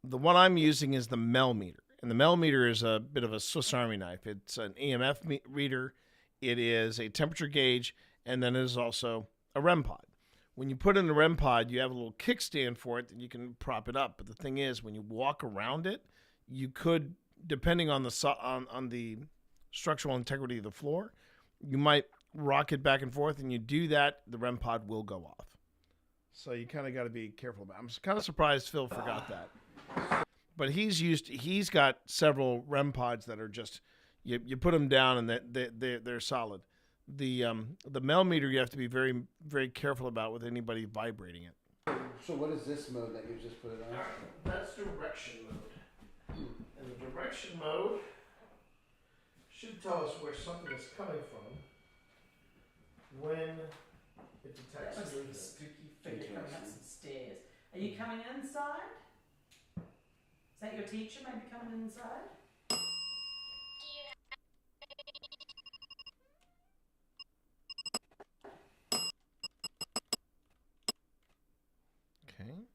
The one I'm using is the Mel meter, and the Mel meter is a bit of a Swiss Army knife. It's an EMF reader. It is a temperature gauge, and then it is also a REM pod. When you put in the REM pod, you have a little kickstand for it that you can prop it up. But the thing is, when you walk around it, you could, depending on the structural integrity of the floor, you might rock it back and forth, and you do that, the REM pod will go off. So you kind of got to be careful about it. I'm kind of surprised Phil forgot that. But he's got several REM pods that are just, you put them down and they're solid. The Mel meter you have to be very, very careful about with anybody vibrating it. So what is this mode that you just put it on? That's direction mode. And the direction mode should tell us where something is coming from when it detects That looks like a movement. spooky figure coming up some stairs. Are you coming inside? Is that your teacher maybe coming inside? Okay.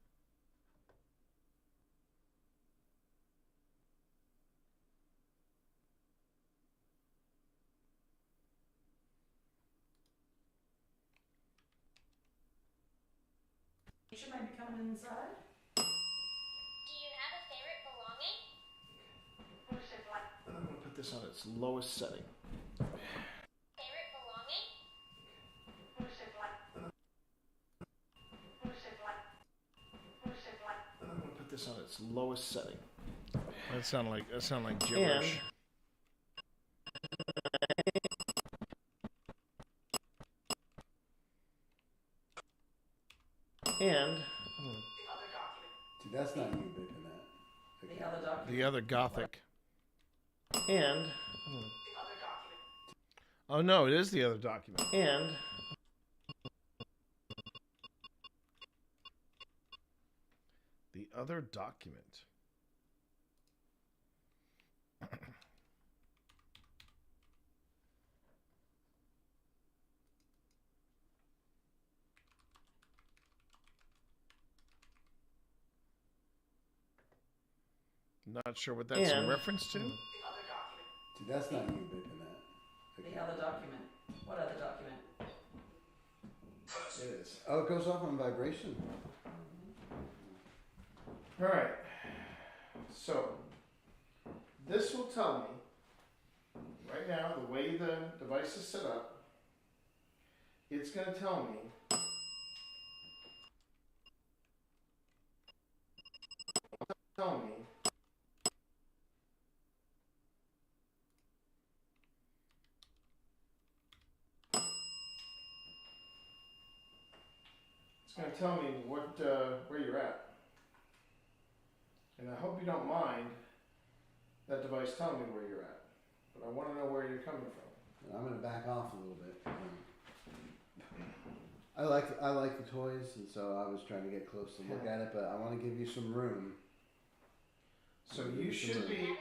Teacher maybe coming inside? Do you have a favorite belonging? I'm going to put this on its lowest setting. Favorite belonging? I'm going to put this on its lowest setting. That sounded like gibberish. And See, that's not you bipping that. The other document. the other Gothic. And oh no, it is the other document. And the other document. Not sure what that's in reference to. See, that's not you bipping that. The other document. What other document? It is. Oh, it goes off on vibration. All right. So this will tell me right now the way the device is set up. It's going to tell me It's going to tell me where you're at. And I hope you don't mind that device telling me where you're at. But I want to know where you're coming I'm gonna back off a little bit. I like the toys, and so I was trying to get close to look at it, but I want to give you some room. So you should be.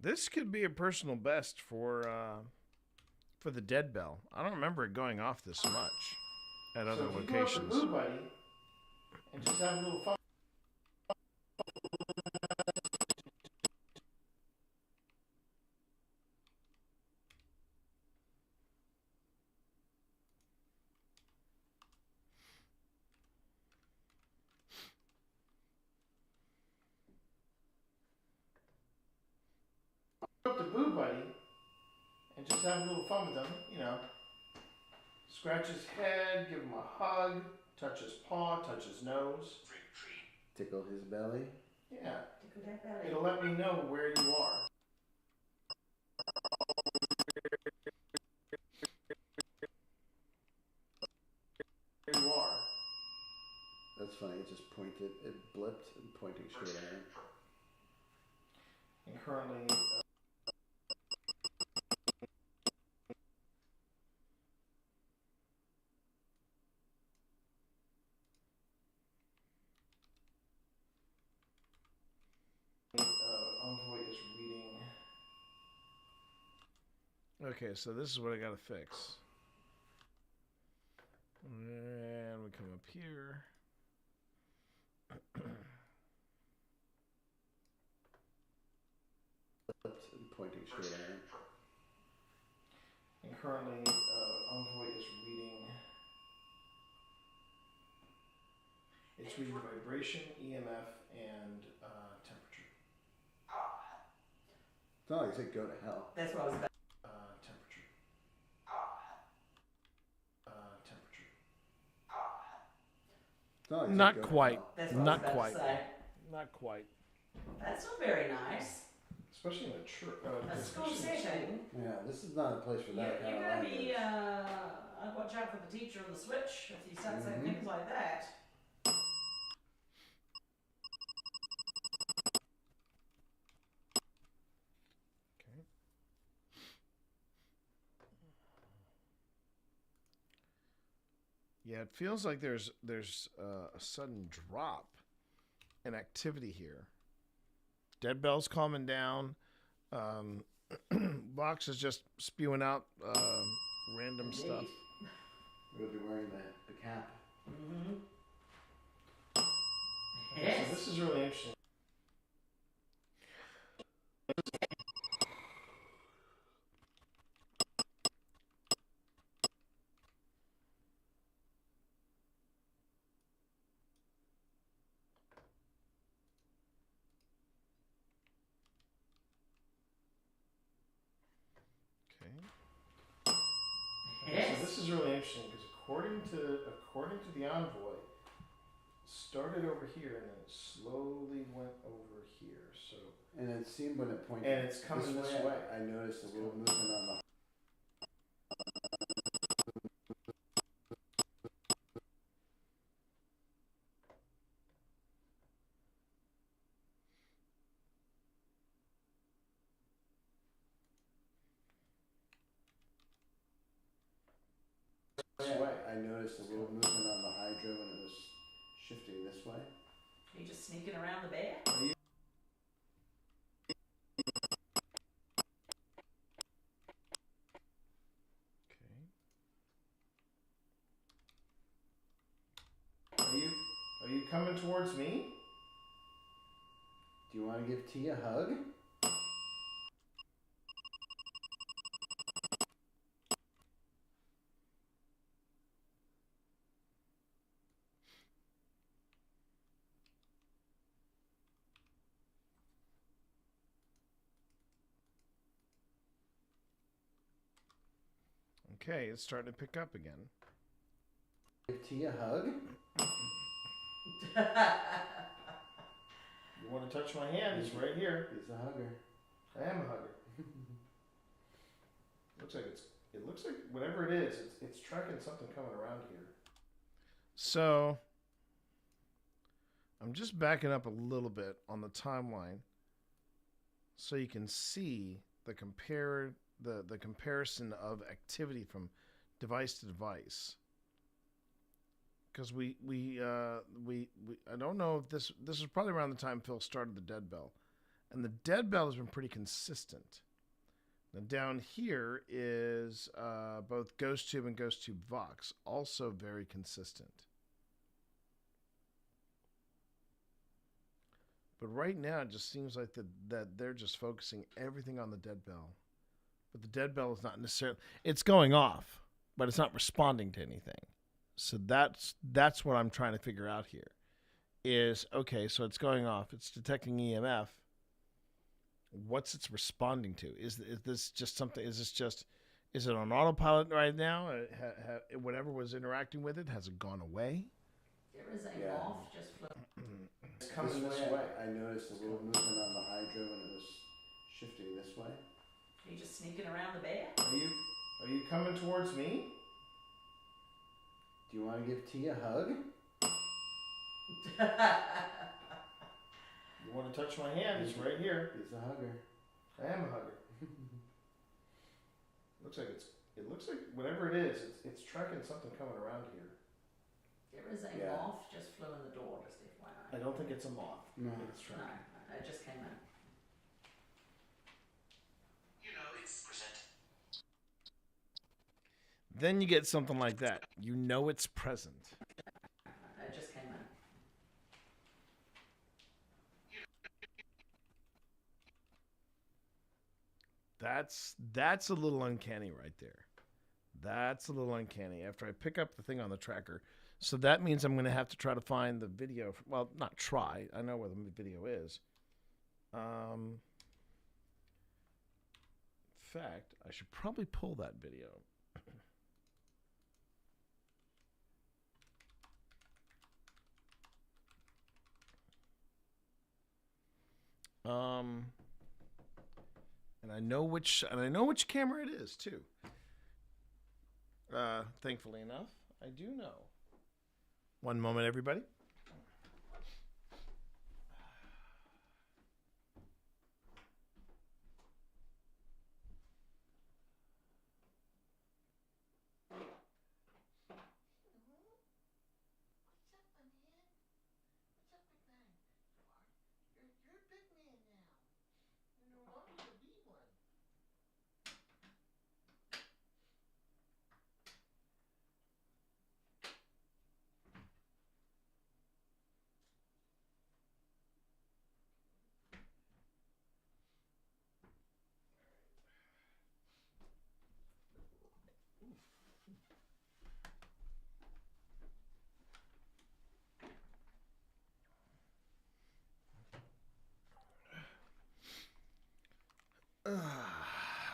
This could be a personal best for the dead bell. I don't remember it going off this much at other So if you go up to locations. Boo Buddy and just have a little fun. Up to Boo Buddy and just have a little fun with him, you know. Scratch his head, give him a hug, touch his paw, touch his nose. Tickle his belly. Yeah. Tickle that belly. It'll let me know where you are. Where you are. That's funny. It just pointed. It blipped and pointing straight at him. And currently. Envoy is reading. Okay, so this is what I gotta fix. And we come up here. And pointing straight at him. And currently, Envoy is reading. It's reading vibration, EMF, and temperature. It's not like you said go to hell. That's what I was about. Temperature. Temperature. It's not like you said Not go to quite. hell. That's what I Not was about quite. to say. Not quite. That's not very nice. Especially in a church. A school setting. Yeah, this is not a place for that kind You're of going to be, language. watch out for the teacher on the switch if you start saying Mhm. things like that. Okay. Yeah, it feels like there's a sudden drop in activity here. Dead bell's calming down. Box is just spewing out random Indeed. stuff. We'll be wearing the cap. Mm-hmm. So Yes. this is really interesting. Okay. Yes. So this is really interesting because according to the envoy, started over here and then it slowly went over here. So And it seemed when it pointed and it's coming this way. I noticed a little movement on the. This way. I noticed a little movement on the hydro when it was shifting this way. Are you just sneaking around the bear? Okay. Are you coming towards me? Do you want to give T a hug? Okay, it's starting to pick up again. Give T a hug? You want to touch my hand? It's right here. He's a hugger. I am a hugger. It looks like whatever it is, it's tracking something coming around here. So I'm just backing up a little bit on the timeline so you can see the comparison of activity from device to device. Because I don't know if this is probably around the time Phil started the Dead Bell, and the Dead Bell has been pretty consistent. Now down here is both GhostTube and GhostTube Vox, also very consistent. But right now it just seems like that they're just focusing everything on the Dead Bell. But the Dead Bell is not necessarily, it's going off, but it's not responding to anything. So that's what I'm trying to figure out here. Is, okay, so it's going off, it's detecting EMF. What's it's responding to? Is this just something? Is it on autopilot right now? Whatever was interacting with it, has it gone away? There is a moth just It's coming this way. I noticed a little movement on the hydro and it was shifting this way. Are you just sneaking around the bed? Are you coming towards me? Do you want to give T a hug? You want to touch my hand? It's right here. He's a hugger. I am a hugger. It looks like whatever it is, it's tracking something coming around here. There is a moth just flew in the door, just FYI. I don't think it's a moth. No. I think it's tracking. No, it just came in. You know, it's present. Then you get something like that. You know it's present. It just came in. That's a little uncanny right there. That's a little uncanny. After I pick up the thing on the tracker, so that means I'm going to have to try to find the video. Well, not try. I know where the video is. In fact, I should probably pull that video. And I know which camera it is too. Thankfully enough, I do know. One moment, everybody.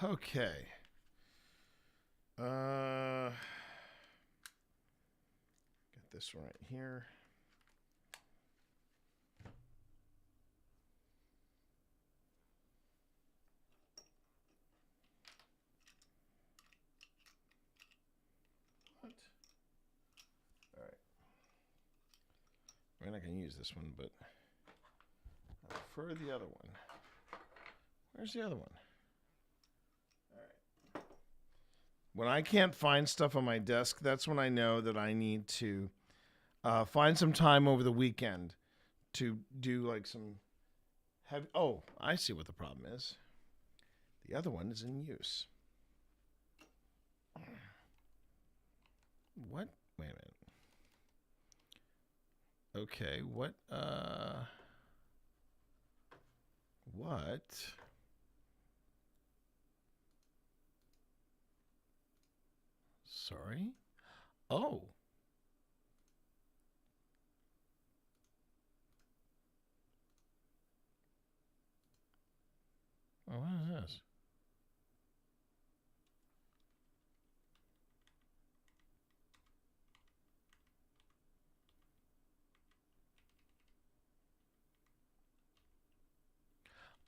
Okay. Get this right here. What? All right. We're not going to use this one, but I prefer the other one. Where's the other one? When I can't find stuff on my desk, that's when I know that I need to find some time over the weekend to do like some heavy. Oh, I see what the problem is. The other one is in use. What? Wait a minute. Okay, what? What? Sorry? Oh. Oh, what is this?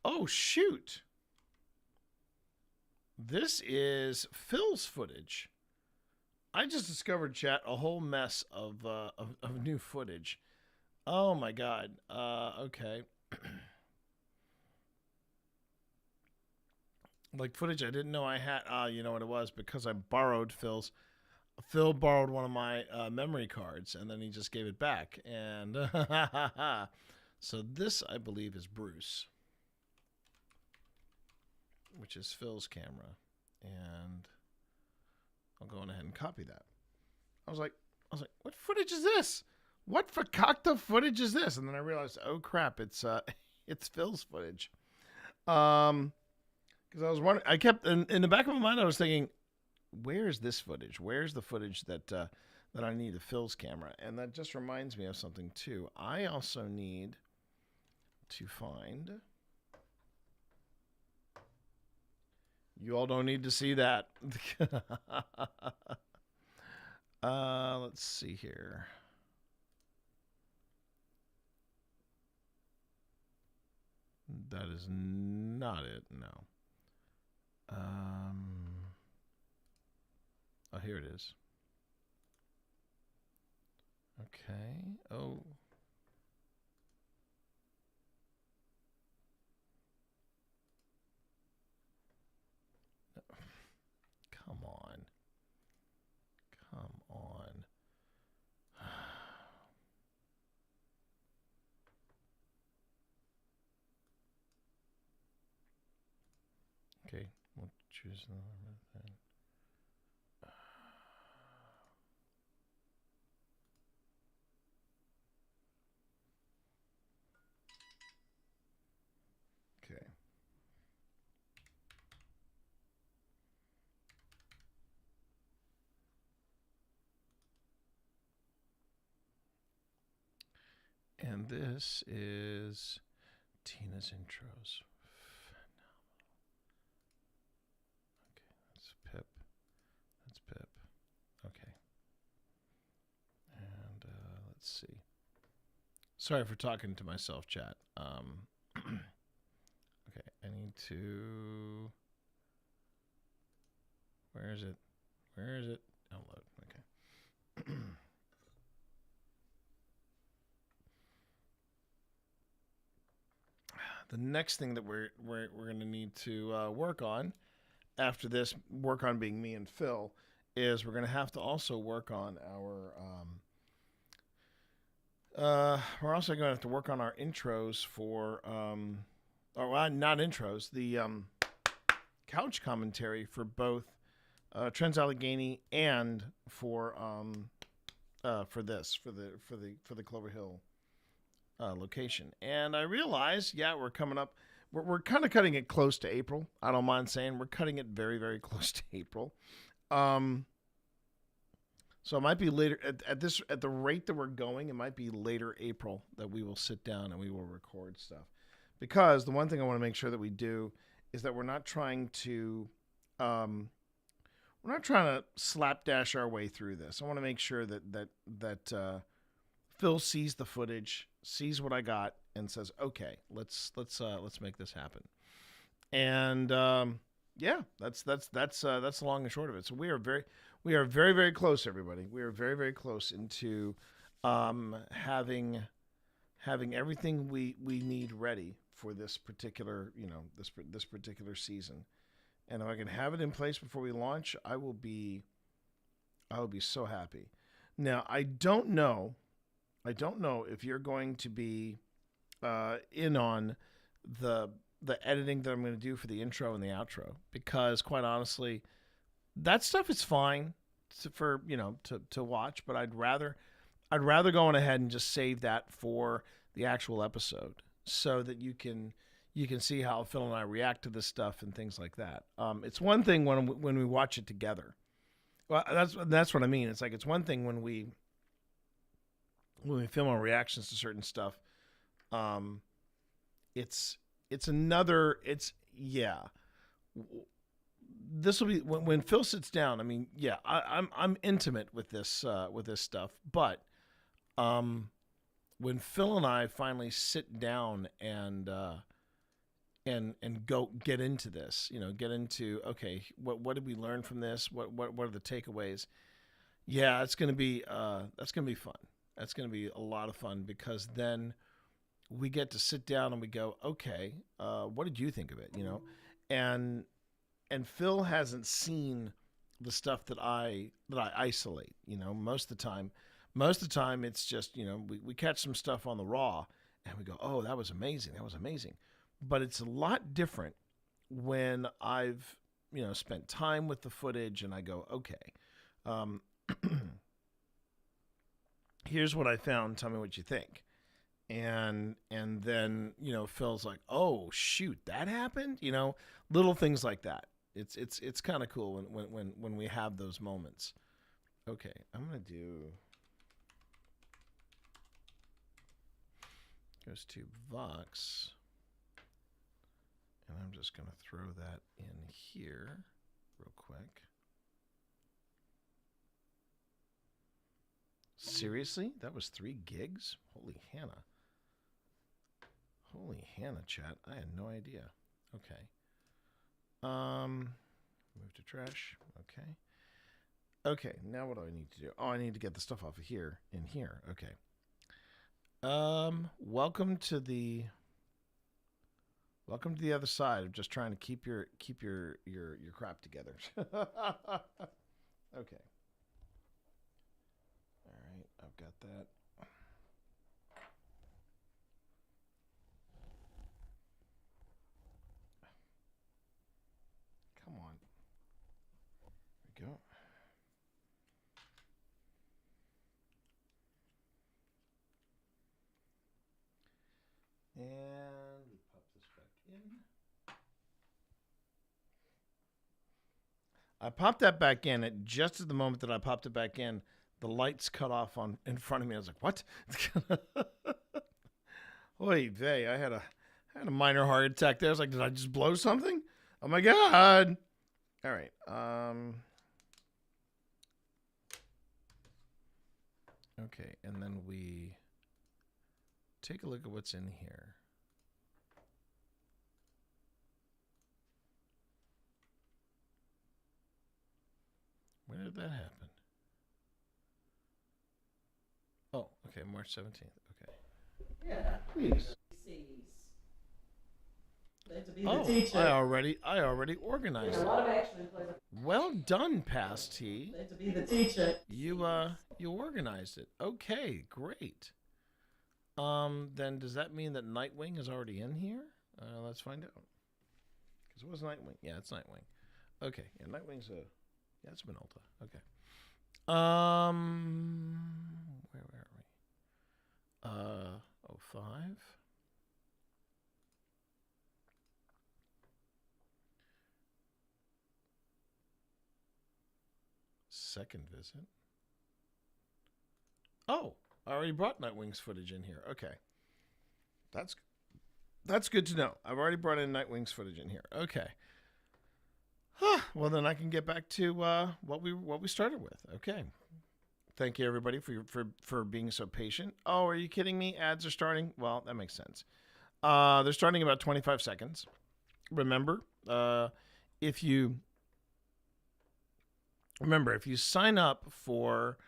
Oh, shoot. This is Phil's footage. I just discovered, chat, a whole mess of new footage. Oh my God. Okay. Like footage I didn't know I had. You know what it was? Because I borrowed Phil's. Phil borrowed one of my memory cards, and then he just gave it back. And so this, I believe, is Bruce, which is Phil's camera. And I'll go on ahead and copy that. I was like, what footage is this? What fakakta footage is this? And then I realized, oh crap, it's Phil's footage. Because I was wondering, I kept in the back of my mind, I was thinking, where's this footage? Where's the footage that I need of Phil's camera? And that just reminds me of something too. I also need to find. You all don't need to see that. Let's see here. That is not it. No. Oh, here it is. Okay. Oh. Come on. Come on. Okay, we'll choose another thing. Okay. And this is Tina's intros. Okay, that's Pip. That's Pip. Okay. And let's see. Sorry for talking to myself, chat. Okay, I need to. Where is it? Where is it? Download. Okay. The next thing that we're going to need to work on after this, work on being me and Phil, is we're going to have to also work on our. We're also going to have to work on our intros for, not intros, the couch commentary for both Trent's Allegheny and for this for the Clover Hill location. And I realized, we're coming up. We're kind of cutting it close to April. I don't mind saying we're cutting it very, very close to April. So it might be later at the rate that we're going. It might be later April that we will sit down and we will record stuff. Because the one thing I want to make sure that we do is that we're not trying to slapdash our way through this. I want to make sure that Phil sees the footage, sees what I got, and says, "Okay, let's make this happen." And that's the long and short of it. So we are very, very close, everybody. We are very, very close into having everything we need ready for this particular, this particular season. And if I can have it in place before we launch, I will be so happy. Now, I don't know if you're going to be in on the editing that I'm going to do for the intro and the outro, because quite honestly, that stuff is fine to watch, but I'd rather go on ahead and just save that for the actual episode so that you can see how Phil and I react to this stuff and things like that. It's one thing when we watch it together. Well, that's what I mean. It's like it's one thing when we film our reactions to certain stuff. It's another. This will be when Phil sits down. I mean, I'm intimate with this stuff, but when Phil and I finally sit down and go get into this, get into, okay, what did we learn from this? What are the takeaways? Yeah, it's gonna be fun. That's going to be a lot of fun because then we get to sit down and we go, okay, what did you think of it? You know, and Phil hasn't seen the stuff that I isolate. You know, most of the time it's just, you know, we catch some stuff on the raw and we go, oh, that was amazing. But it's a lot different when I've, you know, spent time with the footage and I go, okay, here's what I found. Tell me what you think. And then, you know, Phil's like, oh shoot, that happened. You know, little things like that. It's kind of cool when we have those moments. Okay, I'm gonna do goes to Vox, and I'm just gonna throw that in here real quick. Seriously? That was 3 gigs? Holy Hannah, chat. I had no idea. Okay. Move to trash. Okay. Okay, now what do I need to do? Oh, I need to get the stuff off of here in here. Okay. Welcome to the other side of just trying to keep your crap together. Okay. All right, I've got that. Come on. There we go. And we pop this back in. I popped that back in at just at the moment that I popped it back in, the lights cut off in front of me. I was like, "What?" Oy vey, I had a minor heart attack there. I was like, "Did I just blow something? Oh my god!" All right. Okay, and then we take a look at what's in here. When did that happen? Oh, okay, March 17th. Okay. Yeah, please. Oh, I already organized it. Well done, Past T. To be the teacher. You organized it. Okay, great. Then does that mean that Nightwing is already in here? Let's find out. Because it was Nightwing. Yeah, it's Nightwing. Okay, yeah, Nightwing's it's Minolta. Okay. Where are we? 05. Second visit. Oh, I already brought Nightwing's footage in here. Okay. That's good to know. I've already brought in Nightwing's footage in here. Okay. Well, then I can get back to what we started with. Okay. Thank you, everybody, for being so patient. Oh, are you kidding me? Ads are starting? Well, that makes sense. They're starting about 25 seconds. Remember, if you sign up for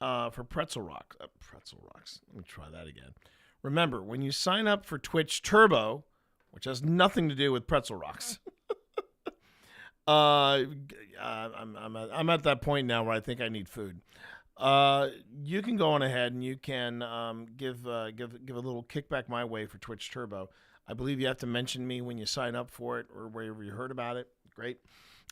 Pretzel Rocks, let me try that again. Remember, when you sign up for Twitch Turbo, which has nothing to do with Pretzel Rocks, I'm at that point now where I think I need food. You can go on ahead and you can give a little kickback my way for Twitch Turbo. I believe you have to mention me when you sign up for it or wherever you heard about it. Great.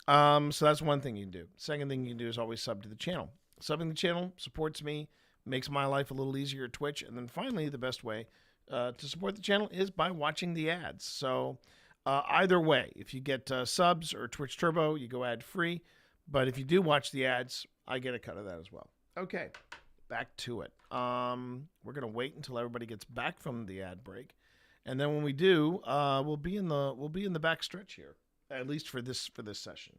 So that's one thing you can do. Second thing you can do is always sub to the channel. Subbing the channel supports me, makes my life a little easier at Twitch. And then finally, the best way to support the channel is by watching the ads. So either way, if you get subs or Twitch Turbo, you go ad free. But if you do watch the ads, I get a cut of that as well. Okay, back to it. We're gonna wait until everybody gets back from the ad break, and then when we do, we'll be in the back stretch here, at least for this session.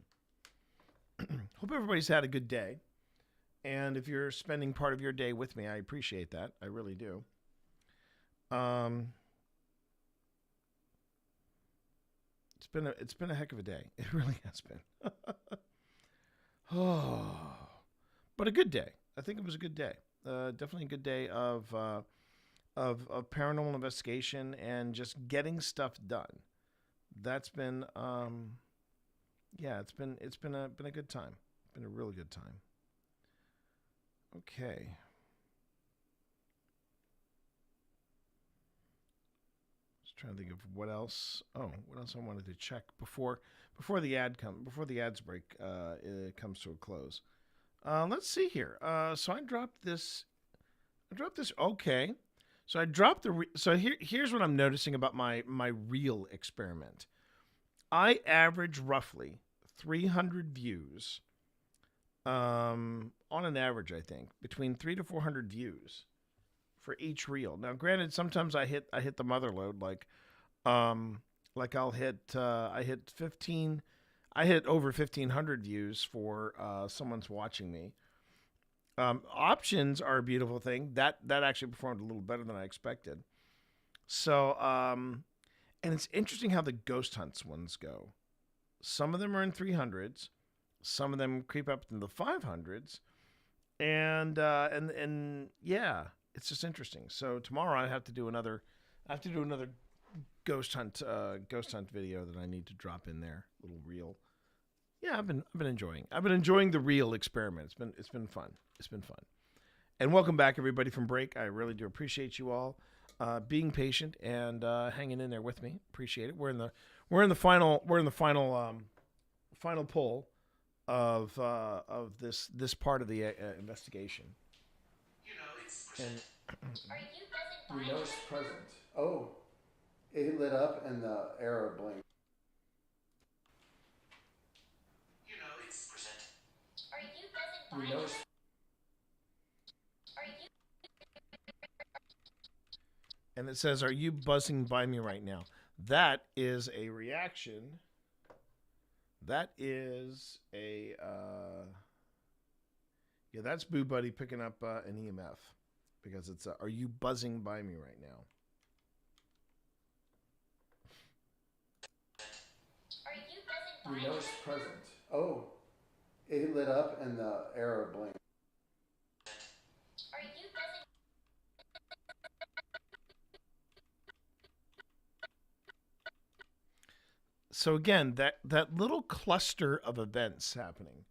Hope everybody's had a good day, and if you're spending part of your day with me, I appreciate that. I really do. It's been a heck of a day. It really has been. Oh, but a good day. I think it was a good day. Definitely a good day of paranormal investigation and just getting stuff done. That's been it's been a good time. It's been a really good time. Okay. Just trying to think of what else. Oh, what else I wanted to check before the ads break it comes to a close. Let's see here. So I dropped this. Okay. So I dropped here's what I'm noticing about my reel experiment. I average roughly 300 views. On an average, I think between 300 to 400 views for each reel. Now, granted, sometimes I hit the mother load, like I'll hit I hit 15, I hit over 1,500 views for someone's watching me. Options are a beautiful thing. That actually performed a little better than I expected. So, and it's interesting how the ghost hunts ones go. Some of them are in 300s. Some of them creep up into the 500s. And yeah, it's just interesting. So tomorrow I have to do another ghost hunt video that I need to drop in there, little reel. Yeah, I've been enjoying the reel experiment. It's been fun. It's been fun. And welcome back, everybody, from break. I really do appreciate you all being patient and hanging in there with me. Appreciate it. We're in the final poll of this part of the investigation. You know it's present. Oh, it lit up and the arrow blinked. You know it's present. Are you You know it's And it says, "Are you buzzing by me right now?" That is a reaction. That is a that's Boo Buddy picking up an EMF because it's "Are you buzzing by me right now?" Are you buzzing by You know it's present. Oh, it lit up and the arrow blinked. Are you buzzing? So again, that little cluster of events happening,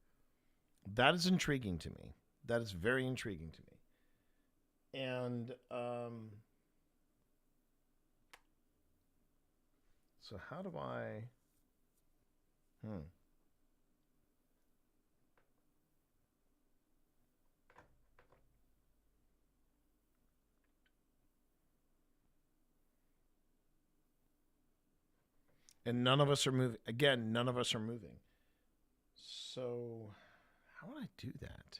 that is intriguing to me. That is very intriguing to me. And so how do I? And none of us are moving. Again, none of us are moving. So how would I do that?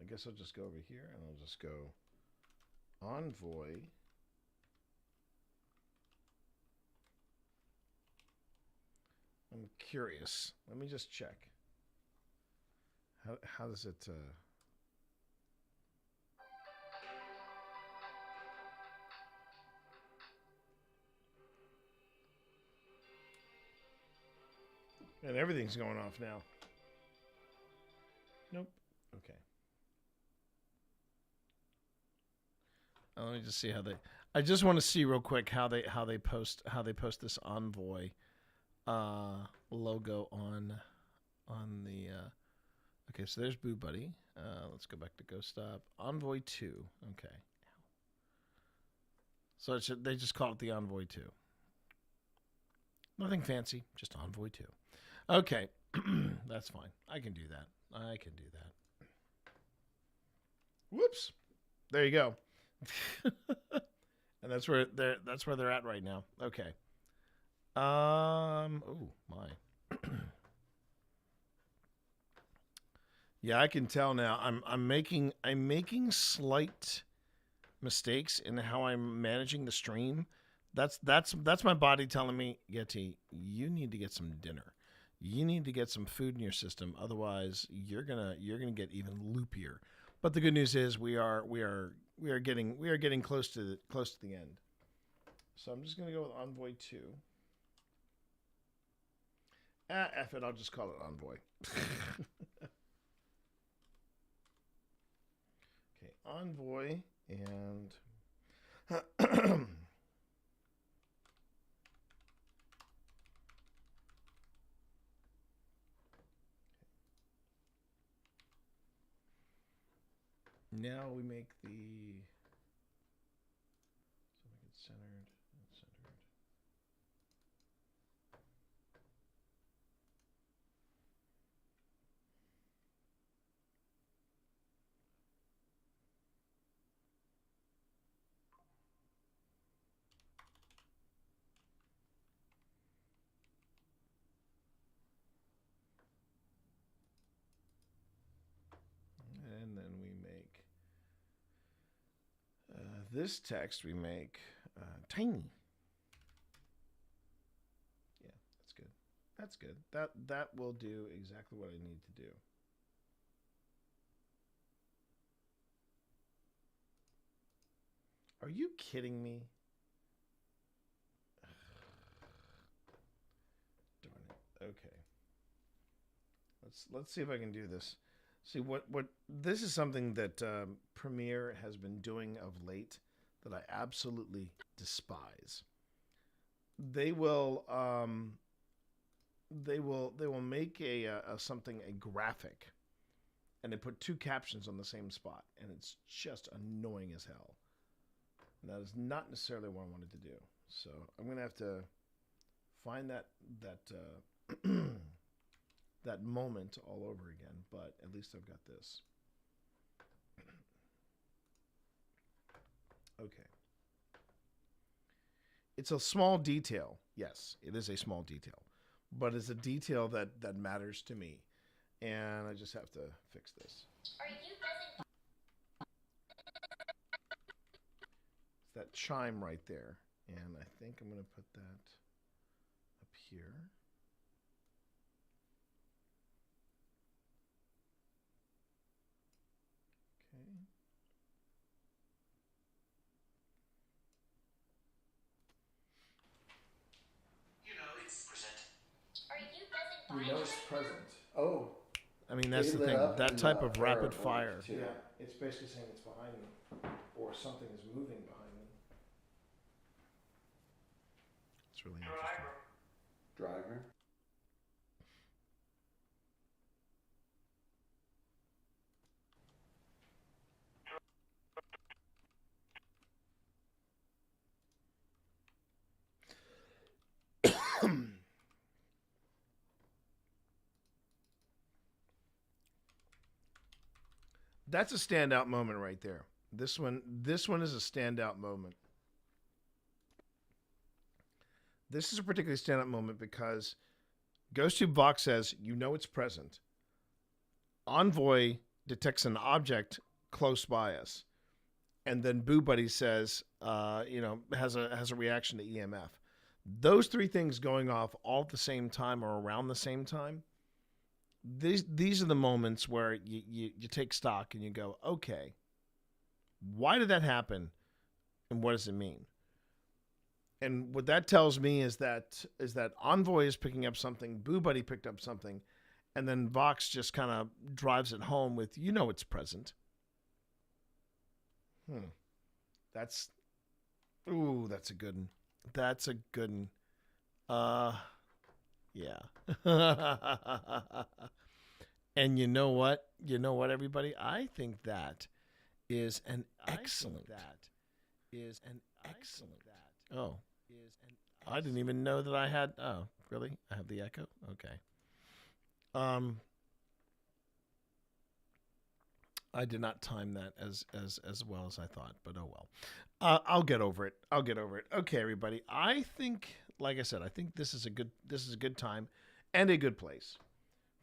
I guess I'll just go over here and I'll just go Envoy. I'm curious. Let me just check. How does it... And everything's going off now. Nope. Okay. Let me just see how they... I just want to see real quick how they post this Envoy logo on the okay, so there's Boo Buddy. Let's go back to Ghost Stop. Envoy 2. Okay. So they just call it the Envoy 2. Nothing fancy, just Envoy 2. Okay. That's fine. I can do that. Whoops. There you go. And that's where they're at right now. Okay. Oh my. Yeah, I can tell now. I'm making slight mistakes in how I'm managing the stream. That's my body telling me, Yeti, you need to get some dinner. You need to get some food in your system. Otherwise, you're gonna get even loopier. But the good news is we are getting close to the end. So I'm just gonna go with Envoy 2. F it, I'll just call it Envoy. Envoy and now we make the centered. And then we make this text, we make tiny. Yeah, that's good. That's good. That will do exactly what I need to do. Are you kidding me? Darn it. Okay. Let's see if I can do this. See what this is something that Premiere has been doing of late that I absolutely despise. They will make a graphic, and they put two captions on the same spot, and it's just annoying as hell. And that is not necessarily what I wanted to do. So I'm gonna have to find that that moment all over again, but at least I've got this. Okay. It's a small detail. Yes, it is a small detail, but it's a detail that matters to me, and I just have to fix this. Are you buzzing? It's that chime right there, and I think I'm going to put that up here. Okay. Are you buzzing? You know it's present. Oh. I mean, that's It the lit thing. up That in type the of prayer rapid book, fire. too. Yeah, it's basically saying it's behind me, or something is moving behind me. It's really interesting. Driver. That's a standout moment right there. This one is a standout moment. This is a particularly standout moment because GhostTube Vox says, you know it's present. Envoy detects an object close by us. And then Boo Buddy says, has a reaction to EMF. Those three things going off all at the same time or around the same time. These are the moments where you take stock and you go, okay, why did that happen, and what does it mean? And what that tells me is that Envoy is picking up something, Boo Buddy picked up something, and then Vox just kind of drives it home with, it's present. That's a good one. That's a good one. Yeah. And you know what? Everybody? I think that is an excellent. Oh. I didn't even know that I had. Oh, really? I have the echo? Okay. I did not time that as well as I thought, but oh well. I'll get over it. Okay, everybody. I think, like I said, I think this is a good time and a good place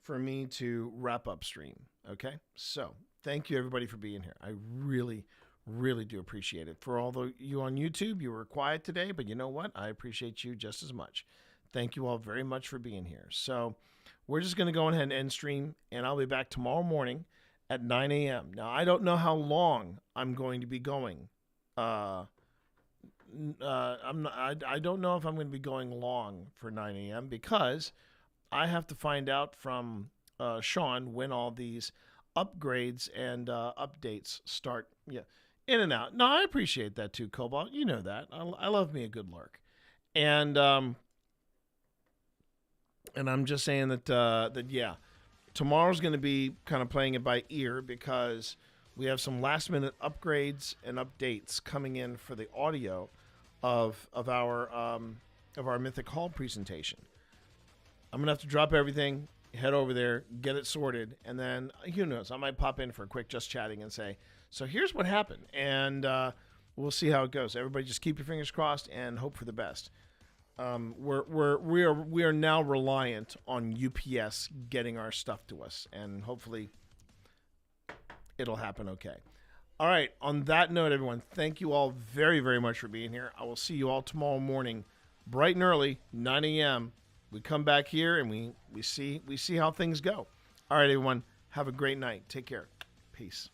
for me to wrap up stream. Okay, so thank you everybody for being here. I really, really do appreciate it. For all you on YouTube, you were quiet today, but you know what? I appreciate you just as much. Thank you all very much for being here. So we're just going to go ahead and end stream, and I'll be back tomorrow morning at 9 a.m. Now, I don't know how long I'm going to be going. I don't know if I'm going to be going long for 9 a.m. because I have to find out from Sean when all these upgrades and updates start in and out. No, I appreciate that too, Cobalt. You know that. I love me a good lurk. And I'm just saying that tomorrow's going to be kind of playing it by ear because we have some last minute upgrades and updates coming in for the audio of our Mythic Hall presentation. I'm gonna have to drop everything, head over there, get it sorted, and then who knows? I might pop in for a quick just chatting and say, so here's what happened, and we'll see how it goes. Everybody, just keep your fingers crossed and hope for the best. We are now reliant on UPS getting our stuff to us, and hopefully it'll happen okay. All right, on that note, everyone, thank you all very, very much for being here. I will see you all tomorrow morning, bright and early, 9 a.m. We come back here and we see how things go. All right, everyone, have a great night. Take care. Peace.